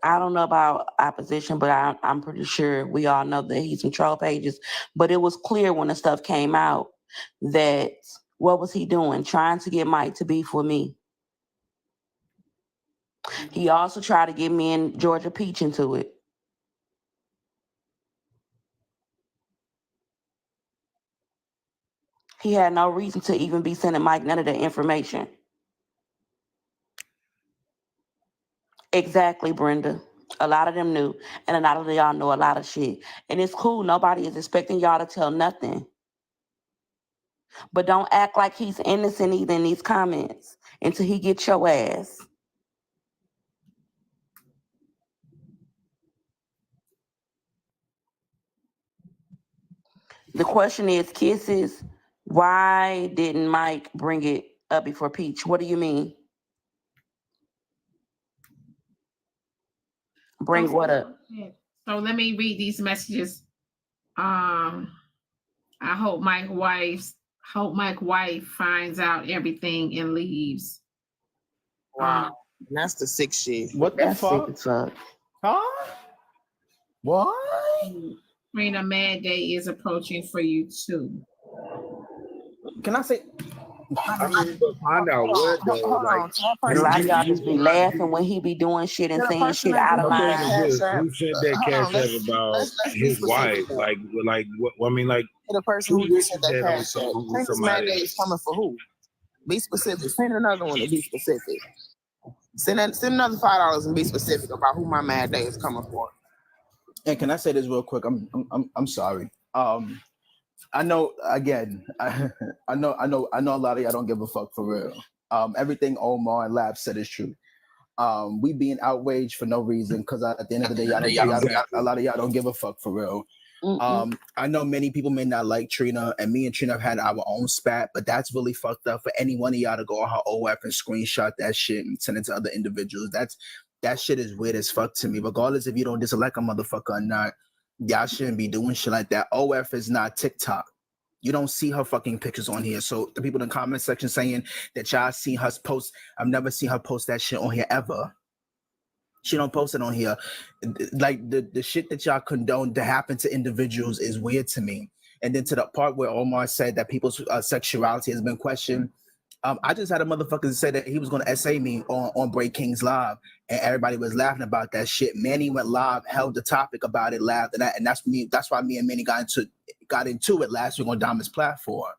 I don't know about opposition, but I'm pretty sure we all know that he's in troll pages. But it was clear when the stuff came out that what was he doing? Trying to get Mike to beef with me. He also tried to get me and Georgia Peach into it. He had no reason to even be sending Mike none of the information. Exactly, Brenda. A lot of them knew, and a lot of y'all know a lot of shit. And it's cool. Nobody is expecting y'all to tell nothing. But don't act like he's innocent either in these comments until he gets your ass. The question is, Kisses, why didn't Mike bring it up before Peach? What do you mean? Bring what up? So let me read these messages. I hope Mike's wife finds out everything and leaves. Wow. That's the sick shit. What the fuck? Huh? Why? Trina, mad day is approaching for you too. Can I say I mean, but find out what though. Hold Like, on. To that A person, lot of y'all you just be laughing when he be doing shit and to the saying person shit that out of just my sent thing that is line. this: cash app. who sent that Hold on. cash app about Let's be his wife? specific though. Like what? I mean, like To the person who who just wishes sent that that on cash app. with Trina's mad somebody day else? is coming for who? Be specific. Send another one to be specific. Send another $5 and be specific about who my mad day is coming for. And can I say this real quick? I'm sorry. I know again. I know a lot of y'all don't give a fuck for real. Everything Omar and Lab said is true. We being outraged for no reason because at the end of the day, a lot of y'all don't give a fuck for real. I know many people may not like Trina, and me and Trina have had our own spat, but that's really fucked up for any one of y'all to go on her OF and screenshot that shit and send it to other individuals. That shit is weird as fuck to me. Regardless if you don't dislike a motherfucker or not, y'all shouldn't be doing shit like that. OF is not TikTok. You don't see her fucking pictures on here. So the people in the comment section saying that y'all seen her post, I've never seen her post that shit on here ever. She don't post it on here. Like the shit that y'all condone to happen to individuals is weird to me. And then to the part where Omar said that people's sexuality has been questioned. I just had a motherfucker say that he was going to essay me on Break King's Live, and everybody was laughing about that shit. Manny went live, held the topic about it, laughed, and that's me. That's why me and Manny got into it last week on Diamond's platform.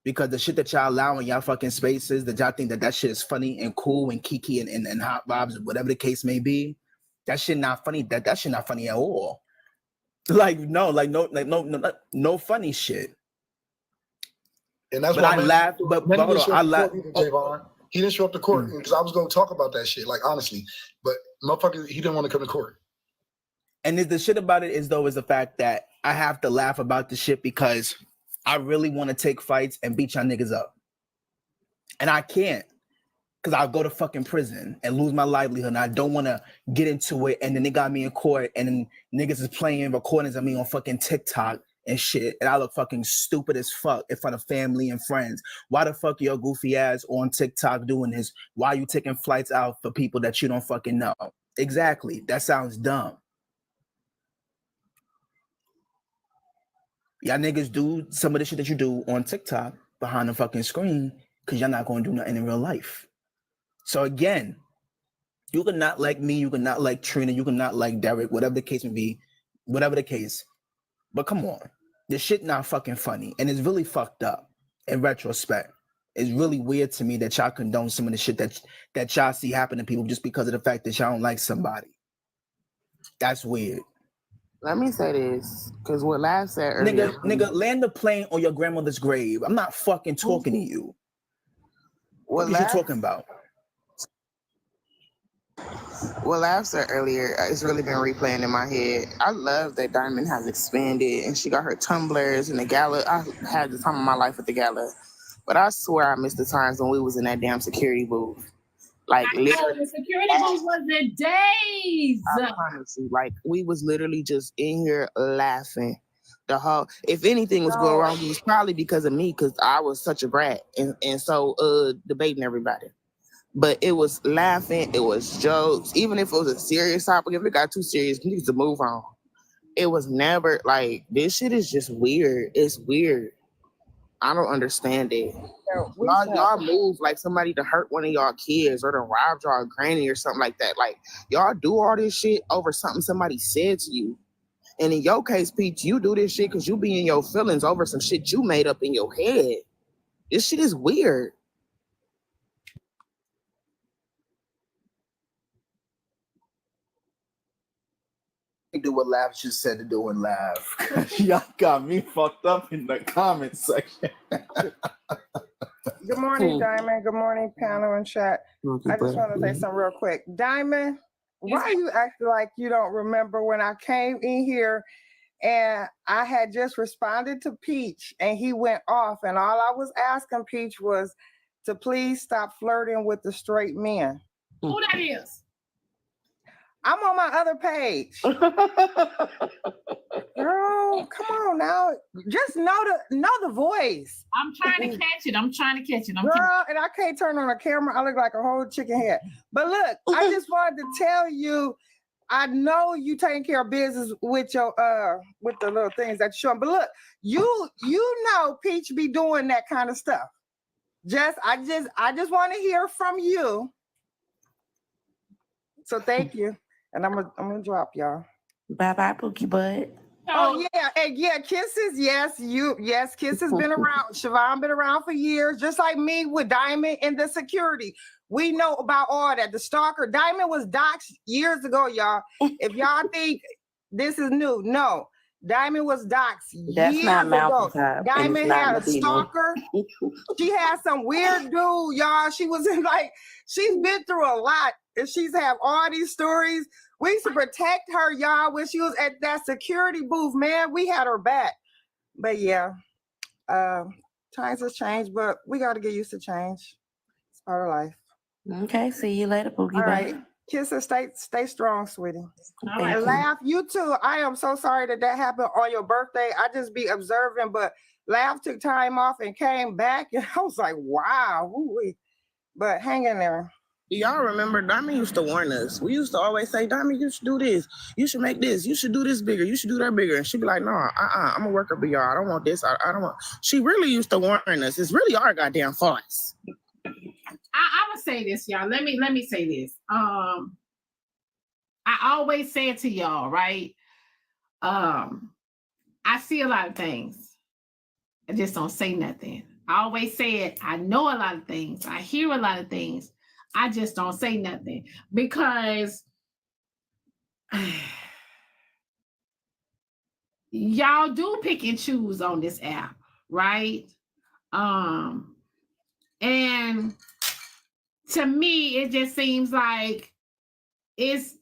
Because the shit that y'all allow in y'all fucking spaces, that y'all think that shit is funny and cool and kiki and hot vibes, whatever the case may be, that shit not funny. That shit not funny at all. No funny shit. And that's But why I laugh. But Manny hold didn't show on, I up to laugh. court either, Javon. He didn't show up to court because I was going to talk about that shit, like honestly. But motherfucker, he didn't want to come to court. And the shit about it is the fact that I have to laugh about the shit because I really want to take fights and beat y'all niggas up. And I can't because I'll go to fucking prison and lose my livelihood. And I don't want to get into it. And then they got me in court and then niggas is playing recordings of me on fucking TikTok and shit. And I look fucking stupid as fuck in front of family and friends. Why the fuck your goofy ass on TikTok doing this? Why are you taking flights out for people that you don't fucking know? Exactly. That sounds dumb. Y'all niggas do some of the shit that you do on TikTok behind the fucking screen because y'all not going to do nothing in real life. So again, you can not like me, you can not like Trina, you can not like Derek, whatever the case may be, whatever the case. But come on, this shit not fucking funny. And it's really fucked up in retrospect. It's really weird to me that y'all condone some of the shit that y'all see happen to people just because of the fact that y'all don't like somebody. That's weird. Let me say this, because what Lav said earlier. Nigga, land the plane on your grandmother's grave. I'm not fucking talking to you. What is you talking about? What Lav said earlier, it's really been replaying in my head. I love that Diamond has expanded and she got her tumblers and the gala. I had the time of my life at the gala. But I swear I missed the times when we was in that damn security booth. Like literally, the security booth was the days. I promise you, like we was literally just in here laughing. The whole, if anything was going wrong, it was probably because of me, because I was such a brat and so debating everybody. But it was laughing, it was jokes. Even if it was a serious topic, if it got too serious, you need to move on. It was never like this shit is just weird. It's weird. I don't understand it. Y'all move like somebody to hurt one of y'all kids or to rob y'all granny or something like that. Like y'all do all this shit over something somebody said to you. And in your case, Peach, you do this shit because you be in your feelings over some shit you made up in your head. This shit is weird. Do what Lav just said to do and laugh. Y'all got me fucked up in the comment section. Good morning, Diamond. Good morning, panel and chat. I just want to say something real quick. Diamond, why are you acting like you don't remember when I came in here and I had just responded to Peach and he went off and all I was asking Peach was to please stop flirting with the straight men. Who that is? I'm on my other page. Girl, come on now. Just know the voice. I'm trying to catch it. Girl, and I can't turn on a camera. I look like a whole chicken head. But look, I just wanted to tell you, I know you taking care of business with your with the little things that you're showing. But look, you know Peach be doing that kind of stuff. I just want to hear from you. So thank you. And I'm gonna drop y'all. Bye-bye, Pookie Butt. Oh yeah, and yeah, Kisses. Yes, Kisses been around. Siobhan been around for years, just like me with Diamond and the security. We know about all that. The stalker, Diamond was doxxed years ago, y'all. If y'all think this is new, no. Diamond was doxxed years ago. Diamond had a stalker. She had some weird dude, y'all. She was in she's been through a lot, and she's have all these stories. We used to protect her, y'all, when she was at that security booth, man. We had her back. But yeah, times has changed, but we got to get used to change. It's part of life. Okay, see you later, Pookie. All right. Kisses, stay strong, sweetie. All right. And Laugh, you too. I am so sorry that happened on your birthday. I just be observing, but Laugh took time off and came back, and I was like, wow. Woo-wee. But hang in there. Y'all remember Diamond used to warn us. We used to always say, Diamond, you should do this. You should make this. You should do this bigger. You should do that bigger. And she'd be like, no, I'm a worker, but y'all, I don't want this. I don't want. She really used to warn us. It's really our goddamn faults. I'm gonna say this, y'all. Let me say this. I always say it to y'all, right? I see a lot of things. I just don't say nothing. I always say it. I know a lot of things. I hear a lot of things. I just don't say nothing because y'all do pick and choose on this app, right? And to me, it just seems like it's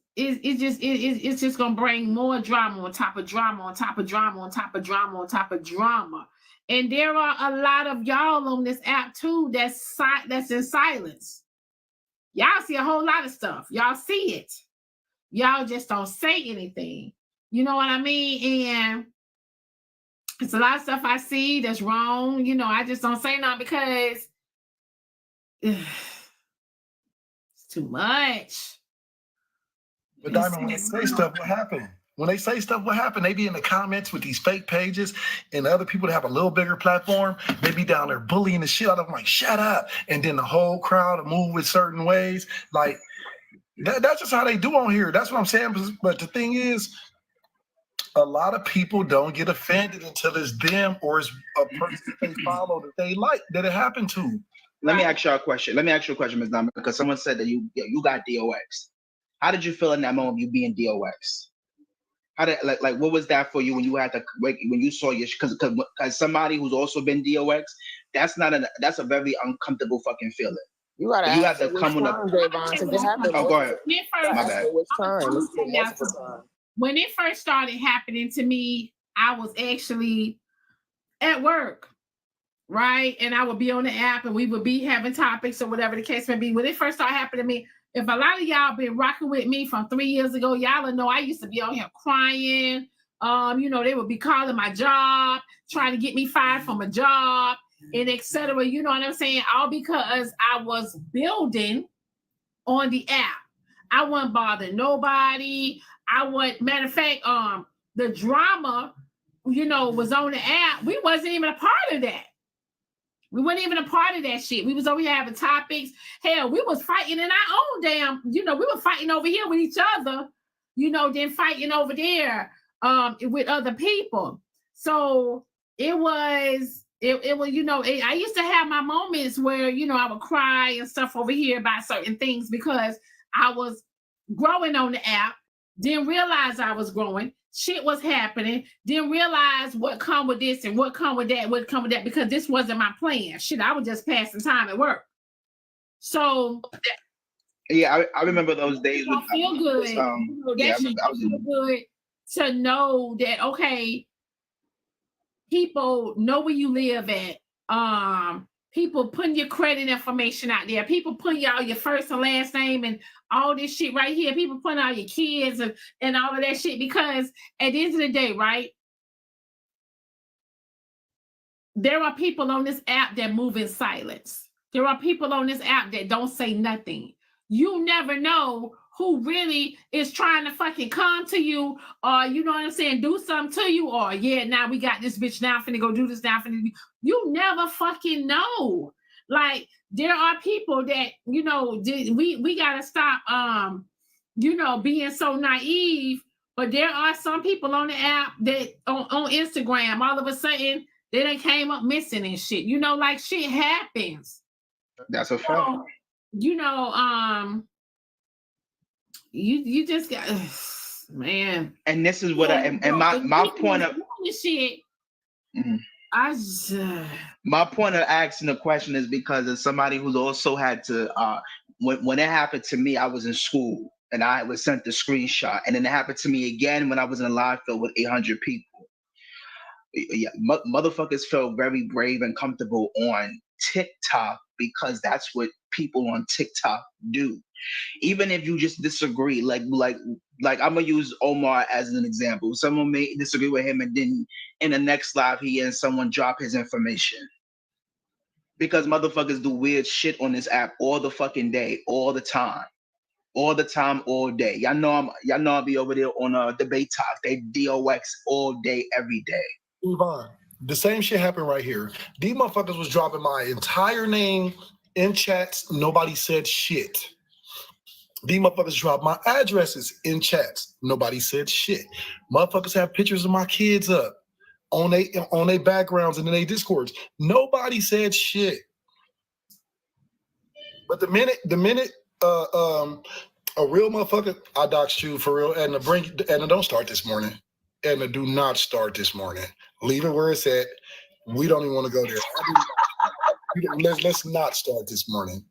just gonna bring more drama on top of drama on top of drama on top of drama on top of drama. And there are a lot of y'all on this app too that's in silence. Y'all see a whole lot of stuff. Y'all see it. Y'all just don't say anything. You know what I mean? And it's a lot of stuff I see that's wrong. You know, I just don't say nothing because it's too much. But Diamond, when they say stuff, what happened? When they say stuff, what happened? They be in the comments with these fake pages, and the other people that have a little bigger platform, they be down there bullying the shit out of them, like, shut up. And then the whole crowd move with certain ways. Like, that's just how they do on here. That's what I'm saying. But the thing is, a lot of people don't get offended until it's them or it's a person they follow that they like, that it happened to. Let me ask you a question, Ms. Diamond, because someone said that you got DOX. How did you feel in that moment, you being DOX? How did like what was that for you when you had to when you saw your because somebody who's also been DOX, that's a very uncomfortable fucking feeling. You gotta have to come on up. Oh, go ahead. My bad. When it first started happening to me, I was actually at work, right? And I would be on the app and we would be having topics or whatever the case may be. When it first started happening to me, if a lot of y'all been rocking with me from 3 years ago, y'all will know I used to be on here crying. You know, they would be calling my job, trying to get me fired from a job, and etc. You know what I'm saying? All because I was building on the app. I wasn't bothering nobody. Matter of fact, the drama, you know, was on the app. We wasn't even a part of that. We weren't even a part of that shit. We was over here having topics. Hell, we was fighting in our own damn, you know, we were fighting over here with each other, you know, then fighting over there with other people. So it was, you know, I used to have my moments where, you know, I would cry and stuff over here about certain things because I was growing on the app, didn't realize I was growing. Shit was happening, didn't realize what come with this and what come with that, because this wasn't my plan. Shit, I was just passing time at work. So yeah, I remember those days. I feel good. Feel good to know that, okay, people know where you live at. People putting your credit information out there. People putting all your first and last name and all this shit right here. People putting all your kids and all of that shit, because at the end of the day, right, there are people on this app that move in silence. There are people on this app that don't say nothing. You never know who really is trying to fucking come to you, or, you know what I'm saying, do something to you, or, yeah, now we got this bitch now, finna go do this now, you never fucking know. Like there are people that, you know, we gotta stop you know, being so naive. But there are some people on the app that on Instagram, all of a sudden they done came up missing and shit. You know, like shit happens. That's a fact. So, you know, you just got man. And this is what my point of shit. Mm-hmm. My point of asking the question is because as somebody who's also had to when it happened to me, I was in school and I was sent the screenshot, and then it happened to me again when I was in a live field with 800 people. Yeah, motherfuckers felt very brave and comfortable on TikTok because that's what people on TikTok do. Even if you just disagree, like I'm gonna use Omar as an example. Someone may disagree with him, and then in the next live, he and someone drop his information. Because motherfuckers do weird shit on this app all the fucking day, all the time, all day. Y'all know I'll be over there on debate talk. They DOX all day, every day. Yvonne, the same shit happened right here. These motherfuckers was dropping my entire name in chats. Nobody said shit. These motherfuckers dropped my addresses in chats. Nobody said shit. Motherfuckers have pictures of my kids up on they backgrounds and in their discords. Nobody said shit. But the minute a real motherfucker, I doxed you for real, and don't start this morning. And do not start this morning. Leave it where it's at. We don't even want to go there. Let's not start this morning.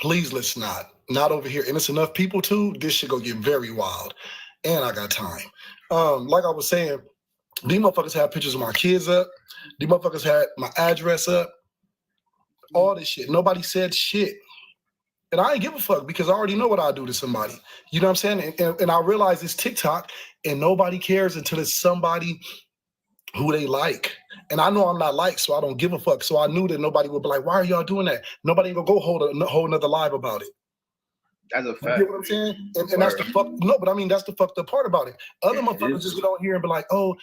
Please, let's not. Not over here. And it's enough people too. This shit go get very wild. And I got time. Like I was saying, these motherfuckers had pictures of my kids up. These motherfuckers had my address up. All this shit. Nobody said shit. And I ain't give a fuck because I already know what I do to somebody. You know what I'm saying? And I realize it's TikTok and nobody cares until it's somebody who they like. And I know I'm not liked, so I don't give a fuck. So I knew that nobody would be like, why are y'all doing that? Nobody ain't gonna go hold another live about it. That's a fact. You get what I'm saying? And that's the fuck. No, but I mean, that's the fucked up part about it. Other motherfuckers just get on here and be like, oh,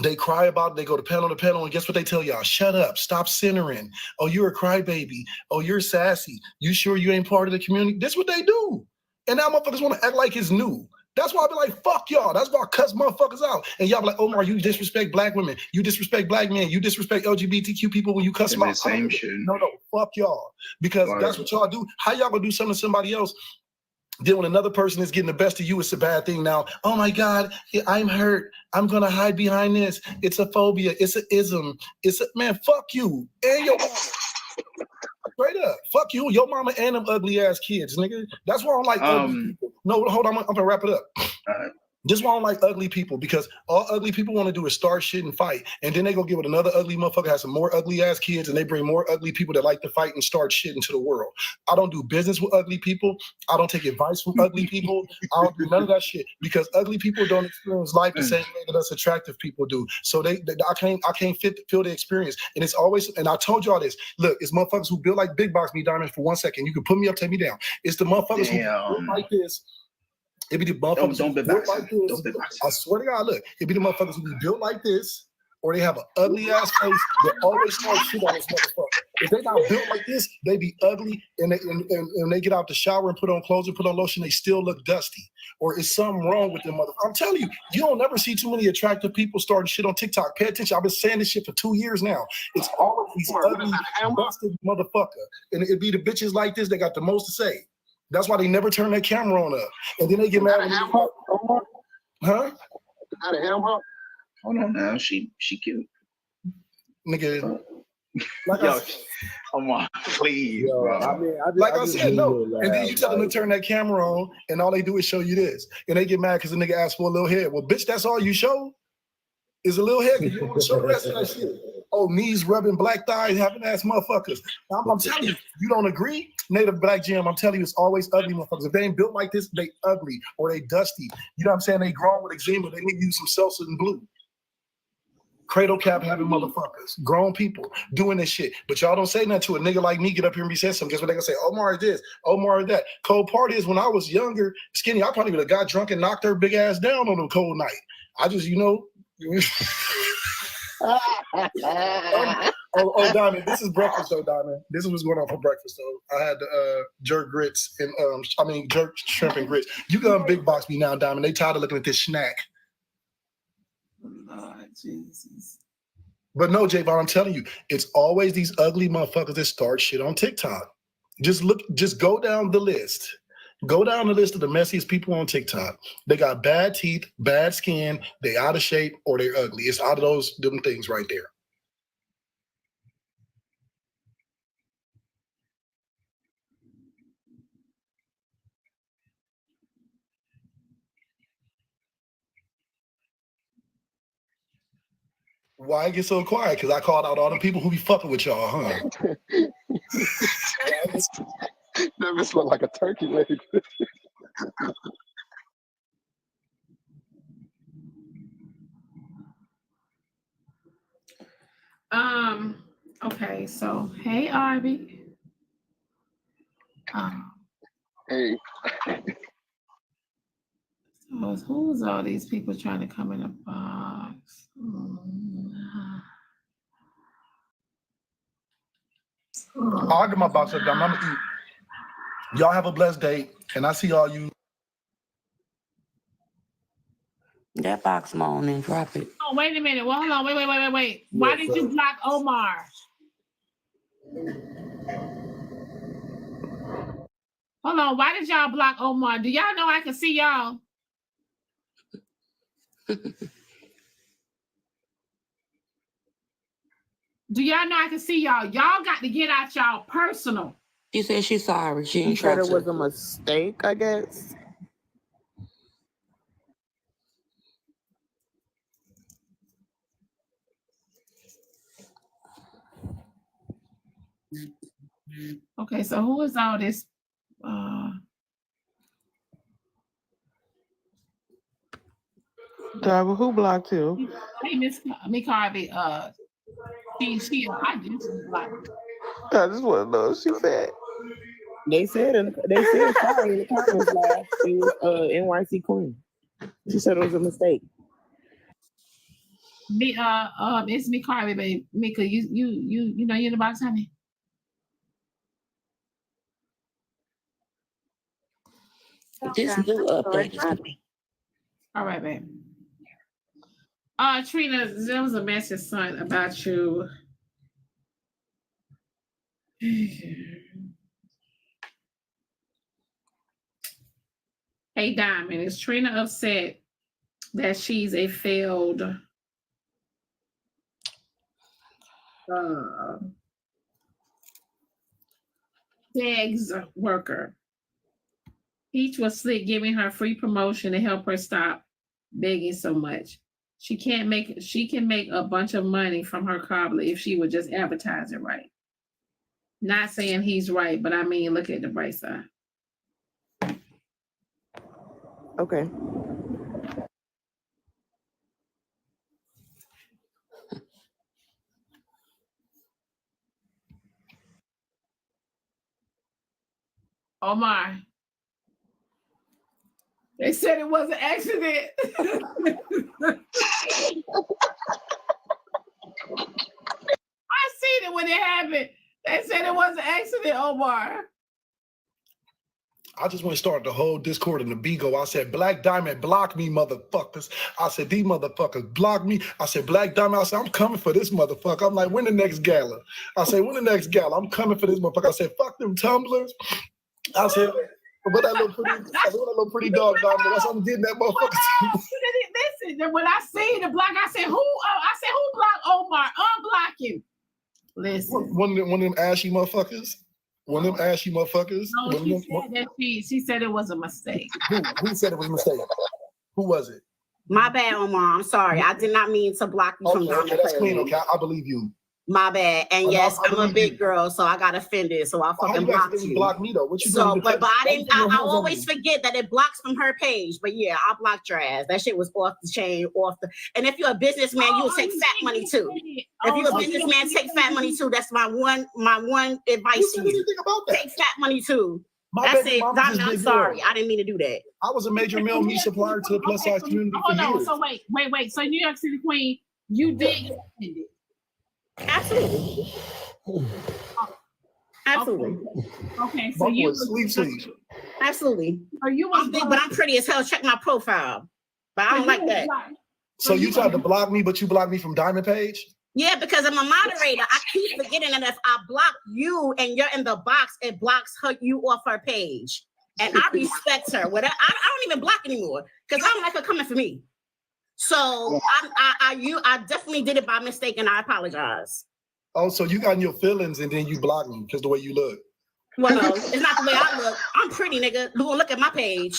they cry about it. They go to panel to panel, and guess what they tell y'all? Shut up. Stop centering. Oh, you're a crybaby. Oh, you're sassy. You sure you ain't part of the community? That's what they do. And now motherfuckers want to act like it's new. That's why I be like, fuck y'all. That's why I cuss motherfuckers out. And y'all be like, Omar, you disrespect black women. You disrespect black men. You disrespect LGBTQ people when you cuss them out. Same shit. No, fuck y'all. Because that's what y'all do. How y'all gonna do something to somebody else? Then when another person is getting the best of you, it's a bad thing now. Oh my God, I'm hurt. I'm gonna hide behind this. It's a phobia. It's an ism. Man, fuck you. And your mama. Straight up. Fuck you, your mama and them ugly ass kids, nigga. That's why I don't like ugly people. No, hold on, I'm gonna wrap it up. This is why I don't like ugly people, because all ugly people want to do is start shit and fight. And then they go get with another ugly motherfucker, has some more ugly ass kids, and they bring more ugly people that like to fight and start shit into the world. I don't do business with ugly people. I don't take advice from ugly people. I don't do none of that shit because ugly people don't experience life the same way that us attractive people do. So I can't feel the experience. And it's always, and I told y'all this, look, it's motherfuckers who build like big box me diamonds for 1 second. You can put me up, take me down. It's the motherfuckers who build like this. It be the motherfuckers who built like this. I swear to God, look, it be the motherfuckers who be built like this, or they have an ugly ass face that always start shit on this motherfucker. If they not built like this, they be ugly, and they get out the shower and put on clothes and put on lotion, they still look dusty. Or is something wrong with them motherfuckers? I'm telling you, you don't never see too many attractive people starting shit on TikTok. Pay attention. I've been saying this shit for 2 years now. It's always these ugly, busted motherfucker. And it be the bitches like this that got the most to say. That's why they never turn their camera on up. And then they get mad when they huh? Hold on now, she cute. Nigga. Like yo, come on, please, bro. I said, no. And then you tell them to turn that camera on, and all they do is show you this. And they get mad because the nigga asked for a little head. Well, bitch, that's all you show? Is a little head, because you don't want to show the rest of that shit. Oh, knees rubbing, black thighs, having ass motherfuckers. I'm telling you, you don't agree? Native Black Jam, I'm telling you, it's always ugly motherfuckers. If they ain't built like this, they ugly or they dusty. You know what I'm saying? They grown with eczema. They need to use some seltzer and blue. Cradle cap having motherfuckers, grown people doing this shit. But y'all don't say nothing to a nigga like me, get up here and be saying something. Guess what they gonna say? Omar is this, Omar is that. Cold part is when I was younger, skinny, I probably would have got drunk and knocked her big ass down on a cold night. I just, Oh, Diamond, this is breakfast though, Diamond. This is what's going on for breakfast though. I had jerk grits and jerk shrimp and grits. You gonna big box me now, Diamond. They tired of looking at this snack. Lord Jesus. But no, Javon, I'm telling you, it's always these ugly motherfuckers that start shit on TikTok. Just go down the list. Go down the list of the messiest people on TikTok. They got bad teeth, bad skin, they out of shape, or they're ugly. It's out of them things right there. Why get so quiet? Because I called out all the people who be fucking with y'all, huh? That just look like a turkey leg. Okay, so hey Arby. Hey. So who's all these people trying to come in a box? I'll get my box up, I'm gonna eat. Y'all have a blessed day, and I see all you. That box morning, drop it. Oh, wait a minute. Well, hold on. Wait. Why did you block Omar? Hold on. Why did y'all block Omar? Do y'all know I can see y'all? Do y'all know I can see y'all? Y'all got to get out y'all personal. She said she's sorry. She She ain't said trying it was to. a mistake, I guess. Okay, so who is all this? Who blocked you? Hey, Miss Harvey. She I just blocked. I just want to know. She said. They said sorry in the comments last. It was NYC Queen. She said it was a mistake. It's me, Harvey, baby. Mika, you know you in the box, honey. This new update is. All right, babe. Trina, there was a message sent about you. Hey, Diamond, is Trina upset that she's a failed sex worker? Peach was slick, giving her free promotion to help her stop begging so much. She can make a bunch of money from her cobbler if she would just advertise it right. Not saying he's right, but I mean, look at the bright side. Okay. Omar. They said it was an accident. I seen it when it happened. They said it was an accident, Omar. I just went to start the whole Discord in the Bigo. I said, Black Diamond, block me, motherfuckers. I said, these motherfuckers block me. I said, Black Diamond, I said, I'm coming for this motherfucker. I'm like, when the next gala? I said, when the next gala? I'm coming for this motherfucker. I said, fuck them tumblers. I said, what that little pretty dog, Diamond? That's what I'm getting that motherfucker. Listen, when I see the block, I said, who blocked Omar? Unblock him. Listen. One of them ashy motherfuckers. One of them ashy motherfuckers. No, she said it was a mistake. Who said it was a mistake? Who was it? My bad, Omar. I'm sorry. I did not mean to block you from Okay, that's clean. Okay, I believe you. My bad. And yes, I'm a big girl, so I got offended. So I fucking blocked you. Block me though. What you so, doing? but I didn't. I always forget that it blocks from her page. But yeah, I blocked your ass. That shit was off the chain, And if you're a businessman, you'll take fat money too. If you're a businessman, take fat money too. That's my one advice to you. Take fat money too. That's it. I'm sorry. I didn't mean to do that. I was a major male meat supplier to the plus size community for years. So wait. So New York City Queen, you did get offended. Absolutely. Absolutely. Okay, so you was absolutely. So you I'm big, but I'm pretty as hell. Check my profile. But I don't like that. So you tried to block me, but you blocked me from Diamond page? Yeah, because I'm a moderator. I keep forgetting that if I block you and you're in the box, it blocks you off her page. And I respect her. Whatever. I don't even block anymore because I don't like her coming for me. So I definitely did it by mistake, and I apologize. Oh, so you got in your feelings and then you blocked me because the way you look. Well, no, it's not the way I look. I'm pretty, nigga. Look at my page.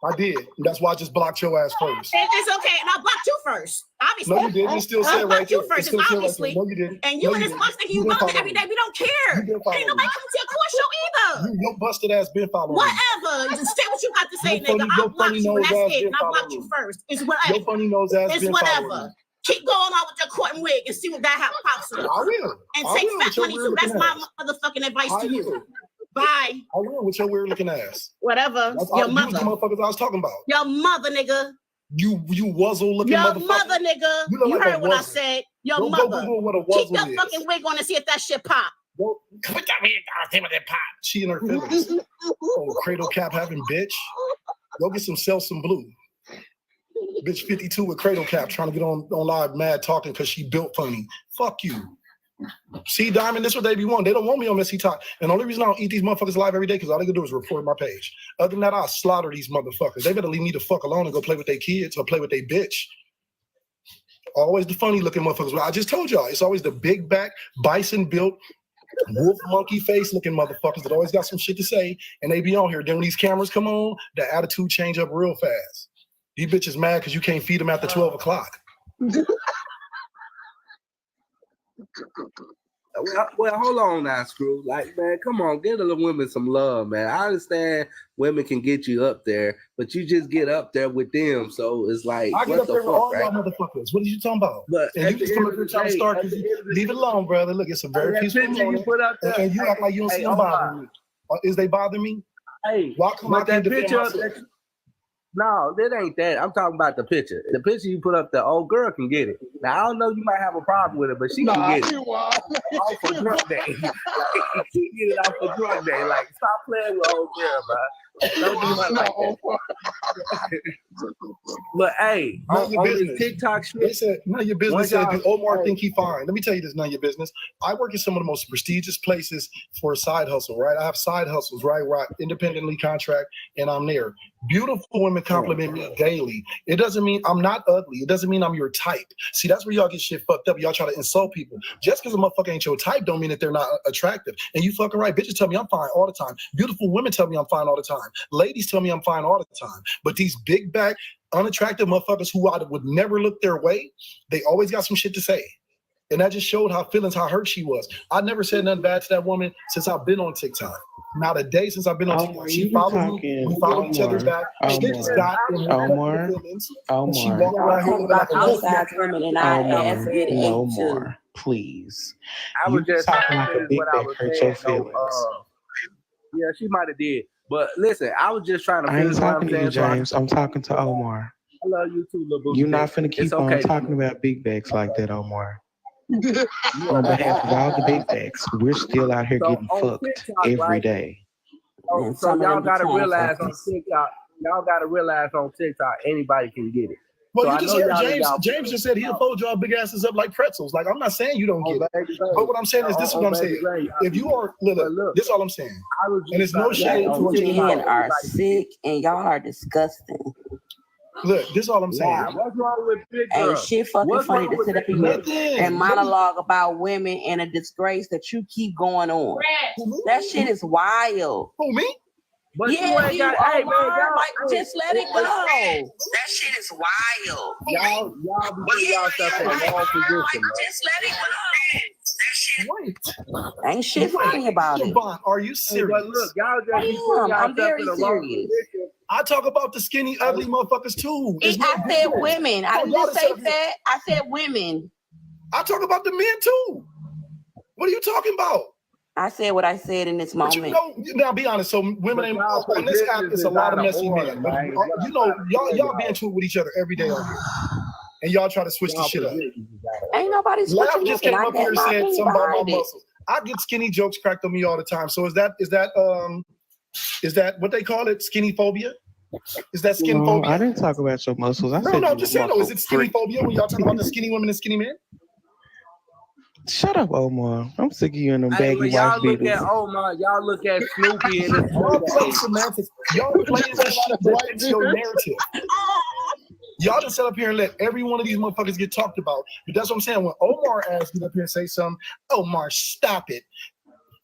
I did. That's why I just blocked your ass first. It's okay, and I blocked you first. Obviously. No, you didn't. It still said right you there. first, obviously. No, you didn't. And you in this box thinking you relevant every day. We don't care. Ain't nobody coming to your court show either. Your busted ass been following Whatever. Just say what you got to say, nigga. I blocked you, and that's it. And I blocked you first. It's whatever. Your funny nose ass it's been whatever. Keep going on with your court and wig and see what that pops up. I will. And take fat money too. That's my motherfucking advice to you. Bye. I will with your weird looking ass. Whatever. Your mother. The motherfuckers I was talking about. Your mother, nigga. You wuzzle looking motherfucker. Your mother, nigga. You heard what I said. Your mother. Keep your fucking wig on and see if that shit pop. Put that wig on, see what it pop. She in her feelings. Oh, cradle cap having bitch. Go get some blue. Bitch 52 with cradle cap trying to get on live mad talking because she built funny. Fuck you. See, Diamond, this is what they be wanting. They don't want me on Messy Talk. And the only reason I don't eat these motherfuckers live every day because all they can do is report my page. Other than that, I'll slaughter these motherfuckers. They better leave me the fuck alone and go play with their kids or play with their bitch. Always the funny looking motherfuckers. Well, I just told y'all, it's always the big back, bison built, wolf monkey face looking motherfuckers that always got some shit to say. And they be on here. Then when these cameras come on, the attitude change up real fast. These bitches mad because you can't feed them after 12 o'clock. Well, hold on now, Screw. Like, man, come on, give the women some love, man. I understand women can get you up there, but you just get up there with them. So it's like, I get up there with all y'all motherfuckers. What are you talking about? But and you just come up here trying to start. Leave it alone, brother. Look, it's a very peaceful morning. And you act like you don't see them bother me. Is they bother me? Hey, why come I can't defend myself? No, that ain't that. I'm talking about the picture. The picture you put up, the old girl can get it. Now, I don't know, you might have a problem with it, but she can get it. Off for drunk day. She get it off for drunk day. Like, stop playing with old girl, bro. Don't do nothing like that. But hey, on this TikTok shit. They said, none of your business. Omar think he fine. Let me tell you this, none of your business. I work in some of the most prestigious places for a side hustle, right? I have side hustles, right? Where I independently contract and I'm there. Beautiful women compliment me daily. It doesn't mean I'm not ugly. It doesn't mean I'm your type. See, that's where y'all get shit fucked up. Y'all try to insult people. Just because a motherfucker ain't your type don't mean that they're not attractive. And you fucking right. Bitches tell me I'm fine all the time. Beautiful women tell me I'm fine all the time. Ladies tell me I'm fine all the time. But these big back, unattractive motherfuckers who I would never look their way, they always got some shit to say. And that just showed how hurt she was. I never said nothing bad to that woman since I've been on TikTok. Not a day since I've been on TikTok. She followed me. We followed each other back. She just got in her feelings. And she walked around here like a wolf. No more, please. I was just talking like a big back hurt your feelings. Yeah, she might have did. But listen, I was just trying to I ain't finish what talking to you, James. I'm talking to Omar. I love you too, little boo. You're not finna keep on talking about big backs like that, Omar. On behalf of all the big backs, we're still out here getting fucked TikTok, every day. So y'all gotta realize on TikTok, anybody can get it. Well, so you just heard James just said he'll fold y'all big asses up like pretzels. Like, I'm not saying you don't get it. But what I'm saying is this is what I'm saying. If you are, look, this is all I'm saying. And it's no shade to what you're Men are sick and y'all are disgusting. Look, this is all I'm saying. What's wrong with big girl? Ain't shit fucking funny to sit up here and monologue about women and a disgrace that you keep going on. That shit is wild. Who, me? But yeah, you ain't got, just let it go. That shit is wild. Y'all be putting yourself in the wrong position. Just let it go. Ain't shit funny about it. Are you serious? But look, y'all just be putting I'm yourself very in the wrong serious. position. I talk about the skinny, ugly motherfuckers too. I said women. I didn't say that. I said women. I talk about the men too. What are you talking about? I said what I said in this moment. But you know, now be honest. So women ain't on this app. It's a lot of messy men. But you know, y'all be into it with each other every day on here. and y'all try to switch the shit up. Ain't nobody Laugh switching just nothing. came I up here had and my said opinion something about my behind it. muscles. I get skinny jokes cracked on me all the time. So is that what they call it? Skinny phobia? Is that skin No, phobia? I didn't talk about your muscles. I No, said no, you I'm just were saying though, is muscle it skinny freak. phobia when y'all talk about the skinny women and skinny men? Shut up, Omar. I'm sick of you and them Hey, baggy when wife y'all look beaters. at Omar, y'all look at Snoopy and his Y'all older play age. semantics. Y'all playing this shit to fix your narrative. Y'all just sit up here and let every one of these motherfuckers get talked about. But that's what I'm saying. When Omar asks you up here and say something, Omar, stop it.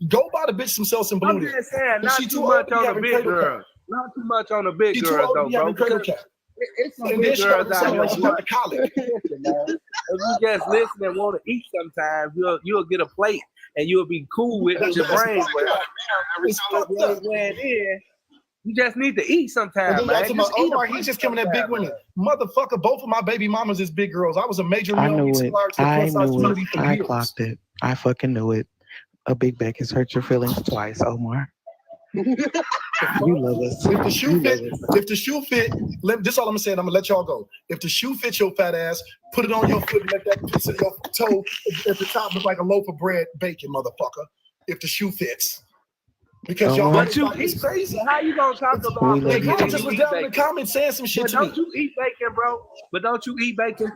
Go buy the bitch themselves some blue. I'm just saying, not She too old much to be on the having big cradle cap. girls. Not too much on the big She too girls, old to though, be bro. having cradle Because cap. it's some And big then she got girls to out sound here. like she got the colic. Listen, man. If you just listen and want to eat sometimes, you'll get a plate and you'll be cool with your brain. But where it is, you just need to eat And sometimes, then y'all man. talking Just about eat a Omar, plate he's just coming at big sometime, women. man. Motherfucker, both of my baby mamas is big girls. I was a major I male knew meat it. supplier to the I plus size knew it. community for I years. clocked it. I fucking knew it. A big back has hurt your feelings twice, Omar. You love us. If the shoe You fit, love us. if the shoe fit, this all I'm saying. I'm gonna let y'all go. If the shoe fits your fat ass, put it on your foot and let that piece of your toe at the top look like a loaf of bread, bacon, motherfucker. If the shoe fits, because y'all Omar, But you it's eat. crazy. How you gonna talk we about love And you bacon y'all and too. just you was eat down in the bacon? comments saying some shit But to me. don't you eat bacon, bro? But don't you eat bacon?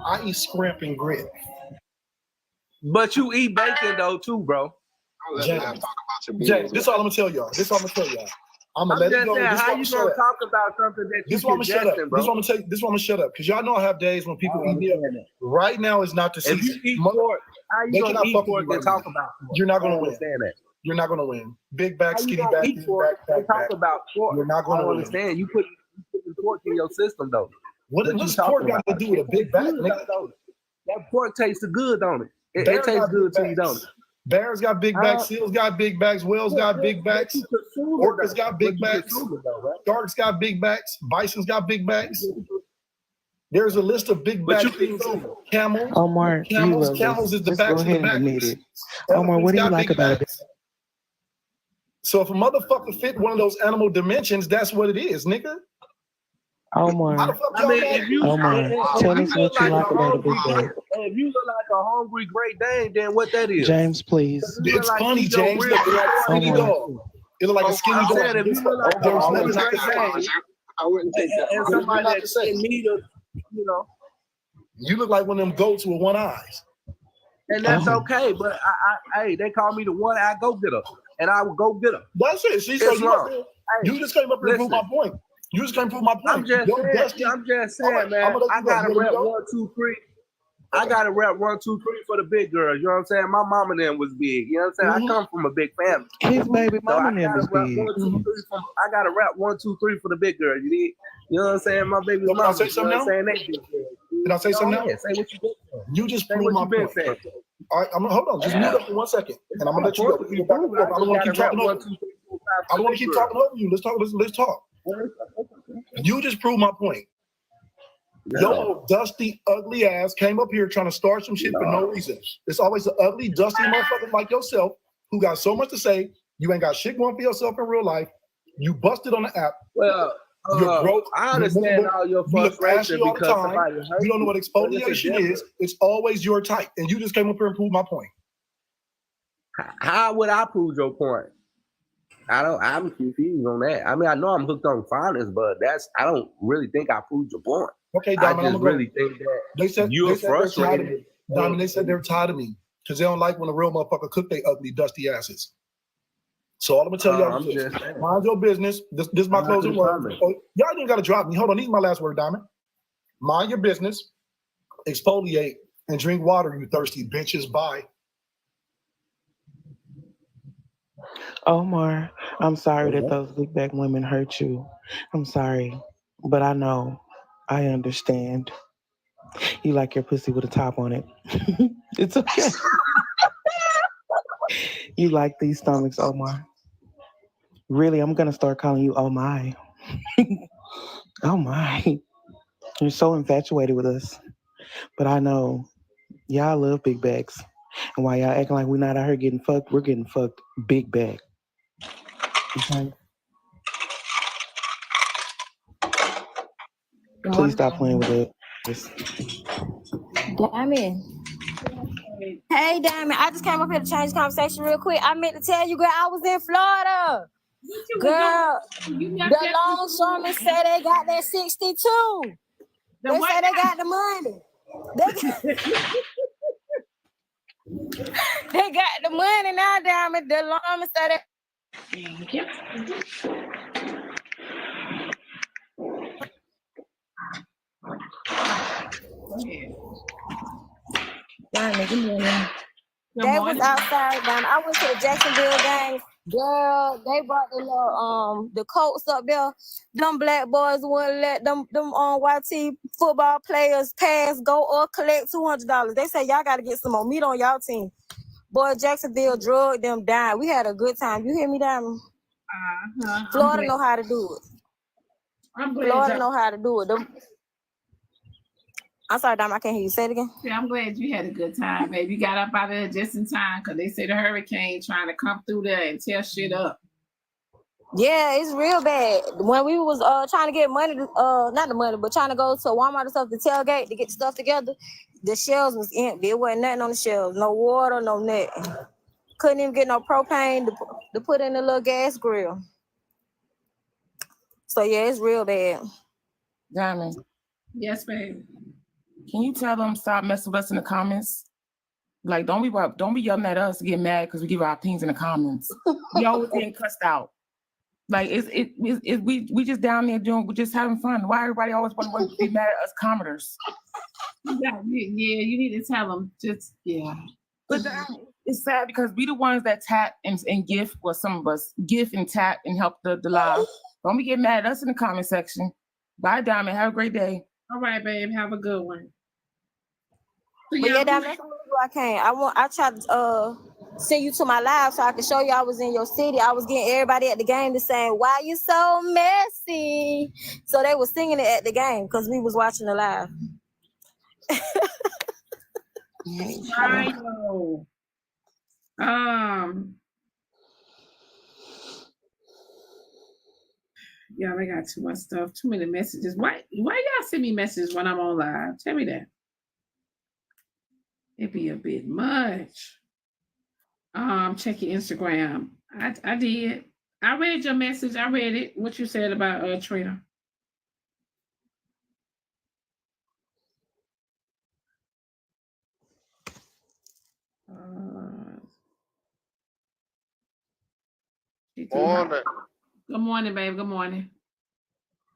I eat scrimp and grit. But you eat bacon though too, bro. James, this all I'm gonna tell y'all. This all I'm gonna tell y'all. I'm gonna I'm let it just go. saying, This how why I'm you shut gonna up. talk about something that you This why I'm gonna shut up. suggesting, This bro? why I'm gonna tell you. This why I'm gonna shut up. Because y'all know I have days when I people don't eat me up. understand that. Right now is not the If season. you eat pork, how you They gonna cannot eat fuck with pork you and right talk now. about pork? You're not I gonna don't win. understand that. You're not gonna win. Big back, How you skinny gonna back, eat big pork back, and back, talk back. about pork? You're not I gonna don't win. understand. You putting pork in your system though. What What you does pork talking got about? to do with a It big tastes back, good, nigga? don't it? That pork tastes good, don't it? It Bears tastes got good big to you, don't it? backs. Bears got big backs. Seals got big backs. Whales got big But backs. you consume it Orcas though. got But big you backs. consume it though, right? Sharks got big backs. Bison's got big backs. There's a list of big But back you things. consume it. Camels. Omar, you love Camels us. is the Just go backs of the ahead and admit backwards. it. Omar, Elephants what do you got like big about a big backs. So if a motherfucker fit one of those animal dimensions, that's what it is, nigga. How the Omar? fuck I y'all mean, mad? if you Omar, tell us what you like about a big back. if you look like a hungry Great Dane, then what that is? James, please. You look It's like funny, you don't James. really Look, it like a skinny Omar. dog. It look like a skinny I'm dog. saying if you look like a There's hungry nothing I Great can say. Dane I wouldn't take that. and There's somebody nothing I can that's say. in need of, you know, You look like one of them goats with one eyes. and that's Oh. okay. But hey, they call me the one-eye go-getter, and I will go get them. That's it. See, so It's you up wrong. here, Hey, you just came up here and proved my listen. point. You just came to prove my point. I'm just Yo, saying. Dusty. I'm just All right, saying, man. I'm gonna let I you go. gotta You ready rep to go? 1, 2, 3. I gotta rep 1, 2, 3 for the big girls. You know what I'm saying? My mama then was big. You know what I'm saying? I come from a big family. His baby So I mama name gotta is rep big. 1, 2, 3 from. I gotta rep 1, 2, 3 for the big girls. You need. You know what I'm saying? My baby So can I mama. say You know something what I'm now? saying? They big girls. Can I say something now? Yeah, say what you been saying. You just Say proved what my you been point. saying. All right, I'm gonna hold on. Just mute up for 1 second, and I'm gonna let you go. I We can go back and forth. I don't want to keep talking over you. I don't want to keep talking over you. Let's talk. Let's talk. You just proved my point. Your old dusty, ugly ass came up here trying to start some shit for no reason. It's always the ugly, dusty motherfuckers like yourself who got so much to say. You ain't got shit going for yourself in real life. You busted on the app. Well, You're broke. I You're understand miserable. all your You look frustration ashy all the because time. somebody hurt You don't know what but it's a exfoliation difference. is. It's always your type. And you just came up here and proved my point. How would I prove your point? I'm confused on that. I mean, I know I'm hooked on finance, but I don't really think I proved your point. Okay, I Diamond, I'm just gonna really go. think that They said you're they're tired of frustrated. me. Diamond, they said they're tired of me because they don't like when a real motherfucker cook they ugly, dusty asses. So all I'm gonna tell y'all I'm is this: just saying. mind your business. This is my I'm not closing word. confirming. Oh, y'all ain't gotta drop me. Hold on, these are my last word, Diamond. Mind your business, exfoliate, and drink water, you thirsty bitches. Bye. Omar, I'm sorry that those big back women hurt you. I'm sorry. But I know. I understand. You like your pussy with a top on it. It's okay. You like these stomachs, Omar. Really, I'm gonna start calling you oh my. Oh my. You're so infatuated with us. But I know y'all love big bags. And while y'all acting like we're not out here getting fucked, we're getting fucked big bag. Okay? Please stop playing with it. Diamond. Hey, Diamond. I just came up here to change the conversation real quick. I meant to tell you, girl, I was in Florida. Girl, the longshoremen say they got that 62. They say they got the money. They got the money now, Diamond. The longshoremen say that. Diamond, good morning. They was outside, Diamond. I went to the Jacksonville game. Girl, they brought the little the coats up there. Them black boys wouldn't let them YT football players pass, go or collect $200. They say y'all gotta get some more meat on y'all team. Boy, Jacksonville drugged them down. We had a good time. You hear me, Diamond? Florida know how to do it. Florida know how to do it. I'm sorry, Diamond, I can't hear you. Say it again. Yeah, I'm glad you had a good time, baby. You got up out of there just in time because they say the hurricane trying to come through there and tear shit up. Yeah, it's real bad. When we was trying to get money, not the money, but trying to go to Walmart and stuff to tailgate to get the stuff together, the shelves was empty. There wasn't nothing on the shelves. No water, no nothing. Couldn't even get no propane to put in the little gas grill. So yeah, it's real bad. Diamond. Yes, babe. Can you tell them stop messing with us in the comments? Like, don't be yelling at us to get mad because we give our opinions in the comments. We always getting cussed out. Like we just down there we're just having fun. Why everybody always want to be mad at us commenters? Yeah, you need to tell them. Just But it's sad because we the ones that tap and gift, well, some of us gift and tap and help the live. Don't be getting mad at us in the comment section. Bye, Diamond. Have a great day. All right, babe. Have a good one. But yeah, Diamond, I can't. I tried to send you to my live so I could show you I was in your city. I was getting everybody at the game to saying, "Why you so messy?" So they were singing it at the game because we was watching the live. I know. Yeah, I got too much stuff, too many messages. Why y'all send me messages when I'm on live? Tell me that. It'd be a bit much. Check your Instagram. I did. I read your message. I read it. What you said about Trina. Morning. Good morning, babe. Good morning.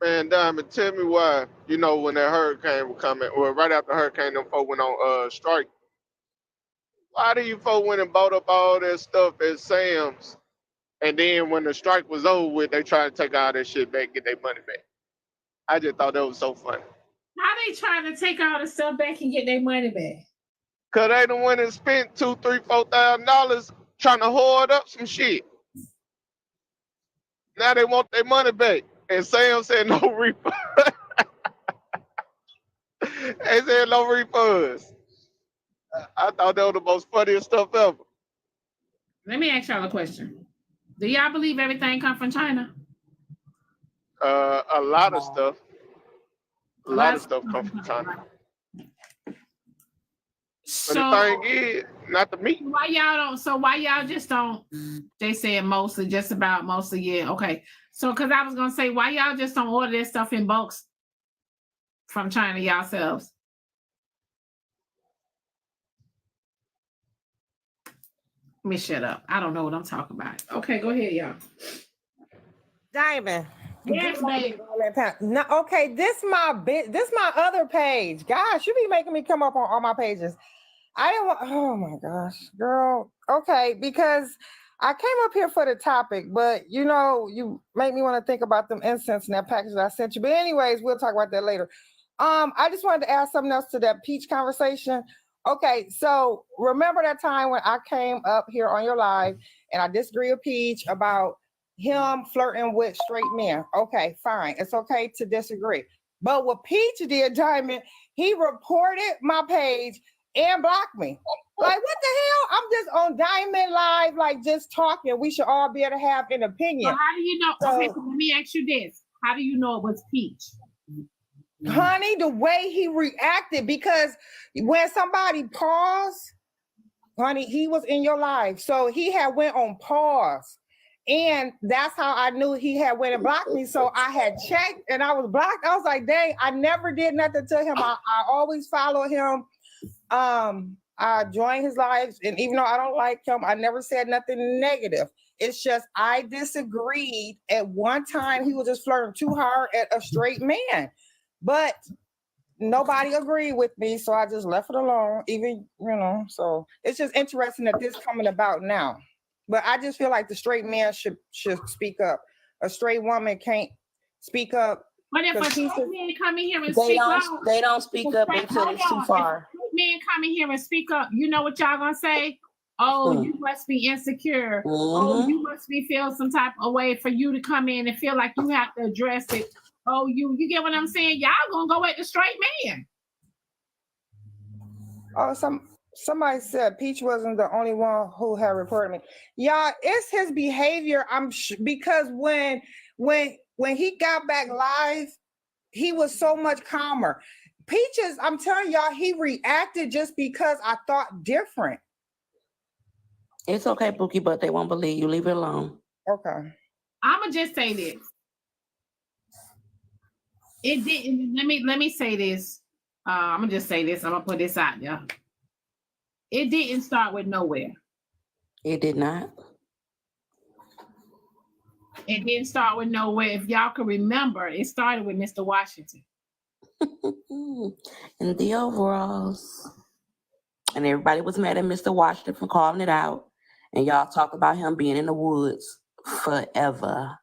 Man, Diamond, tell me why, when that hurricane was coming, or right after the hurricane, them folk went on strike. Why do you folk went and bought up all that stuff at Sam's, and then when the strike was over with, they tried to take all that shit back, get their money back? I just thought that was so funny. How they trying to take all the stuff back and get their money back? Cause they done went and spent $2,000, $3,000, $4,000 trying to hoard up some shit. Now they want their money back. And Sam said no refund. They said no refunds. I thought that was the most funniest stuff ever. Let me ask y'all a question. Do y'all believe everything come from China? A lot of stuff. A lot of stuff come from China. But the thing is, not the meat. Why y'all just don't, they said mostly, just about mostly, yeah, okay. So, because I was going to say, why y'all just don't order this stuff in bulks from China yourselves? Let me shut up. I don't know what I'm talking about. Okay, go ahead, y'all. Diamond. Yes, babe. No, okay, this my other page. Gosh, you be making me come up on all my pages. I didn't want, oh my gosh, girl. Okay, because I came up here for the topic, but you make me want to think about them incense in that package that I sent you. But anyways, we'll talk about that later. I just wanted to add something else to that peach conversation. Okay, so remember that time when I came up here on your live and I disagree with Peach about him flirting with straight men. Okay, fine. It's okay to disagree. But what Peach did, Diamond, he reported my page and blocked me. Like, what the hell? I'm just on Diamond Live, like just talking. We should all be able to have an opinion. So how do you know? Okay, so let me ask you this. How do you know it was Peach? Honey, the way he reacted, because when somebody paused, honey, he was in your life. So he had went on pause. And that's how I knew he had went and blocked me. So I had checked and I was blocked. I was like, dang, I never did nothing to him. I always follow him. I joined his lives. And even though I don't like him, I never said nothing negative. It's just I disagreed. At one time, he was just flirting too hard at a straight man. But nobody agreed with me, so I just left it alone. Even, so it's just interesting that this coming about now. But I just feel like the straight man should speak up. A straight woman can't speak up. But if a straight man come in here and speak up, they don't speak up until it's too far. If a straight man come in here and speak up, you know what y'all gonna say? Oh, you must be insecure. Oh, you must be feel some type of way for you to come in and feel like you have to address it. Oh, you get what I'm saying? Y'all gonna go at the straight man. Oh, somebody said Peach wasn't the only one who had reported me. Y'all, it's his behavior. Because when he got back live, he was so much calmer. Peaches, I'm telling y'all, he reacted just because I thought different. It's okay, Pookie, but they won't believe you. Leave it alone. Okay. I'ma just say this. It didn't. Let me say this. I'm gonna just say this. I'm gonna put this out there. It didn't start with nowhere. It did not. It didn't start with nowhere. If y'all can remember, it started with Mr. Washington. In the overalls. And everybody was mad at Mr. Washington for calling it out. And y'all talk about him being in the woods forever.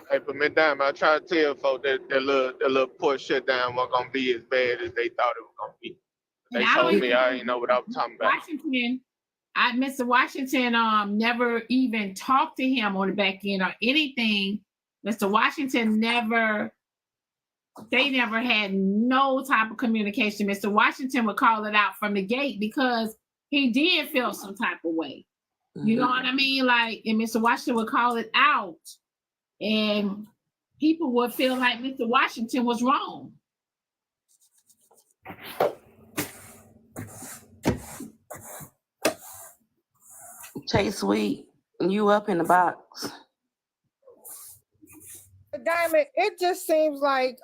Hey, but madam, I try to tell folks that little Porsche shutdown wasn't gonna be as bad as they thought it was gonna be. They told me I didn't know what I was talking about. Mr. Washington never even talked to him on the back end or anything. Mr. Washington they never had no type of communication. Mr. Washington would call it out from the gate because he did feel some type of way. You know what I mean? Like, and Mr. Washington would call it out. And people would feel like Mr. Washington was wrong. Chase Sweet, you up in the box. Diamond, it just seems like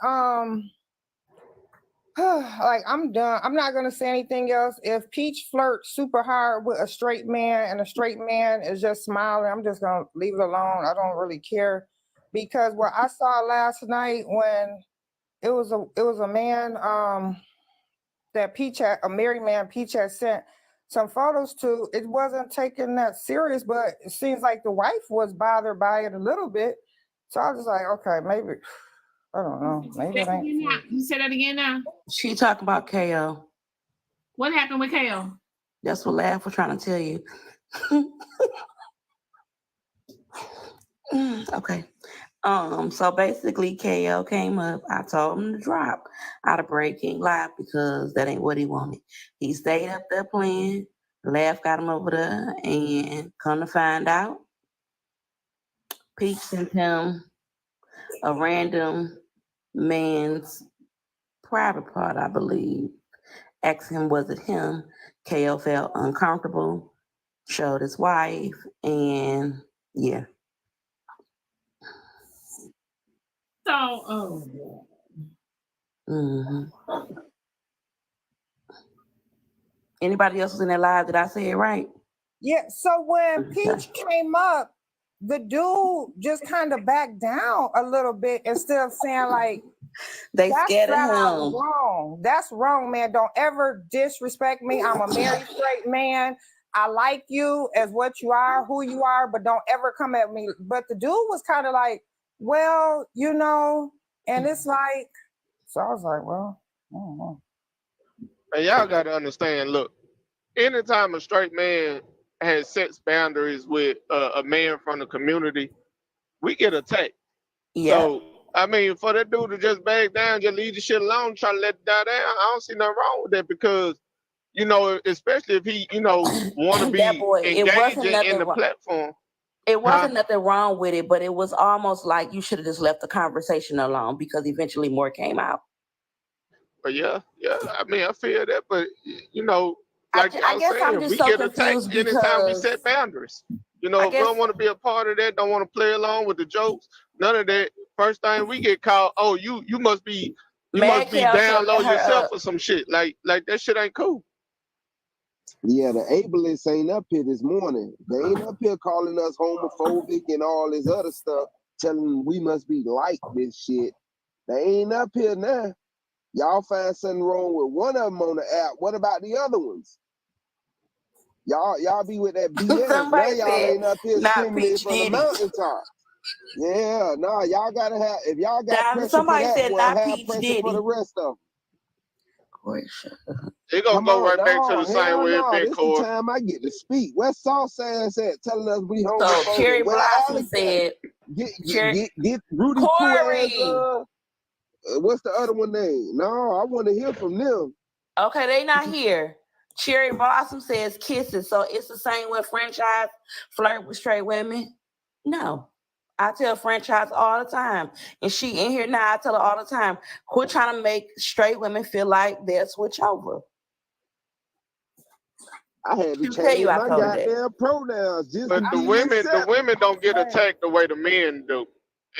like I'm done. I'm not gonna say anything else. If Peach flirts super hard with a straight man and a straight man is just smiling, I'm just gonna leave it alone. I don't really care. Because what I saw last night when it was a man that Peach had, a married man Peach had sent some photos to, it wasn't taken that serious, but it seems like the wife was bothered by it a little bit. So I was just like, okay, maybe, I don't know. Maybe it ain't. You say that again now? She talking about KO. What happened with KO? That's what Laugh was trying to tell you. Okay. So basically KO came up. I told him to drop out of Breaking Live because that ain't what he wanted. He stayed up there playing. Laugh got him over there, and come to find out, Peach sent him a random man's private part, I believe. Asked him, was it him? KO felt uncomfortable, showed his wife, and yeah. So, Anybody else was in that live? Did I say it right? Yeah. So when Peach came up, the dude just kind of backed down a little bit instead of saying like, they that's scared of him. Wrong. That's wrong, man. Don't ever disrespect me. I'm a married straight man. I like you as what you are, who you are, but don't ever come at me. But the dude was kind of like, well, and it's like, so I was like, well, I don't know. And y'all got to understand, look, anytime a straight man has sets boundaries with a man from the community, we get attacked. Yeah. So, I mean, for that dude to just back down, just leave the shit alone, try to let it die down, I don't see nothing wrong with that because, especially if he, want to be engaging in the platform. It wasn't nothing wrong with it, but it was almost like you should have just left the conversation alone because eventually more came out. But yeah. I mean, I feel that, but you know, like I y'all guess I'm saying, just we so get attacked confused anytime we because set boundaries. You know, I if we guess don't want to be a part of that, don't want to play along with the jokes, none of that. First thing we get called, oh, you must be Mad Cal said down low let her yourself up. or some shit. Like that shit ain't cool. Yeah, the ableists ain't up here this morning. They ain't up here calling us homophobic and all this other stuff, telling them we must be like this shit. They ain't up here now. Y'all find something wrong with one of them on the app. What about the other ones? Y'all be with that BS. Now Somebody y'all said ain't up here not screaming it Peach from the Diddy. mountaintop. Yeah, nah, y'all gotta have, if y'all got Diamond, pressure for somebody that said one, not have Peach pressure for the Diddy. rest of them. They gonna Come go on, right back to no, the same hell way it no. been, This the Corey. time I get to speak. Where's Sauce ass at telling us we So homophobic? Cherry Where Blossom Alex said, get Rudy Poo ass, Corey. what's the other one name? No, I want to hear from them. Okay, they not here. Cherry Blossom says kisses. So it's the same with franchise flirt with straight women? No. I tell franchise all the time. And she in here now, I tell her all the time, quit trying to make straight women feel like they'll switch over. I had to She'll tell change you I my told her that. goddamn pronouns just But to the be women don't get attacked the way the men do.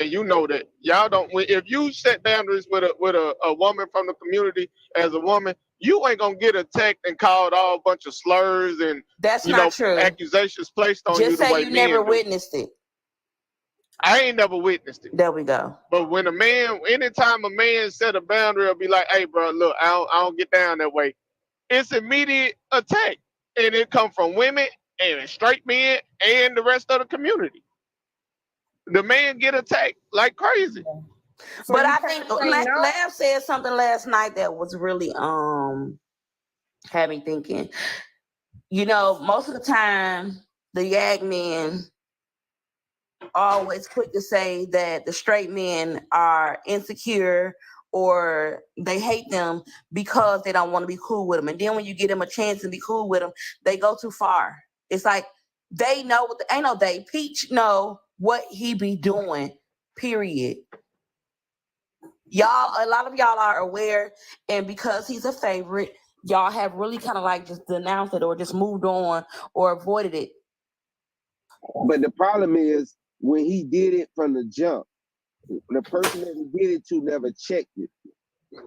And you know that. Y'all don't. If you set boundaries with a woman from the community as a woman, you ain't gonna get attacked and called all a bunch of slurs and That's not true. accusations placed on you Just the say way you never men do. witnessed it. I ain't never witnessed it. There we go. But when anytime a man set a boundary or be like, hey bro, look, I don't get down that way, it's immediate attack. And it come from women and straight men and the rest of the community. The man get attacked like crazy. So but you I can't think say no? Lab said something last night that was really had me thinking. You know, most of the time the YAG men always quick to say that the straight men are insecure or they hate them because they don't want to be cool with them. And then when you give them a chance to be cool with them, they go too far. It's like they know what ain't no they. Peach know what he be doing, period. Y'all, a lot of y'all are aware, and because he's a favorite, y'all have really kind of like just denounced it or just moved on or avoided it. But the problem is when he did it from the jump, the person that he did it to never checked it.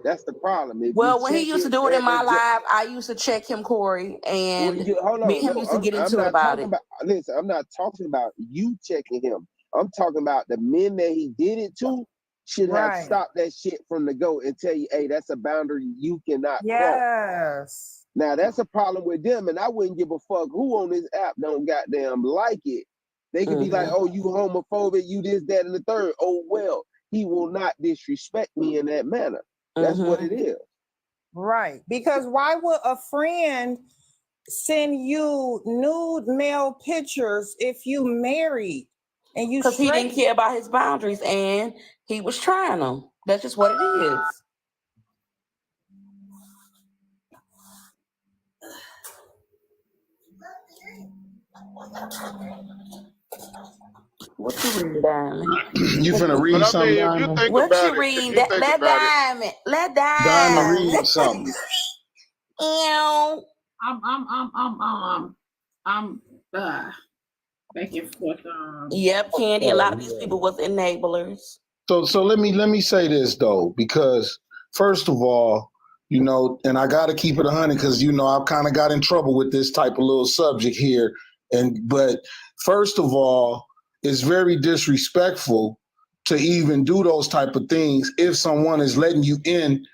That's the problem. If Well, when he used to do it in my live, I used to check him, Corey, and hold me on, and him used to get I'm into it not about talking it. about. Listen, I'm not talking about you checking him. I'm talking about the men that he did it to should have stopped that shit from the go and tell you, hey, that's a boundary you cannot cross. Yes. Now that's a problem with them, and I wouldn't give a fuck who on this app don't goddamn like it. They could be like, oh, you homophobic, you this, that, and the third. Oh well, he will not disrespect me in that manner. That's what it is. Right. Because why would a friend send you nude male pictures if you married and you Because he didn't care about his boundaries and he was trying them. That's just what it is. What you reading, Diamond? You finna read something, if you Diamond? think What about you it, reading? if you think Let about Diamond. Let Diamond, Diamond. read something. I'm back and forth. Yep, Candy. A lot of these people was enablers. So let me say this though, because first of all, you know, and I got to keep it 100 because you know I've kind of got in trouble with this type of little subject here, but first of all, it's very disrespectful to even do those type of things if someone is letting you in,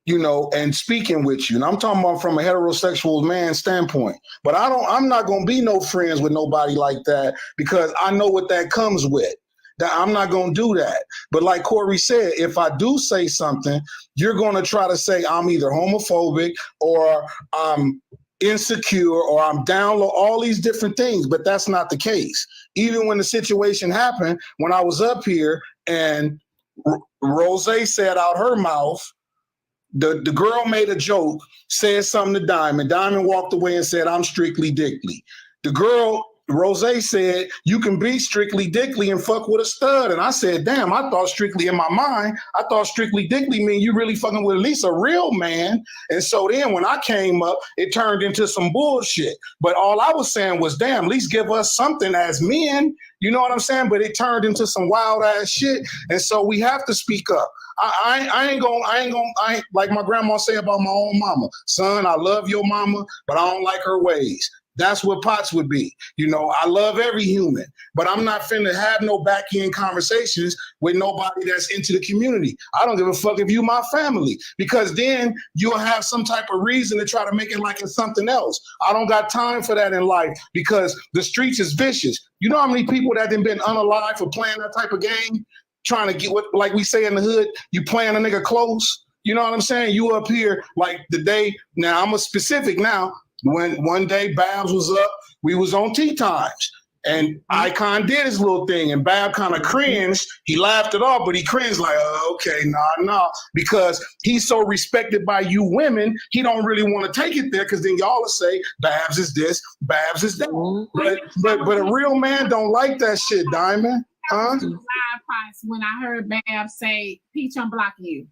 you know, and speaking with you. And I'm talking about from a heterosexual man standpoint. But I'm not gonna be no friends with nobody like that because I know what that comes with. That I'm not gonna do that. But like Corey said, if I do say something, you're gonna try to say I'm either homophobic or I'm insecure or I'm down low, all these different things, but that's not the case. Even when the situation happened, when I was up here and Rose said out her mouth, the girl made a joke, said something to Diamond. Diamond walked away and said, I'm strictly dickly. The girl Rose said, you can be strictly dickly and fuck with a stud. And I said, damn, I thought strictly in my mind, I thought strictly dickly mean you really fucking with at least a real man. And so then when I came up, it turned into some bullshit. But all I was saying was, damn, at least give us something as men. You know what I'm saying? But it turned into some wild ass shit. And so we have to speak up. I ain't like my grandma say about my own mama. Son, I love your mama, but I don't like her ways. That's what Potts would be. You know, I love every human, but I'm not finna have no back end conversations with nobody that's into the community. I don't give a fuck if you my family, because then you'll have some type of reason to try to make it like it's something else. I don't got time for that in life because the streets is vicious. You know how many people that have been unalive for playing that type of game? Trying to get what, like we say in the hood, you playing a nigga close. You know what I'm saying? You up here like the day, now I'm a specific now, when one day Babs was up, we was on Tea Times. And Icon did his little thing, and Bab kind of cringed. He laughed it off, but he cringed like, oh, okay, nah, because he's so respected by you women, he don't really want to take it there, because then y'all will say, Babs is this, Babs is that. But a real man don't like that shit, Diamond. Huh? When I heard Babs say, Peach, I'm blocking you.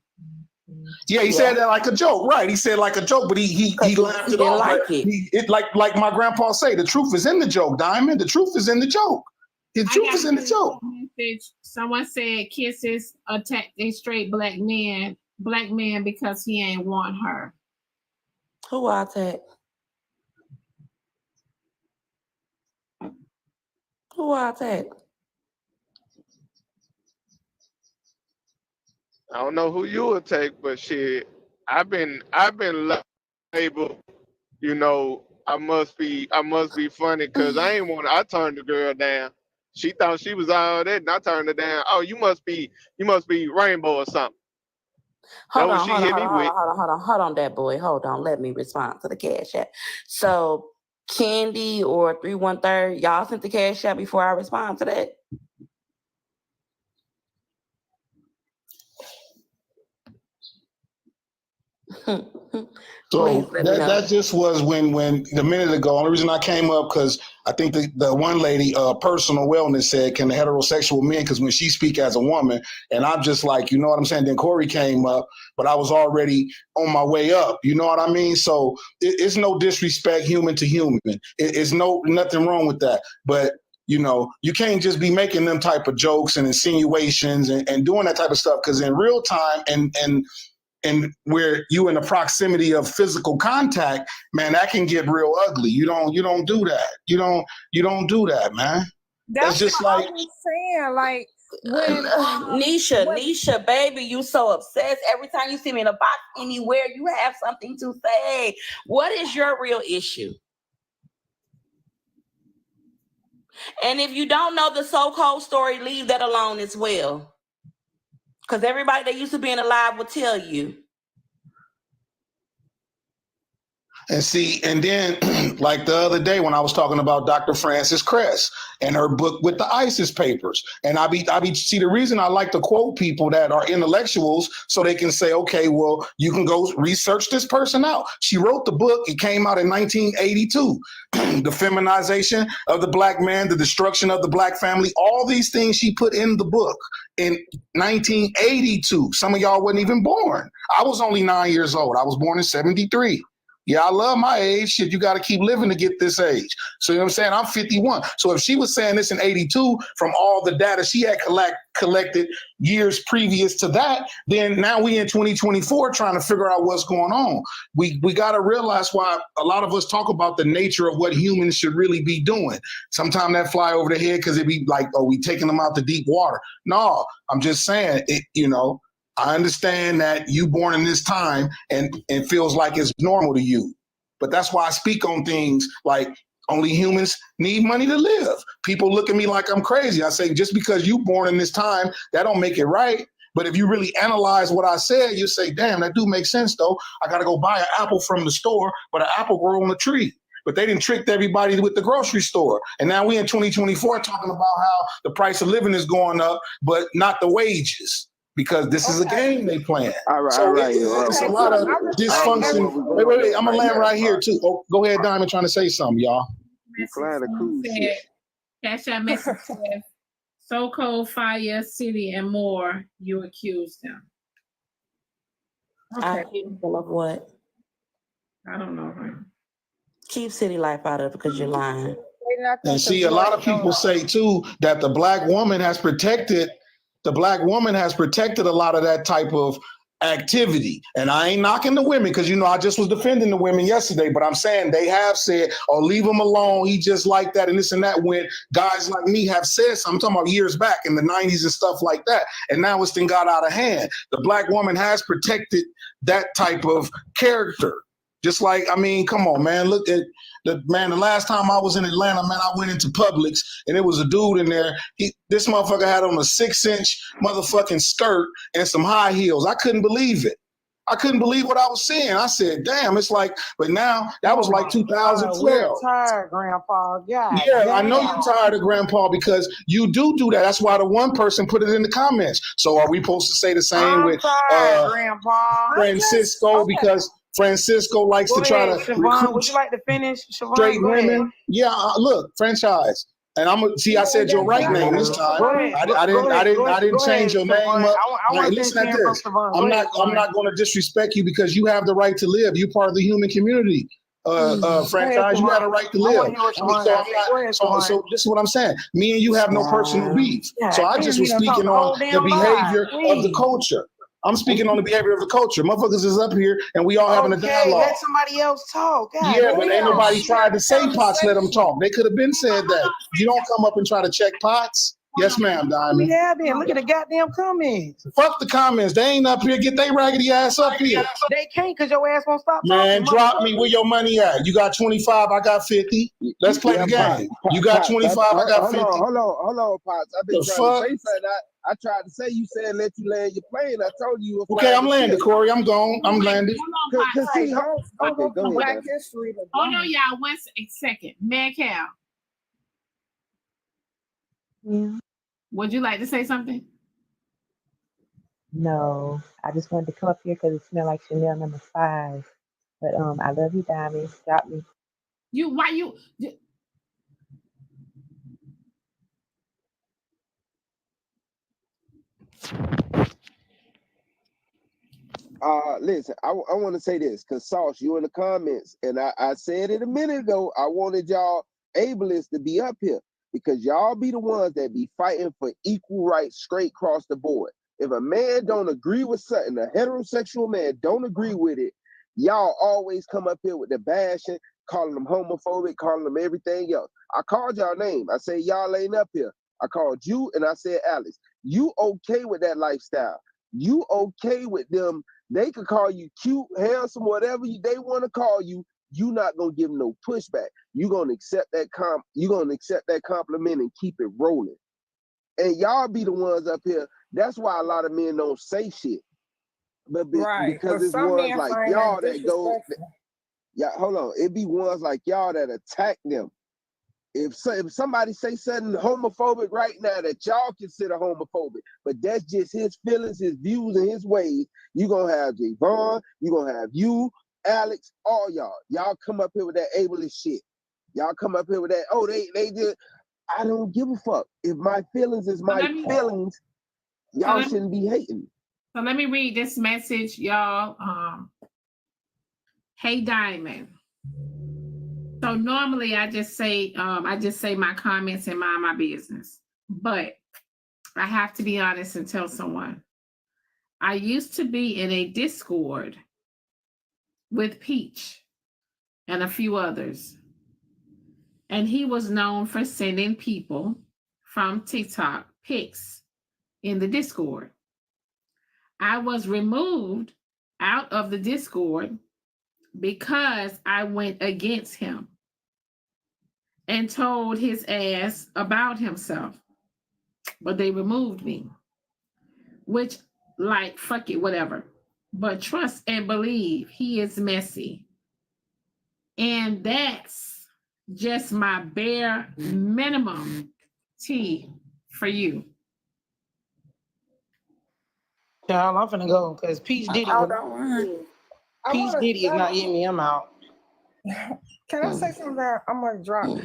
Yeah, he said that like a joke, right? He said like a joke, but he laughed it off. Like my grandpa say, the truth is in the joke, Diamond. The truth is in the joke. The truth is in the joke. Someone said Kisses attacked a straight black man because he ain't want her. Who I attack? Who I attack? I don't know who you would take, but shit, I've been labeled, you know, I must be funny because I turned the girl down. She thought she was all that, and I turned her down. Oh, you must be Rainbow or something. Hold on, that boy. Hold on. Let me respond to the Cash App. So Candy or 313, y'all sent the Cash App before I respond to that. So that just was when the minute ago. Only reason I came up because I think the one lady, Personal Wellness, said, can the heterosexual men, because when she speak as a woman, and I'm just like, you know what I'm saying? Then Corey came up, but I was already on my way up. You know what I mean? So it's no disrespect, human to human. It's nothing wrong with that. But you know, you can't just be making them type of jokes and insinuations and doing that type of stuff, because in real time and where you in the proximity of physical contact, man, that can get real ugly. You don't do that. You don't do that, man. That's just like I was saying, like when Nisha, baby, you so obsessed. Every time you see me in a box anywhere, you have something to say. What is your real issue? And if you don't know the so-called story, leave that alone as well. Because everybody that used to be in alive will tell you. And see, and then like the other day when I was talking about Dr. Frances Cress and her book with the ISIS papers, and I be see, the reason I like to quote people that are intellectuals so they can say, okay, well, you can go research this person out. She wrote the book. It came out in 1982. The feminization of the black man, the destruction of the black family, all these things she put in the book in 1982. Some of y'all wasn't even born. I was only 9 years old. I was born in 73. Yeah, I love my age. Shit, you got to keep living to get this age. So, you know what I'm saying? I'm 51. So if she was saying this in 82 from all the data she had collected years previous to that, then now we in 2024 trying to figure out what's going on. We got to realize why a lot of us talk about the nature of what humans should really be doing. Sometimes that fly over the head because it be like, oh, we taking them out to deep water. No, I'm just saying, I understand that you born in this time and feels like it's normal to you. But that's why I speak on things like only humans need money to live. People look at me like I'm crazy. I say, just because you born in this time, that don't make it right. But if you really analyze what I said, you say, damn, that do make sense though. I got to go buy an apple from the store, but an apple grow on a tree. But they didn't trick everybody with the grocery store. And now we in 2024 talking about how the price of living is going up, but not the wages. Because this is a game they playing. All right, so it's a lot of dysfunction. Wait. I'm going to land right here, too. Oh, go ahead, Diamond, trying to say something, y'all. You flying a cruise ship. Cash App message says, so cold, fire, city, and more. You accused them. I accused them of what? I don't know. Keep city life out of it because you're lying. And see, a lot of people say too that the black woman has protected a lot of that type of activity. And I ain't knocking the women because, you know, I just was defending the women yesterday, but I'm saying they have said, oh, leave him alone. He just like that and this and that, when guys like me have said something. I'm talking about years back in the 90s and stuff like that. And now it's thing got out of hand. The black woman has protected that type of character. Just like, I mean, come on, man. Look at the last time I was in Atlanta, man, I went into Publix and there was a dude in there. This motherfucker had on a 6-inch motherfucking skirt and some high heels. I couldn't believe it. I couldn't believe what I was seeing. I said, damn, it's like, but now that was like 2012. We're tired, Grandpa. Yeah, I know you're tired of Grandpa because you do that. That's why the one person put it in the comments. So are we supposed to say the same with Grandpa. Francisco? Because Francisco likes to try to Siobhan, would you like to finish? Siobhan, straight women. Yeah, look, franchise. And I'm gonna see. I said your right name this time. I didn't change your name up. Listen at this. I'm not going to disrespect you because you have the right to live. You're part of the human community. Franchise, you have a right to live. So this is what I'm saying. Me and you have no personal beef. So I just was speaking on the behavior of the culture. I'm speaking on the behavior of the culture. Motherfuckers is up here and we all having a dialogue. Let somebody else talk. God, yeah, but ain't nobody tried to say Potts let them talk. They could have been said that. You don't come up and try to check Potts. Yes, ma'am, Diamond. We have been. Look at the goddamn comments. Fuck the comments. They ain't up here. Get they raggedy ass up here. They can't because your ass won't stop talking. Man, drop me. Where your money at? You got 25. I got 50. Let's play the game. You got 25. I got 50. Hold on, Potts. I've been trying to say something. I tried to say, you said let you land your plane. I told you. Okay, I'm landing, Corey. I'm gone. I'm landing. Hold on, Black history. Hold on, y'all. 1 second. Mad Cow. Yeah. Would you like to say something? No, I just wanted to come up here because it smelled like Chanel No. 5. But I love you, Diamond. Stop me. Listen, I want to say this because Sauce, you in the comments, and I said it a minute ago. I wanted y'all ableists to be up here because y'all be the ones that be fighting for equal rights straight across the board. If a man don't agree with something, a heterosexual man don't agree with it, y'all always come up here with the bashing, calling them homophobic, calling them everything else. I called y'all name. I say y'all ain't up here. I called you and I said Alex. You okay with that lifestyle? You okay with them? They could call you cute, handsome, whatever they want to call you. You not gonna give them no pushback. You gonna accept that compliment and keep it rolling. And y'all be the ones up here. That's why a lot of men don't say shit. But because it's ones like y'all that go. Yeah, hold on. It be ones like y'all that attack them. If somebody say something homophobic right now that y'all consider homophobic, but that's just his feelings, his views, and his ways, you gonna have Javon, you gonna have you, Alex, all y'all. Y'all come up here with that ableist shit. Y'all come up here with that, oh, they did. I don't give a fuck. If my feelings is my feelings, y'all shouldn't be hating. So let me read this message, y'all. Hey, Diamond. So normally I just say my comments and mind my business, but I have to be honest and tell someone. I used to be in a Discord with Peach and a few others, and he was known for sending people from TikTok pics in the Discord. I was removed out of the Discord because I went against him and told his ass about himself, but they removed me, which, like, fuck it, whatever. But trust and believe he is messy. And that's just my bare minimum tea for you. Child, I'm finna go because Peach Diddy is not getting me. I'm out. Can I say something? I'm gonna drop.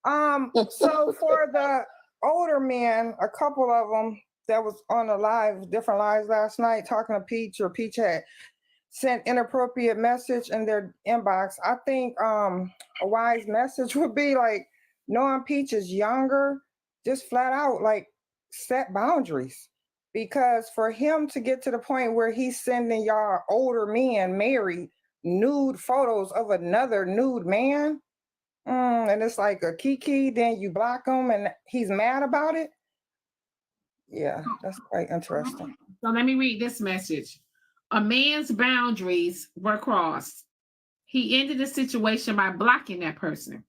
So for the older men, a couple of them that was on the different lives last night talking to Peach, or Peach had sent inappropriate message in their inbox. I think a wise message would be like, knowing Peach is younger, just flat out like set boundaries. Because for him to get to the point where he's sending y'all older men married nude photos of another nude man, and it's like a kiki, then you block him and he's mad about it. Yeah, that's quite interesting. So let me read this message. A man's boundaries were crossed. He ended the situation by blocking that person.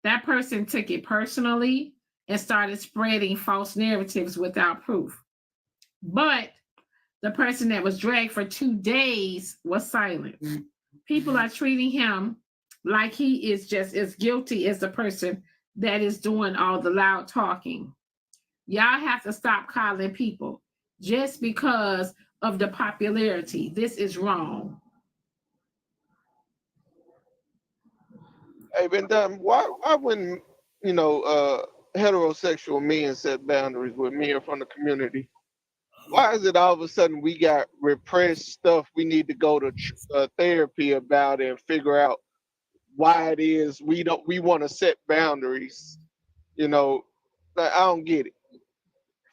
That person took it personally and started spreading false narratives without proof. But the person that was dragged for 2 days was silent. People are treating him like he is just as guilty as the person that is doing all the loud talking. Y'all have to stop calling people just because of the popularity. This is wrong. Hey, Ben Diamond, why wouldn't, heterosexual men set boundaries with men from the community? Why is it all of a sudden we got repressed stuff we need to go to therapy about and figure out why it is we want to set boundaries? Like, I don't get it.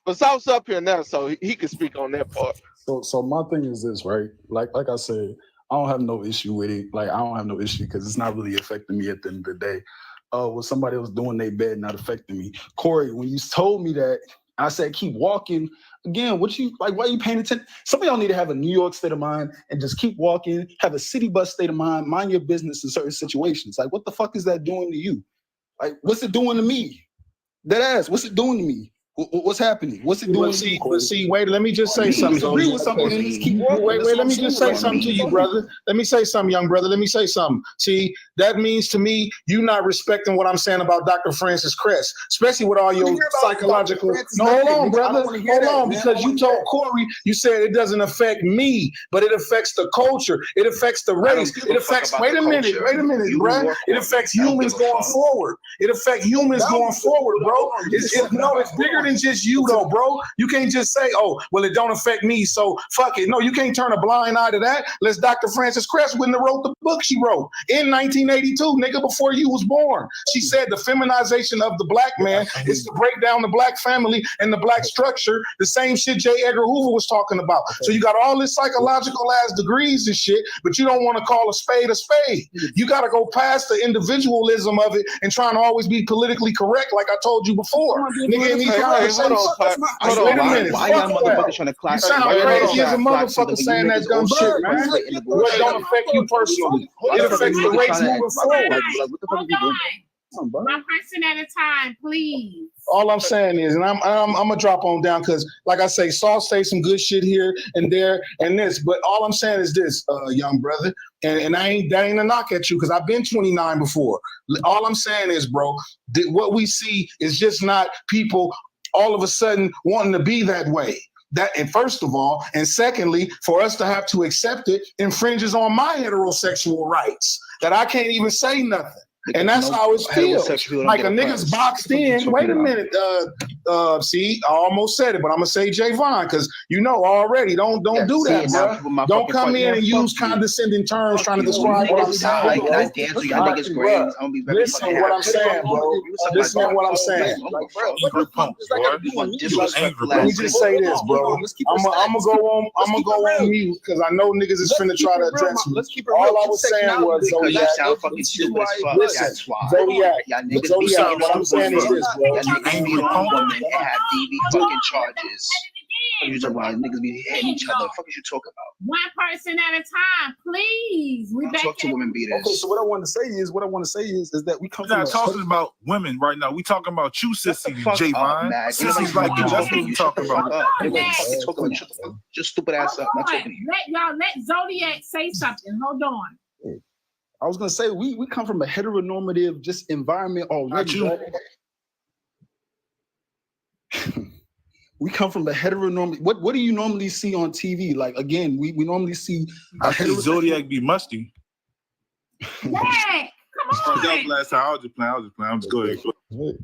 But South's up here now, so he can speak on that part. So my thing is this, right? Like I said, I don't have no issue with it. Like, I don't have no issue because it's not really affecting me at the end of the day. What somebody else doing their bed not affecting me. Corey, when you told me that, I said keep walking. Again, why are you paying attention? Some of y'all need to have a New York state of mind and just keep walking, have a city bus state of mind, mind your business in certain situations. Like, what the fuck is that doing to you? Like, what's it doing to me? Dead ass, what's it doing to me? What's happening? What's it doing? Wait, let me just say something. Agree with something and just keep walking. Wait, let me just say something to you, brother. Let me say something, young brother. Let me say something. See, that means to me, you not respecting what I'm saying about Dr. Francis Cress, especially with all your psychological. No, hold on, brother. Hold on, because you told Corey, you said it doesn't affect me, but it affects the culture. It affects the race. It affects. Wait a minute, bro. It affects humans going forward. It affects humans going forward, bro. It's bigger than just you though, bro. You can't just say, oh, well, it don't affect me, so fuck it. No, you can't turn a blind eye to that. Let's Dr. Francis Cress wouldn't have wrote the book she wrote in 1982, nigga, before you was born. She said the feminization of the black man is to break down the black family and the black structure, the same shit J. Edgar Hoover was talking about. So you got all this psychological ass degrees and shit, but you don't want to call a spade a spade. You got to go past the individualism of it and trying to always be politically correct, like I told you before. Nigga, hold on. Wait a minute. Why y'all motherfuckers trying to clock? You sound crazy as a motherfucker saying that dumb shit, man. What don't affect you personally? It affects the race moving forward. Hold on. One person at a time, please. All I'm saying is, and I'm gonna drop on down because, like I say, Saul say some good shit here and there and this, but all I'm saying is this, young brother, and that ain't a knock at you because I've been 29 before. All I'm saying is, bro, what we see is just not people all of a sudden wanting to be that way. That, and first of all, and secondly, for us to have to accept it infringes on my heterosexual rights that I can't even say nothing. And that's how it feels. Like a nigga's boxed in. Wait a minute. See, I almost said it, but I'm gonna say Javon, because you know already. Don't do that, bro. Don't come in and use condescending terms trying to describe what I'm saying. Listen to what I'm saying, bro. Listen to what I'm saying. Let me just say this, bro. I'm gonna go on mute because I know niggas is finna try to address me. All I was saying was, Zodiac, what I'm saying is this, bro. Angry punk and have DV fucking charges. You talking about niggas be hitting each other? What is you talking about? One person at a time, please. We back talk to women beaters. Okay, so what I want to say is that we come. We're not talking about women right now. We talking about you, sissy, Javon. Sissies like you. That's what we talking about. Just stupid ass up. Let Zodiac say something. Hold on. I was gonna say we come from a heteronormative just environment already. We come from a heteronormative. What do you normally see on TV? Like again, we normally see. I see Zodiac be musty. Yeah, come on. That was last time. I was just playing. I'm just going. Right.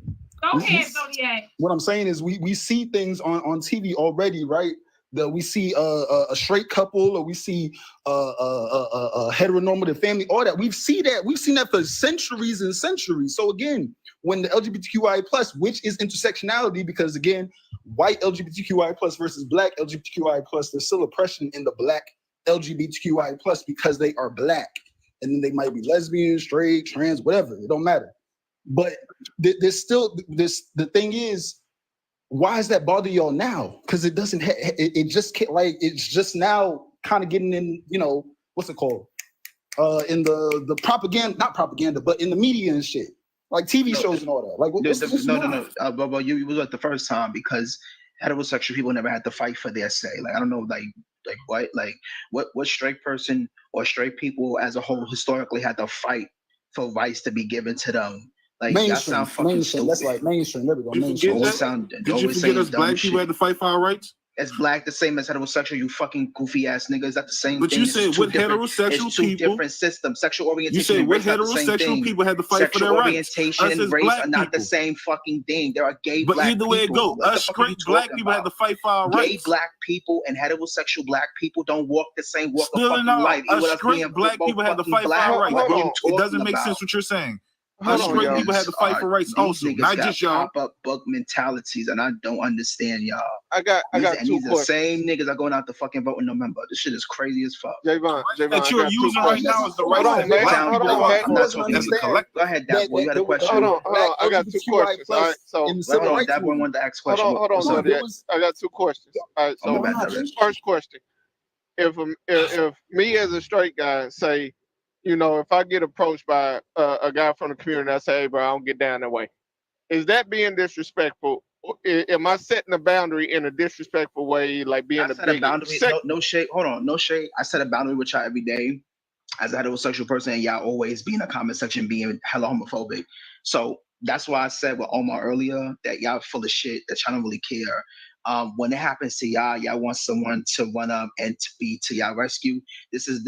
Go ahead, Zodiac. What I'm saying is we see things on TV already, right? That we see a straight couple, or we see a heteronormative family, all that. We've seen that for centuries and centuries. So again, when the LGBTQI plus, which is intersectionality, because again, white LGBTQI plus versus black LGBTQI plus, there's still oppression in the black LGBTQI plus because they are black, and then they might be lesbian, straight, trans, whatever. It don't matter. But there's still this. The thing is, why does that bother y'all now? Because it doesn't. It just can't, like, it's just now kind of getting in. You know, what's it called? In the propaganda, not propaganda, but in the media and shit, like TV shows and all that. Like, no. But you was like the first time, because heterosexual people never had to fight for their say. Like, I don't know, what straight person or straight people as a whole historically had to fight for rights to be given to them. Like, that sound fucking stupid. That's like mainstream. There we go. Mainstream. Did you forget us black people had to fight for our rights? As black, the same as heterosexual, you fucking goofy ass niggas. That's the same thing. But you said what heterosexual it's two people? Different systems. Sexual orientation. You said and what race not the same heterosexual thing. people had to fight Sexual for their rights? orientation and race are not the same fucking thing. There are gay but black either way it people. go, us straight black people had to fight for our rights. Gay black people and heterosexual black people don't walk the same walk Still of in fucking all, life. us straight black people had to fight for our rights, bro. It doesn't make sense what you're saying. Us straight people had to fight for rights also, not just y'all. Pop-up book mentalities, and I don't understand y'all. I got two these are the questions. same niggas are going out to fucking vote in November. This shit is crazy as fuck. Javon, that you're using right now is the right Hold on, man. Hold on, as a collective. Go ahead, that boy. You had a question. Hold on. I got two questions. All right, so hold on. That boy wanted to ask a question. Hold on, Zodiac. I got two questions. All right, so first question: if me as a straight guy say, you know, if I get approached by a guy from the community, I say, hey, bro, I don't get down that way. Is that being disrespectful? Am I setting a boundary in a disrespectful way, like being a big boundary? No shade. Hold on, no shade. I set a boundary with y'all every day as a heterosexual person, and y'all always be in the comment section being hella homophobic. So that's why I said with Omar earlier that y'all full of shit, that y'all don't really care. When it happens to y'all want someone to run up and to be to y'all rescue. This is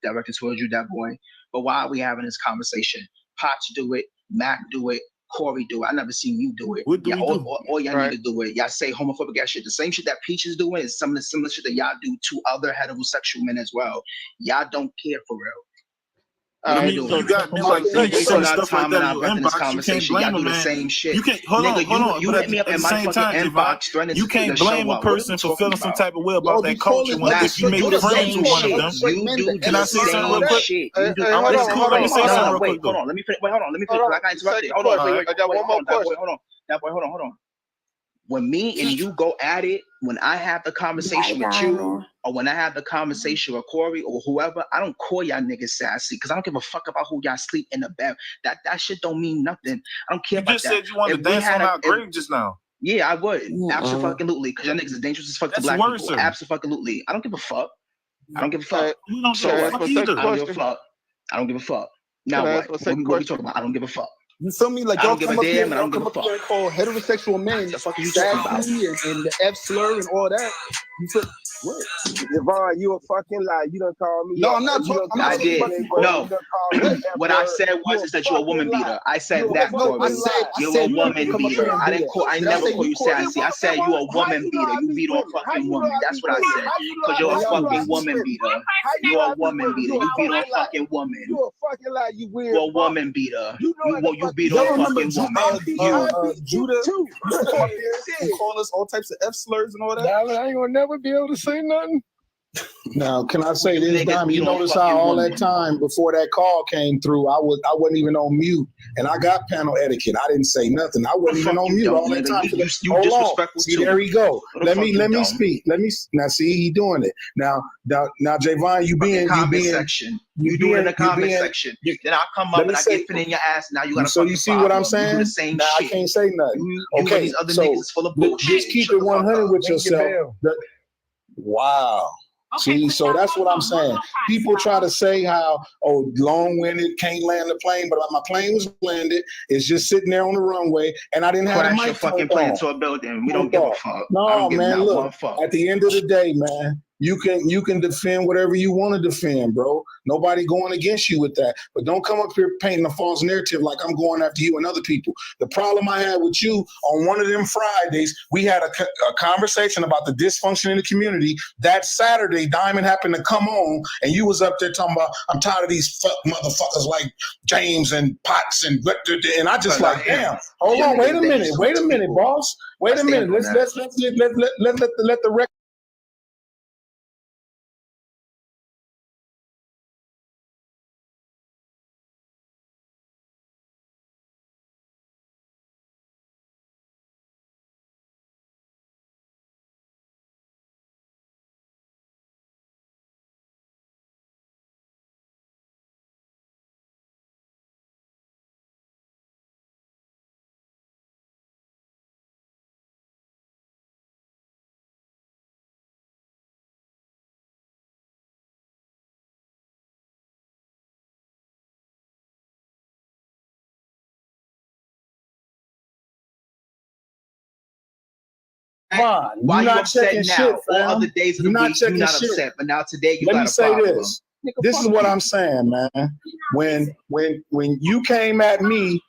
directed towards you, that boy. But why are we having this conversation? Potts do it, Mac do it, Corey do it. I never seen you do it. What do we do? All y'all need to do it. Y'all say homophobic ass shit. The same shit that Peach is doing is some of the similar shit that y'all do to other heterosexual men as well. Y'all don't care for real. I mean, you got men like Peach saying stuff like that in your inbox. You can't blame them, man. Same shit. You can't hold on. You hit me up at in the my same fucking time, inbox. you can't blame a person for feeling some type of way about that culture if you make friends with one of them. Can I say something real quick? Let me say something real quick. Hold on. Let me finish. Wait, hold on. Let me finish. I got interrupted. Hold on. I got one more question. Hold on. When me and you go at it, when I have the conversation with you, or when I have the conversation with Corey or whoever, I don't call y'all niggas sassy because I don't give a fuck about who y'all sleep in the bed. That shit don't mean nothing. I don't care about that. You just said you wanted to dance on our grave just now. Yeah, I would. Absolutely. Because y'all niggas is dangerous as fuck to black people. Absolutely. I don't give a fuck. I don't give a fuck. You don't give a fuck either. I don't give a fuck. I don't give a fuck. Now what? What are we talking about? I don't give a fuck. You feel me? Like y'all come up here and call heterosexual men the fuck you talking about? And the F slur and all that. You feel what? Javon, you a fucking lie. You done called me. No, I'm not talking. I did. No. What I said was that you're a woman beater. I said that, Corey. You're a woman beater. I never call you sassy. I said you're a woman beater. You beat on fucking woman. That's what I said. Because you're a fucking woman beater. You're a woman beater. You beat on fucking woman. You a fucking lie, you weird. You're a woman beater. You beat on fucking woman. Judah too. Call us all types of F slurs and all that. I ain't gonna never be able to say nothing. Now, can I say this, Dom? You notice how all that time before that call came through, I wasn't even on mute, and I got panel etiquette. I didn't say nothing. I wasn't even on mute all that time. Hold on. See, there we go. Let me speak. Now, see, he doing it now. Javon, you be in the comment section. Then I'll come up and I get fit in your ass. Now you got to. So you see what I'm saying? Now I can't say nothing. Okay, so just keep it 100 with yourself. Wow. Okay, see, so that's what I'm saying. People try to say how, long-winded, can't land the plane, but my plane was landed. It's just sitting there on the runway, and I didn't have a mic. Crash your fucking plane into a building. We don't give a fuck. No, man, look, at the end of the day, man, You can defend whatever you want to defend, bro. Nobody going against you with that. But don't come up here painting a false narrative like I'm going after you and other people. The problem I had with you on one of them Fridays, we had a conversation about the dysfunction in the community. That Saturday, Diamond happened to come on, and you was up there talking about, I'm tired of these motherfuckers like James and Potts and I just like, damn. Hold on, wait a minute, boss. Wait a minute. Let's let the record. Why you upset now? All other days of the week, you're not upset, but now today you got a problem. Let me say this. This is what I'm saying, man. When you came at me,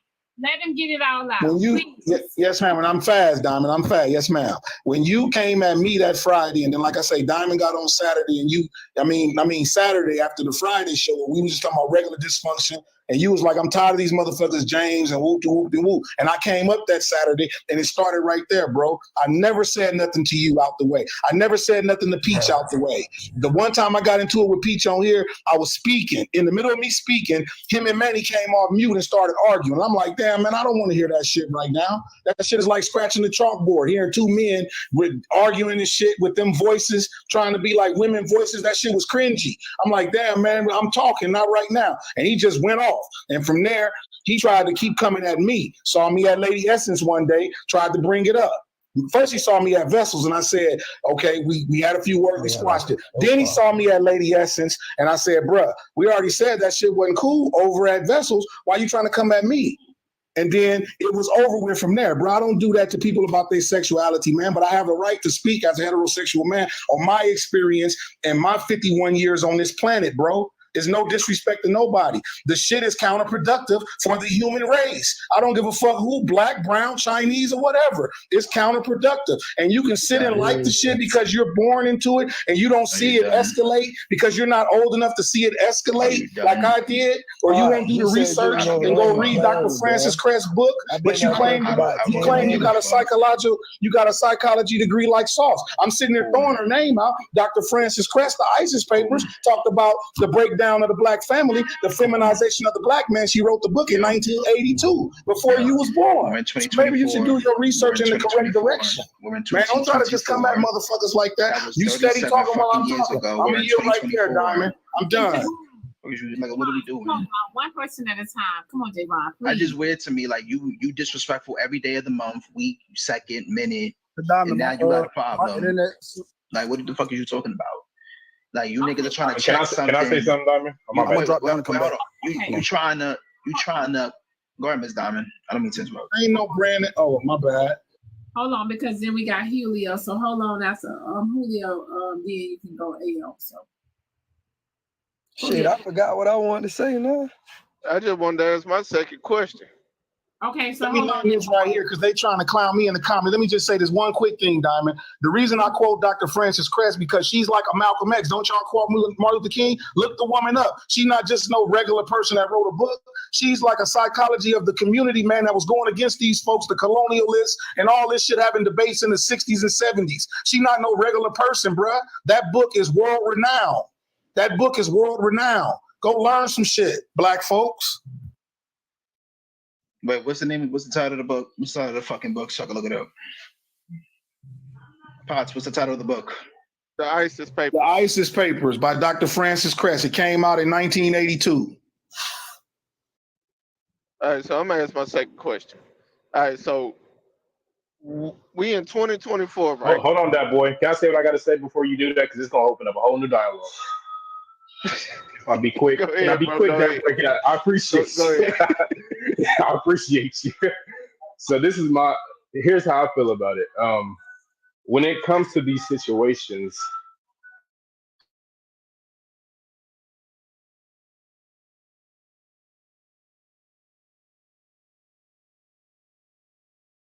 let him get it all out. When you, yes, ma'am. And I'm fast, Diamond. I'm fast. Yes, ma'am. When you came at me that Friday, and then like I say, Diamond got on Saturday, and Saturday after the Friday show, we was just talking about regular dysfunction. And you was like, I'm tired of these motherfuckers, James, and whoop, whoop, whoop. And I came up that Saturday, and it started right there, bro. I never said nothing to you out the way. I never said nothing to Peach out the way. The one time I got into it with Peach on here, I was speaking. In the middle of me speaking, him and Manny came off mute and started arguing. I'm like, damn, man, I don't want to hear that shit right now. That shit is like scratching the chalkboard, hearing two men with arguing and shit with them voices, trying to be like women voices. That shit was cringy. I'm like, damn, man, I'm talking, not right now. And he just went off. And from there, he tried to keep coming at me. Saw me at Lady Essence one day, tried to bring it up. First, he saw me at Vessels, and I said, okay, we had a few words, we squashed it. Then he saw me at Lady Essence, and I said, bruh, we already said that shit wasn't cool over at Vessels. Why you trying to come at me? And then it was over with from there, bro. I don't do that to people about their sexuality, man, but I have a right to speak as a heterosexual man on my experience and my 51 years on this planet, bro. There's no disrespect to nobody. The shit is counterproductive for the human race. I don't give a fuck who, black, brown, Chinese, or whatever. It's counterproductive. And you can sit and like the shit because you're born into it and you don't see it escalate because you're not old enough to see it escalate like I did, or you won't do the research and go read Dr. Francis Crest's book, but you claim you got a psychology degree like Sauce. I'm sitting there throwing her name out. Dr. Francis Crest, the ISIS papers, talked about the breakdown of the black family, the feminization of the black man. She wrote the book in 1982, before you was born. So maybe you should do your research in the correct direction. Man, don't try to just come at motherfuckers like that. You steady talking while I'm talking. I'm a year right there, Diamond. I'm done. Like, what are we doing? One person at a time. Come on, Javon. That's just weird to me. Like you disrespectful every day of the month, week, second, minute, and now you got a problem. Like, what the fuck are you talking about? Like, you niggas are trying to check something. Can I say something, Diamond? You trying to go ahead, Miss Diamond. I don't mean to interrupt. Ain't no Brandon. Oh, my bad. Hold on, because then we got Julio. So hold on, after Julio, then you can go AO. So shit, I forgot what I wanted to say now. I just wanted to ask my second question. Okay, so let me learn this right here because they trying to clown me in the comments. Let me just say this one quick thing, Diamond. The reason I quote Dr. Francis Crest because she's like a Malcolm X. Don't y'all quote Martin Luther King? Look the woman up. She's not just no regular person that wrote a book. She's like a psychology of the community, man, that was going against these folks, the colonialists, and all this shit having debates in the 60s and 70s. She's not no regular person, bruh. That book is world renowned. That book is world renowned. Go learn some shit, black folks. Wait, what's the name? What's the title of the book? What's the title of the fucking book? So I can look it up. Potts, what's the title of the book? The ISIS Papers. The ISIS Papers by Dr. Francis Crest. It came out in 1982. All right, so I'm gonna ask my second question. All right, so we in 2024, right? Hold on, that boy. Can I say what I got to say before you do that? Because it's gonna open up a whole new dialogue. I'll be quick. Ahead, Can I be quick? I appreciate you. I appreciate you. So here's how I feel about it. When it comes to these situations,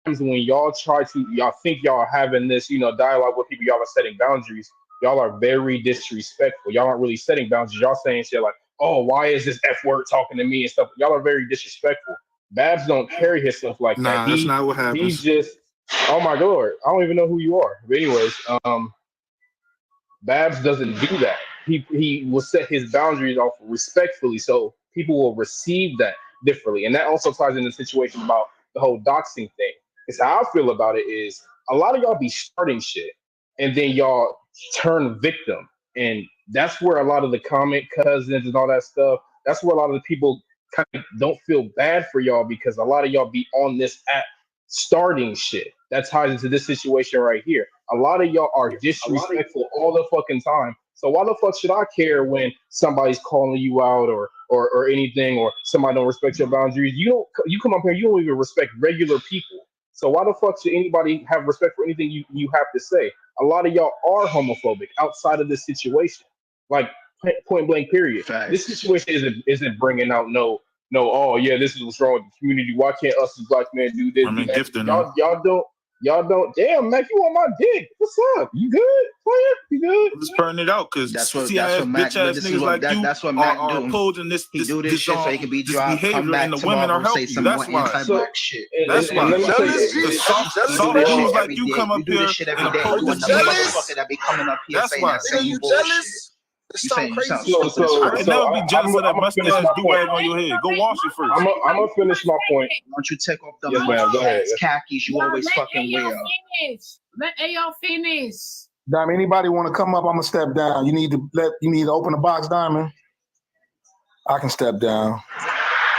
when y'all think y'all are having this, dialogue with people, y'all are setting boundaries. Y'all are very disrespectful. Y'all aren't really setting boundaries. Y'all saying shit like, "Oh, why is this F word talking to me?" and stuff. Y'all are very disrespectful. Babs don't carry himself like that. Nah, that's not what He happens. just, oh my lord, I don't even know who you are. But anyways, Babs doesn't do that. He will set his boundaries off respectfully, so people will receive that differently. And that also ties into the situation about the whole doxing thing. Because how I feel about it is a lot of y'all be starting shit and then y'all turn victim. And that's where a lot of the comment cousins and all that stuff, that's where a lot of the people kind of don't feel bad for y'all because a lot of y'all be on this app starting shit. That ties into this situation right here. A lot of y'all are disrespectful all the fucking time. So why the fuck should I care when somebody's calling you out or anything, or somebody don't respect your boundaries? You come up here, you don't even respect regular people. So why the fuck should anybody have respect for anything you have to say? A lot of y'all are homophobic outside of this situation. Like point blank period. Facts. This situation isn't bringing out no, oh yeah, this is what's wrong with the community. Why can't us as black men do this? I mean, do that? gifting them. Y'all don't. Damn, Mac, you on my dick? What's up? You good, player? You good? I'm just burning it out because That's what bitch ass this is niggas what like you that's what Mac are do. opposing this He do this this shit so he can be this dropped, come behavior, back and the women tomorrow, are say helping you. some That's more why. anti-black shit. That's And why. let me Because say, soft You do this shit dudes like every you day. come up You do here this shit every and day. You oppose another the motherfucker that be coming up here That's saying why. that same bullshit. You saying something So, stupid as so, I fuck. can so never be jealous of that I'm gonna musty finish ass my do point. rag on your head. Go wash it first. I'm gonna finish my point. Why don't you take off the Yes, ma'am. Go ahead. ass khakis you always fucking wear? Let AO finish. Diamond, anybody want to come up? I'm gonna step down. You need to open the box, Diamond. I can step down.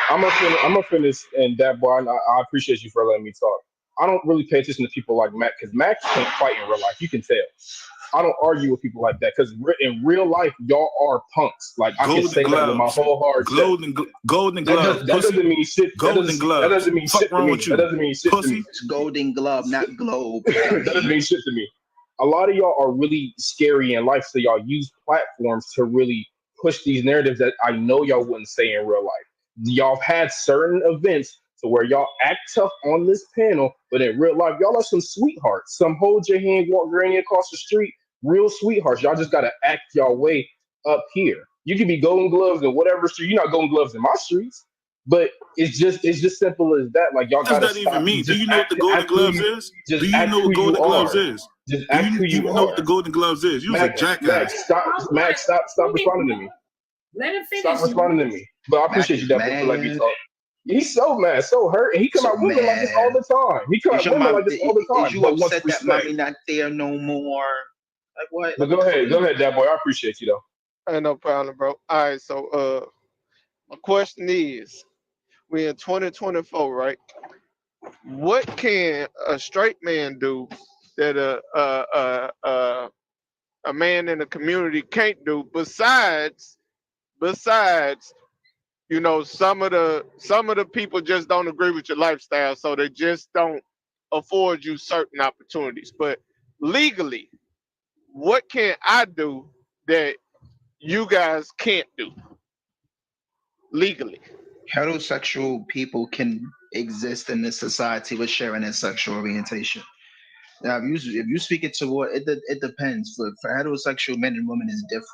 I'm gonna finish, and that boy, I appreciate you for letting me talk. I don't really pay attention to people like Mac because Mac can't fight in real life. You can tell. I don't argue with people like that because in real life, y'all are punks. Like I can say that with my whole heart. Golden gloves. That doesn't mean shit. Golden gloves. That doesn't mean Fuck shit to wrong me. with you? That doesn't mean shit to me. It's golden glove, not globe. That doesn't mean shit to me. A lot of y'all are really scary in life, so y'all use platforms to really push these narratives that I know y'all wouldn't say in real life. Y'all have had certain events to where y'all act tough on this panel, but in real life, y'all are some sweethearts. Some hold your hand, walk granny across the street, real sweethearts. Y'all just gotta act your way up here. You can be golden gloves in whatever street. You're not golden gloves in my streets, but it's just simple as that. Like y'all What does gotta that stop. even mean? Do Just you know what the Golden Gloves is? Just Do you act know who what you Golden Gloves are. is? Just Do act you who you even know what are. the Golden Gloves is? You was a jackass. Max, stop responding to me. Let him finish. Stop responding to me. But I appreciate you, Deputy, for letting me talk. He's so mad, so hurt, and he come out women like this all the time. He come out women like this all the time. Is you But wants upset that respect. mommy not there no more? Like what? But go ahead, that boy. I appreciate you though. Ain't no problem, bro. All right, so my question is, we're in 2024, right? What can a straight man do that a man in the community can't do besides some of the people just don't agree with your lifestyle, so they just don't afford you certain opportunities. But legally, what can I do that you guys can't do legally? Heterosexual people can exist in this society with sharing their sexual orientation. Now, if you speak it to what it depends. For heterosexual men and women is different.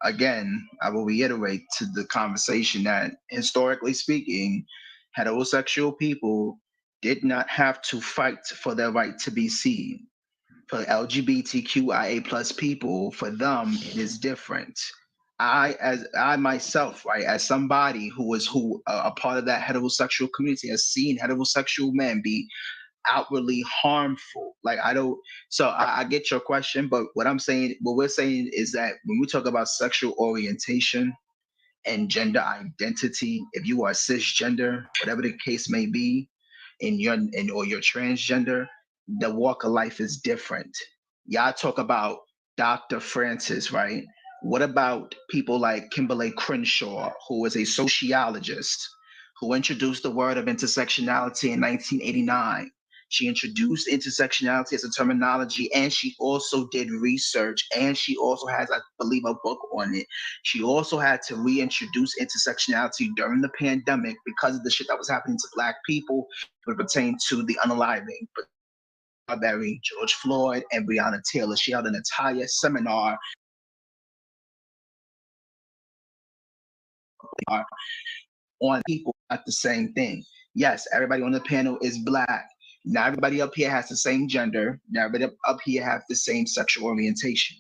Again, I will reiterate to the conversation that historically speaking, heterosexual people did not have to fight for their right to be seen. For LGBTQIA plus people, for them it is different. I myself, right, as somebody who was a part of that heterosexual community, has seen heterosexual men be outwardly harmful. Like I get your question, but what we're saying is that when we talk about sexual orientation and gender identity, if you are cisgender, whatever the case may be, or you're transgender, the walk of life is different. Y'all talk about Dr. Francis, right? What about people like Kimberly Crenshaw, who is a sociologist, who introduced the word of intersectionality in 1989? She introduced intersectionality as a terminology, and she also did research, and she also has, I believe, a book on it. She also had to reintroduce intersectionality during the pandemic because of the shit that was happening to Black people when it pertained to the unaliving. But Marbury, George Floyd, and Breonna Taylor. She held an entire seminar on people at the same thing. Yes, everybody on the panel is Black. Not everybody up here has the same gender. Not everybody up here have the same sexual orientation.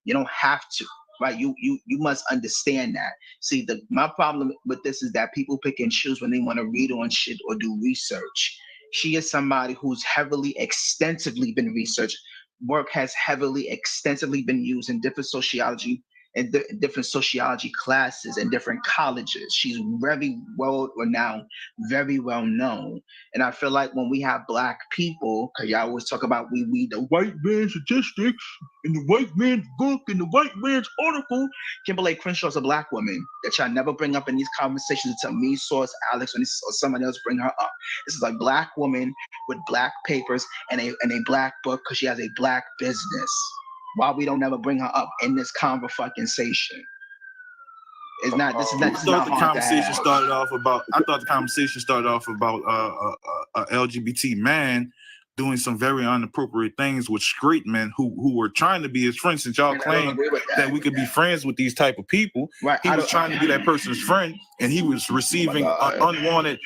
You don't have to, right? You must understand that. See, my problem with this is that people pick and choose when they want to read on shit or do research. She is somebody who's heavily, extensively been researched. Work has heavily, extensively been used in different sociology and different sociology classes and different colleges. She's very well renowned, very well known. And I feel like when we have Black people, because y'all always talk about we read the white man's statistics and the white man's book and the white man's article. Kimberly Crenshaw's a Black woman that y'all never bring up in these conversations until me, Source, Alex, or somebody else bring her up. This is a Black woman with Black papers and a Black book because she has a Black business. Why we don't ever bring her up in this conversation? It's not. This is not. I thought the conversation started off about a LGBT man doing some very inappropriate things with straight men who were trying to be his friends. Since y'all claim that we could be friends with these type of people, right? He was trying to be that person's friend, and he was receiving unwanted,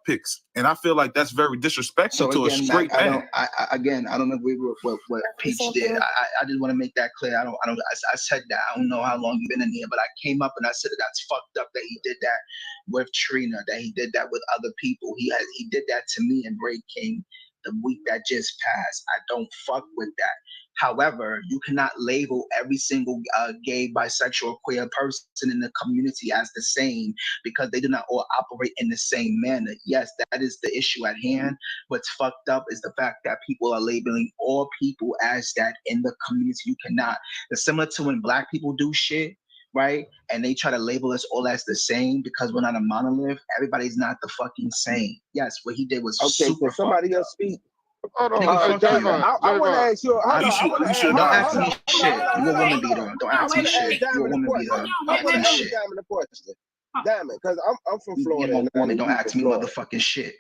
pics. And I feel like that's very disrespectful to a straight man. I don't agree with what Peach did. I just want to make that clear. I said that. I don't know how long you've been in here, but I came up and I said that's fucked up that he did that with Trina, that he did that with other people. He did that to me and Bray King the week that just passed. I don't fuck with that. However, you cannot label every single gay, bisexual, queer person in the community as the same because they do not all operate in the same manner. Yes, that is the issue at hand. What's fucked up is the fact that people are labeling all people as that in the community. You cannot. It's similar to when Black people do shit, right? And they try to label us all as the same because we're not a monolith. Everybody's not the fucking same. Yes, what he did was super. Can somebody else speak? Hold on, I want to ask you. Don't ask me shit. You're a woman beater. Don't ask me shit. You're a woman beater. Don't ask me shit. Diamond, a question. Diamond, because I'm from Florida. You're a woman. Don't ask me motherfucking shit.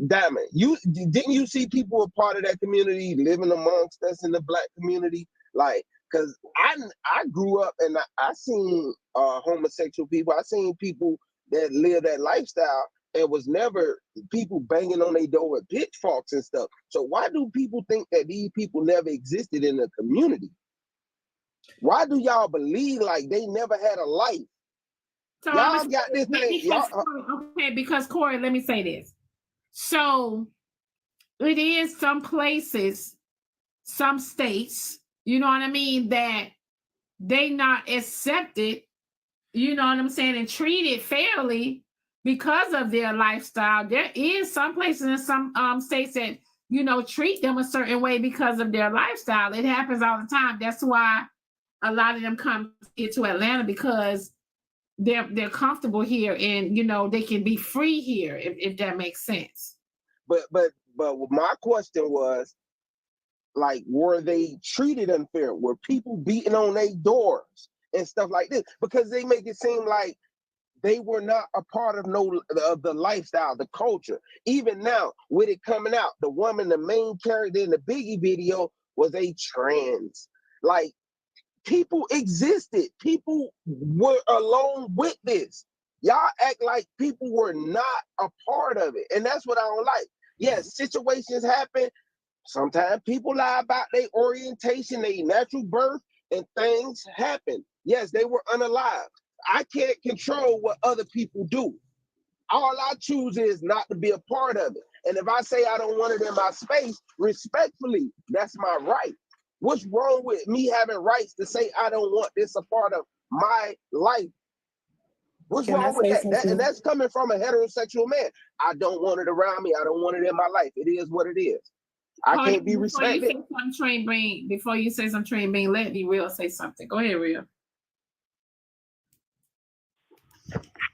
Diamond, didn't you see people were part of that community living amongst us in the Black community? Like, because I grew up and I seen homosexual people. I seen people that live that lifestyle. It was never people banging on their door with pitchforks and stuff. So why do people think that these people never existed in the community? Why do y'all believe like they never had a life? So y'all got this thing. Because Corey, let me say this. So it is some places, some states, you know what I mean, that they not accepted, you know what I'm saying, and treated fairly because of their lifestyle. There is some places in some states that, you know, treat them a certain way because of their lifestyle. It happens all the time. That's why a lot of them come here to Atlanta because they're comfortable here and, you know, they can be free here, if that makes sense. But my question was, like, were they treated unfair? Were people beating on their doors and stuff like this? Because they make it seem like they were not a part of the lifestyle, the culture. Even now, with it coming out, the woman, the main character in the Biggie video was a trans. Like, people existed. People were along with this. Y'all act like people were not a part of it. And that's what I don't like. Yes, situations happen. Sometimes people lie about their orientation, their natural birth, and things happen. Yes, they were unalived. I can't control what other people do. All I choose is not to be a part of it. And if I say I don't want it in my space, respectfully, that's my right. What's wrong with me having rights to say I don't want this a part of my life? What's wrong with that? And that's coming from a heterosexual man. I don't want it around me. I don't want it in my life. It is what it is. I can't be respected. Before you say some train being, let me Real say something. Go ahead, Real.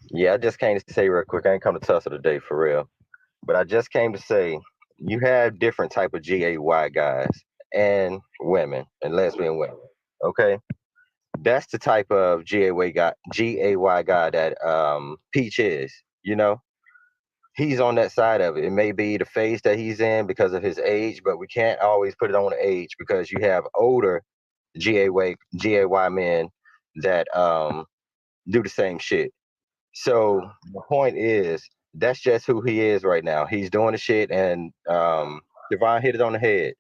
Yeah, I just came to say real quick. I ain't come to tussle today for real, but I just came to say you have different type of GAY guys and women and lesbian women. Okay, that's the type of GAY guy that Peach is. You know, he's on that side of it. It may be the phase that he's in because of his age, but we can't always put it on the age because you have older GAY men that do the same shit. So the point is, that's just who he is right now. He's doing the shit, and Devon hit it on the head.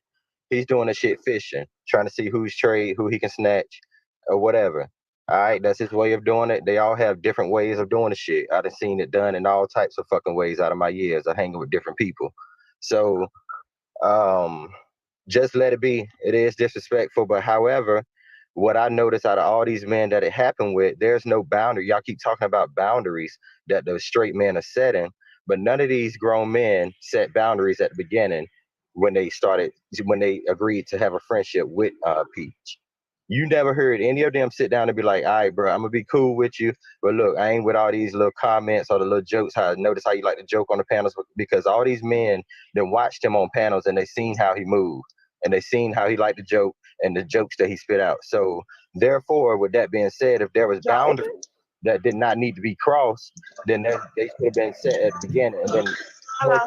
He's doing the shit fishing, trying to see who's trade, who he can snatch, or whatever. All right, that's his way of doing it. They all have different ways of doing the shit. I've seen it done in all types of fucking ways out of my years of hanging with different people. So just let it be. It is disrespectful, but however, what I noticed out of all these men that it happened with, there's no boundary. Y'all keep talking about boundaries that the straight men are setting, but none of these grown men set boundaries at the beginning when they agreed to have a friendship with Peach. You never heard any of them sit down and be like, all right, bro, I'm gonna be cool with you, but look, I ain't with all these little comments or the little jokes. Notice how you like to joke on the panels, because all these men then watched him on panels and they seen how he moved and they seen how he liked to joke and the jokes that he spit out. So therefore, with that being said, if there was boundaries that did not need to be crossed, then they should have been set at the beginning. And then Hello.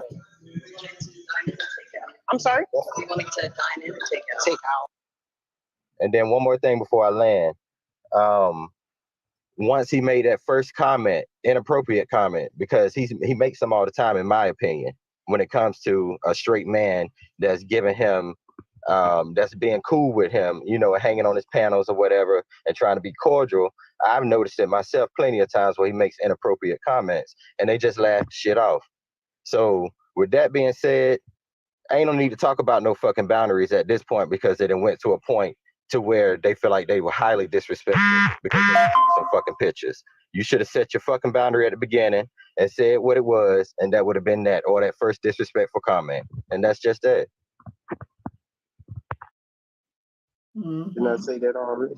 I'm sorry? You want me to dine in and take out? And then one more thing before I land. Once he made that first comment, inappropriate comment, because he makes them all the time, in my opinion, when it comes to a straight man that's giving him, that's being cool with him, you know, hanging on his panels or whatever, and trying to be cordial. I've noticed it myself plenty of times where he makes inappropriate comments and they just laugh shit off. So with that being said, I ain't no need to talk about no fucking boundaries at this point, because it went to a point to where they feel like they were highly disrespectful because they took some fucking pictures. You should have set your fucking boundary at the beginning and said what it was, and that would have been that, or that first disrespectful comment. And that's just that. Didn't I say that already?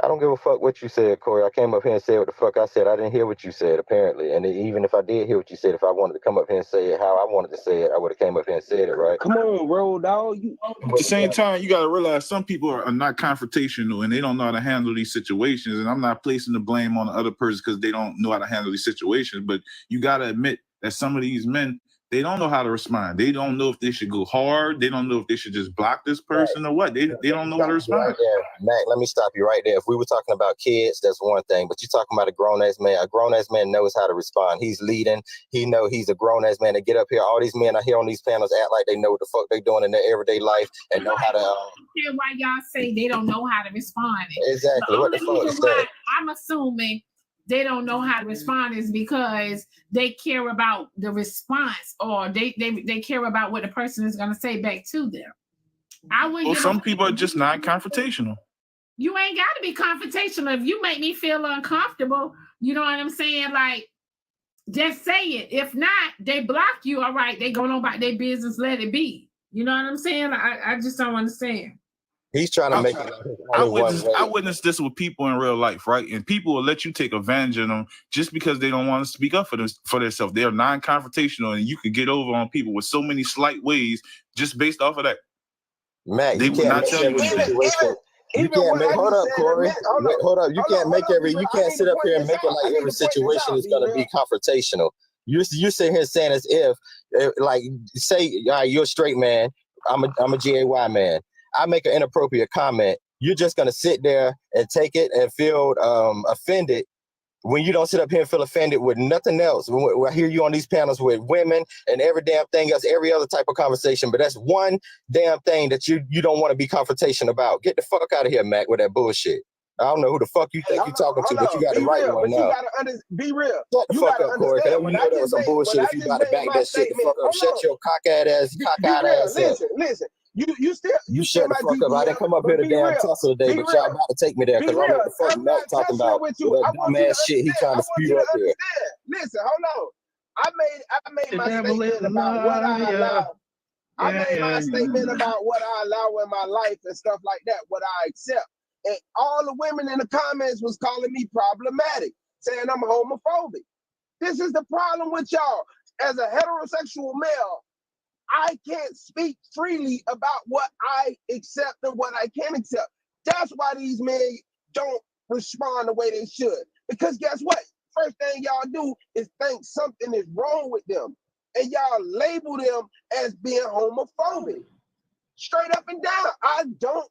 I don't give a fuck what you said, Corey. I came up here and said what the fuck I said. I didn't hear what you said, apparently. And even if I did hear what you said, if I wanted to come up here and say it how I wanted to say it, I would have came up here and said it, right? Come on, roll dog. At the same time, you got to realize some people are not confrontational and they don't know how to handle these situations. And I'm not placing the blame on the other person because they don't know how to handle these situations. But you got to admit that some of these men, they don't know how to respond. They don't know if they should go hard. They don't know if they should just block this person or what. They don't know how to respond. Right there. Mac, let me stop you right there. If we were talking about kids, that's one thing. But you're talking about a grown-ass man. A grown-ass man knows how to respond. He's leading. He know he's a grown-ass man to get up here. All these men out here on these panels act like they know what the fuck they doing in their everyday life and know how to... Hear why y'all say they don't know how to respond. Exactly. What the fuck is that? I'm assuming they don't know how to respond is because they care about the response, or they care about what the person is going to say back to them. Well, some people are just not confrontational. You ain't got to be confrontational. If you make me feel uncomfortable, you know what I'm saying? Like, just say it. If not, they block you. All right, they go on about their business. Let it be. You know what I'm saying? I just don't understand. He's trying to make it. I witnessed this with people in real life, right? And people will let you take advantage of them just because they don't want to speak up for themselves. They're non-confrontational, and you can get over on people with so many slight ways just based off of that. Mac, you can't make every situation. You can't make. Hold up, Corey. Hold up. You can't make every. You can't sit up here and make it like every situation is going to be confrontational. You sit here saying as if, like, say, all right, you're a straight man. I'm a GAY man. I make an inappropriate comment, you're just gonna sit there and take it and feel offended when you don't sit up here and feel offended with nothing else. I hear you on these panels with women and every damn thing else, every other type of conversation, but that's one damn thing that you don't want to be confrontation about. Get the fuck out of here, Mac, with that bullshit. I don't know who the fuck you think you're talking to, but you got the right one now. Be real. Shut the fuck up, Corey, because we know that was some bullshit if you got to back that shit the fuck up. Shut your cockeyed ass up. Listen. You shut the fuck up. I didn't come up here to damn tussle today, but y'all about to take me there because I know what the fuck Mac talking about. That dumbass shit he trying to spew up here. Listen, hold on. I made my statement about what I allow. I made my statement about what I allow in my life and stuff like that, what I accept. And all the women in the comments was calling me problematic, saying I'm homophobic. This is the problem with y'all. as a heterosexual male, I can't speak freely about what I accept and what I can't accept. That's why these men don't respond the way they should. Because guess what? First thing y'all do is think something is wrong with them. And y'all label them as being homophobic. Straight up and down. I don't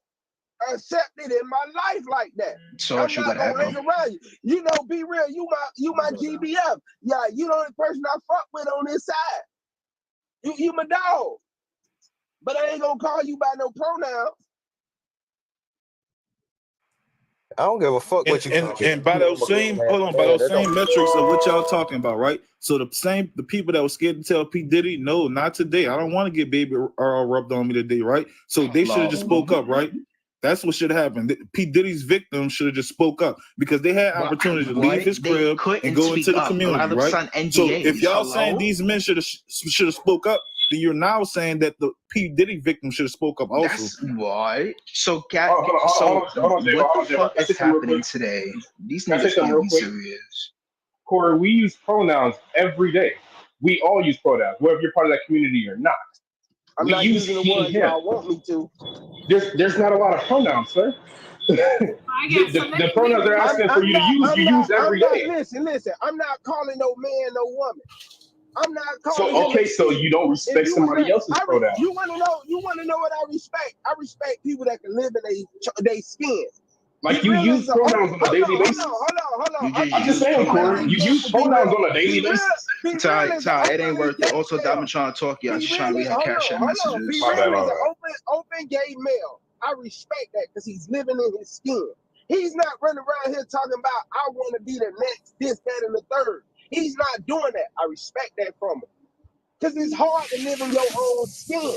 accept it in my life like that. So I'm what you not gotta gonna hang around you. You know, be real. You my GBF. Yeah, you the only person I fuck with on this side. You my dog. But I ain't gonna call you by no pronouns. I don't give a fuck what you and by those same by those same metrics of what y'all talking about, right? So the people that were scared to tell P. Diddy, no, not today. I don't want to get baby rubbed on me today, right? So they should have just spoke up, right? That's what should have happened. P. Diddy's victims should have just spoke up because they had opportunity to leave his crib and go into the community, right? So if y'all saying these men should have spoke up, then you're now saying that the P. Diddy victim should have spoke up also. That's why. So, what the fuck is happening today? These niggas can't be serious. Corey, we use pronouns every day. We all use pronouns, whether you're part of that community or not. I'm not using the ones y'all want me to. There's not a lot of pronouns, sir. the pronouns they're asking for you to use, you use every day. Listen. I'm not calling no man, no woman. I'm not calling. So you don't respect somebody else's pronouns. You want to know what I respect? I respect people that can live in their skin. Like you use pronouns on a daily basis. Hold on. I'm just saying, Corey, you use pronouns on a daily basis. Ty, it ain't worth it. Also, Diamond trying to talk to you. I'm just trying to read her cash app messages. Be real as an open gay male. I respect that because he's living in his skin. He's not running around here talking about I want to be the next, this, that, and the third. He's not doing that. I respect that from him. Because it's hard to live in your own skin.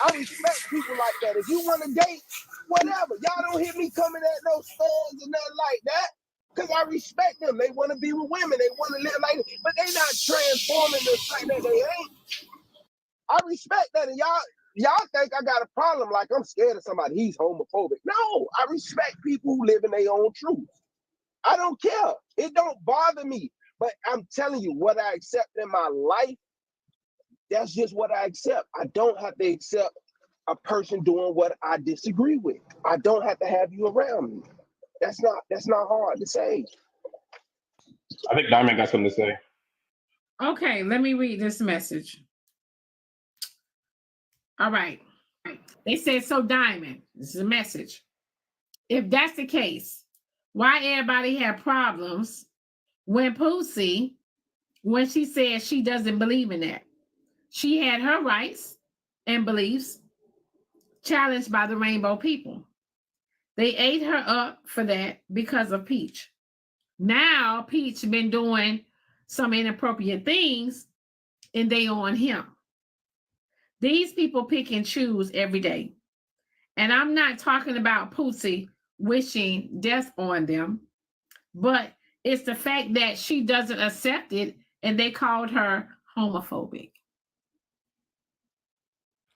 I respect people like that. If you want to date, whatever. Y'all don't hear me coming at no stores and nothing like that. Because I respect them. They want to be with women. They want to live like that. But they not transforming the fact that they ain't. I respect that. And y'all think I got a problem like I'm scared of somebody. He's homophobic. No, I respect people who live in their own truth. I don't care. It don't bother me. But I'm telling you, what I accept in my life, that's just what I accept. I don't have to accept a person doing what I disagree with. I don't have to have you around me. That's not hard to say. I think Diamond got something to say. Okay, let me read this message. All right. They said, so Diamond, this is a message. If that's the case, why everybody had problems when Pussy, when she said she doesn't believe in that? She had her rights and beliefs challenged by the rainbow people. They ate her up for that because of Peach. Now Peach been doing some inappropriate things and they on him. These people pick and choose every day. And I'm not talking about Pussy wishing death on them, but it's the fact that she doesn't accept it and they called her homophobic.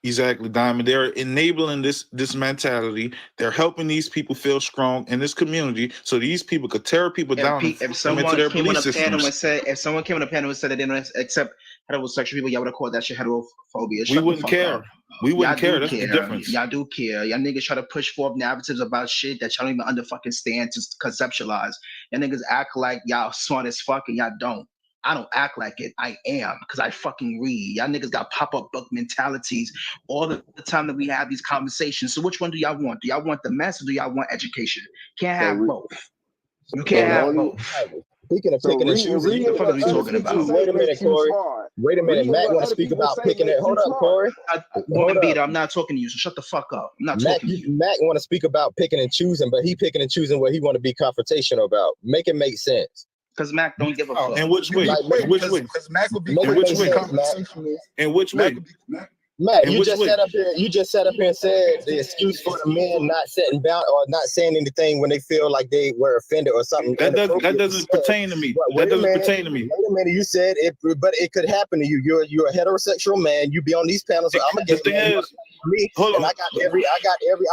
Exactly, Diamond. They're enabling this mentality. They're helping these people feel strong in this community, so these people could tear people down. If someone came on a panel and said, that they don't accept heterosexual people, y'all would have called that shit heterophobia. We wouldn't care. We wouldn't care. That's the difference. Y'all do care. Y'all niggas try to push forth narratives about shit that y'all don't even under fucking stand to conceptualize. Y'all niggas act like y'all smart as fuck and y'all don't. I don't act like it. I am, because I fucking read. Y'all niggas got pop-up book mentalities all the time that we have these conversations. So which one do y'all want? Do y'all want the mess or do y'all want education? Can't have both. You can't have both. Speaking of picking and choosing, what the fuck are we talking about? Wait a minute, Corey. Wait a minute. Matt want to speak about picking it. Hold up, Corey. I'm not talking to you, so shut the fuck up. I'm not talking to you. Matt want to speak about picking and choosing, but he picking and choosing what he want to be confrontational about. Make it make sense. Because Mac don't give a fuck. In which way? Because Mac would be in which way? In which way? Matt, you just sat up here. You just sat up here and said the excuse for the men not setting bound or not saying anything when they feel like they were offended or something. That doesn't pertain to me. That doesn't pertain to me. Wait a minute. You said it, but it could happen to you. You're a heterosexual man. You be on these panels. So I'm against me, and I got every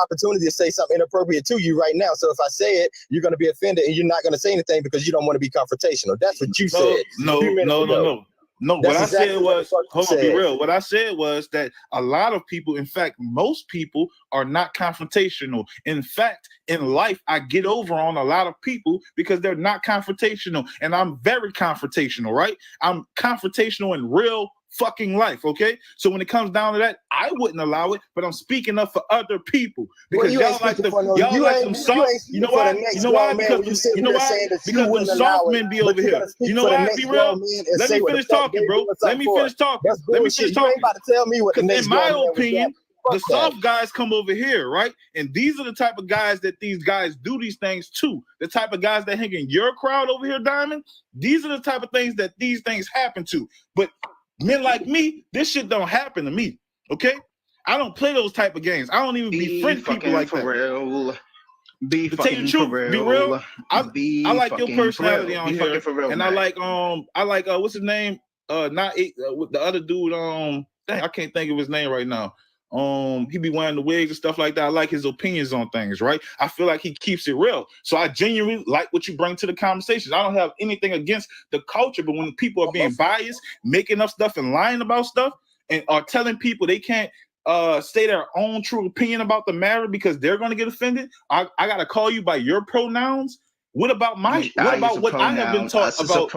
opportunity to say something inappropriate to you right now. So if I say it, you're going to be offended, and you're not going to say anything because you don't want to be confrontational. That's what you said. No. No, That's what I exactly said what the was, fuck you hold on, be said. real. What I said was that a lot of people, in fact, most people are not confrontational. In fact, in life, I get over on a lot of people because they're not confrontational. And I'm very confrontational, right? I'm confrontational in real fucking life, okay? So when it comes down to that, I wouldn't allow it, but I'm speaking up for other people because You ain't y'all like speaking them, for no. y'all You like ain't. them You soft. ain't You know speaking for the why? next You know why? grown man Because when you sit you here know why? saying that you Because them wouldn't allow soft it, men be but over you here. gotta speak You know for the why? next Be grown real. man and Let say me what the finish fuck talking, they bro. doing Let something me for. finish talking. That's Let me bullshit. finish You ain't talking. about to tell me what the Because next in my grown man was opinion, doing. the Fuck that. soft guys come over here, right? And these are the type of guys that these guys do these things to. The type of guys that hang in your crowd over here, Diamond. These are the type of things that these things happen to. But men like me, this shit don't happen to me. Okay? I don't play those type of games. I don't even befriend people like that. Real. Be To tell you fucking the for truth, be real. real. I like your personality on Be here, fucking for real, and man. I like what's his name? With the other dude. Dang, I can't think of his name right now. He be wearing the wigs and stuff like that. I like his opinions on things, right? I feel like he keeps it real. So I genuinely like what you bring to the conversations. I don't have anything against the culture, but when people are being biased, making up stuff and lying about stuff, and are telling people they can't say their own true opinion about the matter because they're going to get offended. I got to call you by your pronouns. What about my? What about what I have been taught about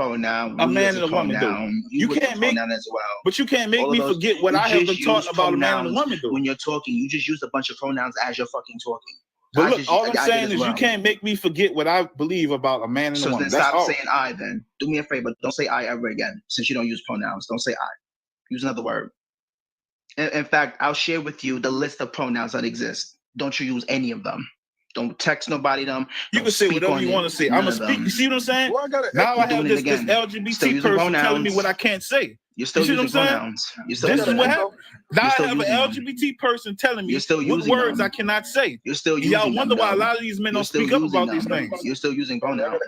a man and a woman? Do you can't make as well. But you can't make All of me those- forget what you I have been just taught use about a man and a pronouns woman. Do when you're talking. You just use a bunch of pronouns as you're fucking talking. But look, all I'm I did saying as is you well. can't make me forget what I believe about a man and a So woman. then That's stop all. saying I then. Do me a favor. Don't say I ever again. Since you don't use pronouns, don't say I. Use another word. In fact, I'll share with you the list of pronouns that exist. Don't you use any of them. Don't text nobody them. You can say whatever you want to say. I'm gonna speak. You see what I'm saying? Now I have this LGBT person telling me what I can't say. You're still you see what I'm using saying? pronouns. You're still This is using what them. happened. Now You're I still have an using them. LGBT person telling me You're still what using words them. I cannot say. You're still And using y'all wonder them, why a though. lot of these men You're don't still speak up using about these them. things. You're still using pronouns.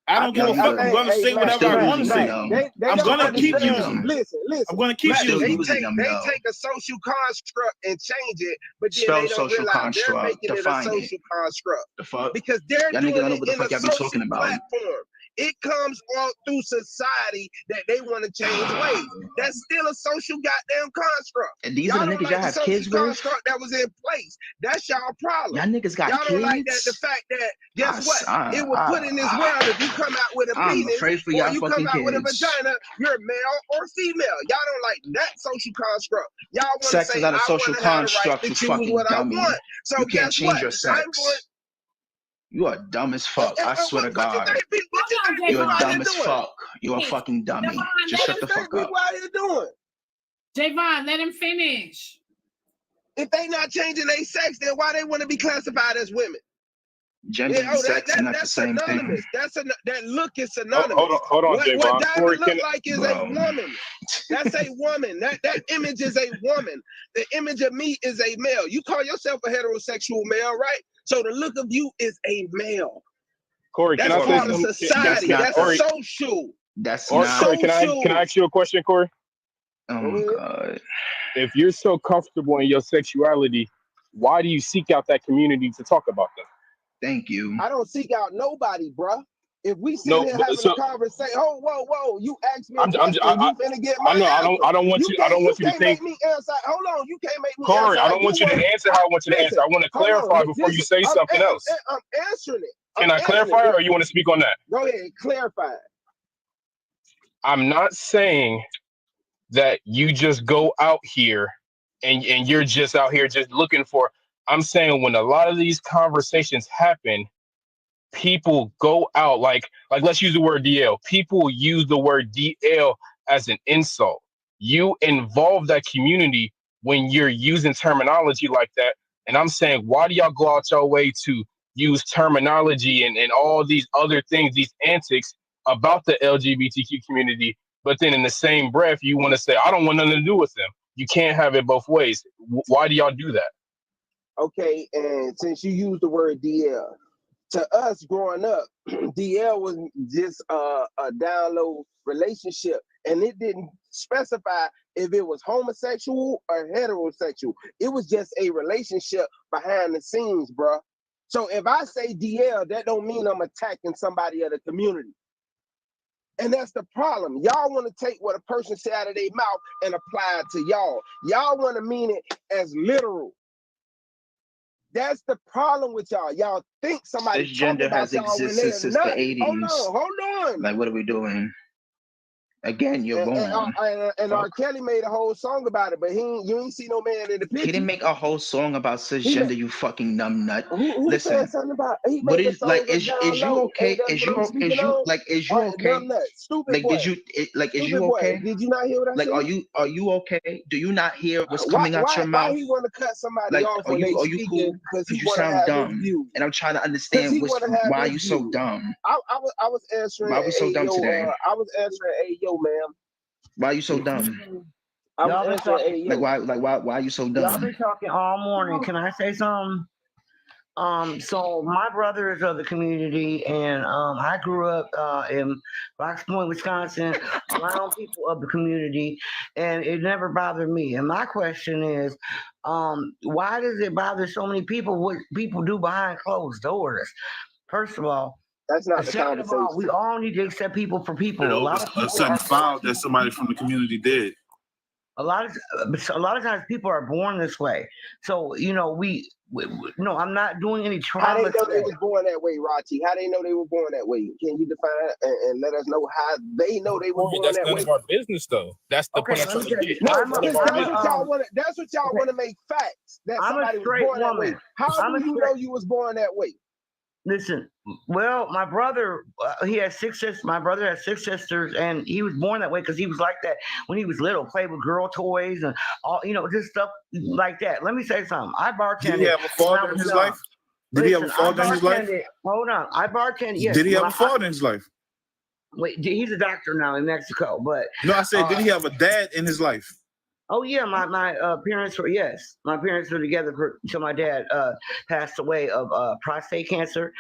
I don't give a fuck. I'm gonna say whatever I want to say. I'm gonna keep using them. Listen. I'm gonna keep still using using them. them. They though. take a social construct and change it, but then Spell they don't social realize they're construct. making it a Define it. social construct The fuck? because they're Y'all doing niggas don't know it what the in a fuck y'all be social talking about. platform. It comes all through society that they want to change ways. That's still a social goddamn construct. And these Y'all are the don't niggas like y'all the have social kids with? construct that was in place. That's y'all problem. Y'all niggas got Y'all don't like that kids? the fact that guess what? It was put in this world. If you come out with a I'm penis afraid for or y'all you come fucking out with a kids. vagina, you're male or female. Y'all don't like that social construct. Y'all want to Sex say is not a I social want to have the right construct, to you choose fucking what dummy. I want. So You can't guess change what? your sex. You are dumb as fuck. I swear to God. You're dumb as fuck. You're a fucking dummy. Just shut the fuck up. People out here doing? Javon, let him finish. If they not changing their sex, then why they want to be classified as women? Gender and sex are not the same synonymous. thing. That look is synonymous. Hold on, what Javon. Diamond look like is a woman. That's a woman. That image is a woman. The image of me is a male. You call yourself a heterosexual male, right? So the look of you is a male. Corey, that's can I say part of something? society. That's social. That's or, not. Corey, can I ask you a question, Corey? Oh God. If you're so comfortable in your sexuality, why do you seek out that community to talk about them? Thank you. I don't seek out nobody, bruh. If we sit here having a conversation, whoa, you ask me a question, you finna get my answer. I don't want you to can't think. make me answer. Hold on, you can't make me Corey, answer. I don't want you to answer how I want you to answer. I want to clarify before you say something else. I'm answering it. Can I clarify, or you want to speak on that? Go ahead, clarify. I'm not saying that you just go out here and you're just out here just looking for. I'm saying when a lot of these conversations happen, people go out like let's use the word DL. People use the word DL as an insult. You involve that community when you're using terminology like that. And I'm saying, why do y'all go out your way to use terminology and all these other things, these antics about the LGBTQ community? But then in the same breath, you want to say, I don't want nothing to do with them. You can't have it both ways. Why do y'all do that? Okay, and since you used the word DL, to us growing up, DL was just a download relationship, and it didn't specify if it was homosexual or heterosexual. It was just a relationship behind the scenes, bro. So if I say DL, that don't mean I'm attacking somebody of the community. And that's the problem. Y'all want to take what a person said out of their mouth and apply it to y'all. Y'all want to mean it as literal. That's the problem with y'all. Y'all think somebody talking Cisgender about has y'all when existed they're since the not. 80s. Hold on. Like, what are we doing? Again, you're wrong. And R. Kelly made a whole song about it, but you ain't see no man in the picture. He didn't make a whole song about cisgender, you fucking numb nut. Who Listen, said something about he what made a is song like? with Is Down you Low? okay? That's Is what I'm you speaking on. okay? Numb nut, stupid Like, boy. is Stupid you boy. okay? Did you not hear what I Like, said? are you okay? Do you not hear what's coming out your Why mouth? he want to cut somebody Like, off when they are you speaking cool? because he You want to sound have his dumb, views? and I'm trying to Because understand he want to have why his you so views. dumb. I was answering. Why we so dumb today? I was answering. Hey, yo, ma'am. Why you so dumb? I was Y'all been answering. talking. Hey, yo. Why you so Y'all dumb? been talking all morning. Can I say something? So my brother is of the community, and I grew up in Rox Point, Wisconsin, around people of the community, and it never bothered me. And my question is, why does it bother so many people what people do behind closed doors? First of all, that's not the second of all, we all need to accept people for people. A lot of people certain foul that somebody from the community did. a lot of times people are born this way. So we no, I'm not doing any trauma. How they know they was born that way, Rachi? How they know they were born that way? Can you define and let us know how they know they were born That's that none way? of our business, though. That's the point I'm trying to get. No, None of our business. that's what y'all want to make facts. That I'm a somebody was straight born that way. woman. How do you know you was born that way? Listen, well, my brother, he has 6 sisters. My brother has 6 sisters, and he was born that way because he was like that when he was little. Played with girl toys and all, just stuff like that. Let me say something. I bartended. Did he have a father in his life? Did he have a father in his life? Hold on, I bartended. Yes. Did he have a father in his life? Wait, he's a doctor now in Mexico, but no, I said, did he have a dad in his life? Oh yeah, my parents were my parents were together until my dad passed away of prostate cancer.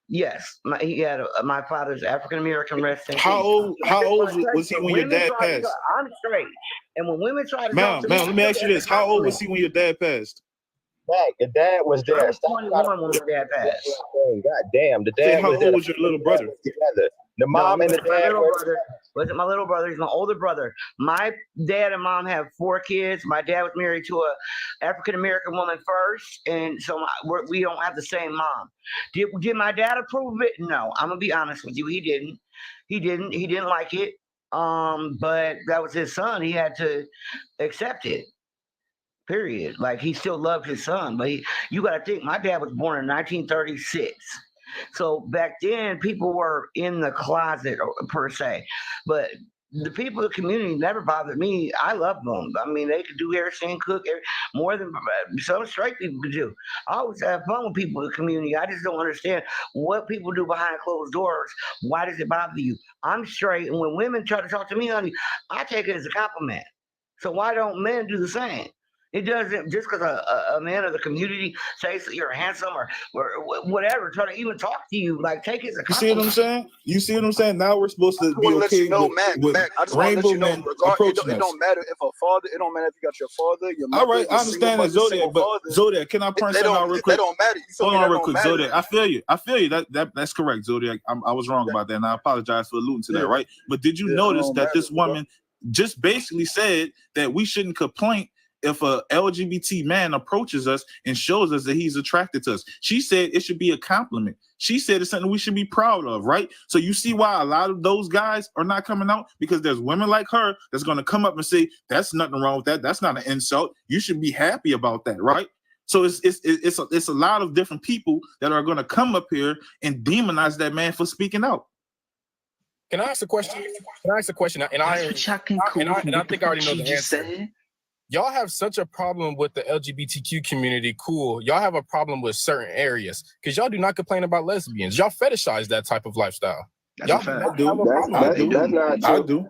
Yes, he had my father's African American resting. How old was he when your dad passed? I'm straight, and when women try to talk to me, let me ask you this: how old was he when your dad passed? Your dad was there. I was 21 when my dad passed. God damn, the dad. How old was your little brother? Together. The mom and the dad wasn't my little brother. He's my older brother. My dad and mom have 4 kids. My dad was married to a African American woman first, and so we don't have the same mom. Did my dad approve of it? No, I'm gonna be honest with you. He didn't. He didn't like it. But that was his son. He had to accept it. Period. Like, he still loved his son, but you got to think, my dad was born in 1936. So back then, people were in the closet per se, but the people of the community never bothered me. I loved them. I mean, they could do hair, sing, cook, more than some straight people could do. I always have fun with people in the community. I just don't understand what people do behind closed doors. Why does it bother you? I'm straight, and when women try to talk to me, honey, I take it as a compliment. So why don't men do the same? It doesn't, just because a man of the community says that you're handsome or whatever, try to even talk to you, like, take it as a compliment. You see what I'm saying? You see what I'm saying? Now we're supposed to be okay with I just rainbow men approaching us. It don't matter if a father. It don't matter if you got your father, your mother. All right, I understand that, Zodiac, but Zodiac, can I point something out real quick? That don't matter. Hold on real quick, Zodiac. I feel you. That's correct, Zodiac. I was wrong about that, and I apologize for alluding to that, right? But did you notice that this woman just basically said that we shouldn't complain if a LGBT man approaches us and shows us that he's attracted to us? She said it should be a compliment. She said it's something we should be proud of, right? So you see why a lot of those guys are not coming out, because there's women like her that's going to come up and say, that's nothing wrong with that. That's not an insult. You should be happy about that, right? So it's a lot of different people that are going to come up here and demonize that man for speaking out. Can I ask a question? And I think I already know the answer. Y'all have such a problem with the LGBTQ community. Cool. Y'all have a problem with certain areas because y'all do not complain about lesbians. Y'all fetishize that type of lifestyle. I do.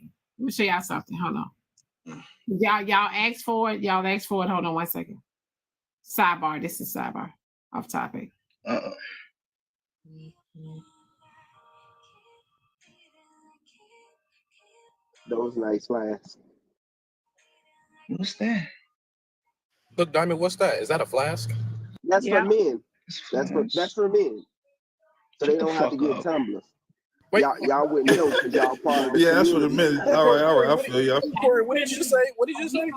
second. Let me show y'all something. Hold on. Y'all asked for it. Y'all asked for it. Hold on 1 second. Sidebar. This is sidebar. Off topic. Those nice flasks. What's that? Look, Diamond, what's that? Is that a flask? That's for Yeah. men. That's for men. So they Shut the don't have to fuck get up. tumblers. Wait, Y'all wouldn't know because y'all part of the Yeah, that's what it community. meant. All right, I feel you. Corey, what did you say? What did you say?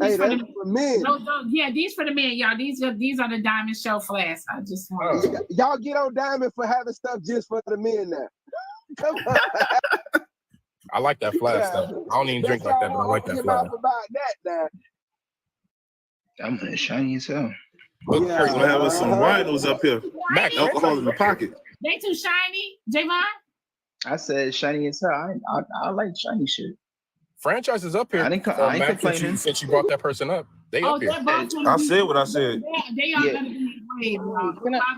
Hey, for that's the for men. yeah, these for the men, y'all. These are the Diamond Show flasks. I just want Y'all get on Diamond for having stuff just for the men now. Come on. I like that flask stuff. I don't even drink like that, but I like that Your flask. mouth about that now. I'm shiny as hell. Look, we're gonna have some winos up here. Mac, alcohol in the pocket. They too shiny, Javon. I said shiny as hell. I like shiny shit. Franchise is up here. I ain't Mac, complaining. since you brought that person up, they up here. I said what I said. They are gonna be engraved,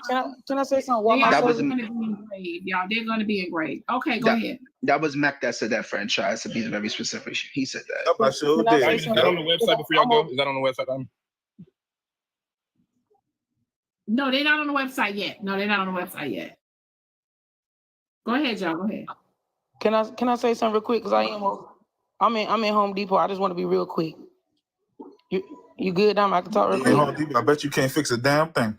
y'all. Can I say something? They are That was gonna be engraved, y'all. They're gonna be engraved. Okay, go ahead. That was Mac that said that franchise, to be very specific. He said that. I sure Is did. that on the website before y'all go? Is that on the website? No, they're not on the website yet. Go ahead, y'all. Go ahead. Can I say something real quick? Cause I'm in Home Depot. I just want to be real quick. You good, Dom? I can talk real quick. Home Depot, I bet you can't fix a damn thing.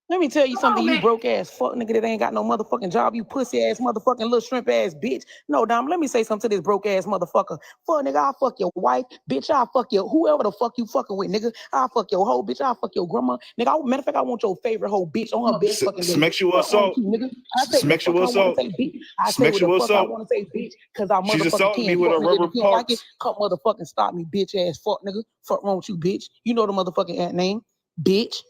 Let me tell you something, you broke ass fuck nigga that ain't got no motherfucking job, you pussy ass motherfucking little shrimp ass bitch. No, Dom, let me say something to this broke ass motherfucker. Fuck nigga, I'll fuck your wife, bitch, I'll fuck your whoever the fuck you fucking with, nigga. I'll fuck your hoe, bitch, I'll fuck your grandma. Nigga, matter of fact, I want your favorite hoe bitch on her best fucking day. Sexual assault. Sexual assault. I say what the fuck I want to say, bitch, because I She's motherfucking assaulting can't. me with her rubber If you don't like it, parts. come motherfucking stop me, bitch ass fuck nigga. Fuck wrong with you, bitch. You know the motherfucking name, bitch.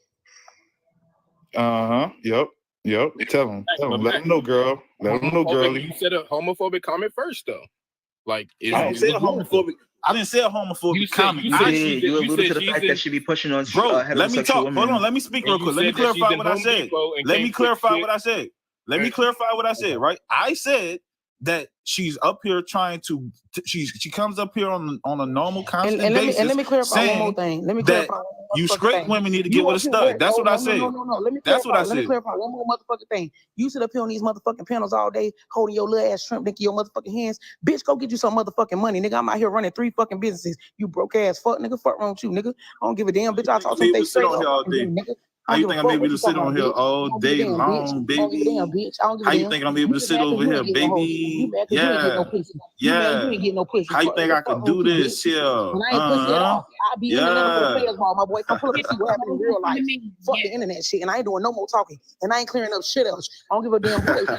Yep. Tell him. Let him know, girl. Let him know, girlie. You said a homophobic comment first, though. Like, I didn't say a homophobic. I didn't say a homophobic comment. You alluded to the fact that she be pushing on let me talk. women. Hold on. Let me speak real quick. Let me clarify what I said. Let me clarify what I said. Right? I said that she's up here trying to. She comes up here on a normal constant basis. Let me clarify one more thing. Let me clarify one more you straight thing. women need to get with a stud. That's what I said. No. Let me clarify one more motherfucking thing. You sit up here on these motherfucking panels all day, holding your little ass shrimp dick in your motherfucking hands. Bitch, go get you some motherfucking money, nigga. I'm out here running 3 fucking businesses. You broke ass fuck, nigga. Fuck wrong with you, nigga. I don't give a damn, bitch. I talk to you straight up, nigga. How you think I'm able to sit on here all day long, baby? How you think I'm able to sit over here, baby? Yeah. You ain't getting no pussy. How you think I can do this here? When I ain't pussy at all. I be in Atlanta for the players ball, my boy. Come pull up and see what happened in real life. Fuck the internet shit, and I ain't doing no more talking, and I ain't clearing up shit else. I don't give a damn who they I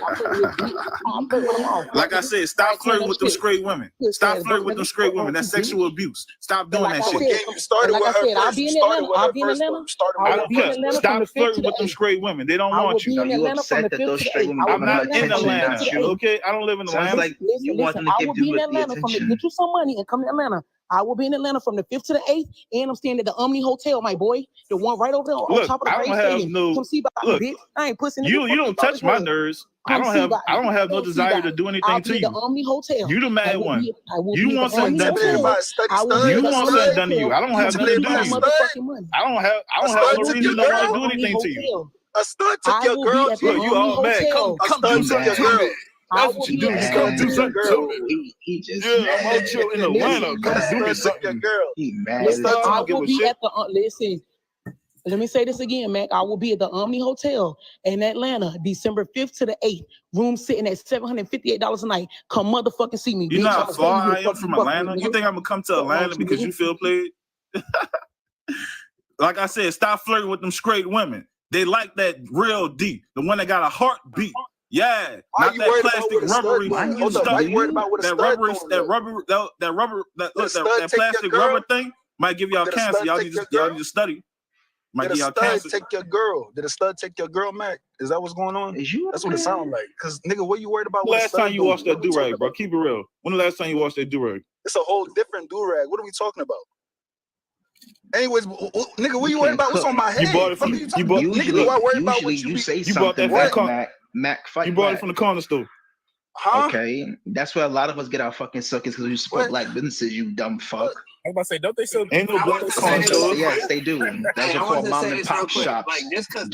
play with them all. Like I said, stop flirting with them straight women. Stop flirting with them straight women. That's sexual abuse. Stop doing that shit. You started with her first. I'll be in Atlanta. I'll be in Atlanta. I don't care. Stop flirting with them straight women. They don't want you. You upset that those straight women I'm not in attention, Atlanta. not you. Okay, I don't live in Atlanta. Sounds like you want them to give you the attention. Get you some money and come to Atlanta. I will be in Atlanta from the 5th to the 8th, and I'm staying at the Omni Hotel, my boy. The one right over there on top of the Braves Stadium. Come see about me, bitch. I ain't pussy. You don't touch my nerves. I don't have no desire to do anything to you. The Omni Hotel. You the mad one. You want something done to you. You want something done to you. I don't have nothing to do with you. I don't have no reason to want to do anything to you. A stud took your girl. Look, you all mad. Come do something to me. That's what you do. You come do something to me. He just I'm out here in Atlanta. Come do me something. He mad. I will be at the listen. Let me say this again, Mac. I will be at the Omni Hotel in Atlanta, December 5th to the 8th. Room sitting at $758 a night. Come motherfucking see me, bitch. You know how far I am from Atlanta? You think I'm gonna come to Atlanta because you feel played? Like I said, stop flirting with them straight women. They like that real D, the one that got a heartbeat. Yeah, not that plastic rubbery that plastic rubber thing might give y'all cancer. Y'all need to study. Might give y'all cancer. Take your girl? Did a stud take your girl, Mac? Is that what's going on? That's what it sounds like. Cause nigga, what you worried about? When the last time you watched that do-rag, bro? Keep it real. When the last time you watched that do-rag? It's a whole different do-rag. What are we talking about? Anyways, nigga, what you worried about? What's on my head? You bought it from. Nigga, do I worry about what you say? You bought that from Mac fight. You bought it from the corner store. Huh? Okay, that's where a lot of us get our fucking suckers because we support black businesses. You dumb fuck. I was about to say, don't they still? Ain't no black corner stores. Yes, they do. Those are called mom and pop shops. Like just because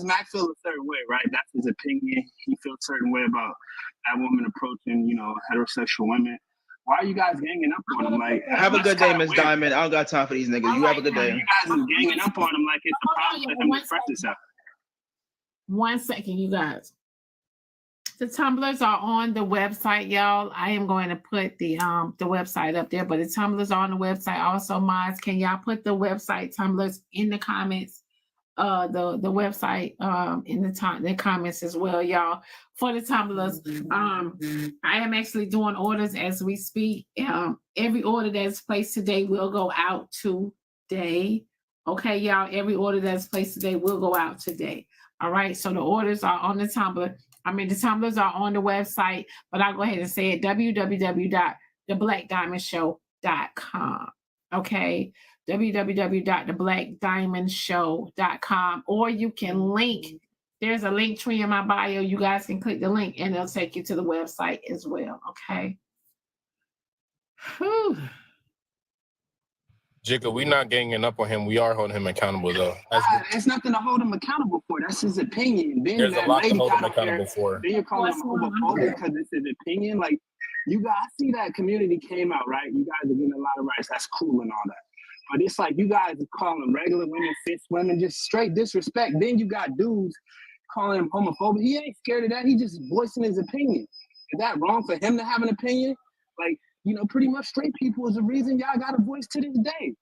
Mac feels a certain way, right? That's his opinion. He feels a certain way about that woman approaching, heterosexual women. Why are you guys ganging up on him? Like, have a good day, Miss Diamond. I don't got time for these niggas. You have a good day. You guys are ganging up on him like it's a problem for him to express himself. 1 second, you guys. The tumblers are on the website, y'all. I am going to put the website up there, but the tumblers are on the website. Also, mods, can y'all put the website tumblers in the comments? The website in the comments as well, y'all. For the tumblers, I am actually doing orders as we speak. Every order that's placed today will go out today. Okay, y'all. Every order that's placed today will go out today. All right. So the orders are on the tumbler. I mean, the tumblers are on the website, but I'll go ahead and say it: www.theblaqqdiamondshow.com. Okay. www.theblaqqdiamondshow.com, or you can link. There's a link tree in my bio. You guys can click the link and it'll take you to the website as well. Okay. Whew. Jacob, we're not ganging up on him. We are holding him accountable, though. It's nothing to hold him accountable for. That's his opinion. Then There's a that lot to lady hold got him up there, accountable for. Then you're calling him homophobic because it's his opinion. Like, you guys see that community came out, right? You guys are getting a lot of rights. That's cool and all that. But it's like you guys are calling regular women, cis women, just straight disrespect. Then you got dudes calling him homophobic. He ain't scared of that. He just voicing his opinion. Is that wrong for him to have an opinion? Like, you know, pretty much straight people is the reason y'all got a voice to this day.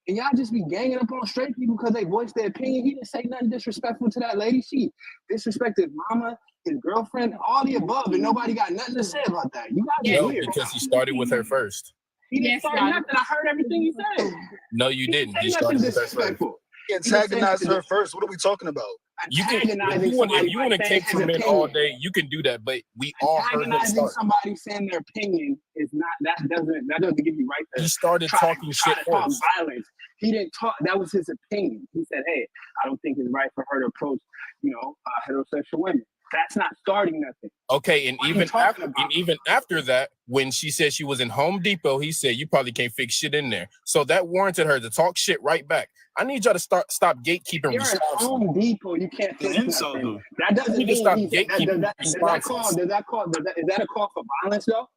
And y'all just be ganging up on straight people because they voiced their opinion. He didn't say nothing disrespectful to that lady. She disrespected his mama, his girlfriend, all the above, and nobody got nothing to say about that. You guys are No, weird. because he started with her first. He didn't start nothing. I heard everything he said. No, you didn't. He Say nothing started with her first. disrespectful. He antagonized her first. What are we talking about? You can, if you want to kick for men all day, you can do that. But we all heard him Antagonizing start. somebody saying their opinion is not that doesn't give you right there. He started talking shit talk first. violence. He didn't talk. That was his opinion. He said, "Hey, I don't think it's right for her to approach, heterosexual women." That's not starting nothing. Okay, and even after that, when she said she was in Home Depot, he said you probably can't fix shit in there. So that warranted her to talk shit right back. I need y'all to stop gatekeeping. You're at Home Depot. You can't fix nothing. That doesn't mean stop is that a call for violence though?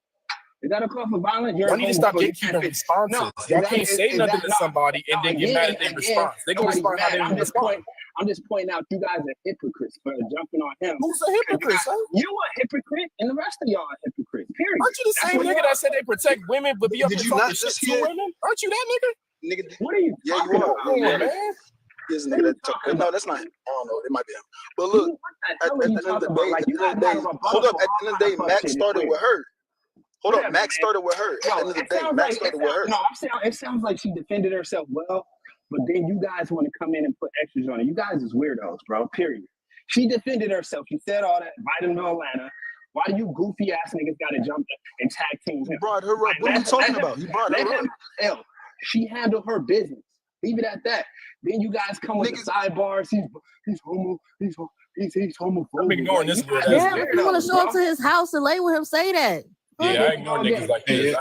Is that a call for violence? Y'all need to stop gatekeeping responses. Y'all can't say nothing to somebody and then get mad at their response. They gonna respond how they want to respond. I'm just pointing out you guys are hypocrites for jumping on him. Who's a hypocrite, son? You a hypocrite, and the rest of y'all are hypocrites. Period. Aren't you the same nigga that said they protect women, but be up Did here you talking not shit just to hear? women? Aren't you that nigga? Nigga, what are you talking about? Yeah, man. This nigga that talk. No, that's not him. I don't know. It might be him. But look, at the end of the day, hold up. At the end of the day, Max started with her. Hold up, Max started with her. At the end of the day, Max started with her. No, it sounds like she defended herself well, but then you guys want to come in and put extras on it. You guys is weirdos, bro. Period. She defended herself. She said all that. Invite him to Atlanta. Why do you goofy ass niggas got to jump and tag team him? You brought her up. What are you talking about? You brought her up. Hell, she handled her business. Leave it at that. Then you guys come with the sidebars. He's homophobic. I'm ignoring this weird ass Yeah, nigga. you want to show up to his house and lay with him? Say that. Yeah, I ignore niggas like this.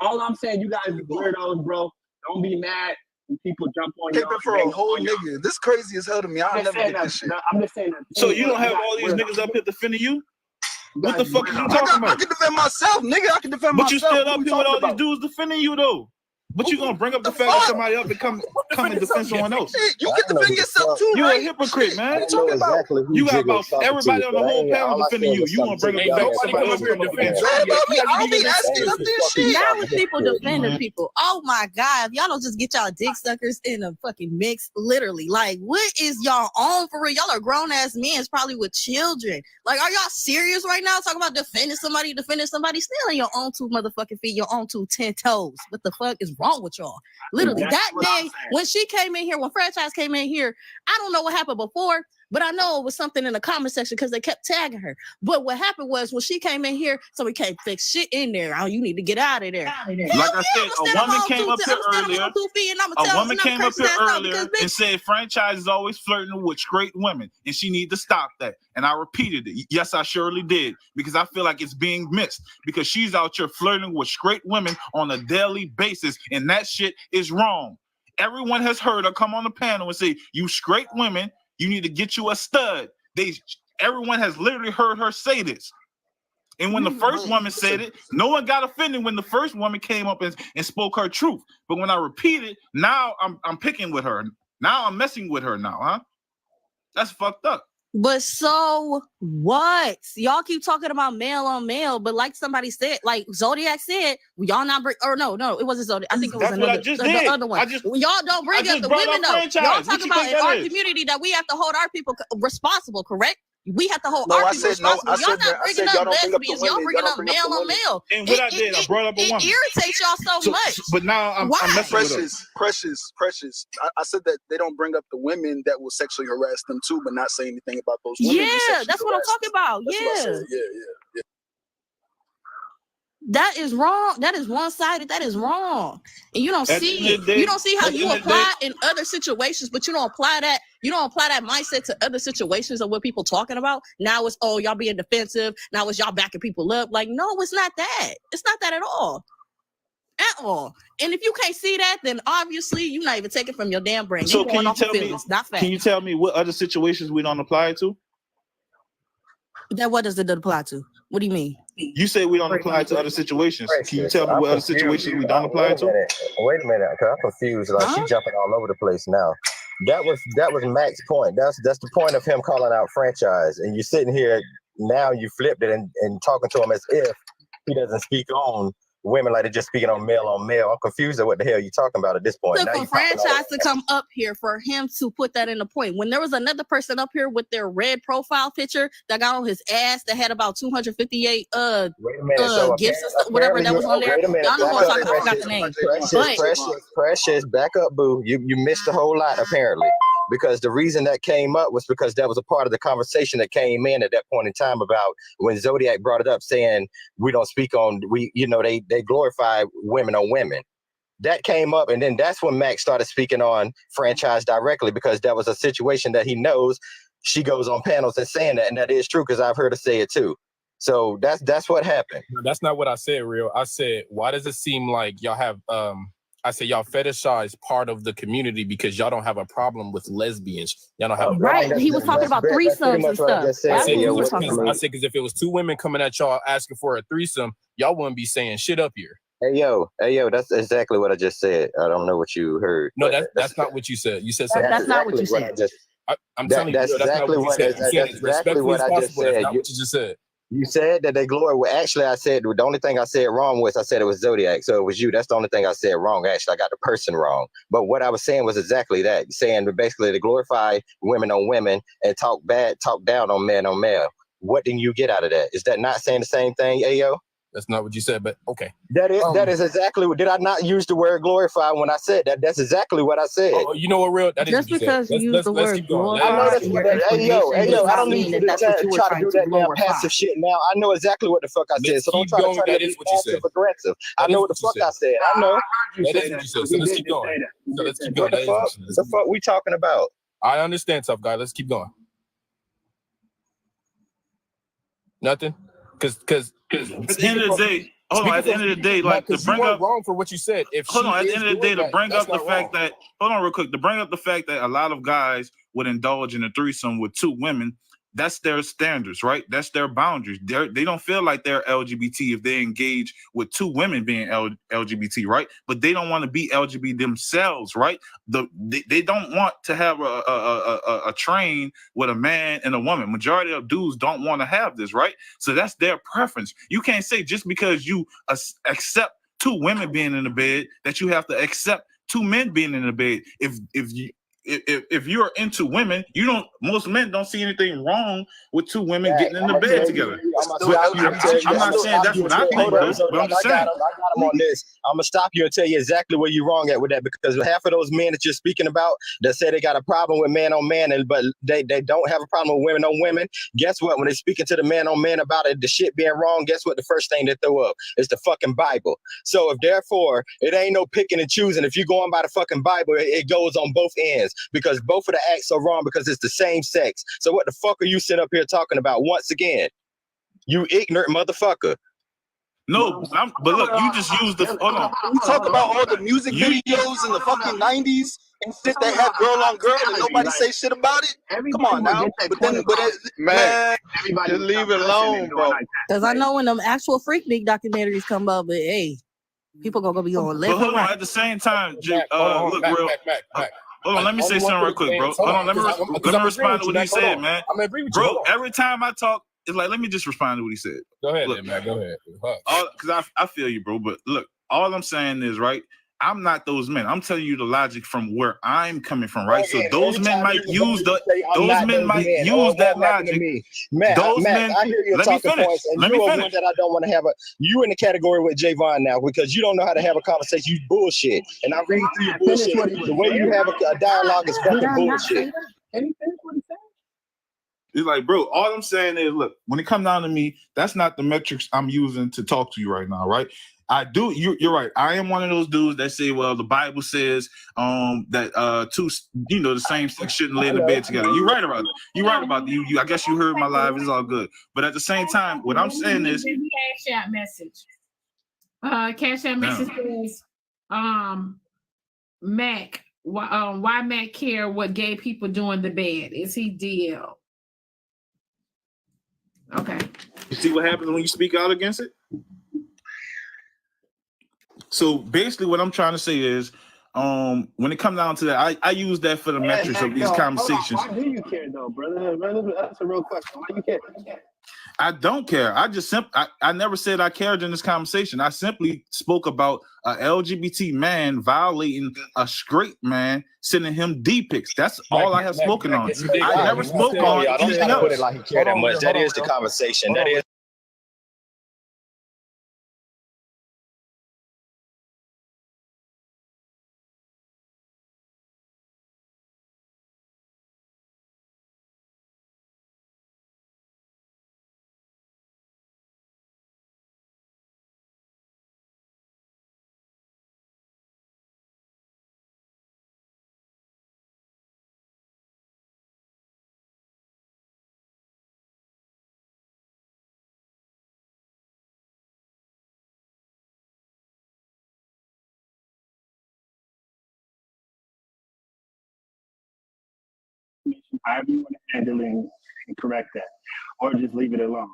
All I'm saying, you guys are weirdos, bro. Don't be mad when people jump on you. Taping for a whole nigga. This crazy as hell to me. I'll never get this shit. I'm just saying that. So you don't have all these niggas up here defending you? What the fuck are you talking about? I can defend myself, nigga. I can defend But myself. you still up here with all these dudes defending you though. But you gonna bring up the fact that somebody up and come and defend someone else? You can defend yourself too, You right? a hypocrite, man. What you talking about? You got about everybody on the whole panel defending you. You wanna bring up the fact that somebody else come up against you? I don't be asking up this shit. Now with people defending people. Oh my God. If y'all don't just get y'all dick suckers in a fucking mix, literally. Like, what is y'all on for real? Y'all are grown ass men, probably with children. Like, are y'all serious right now? Talking about defending somebody, still on your own two motherfucking feet, your own 10 toes. What the fuck is wrong with y'all? Literally, that day when she came in here, when Franchise came in here, I don't know what happened before, but I know it was something in the comment section because they kept tagging her. But what happened was when she came in here, so we can't fix shit in there. Oh, you need to get out of there. Like I said, a woman came up here earlier and said Franchise is always flirting with straight women and she need to stop that. And I repeated it. Yes, I surely did, because I feel like it's being missed because she's out here flirting with straight women on a daily basis, and that shit is wrong. Everyone has heard her come on the panel and say, you straight women, you need to get you a stud. Everyone has literally heard her say this. And when the first woman said it, no one got offended when the first woman came up and spoke her truth. But when I repeat it, now I'm picking with her. Now I'm messing with her now, huh? That's fucked up. But so what? Y'all keep talking about male on male, but like somebody said, like Zodiac said, y'all not bring, or no, it wasn't Zodiac. I think it was That's what I another, just the did. other one. Y'all don't bring up the brought women up though. franchise. Y'all What talk you about think in that our is? community that we have to hold our people responsible, correct? We have to hold No, our I people said no. responsible. I Y'all said not that. I bringing said y'all up don't bring up the lesbians. Y'all women. bringing Y'all up don't bring up male the on women. male. And what I did, I brought up a It woman. irritates y'all so much. But now I'm messing with her. Precious. I said that they don't bring up the women that will sexually harass them too, but not say anything about those women. who Yeah, sexually that's what I'm harass talking them. about. That's what I Yeah. said. Yeah. That is wrong. That is one-sided. That is wrong. And you don't At the see end it. of the day, You don't see how at the you end of the day, apply in other situations, but you don't apply that. You don't apply that mindset to other situations of what people talking about. Now it's, oh, y'all being defensive. Now it's y'all backing people up. Like, no, it's not that. It's not that at all. At all. And if you can't see that, then obviously you're not even taking from your damn brain. so You're can going you off of tell me? feelings, not facts. Can you tell me what other situations we don't apply it to? That what does it apply to? What do you mean? You say we don't apply it to other situations. Can you tell me what other situations we don't apply it to? Wait a minute, because I'm confused. Like she jumping all over the place now. That was Mac's point. That's the point of him calling out franchise. And you're sitting here now. You flipped it and talking to him as if he doesn't speak on women like they're just speaking on male. I'm confused at what the hell you're talking about at this point. So Now for you're popping all franchise to come up here for him to put that in the point, when there was another person up here with their red profile picture that got on his ass that had about 258 Wait a minute. So gifts and stuff, whatever that was on there. Wait a minute. Y'all know Back who I'm up, talking. I forgot the name. Precious. Back up, boo. You missed a whole lot apparently, because the reason that came up was because that was a part of the conversation that came in at that point in time about when Zodiac brought it up, saying we don't speak on they glorify women on women. That came up, and then that's when Max started speaking on franchise directly, because that was a situation that he knows. She goes on panels and saying that, and that is true because I've heard her say it too. So that's what happened. No, that's not what I said, Real. I said, why does it seem like y'all have I said y'all fetishize part of the community because y'all don't have a problem with lesbians. Y'all don't have a Right. He was talking about threesomes and stuff. I said About. because if it was two women coming at y'all asking for a threesome, y'all wouldn't be saying shit up here. Hey yo, that's exactly what I just said. I don't know what you heard. No, that's not what you said. You said something. That's not what you said. I'm telling you, that's exactly what you said. You said as respectfully as possible. That's not what you just said. You said that they glory. Well, actually, I said the only thing I said wrong was I said it was Zodiac. So it was you. That's the only thing I said wrong. Actually, I got the person wrong. But what I was saying was exactly that. Saying that basically they glorify women on women and talk down on men on male. What did you get out of that? Is that not saying the same thing, Ayo? That's not what you said, but okay. That is exactly what. Did I not use the word glorify when I said that? That's exactly what I said. Oh, you know what, Real? That is just because you use the word glorify. I know that's what hey yo, I don't need you to try to do that damn passive shit now. I know exactly what the fuck I said. So don't try to turn it passive aggressive. I know what the fuck I said. I know. That is what you said. So let's keep going. So let's keep going. What the fuck we talking about? I understand, tough guy. Let's keep going. Nothing? Because at the end of the day, hold on. At the end of the day, like to bring up wrong for what you said. If hold on, at the end of the day, to bring up the fact that hold on real quick, to bring up the fact that a lot of guys would indulge in a threesome with two women. That's their standards, right? That's their boundaries. They don't feel like they're LGBT if they engage with two women being LGBT, right? But they don't want to be LGBT themselves, right? They don't want to have a train with a man and a woman. Majority of dudes don't want to have this, right? So that's their preference. You can't say just because you accept two women being in the bed that you have to accept two men being in the bed. If you're into women, most men don't see anything wrong with two women getting in the bed together. I'm not saying that's what I think, but I'm just saying. I got him on this. I'm gonna stop you and tell you exactly where you're wrong at with that, because half of those men that you're speaking about that say they got a problem with man on man, but they don't have a problem with women on women. Guess what? When they're speaking to the man on man about it, the shit being wrong, guess what? The first thing they throw up is the fucking Bible. So if therefore it ain't no picking and choosing, if you're going by the fucking Bible, it goes on both ends, because both of the acts are wrong because it's the same sex. So what the fuck are you sitting up here talking about once again? You ignorant motherfucker. No, but look, you just used the. Hold on. We talk about all the music videos in the fucking 90s and shit that have girl on girl and nobody say shit about it. Come on now. Man, just leave it alone, bro. Because I know when them actual Freak League documentaries come up, but hey, people gonna be on left But hold and right. on, at the same time, Mac, look, Real. Mac. Hold on, let me say something real quick, bro. Hold on, let me respond to what he said, man. I'm gonna agree with you. Bro, every time I talk, it's like, let me just respond to what he said. Go ahead, look, man. Go ahead. Because I feel you, bro. But look, all I'm saying is, right, I'm not those men. I'm telling you the logic from where I'm coming from, right? So those men might use that logic. Matt, Those Matt, men. I hear your Let me talking finish. points, and Let you're me one finish. that I don't want to have you in the category with Javon now because you don't know how to have a conversation. You bullshit, and I read through your bullshit. The way you have a dialogue is fucking bullshit. It's like, bro, all I'm saying is, look, when it comes down to me, that's not the metrics I'm using to talk to you right now, right? I do. You're right. I am one of those dudes that say, well, the Bible says that the same sex shouldn't lay in the bed together. You're right about it. You're right about it. I guess you heard my live. It's all good. But at the same time, what I'm saying is, Cash App message. Cash App message says, Mac. Why Mac care what gay people do in the bed? Is he DL? Okay. You see what happens when you speak out against it? So basically what I'm trying to say is, when it comes down to that, I use that for the metrics of these conversations. Why do you care though, brother? That's a real question. Why you care? I don't care. I never said I cared in this conversation. I simply spoke about a LGBT man violating a straight man, sending him D pics. That's all I have spoken on. I never spoke on anything else. Put it like he cared that much. That is the conversation. That is. However you want to handle it and correct that, or just leave it alone.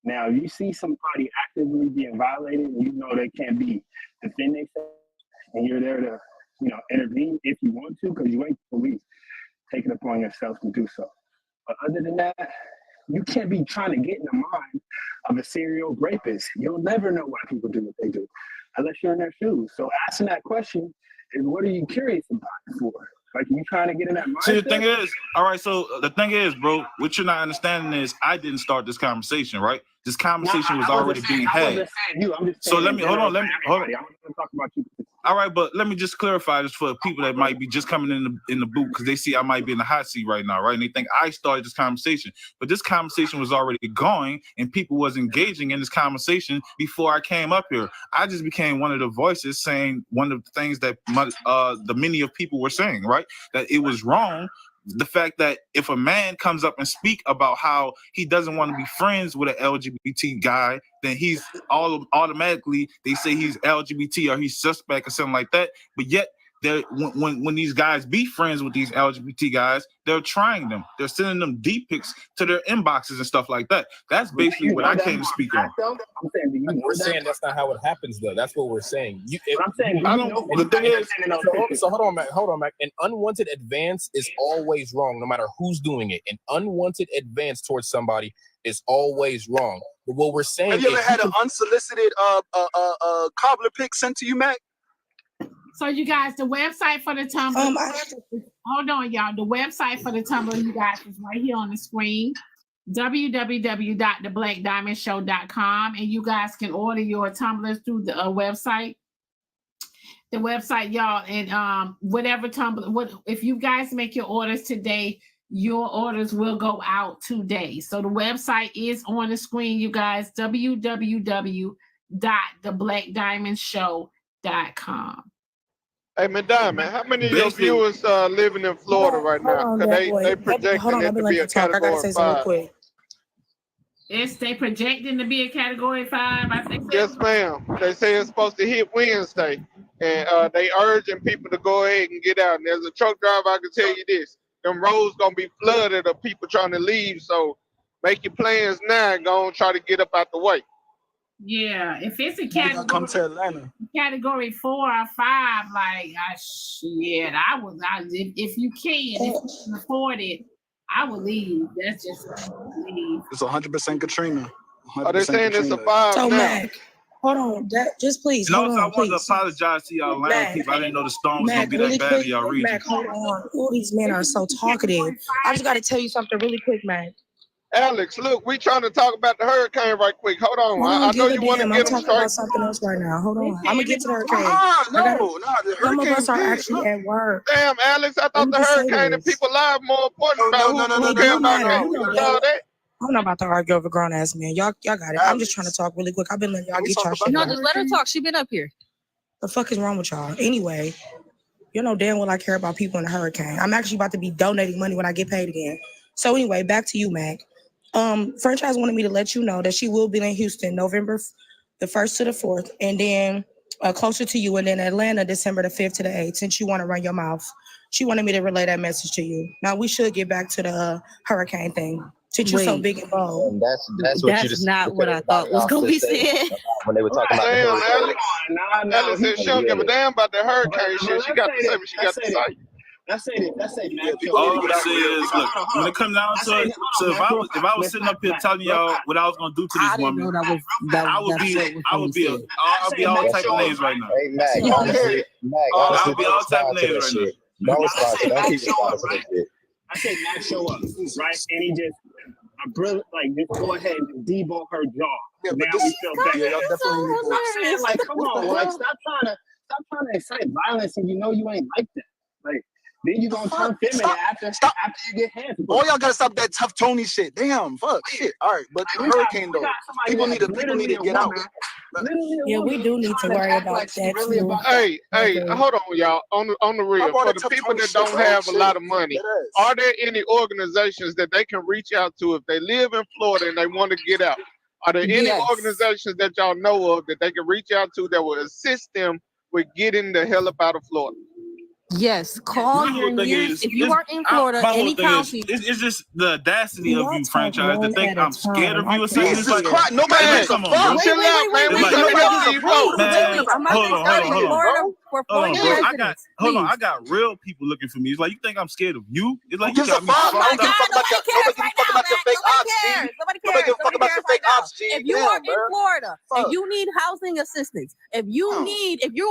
Now, you see somebody actively being violated, and you know they can't be defending themselves, and you're there to, intervene if you want to, because you ain't the police. Take it upon yourself to do so. But other than that, you can't be trying to get in the mind of a serial rapist. You'll never know why people do what they do, unless you're in their shoes. So asking that question is, what are you curious about it for? Like, you trying to get in that mindset? See, the thing is, all right, so the thing is, bro, what you're not understanding is I didn't start this conversation, right? This conversation was already being had. So let me, hold on. Talk about you. All right, but let me just clarify this for people that might be just coming in the booth because they see I might be in the hot seat right now, right? And they think I started this conversation. But this conversation was already going and people was engaging in this conversation before I came up here. I just became one of the voices saying one of the things that the many of people were saying, right? That it was wrong. The fact that if a man comes up and speak about how he doesn't want to be friends with an LGBT guy, then he's automatically, they say he's LGBT or he's suspect or something like that. But yet, when these guys be friends with these LGBT guys, they're trying them. They're sending them D pics to their inboxes and stuff like that. That's basically what I came to speak on. We're saying that's not how it happens, though. That's what we're saying. The thing is, so hold on, Mac. An unwanted advance is always wrong, no matter who's doing it. An unwanted advance towards somebody is always wrong. But what we're saying have you ever had an unsolicited cobbler pic sent to you, Mac? So you guys, the website for the Tumblr. Hold on, y'all. The website for the Tumblr, you guys, is right here on the screen. www.theblaqqdiamondshow.com, and you guys can order your tumblers through the website. The website, y'all, and whatever Tumblr. If you guys make your orders today, your orders will go out today. So the website is on the screen, you guys. www.theblaqqdiamondshow.com. Hey, Madame, how many of your viewers living in Florida right now? Because they projecting it to be a category 5. They projecting to be a category 5. I think. Yes, ma'am. They say it's supposed to hit Wednesday, and they urging people to go ahead and get out. And as a truck driver, I can tell you this: them roads gonna be flooded of people trying to leave. So make your plans now and go and try to get up out the way. Yeah, if it's a Niggas come to Atlanta. category 4 or 5, like shit, if you can afford it, I would leave. That's just leave. It's 100% Katrina. Are they saying it's a 5 So now? Mac, hold on, just please. And Hold also, I on, wanted please. to apologize to y'all Atlanta Mac, people. I didn't know the storm was Mac, gonna be really that bad quick. in y'all region. Mac, hold on. All these men are so talkative. I just got to tell you something really quick, Mac. Alex, look, we trying to talk about the hurricane right quick. Hold on. Hold on, I know give a you want to damn. get I'm them talking straight. about something else right now. Hold on. I'm gonna get to the hurricane. The Some of hurricane us are big. actually at work. Damn, Alex, I Let thought me the just say hurricane and this. people live more important about who It care do about matter. that. You know Who that. all that? I'm not about to argue over grown ass men. Y'all got it. I'm just trying to talk really quick. I've been letting y'all get y'all shit. No, out. just let her talk. She been up here. The fuck is wrong with y'all? Anyway, you know damn well I care about people in the hurricane. I'm actually about to be donating money when I get paid again. So anyway, back to you, Mac. Franchise wanted me to let you know that she will be in Houston November the 1st to the 4th, and then closer to you, and then Atlanta December the 5th to the 8th. Since you want to run your mouth, she wanted me to relay that message to you. Now we should get back to the hurricane thing. Since you're so Wait. big and bold. And that's what you That's just not what I thought was gonna be said. when they were talking about the Damn, hurricane. Alex. Alex said she don't give a damn about the hurricane shit. She got to say what she got to say. Let's say Mac. All I'm gonna say is, look, when it comes down to it, so if I was sitting up here telling y'all what I was gonna do to this woman, I would be all type of names right now. Hey, Mac, honestly, I would be all type of respond to names that right now. shit. Don't respond to Don't keep responding to that shit. I say Mac show up, right? And he just just go ahead and debunk her jaw. Yeah, now but we this- feel yeah, better. y'all definitely need to- I'm saying, like, come What the on, like, hell? stop trying to incite violence, and you know you ain't like that. Like, then you gonna turn feminine after you get hands. All y'all gotta stop that tough Tony shit. Damn, fuck, shit. All right, but the hurricane though, people need to get out. Yeah, we do need to worry about that too. Hey, hold on, y'all. On the real, brought for that the tough people Tony that shit, don't bro. have a lot of Shit. money, Deadass. are there any organizations that they can reach out to if they live in Florida and they want to get out? Are there any Yes. organizations that y'all know of that they can reach out to that will assist them with getting the hell up out of Florida? Yes, call My your whole thing nearest. is, If you are in Florida, my whole any thing is, county. it's just the audacity of Y'all you, talk franchise, to one think at a I'm scared of time. you or I something. can't It's Jesus like, Christ, nobody Man, gives a come on, fuck. bro. Wait, chill out, man. We It's like, trying to help wait. these folks. Wait. I'm not hold gonna on. start in Florida for Hold on, bro. residents. Hold on. Please. I got real people looking for me. It's like, you think I'm scared of you? It's like, Who you gives a got me fuck? Oh my fucked God, Nobody up. gives a fuck about nobody your cares right now, your Mac. fake Nobody ops, G. cares. Nobody Nobody cares. give a fuck Nobody about cares your right fake now. ops, G. If you Damn, are in bro. Florida and Fuck. you need housing assistance, if you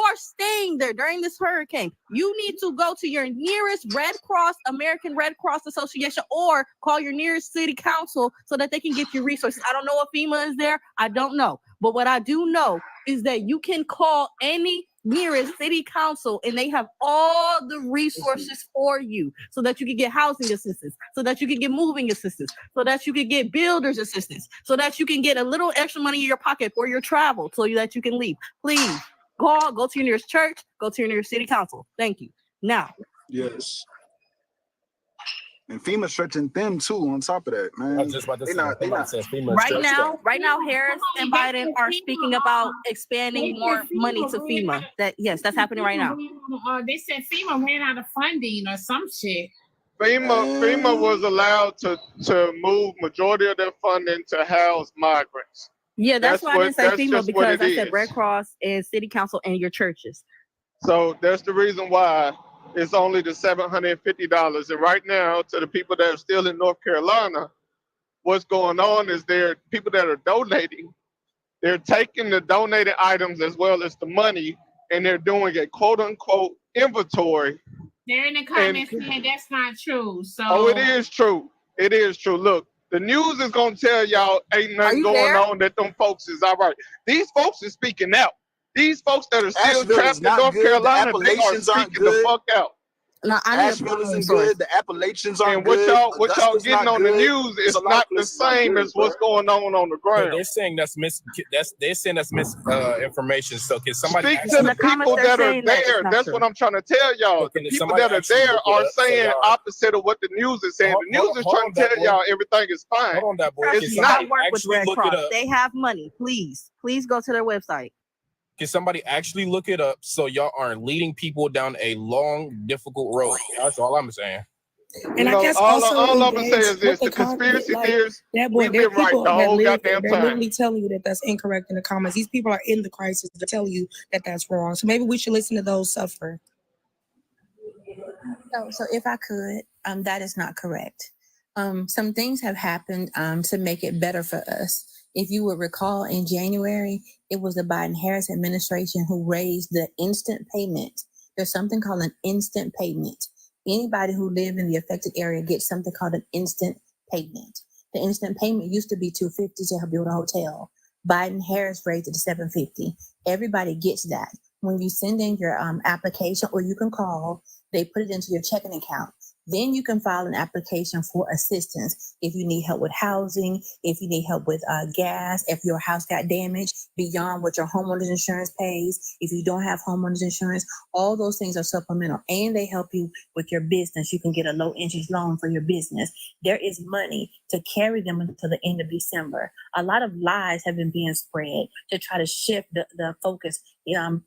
are staying there during this hurricane, you need to go to your nearest Red Cross, American Red Cross Association, or call your nearest city council so that they can get you resources. I don't know if FEMA is there. I don't know. But what I do know is that you can call any nearest city council and they have all the resources for you so that you can get housing assistance, so that you can get moving assistance, so that you can get builder's assistance, so that you can get a little extra money in your pocket for your travel so that you can leave. Please go to your nearest church, go to your nearest city council. Thank you. Now. Yes. And FEMA stretching them too on top of that, man. I was just about to say, They not. Right now, Harris and Biden are speaking about expanding more money to FEMA. That's happening right now. They said FEMA ran out of funding or some shit. FEMA was allowed to move majority of their funding to house migrants. Yeah, that's why I didn't say FEMA, just what because it I said is. Red Cross and City Council and your churches. So that's the reason why it's only the $750. And right now, to the people that are still in North Carolina, what's going on is there are people that are donating. They're taking the donated items as well as the money, and they're doing a quote unquote inventory. They're in the comments saying that's not true. So Oh, it is true. It is true. Look, the news is gonna tell y'all ain't nothing going on, that them folks is all right. These folks is speaking out. These folks that are still Asheville trapped is in not North good. The Carolina, they are Appalachians aren't speaking the good. fuck out. No, Asheville isn't good. The Appalachians aren't And what good. y'all Augusta's getting not on the good. news There's is a lot of not the places not same good, as what's going on the ground. They're saying that's misinformation. So can somebody Speak to the people that are there. That's what I'm trying to tell y'all. The people that are there are saying opposite of what the news is saying. The news is trying to tell y'all everything is fine. Hold on, that boy. It's not. Work with Red Cross. They have money. Please go to their website. Can somebody actually look it up so y'all aren't leading people down a long, difficult road? That's all I'm saying. And I guess also all I'm gonna say is what this: they the call conspiracy like theorists, that boy. we've There are been right people the that whole live there. goddamn They're time. literally telling you that that's incorrect in the comments. These people are in the crisis to tell you that that's wrong. So maybe we should listen to those suffer. So if I could, that is not correct. Some things have happened to make it better for us. If you would recall, in January, it was the Biden-Harris administration who raised the instant payment. There's something called an instant payment. Anybody who lived in the affected area gets something called an instant payment. The instant payment used to be $250 to help build a hotel. Biden-Harris raised it to $750. Everybody gets that. When you send in your application, or you can call, they put it into your checking account. Then you can file an application for assistance if you need help with housing, if you need help with gas, if your house got damaged beyond what your homeowner's insurance pays, if you don't have homeowner's insurance. All those things are supplemental, and they help you with your business. You can get a low interest loan for your business. There is money to carry them until the end of December. A lot of lies have been being spread to try to shift the focus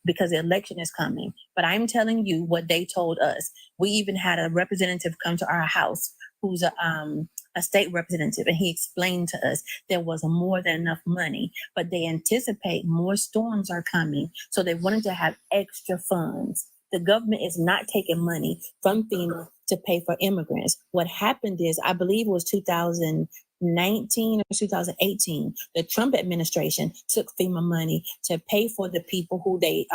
because the election is coming. But I'm telling you what they told us. We even had a representative come to our house who's a state representative, and he explained to us there was more than enough money, but they anticipate more storms are coming, so they wanted to have extra funds. The government is not taking money from FEMA to pay for immigrants. What happened is, I believe it was 2019 or 2018, the Trump administration took FEMA money to pay for the people who they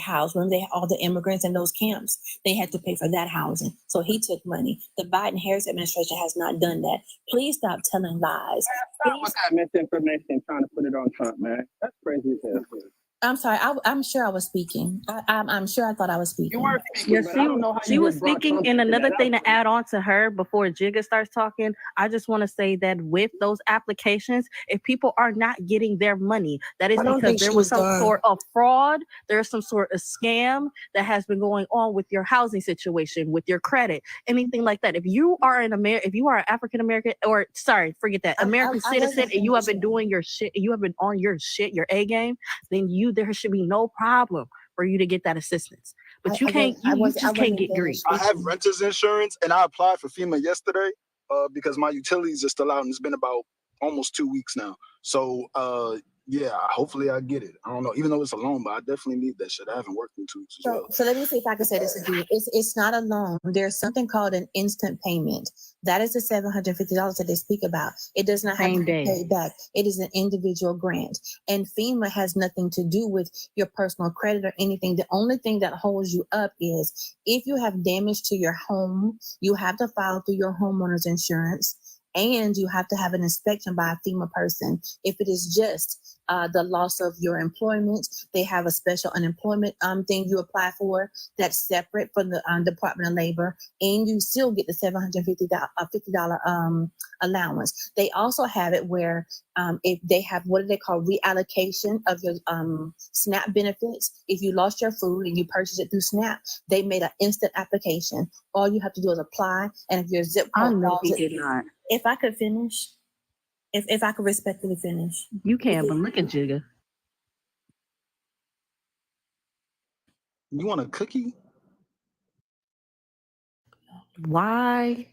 housed. When they all the immigrants in those camps, they had to pay for that housing. So he took money. The Biden-Harris administration has not done that. Please stop telling lies. Stop with that misinformation, trying to put it on Trump, man. That's crazy as hell. I'm sorry. I'm sure I was speaking. I'm sure I thought I was speaking. You were speaking, Yes, but I don't know how she you was just brought speaking. Trump And into another that. thing to add on to her before Jigga starts talking, I just want to say that with those applications, if people are not getting their money, that is I don't because think there she was was some done. sort of fraud, there's some sort of scam that has been going on with your housing situation, with your credit, anything like that. If you are an African American, or sorry, forget that, American citizen, and you have been doing your shit, you have been on your shit, your A game, then there should be no problem for you to get that assistance. But you just can't get grief. I have renter's insurance, and I applied for FEMA yesterday because my utilities are still out, and it's been about almost 2 weeks now. So yeah, hopefully I get it. I don't know, even though it's a loan, but I definitely need that shit. I haven't worked in 2 weeks as well. So let me see if I can say this again. It's not a loan. There's something called an instant payment. That is the $750 that they speak about. It does not have to be paid back. It is an individual grant. And FEMA has nothing to do with your personal credit or anything. The only thing that holds you up is if you have damage to your home, you have to file through your homeowner's insurance, and you have to have an inspection by a FEMA person. If it is just the loss of your employment, they have a special unemployment thing you apply for that's separate from the Department of Labor, and you still get the $750 allowance. They also have it where if they have what do they call reallocation of your SNAP benefits. If you lost your food and you purchased it through SNAP, they made an instant application. All you have to do is apply, and if your zip code falls, he did not. If I could finish, if I could respectfully finish. You can, but look at Jigga. You want a cookie? Why?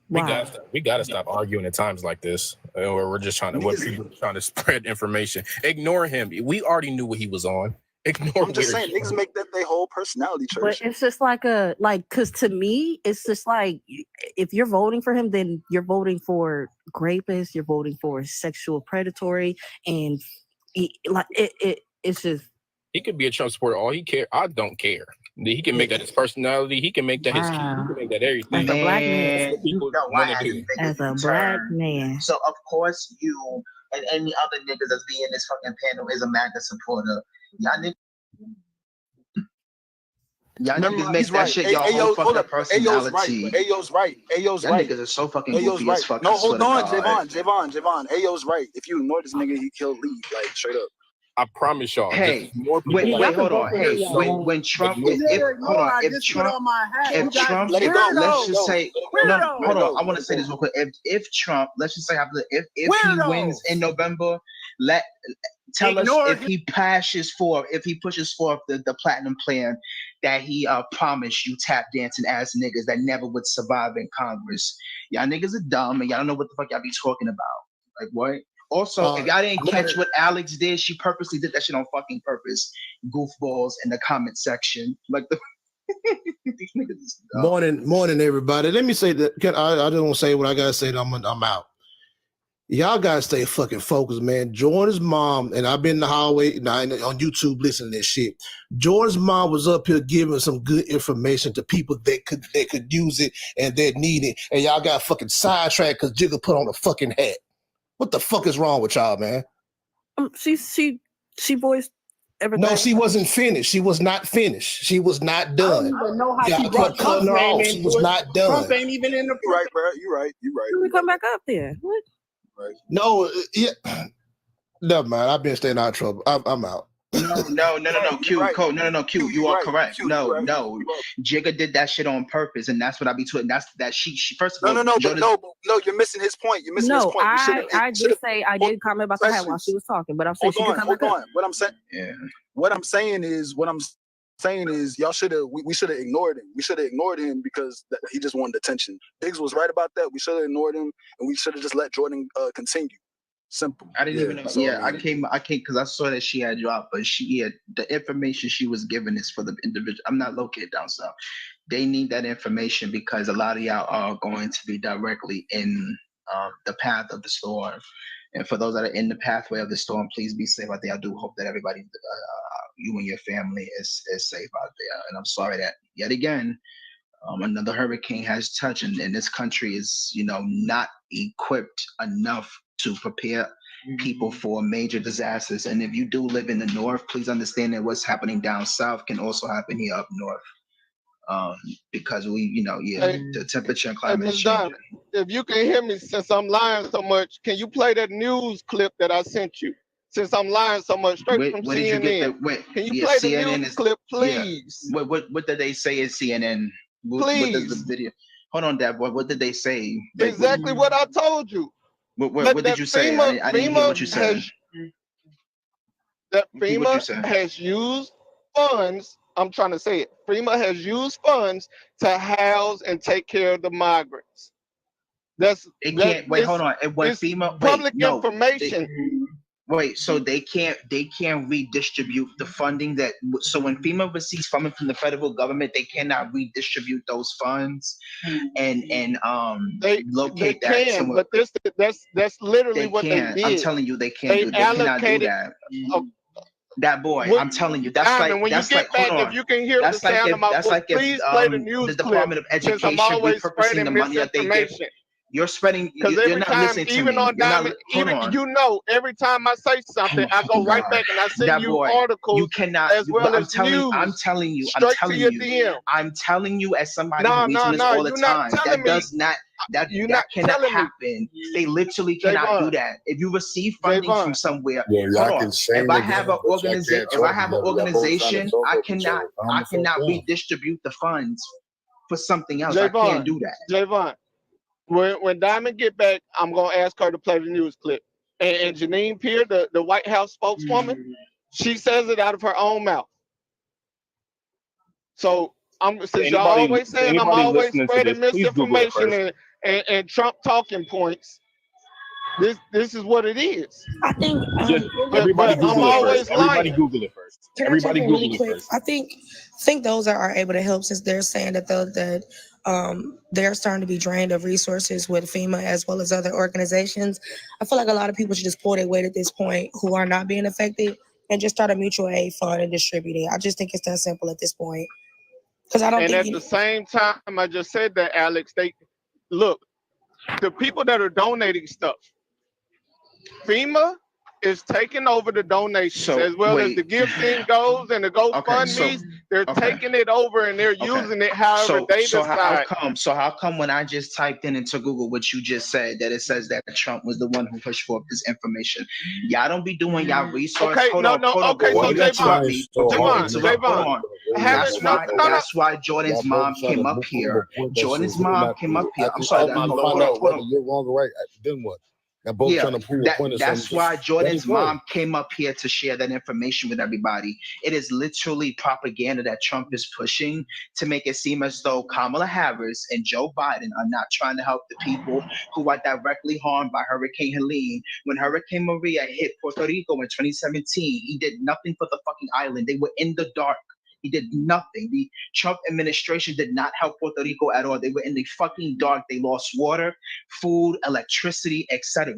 We gotta stop arguing at times like this, where we're just trying to spread information. Ignore him. We already knew what he was on. Ignore. I'm just saying, niggas make that their whole personality trait. But it's just because to me, it's just like, if you're voting for him, then you're voting for rapists, you're voting for sexual predatory, and it's just. He could be a Trump supporter. All he care, I don't care. He can make that his personality. He can make that his key. He can make that everything. As a black man. As a black man. So of course you and any other niggas that's being in this fucking panel is a MAGA supporter. Y'all niggas make that shit y'all whole fucking personality. Ayo's right. Y'all niggas are so fucking goofy as fuck. No, hold on, Javon. Ayo's right. If you ignore this nigga, he killed Lee, like straight up. I promise y'all. Hey, wait, hold on. Hey, when Trump, if Trump, let's just say, no, hold on. I want to say this real quick. If Trump, let's just say, if he wins in November, tell us Ignore if he pushes forth the platinum plan that he promised you tap dancing ass niggas that never would survive in Congress. Y'all niggas are dumb and y'all don't know what the fuck y'all be talking about. Like what? Also, if y'all didn't catch what Alex did, she purposely did that shit on fucking purpose. Goofballs in the comment section. Like the these niggas is dumb. Morning, everybody. Let me say that I just want to say what I gotta say. I'm out. Y'all gotta stay fucking focused, man. Jordan's mom, and I've been in the hallway on YouTube listening to this shit. Jordan's mom was up here giving some good information to people that could use it and that need it, and y'all got fucking sidetracked because Jigga put on a fucking hat. What the fuck is wrong with y'all, man? She voiced everything. No, she wasn't finished. She was not finished. She was not done. I don't even know how Y'all she brought kept cutting her Trump's off. name She into was it. not done. Trump ain't even in the. You right, bro. You right. Let me come back up there. What? Right. No, yeah. Never mind. I've been staying out of trouble. I'm out. No, Q, right. Cole, no, Q, you are correct. No, Jigga did that shit on purpose, and that's what I be tweeting. That's that she first of all. No, you're missing his point. You're missing his point. I did say I did comment about the hat while she was talking, but I'm saying she can come back up. What I'm saying is y'all should have we should have ignored him. We should have ignored him because he just wanted attention. Biggs was right about that. We should have ignored him and we should have just let Jordan continue. Simple. I didn't even know. Yeah, I came because I saw that she had dropped, but the information she was given is for the individual. I'm not located down south. They need that information because a lot of y'all are going to be directly in the path of the storm. And for those that are in the pathway of the storm, please be safe out there. I do hope that everybody, you and your family, is safe out there. And I'm sorry that yet again, another hurricane has touched, and this country is, not equipped enough to prepare people for major disasters. And if you do live in the north, please understand that what's happening down south can also happen here up north. Because the temperature and climate is changing. If you can hear me, since I'm lying so much, can you play that news clip that I sent you? Since I'm lying so much, straight from Where CNN. did you get that? Can you play the news clip, please? Yeah. What did they say is CNN? What Please. does the video? Hold on, Dad boy. What did they say? Exactly what I told you. What did you say? I didn't hear what you said. FEMA has used funds. I'm trying to say it. FEMA has used funds to house and take care of the migrants. Hold on. When FEMA public information. So they can't redistribute the funding so when FEMA receives funding from the federal government, they cannot redistribute those funds and locate that somewhere. But that's literally what they did. I'm telling you, they can't. They cannot do that. That boy, I'm telling you, that's like when that's you get like. back, if you can hear the sound of my voice, please play the news the Department of Education repurposing the money that they give. You're spreading. You're not listening to even me. on Diamond, every time I say something, I go right back and I send you articles. You cannot. As well as news. I'm telling you. DM. I'm telling you as somebody who reads this all the time. That cannot happen. They literally cannot do that. If you receive funding from somewhere, if I have an organization, I cannot redistribute the funds for something else. I can't do that. Javon. When Diamond get back, I'm gonna ask her to play the news clip. And Janine Pierre, the White House spokeswoman, she says it out of her own mouth. So since y'all always saying I'm always spreading misinformation and Trump talking points, this is what it is. I think everybody Google it first. Everybody Google it first. I think those are able to help since they're saying that they're starting to be drained of resources with FEMA as well as other organizations. I feel like a lot of people should just pull their weight at this point who are not being affected and just start a mutual aid fund and distribute it. I just think it's that simple at this point. Because I don't think. And at the same time, I just said that, Alex. Look, the people that are donating stuff, FEMA is taking over the donations as well as the gifting goes and the GoFundMe's. They're taking it over and they're using it however they decide. How come when I just typed into Google what you just said, that it says that Trump was the one who pushed forth this information? Y'all don't be doing y'all research. That's why Jordan's mom came up here. I'm sorry. You're wrong, right? Then what? They're both trying to prove a point of that's something. why Just let Jordan's it go. mom came up here to share that information with everybody. It is literally propaganda that Trump is pushing to make it seem as though Kamala Harris and Joe Biden are not trying to help the people who are directly harmed by Hurricane Helene. When Hurricane Maria hit Puerto Rico in 2017, he did nothing for the fucking island. They were in the dark. He did nothing. The Trump administration did not help Puerto Rico at all. They were in the fucking dark. They lost water, food, electricity, etc.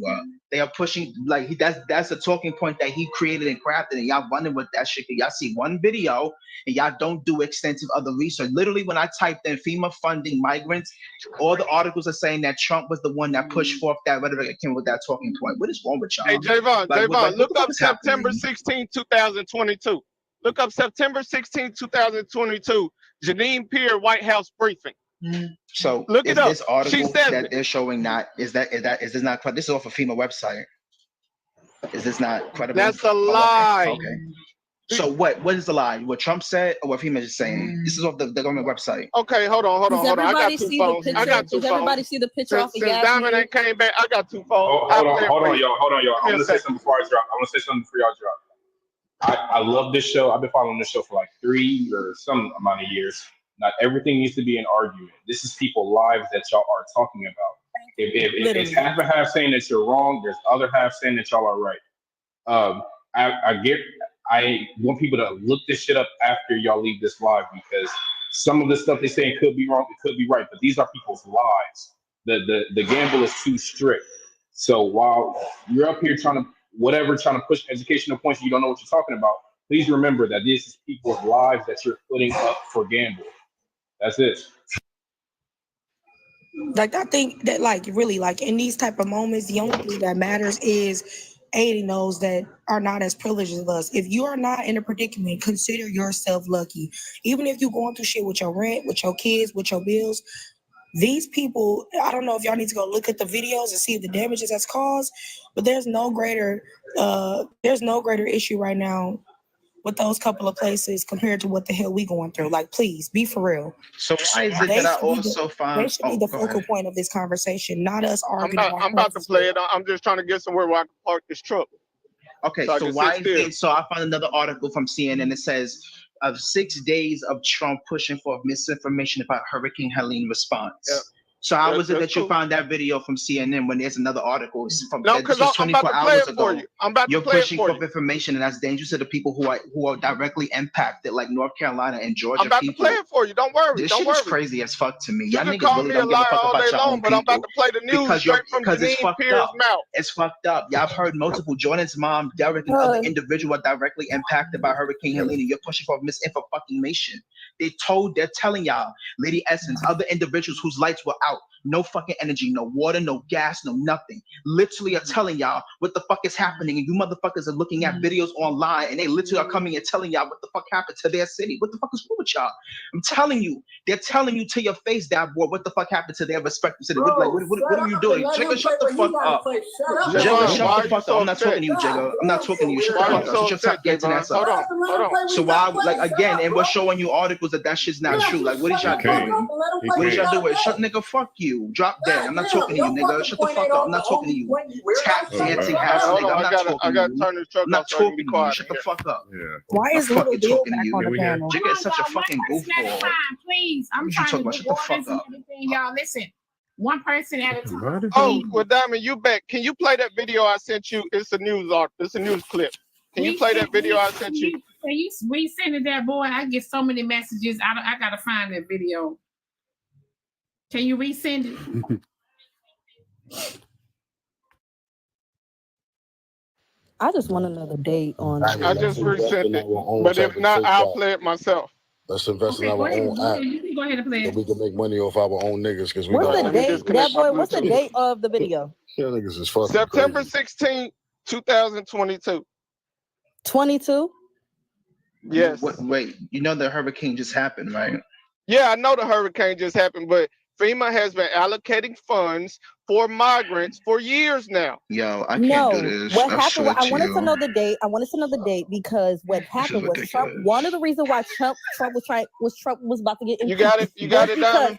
They are pushing like that's a talking point that he created and crafted, and y'all running with that shit. Y'all see one video and y'all don't do extensive other research. Literally, when I typed in FEMA funding migrants, all the articles are saying that Trump was the one that pushed forth that rhetoric and came with that talking point. What is wrong with y'all? Hey, Javon, What look the up fuck is September happening? 16, 2022. Look up September 16, 2022. Janine Pierre White House briefing. So Look is it up. this article She says that it. they're showing not is this not this is off a FEMA website? Is this not credible? That's a Oh, lie. okay. So what is the lie? What Trump said or what FEMA is saying? This is off the government website. Okay, hold on. Does I got everybody two see phones. the I picture? got two Does everybody phones. see the picture off of Since Diamond Yasmin? ain't came back, I got two phones. Hold on, y'all. I'm Give gonna me a say second. something before I drop. I'm gonna say something before y'all drop. I love this show. I've been following this show for like 3 or some amount of years. Not everything needs to be an argument. This is people's lives that y'all are talking about. If it's half and half saying that you're wrong, there's other half saying that y'all are right. I want people to look this shit up after y'all leave this live, because some of the stuff they saying could be wrong, it could be right, but these are people's lives. The gamble is too strict. So while you're up here trying to push educational points, you don't know what you're talking about. Please remember that this is people's lives that you're putting up for gamble. That's it. Like, I think that, like, really, like, in these type of moments, the only thing that matters is aiding those that are not as privileged as us. If you are not in a predicament, consider yourself lucky. Even if you're going through shit with your rent, with your kids, with your bills, these people, I don't know if y'all need to go look at the videos and see the damages that's caused, but there's no greater issue right now with those couple of places compared to what the hell we going through. Like, please be for real. So why is it that I also They find should be the focal point of this conversation, not us arguing. I'm about to play it. I'm just trying to get somewhere where I can park this truck. Okay, So so why is it? So I found another article from CNN. It says of 6 days of Trump pushing for misinformation about Hurricane Helene response. Yeah. So how was it That's that you cool. found that video from CNN when there's another article from No, this was because I'm about 24 to play hours it for ago? you. I'm about You're to play it pushing for for you. information, and that's dangerous to the people who are directly impacted, like North Carolina and Georgia I'm about people. to play it for you. Don't worry. This Don't shit worry. is crazy as fuck to me. You Y'all can niggas call really me a don't give a liar fuck all about day your long, own but I'm about people. to play the news straight from Because it's Janine fucked Pierre's up. mouth. It's fucked up. Y'all have heard multiple. Jordan's mom, Derek, and other individuals are directly impacted by Hurricane Helene. And you're pushing for misinformation. They're telling y'all, Lady Essence, other individuals whose lights were out, no fucking energy, no water, no gas, no nothing. Literally are telling y'all what the fuck is happening, and you motherfuckers are looking at videos online, and they literally are coming and telling y'all what the fuck happened to their city. What the fuck is wrong with y'all? I'm telling you, they're telling you to your face, that boy, what the fuck happened to their respective city. What are you doing? Jigga, shut the fuck up. Jigga, shut the fuck up. I'm not talking to you, Jigga. I'm not talking to you. Shut the fuck up. Shut your top dancing ass up. Hold on. So why, like, again, and we're showing you articles that shit's not true. Like, what is y'all doing? What is y'all doing? Shut, nigga, fuck you. Drop dead. I'm not talking to you, nigga. Shut the fuck up. I'm not talking to you. Tap dancing ass Hold nigga. on. I'm not talking I got to to you. turn this truck I'm not off so I can talking be to you. quiet. Shut the fuck up. Why I'm is Little fucking Bill talking to back you. on the panel? Jigga is such a fucking goofball. Please, I'm What you trying talking to about? do Shut the fuck orders and up. everything. Y'all, listen. One person at a time. Oh, well, Diamond, you back. Can you play that video I sent you? It's a news clip. Can you play that video I sent you? Can you resend it there, boy? I get so many messages. I gotta find that video. Can you resend it? I just want another date on. I just resent it. But if not, I'll play it myself. Let's invest in Okay, our go ahead. own app You can go ahead and play so it. we can make money off our own niggas. Because we What's got the date? That boy, what's the date of the video? Yeah, niggas is fucking September crazy. 16, 2022. 22? Yes. Wait, you know the hurricane just happened, right? Yeah, I know the hurricane just happened, but FEMA has been allocating funds for migrants for years now. Yo, I can't do this. What I happened? swear I to wanted you. to know the date. I wanted to know the date because what happened was Trump. One of the reasons why Trump was about to get You got it. You got it, Diamond.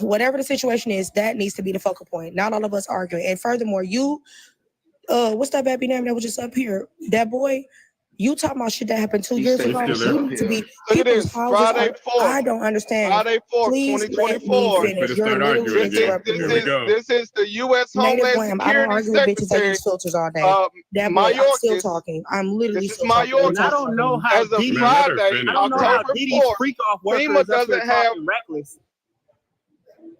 whatever the situation is, that needs to be the focal point. Not all of us arguing. And furthermore, you what's that baby name that was just up here? That boy. You talking about shit that happened 2 years ago? You need to be Look at this. Friday 4th. I don't understand. Friday 4th, Please 2024. let me finish. You're literally interrupting me. This is the U.S. Native Homeland Glam, I don't Security argue with bitches that Secretary. use filters all day. That boy, I'm still talking. I'm literally This is still talking. Mayorkas. I don't know how As of Diddy, Friday, I don't know how October Diddy's 4th, freak off workers FEMA up here doesn't have. talking reckless.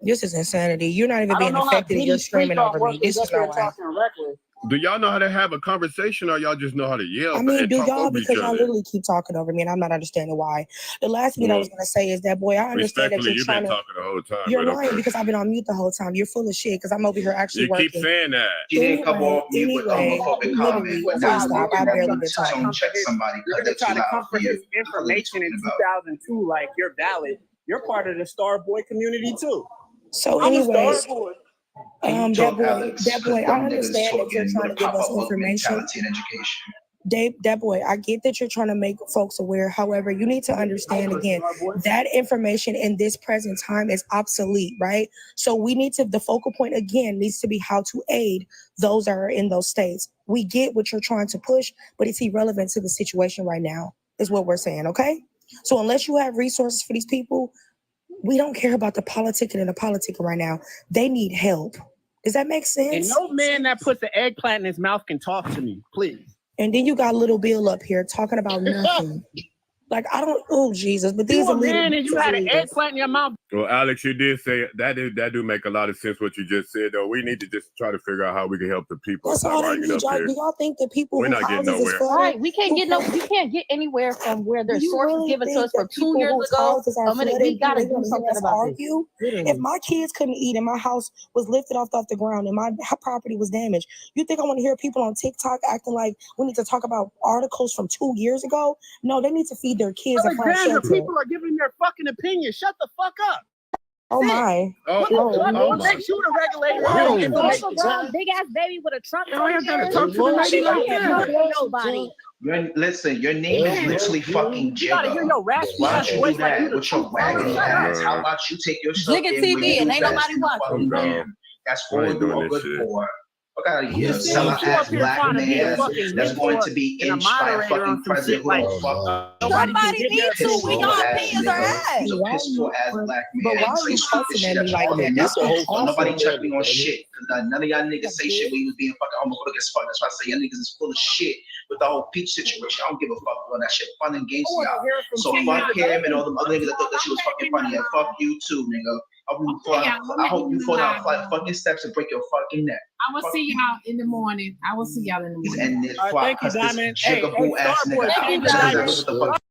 This is insanity. You're not even I don't being know how affected and you're Diddy's freak screaming off over me. workers This up is no here way. talking reckless. Do y'all know how to have a conversation, or y'all just know how to yell I mean, and do talk y'all? over each Because y'all other? literally keep talking over me, and I'm not understanding why. The last thing I was gonna say is that, boy, I understand that Respectfully, you're you've trying been to. talking the whole time. You're but right okay. because I've been on mute the whole time. You're full of shit because I'm over here actually You working. keep saying that. She didn't come off mute with homophobic literally, comment, but please now stop. you're I barely looking been to talking. tone check somebody You're because gonna try they're too to loud come for for you. his information in 2002 like you're valid. You're part of the Star Boy community too. So I'm a anyway, Star Boy. Can you that talk, boy, Alex? that boy, Because I dumb niggas understand that you're talking trying with to a give us pop-up information. mentality and education. Dave, that boy, I get that you're trying to make folks aware. However, you need to understand again that information in this present time is obsolete, right? So we need to, the focal point again needs to be how to aid those that are in those states. We get what you're trying to push, but it's irrelevant to the situation right now, is what we're saying, okay? So unless you have resources for these people, we don't care about the politicking and the politicking right now. They need help. Does that make sense? And no man that puts an eggplant in his mouth can talk to me, please. And then you got Little Bill up here talking about nothing. Like, I don't, oh, Jesus, but these You are a man and you had an leaders. eggplant in your mouth. Well, Alex, you did say that do make a lot of sense what you just said, though. We need to just try to figure out how we can help the people. That's Stop all they arguing need. up Y'all, here. do y'all think that people We're who not getting houses is nowhere. flooded? Right, we can't get we can't get anywhere from where there's You sources really given to think us from that 2 people years whose ago. houses are flooded, We gotta they do wanna hear something us about argue? this. If my kids couldn't eat and my house was lifted off the ground and my property was damaged, you think I want to hear people on TikTok acting like we need to talk about articles from 2 years ago? No, they need to feed their kids and find Alexandra, shelter. people are giving their fucking opinion. Shut the fuck up. Oh my. What makes you the regulator of this information? Big ass baby with a Trump. You ain't gonna talk to the lady like that. Nobody. Listen, your name is literally fucking You gotta hear Jigga. your raspy Why ass don't you do voice like you that the with your truth. raggedy ass? How about you take your stuff Jigga in where TV you and do ain't best nobody in the watching. fucking land? That's I all ain't you doing are this good shit. for. Fuck out of here. You Sellout up ass here black trying to be a man fucking that's going mentor to be and a inched by a moderator fucking on some president shit who like don't fuck nobody can Somebody give needs their to. We opinion. all ass opinions are nigga. ass. He's a piss poor ass black man. But why And are say you stupid cussing shit at that me you like all that? did That's nothing. awful. Nobody checked me on shit because none of y'all niggas say shit when you was being fucking homophobic as fuck. That's why I say y'all niggas is full of shit with the whole Peach situation. I don't give a fuck about that shit. Fun and games to y'all. So fuck him and all the other niggas that thought that shit was fucking funny. And fuck you too, nigga. I hope you fall down flat fucking steps and break your fucking neck. I will see y'all in the morning. I will see y'all in the morning. And this Thank you, fuck, cause this Diamond. Hey, jigaboo ass Starboy, nigga. thank you, Niggas Diamond. what the fuck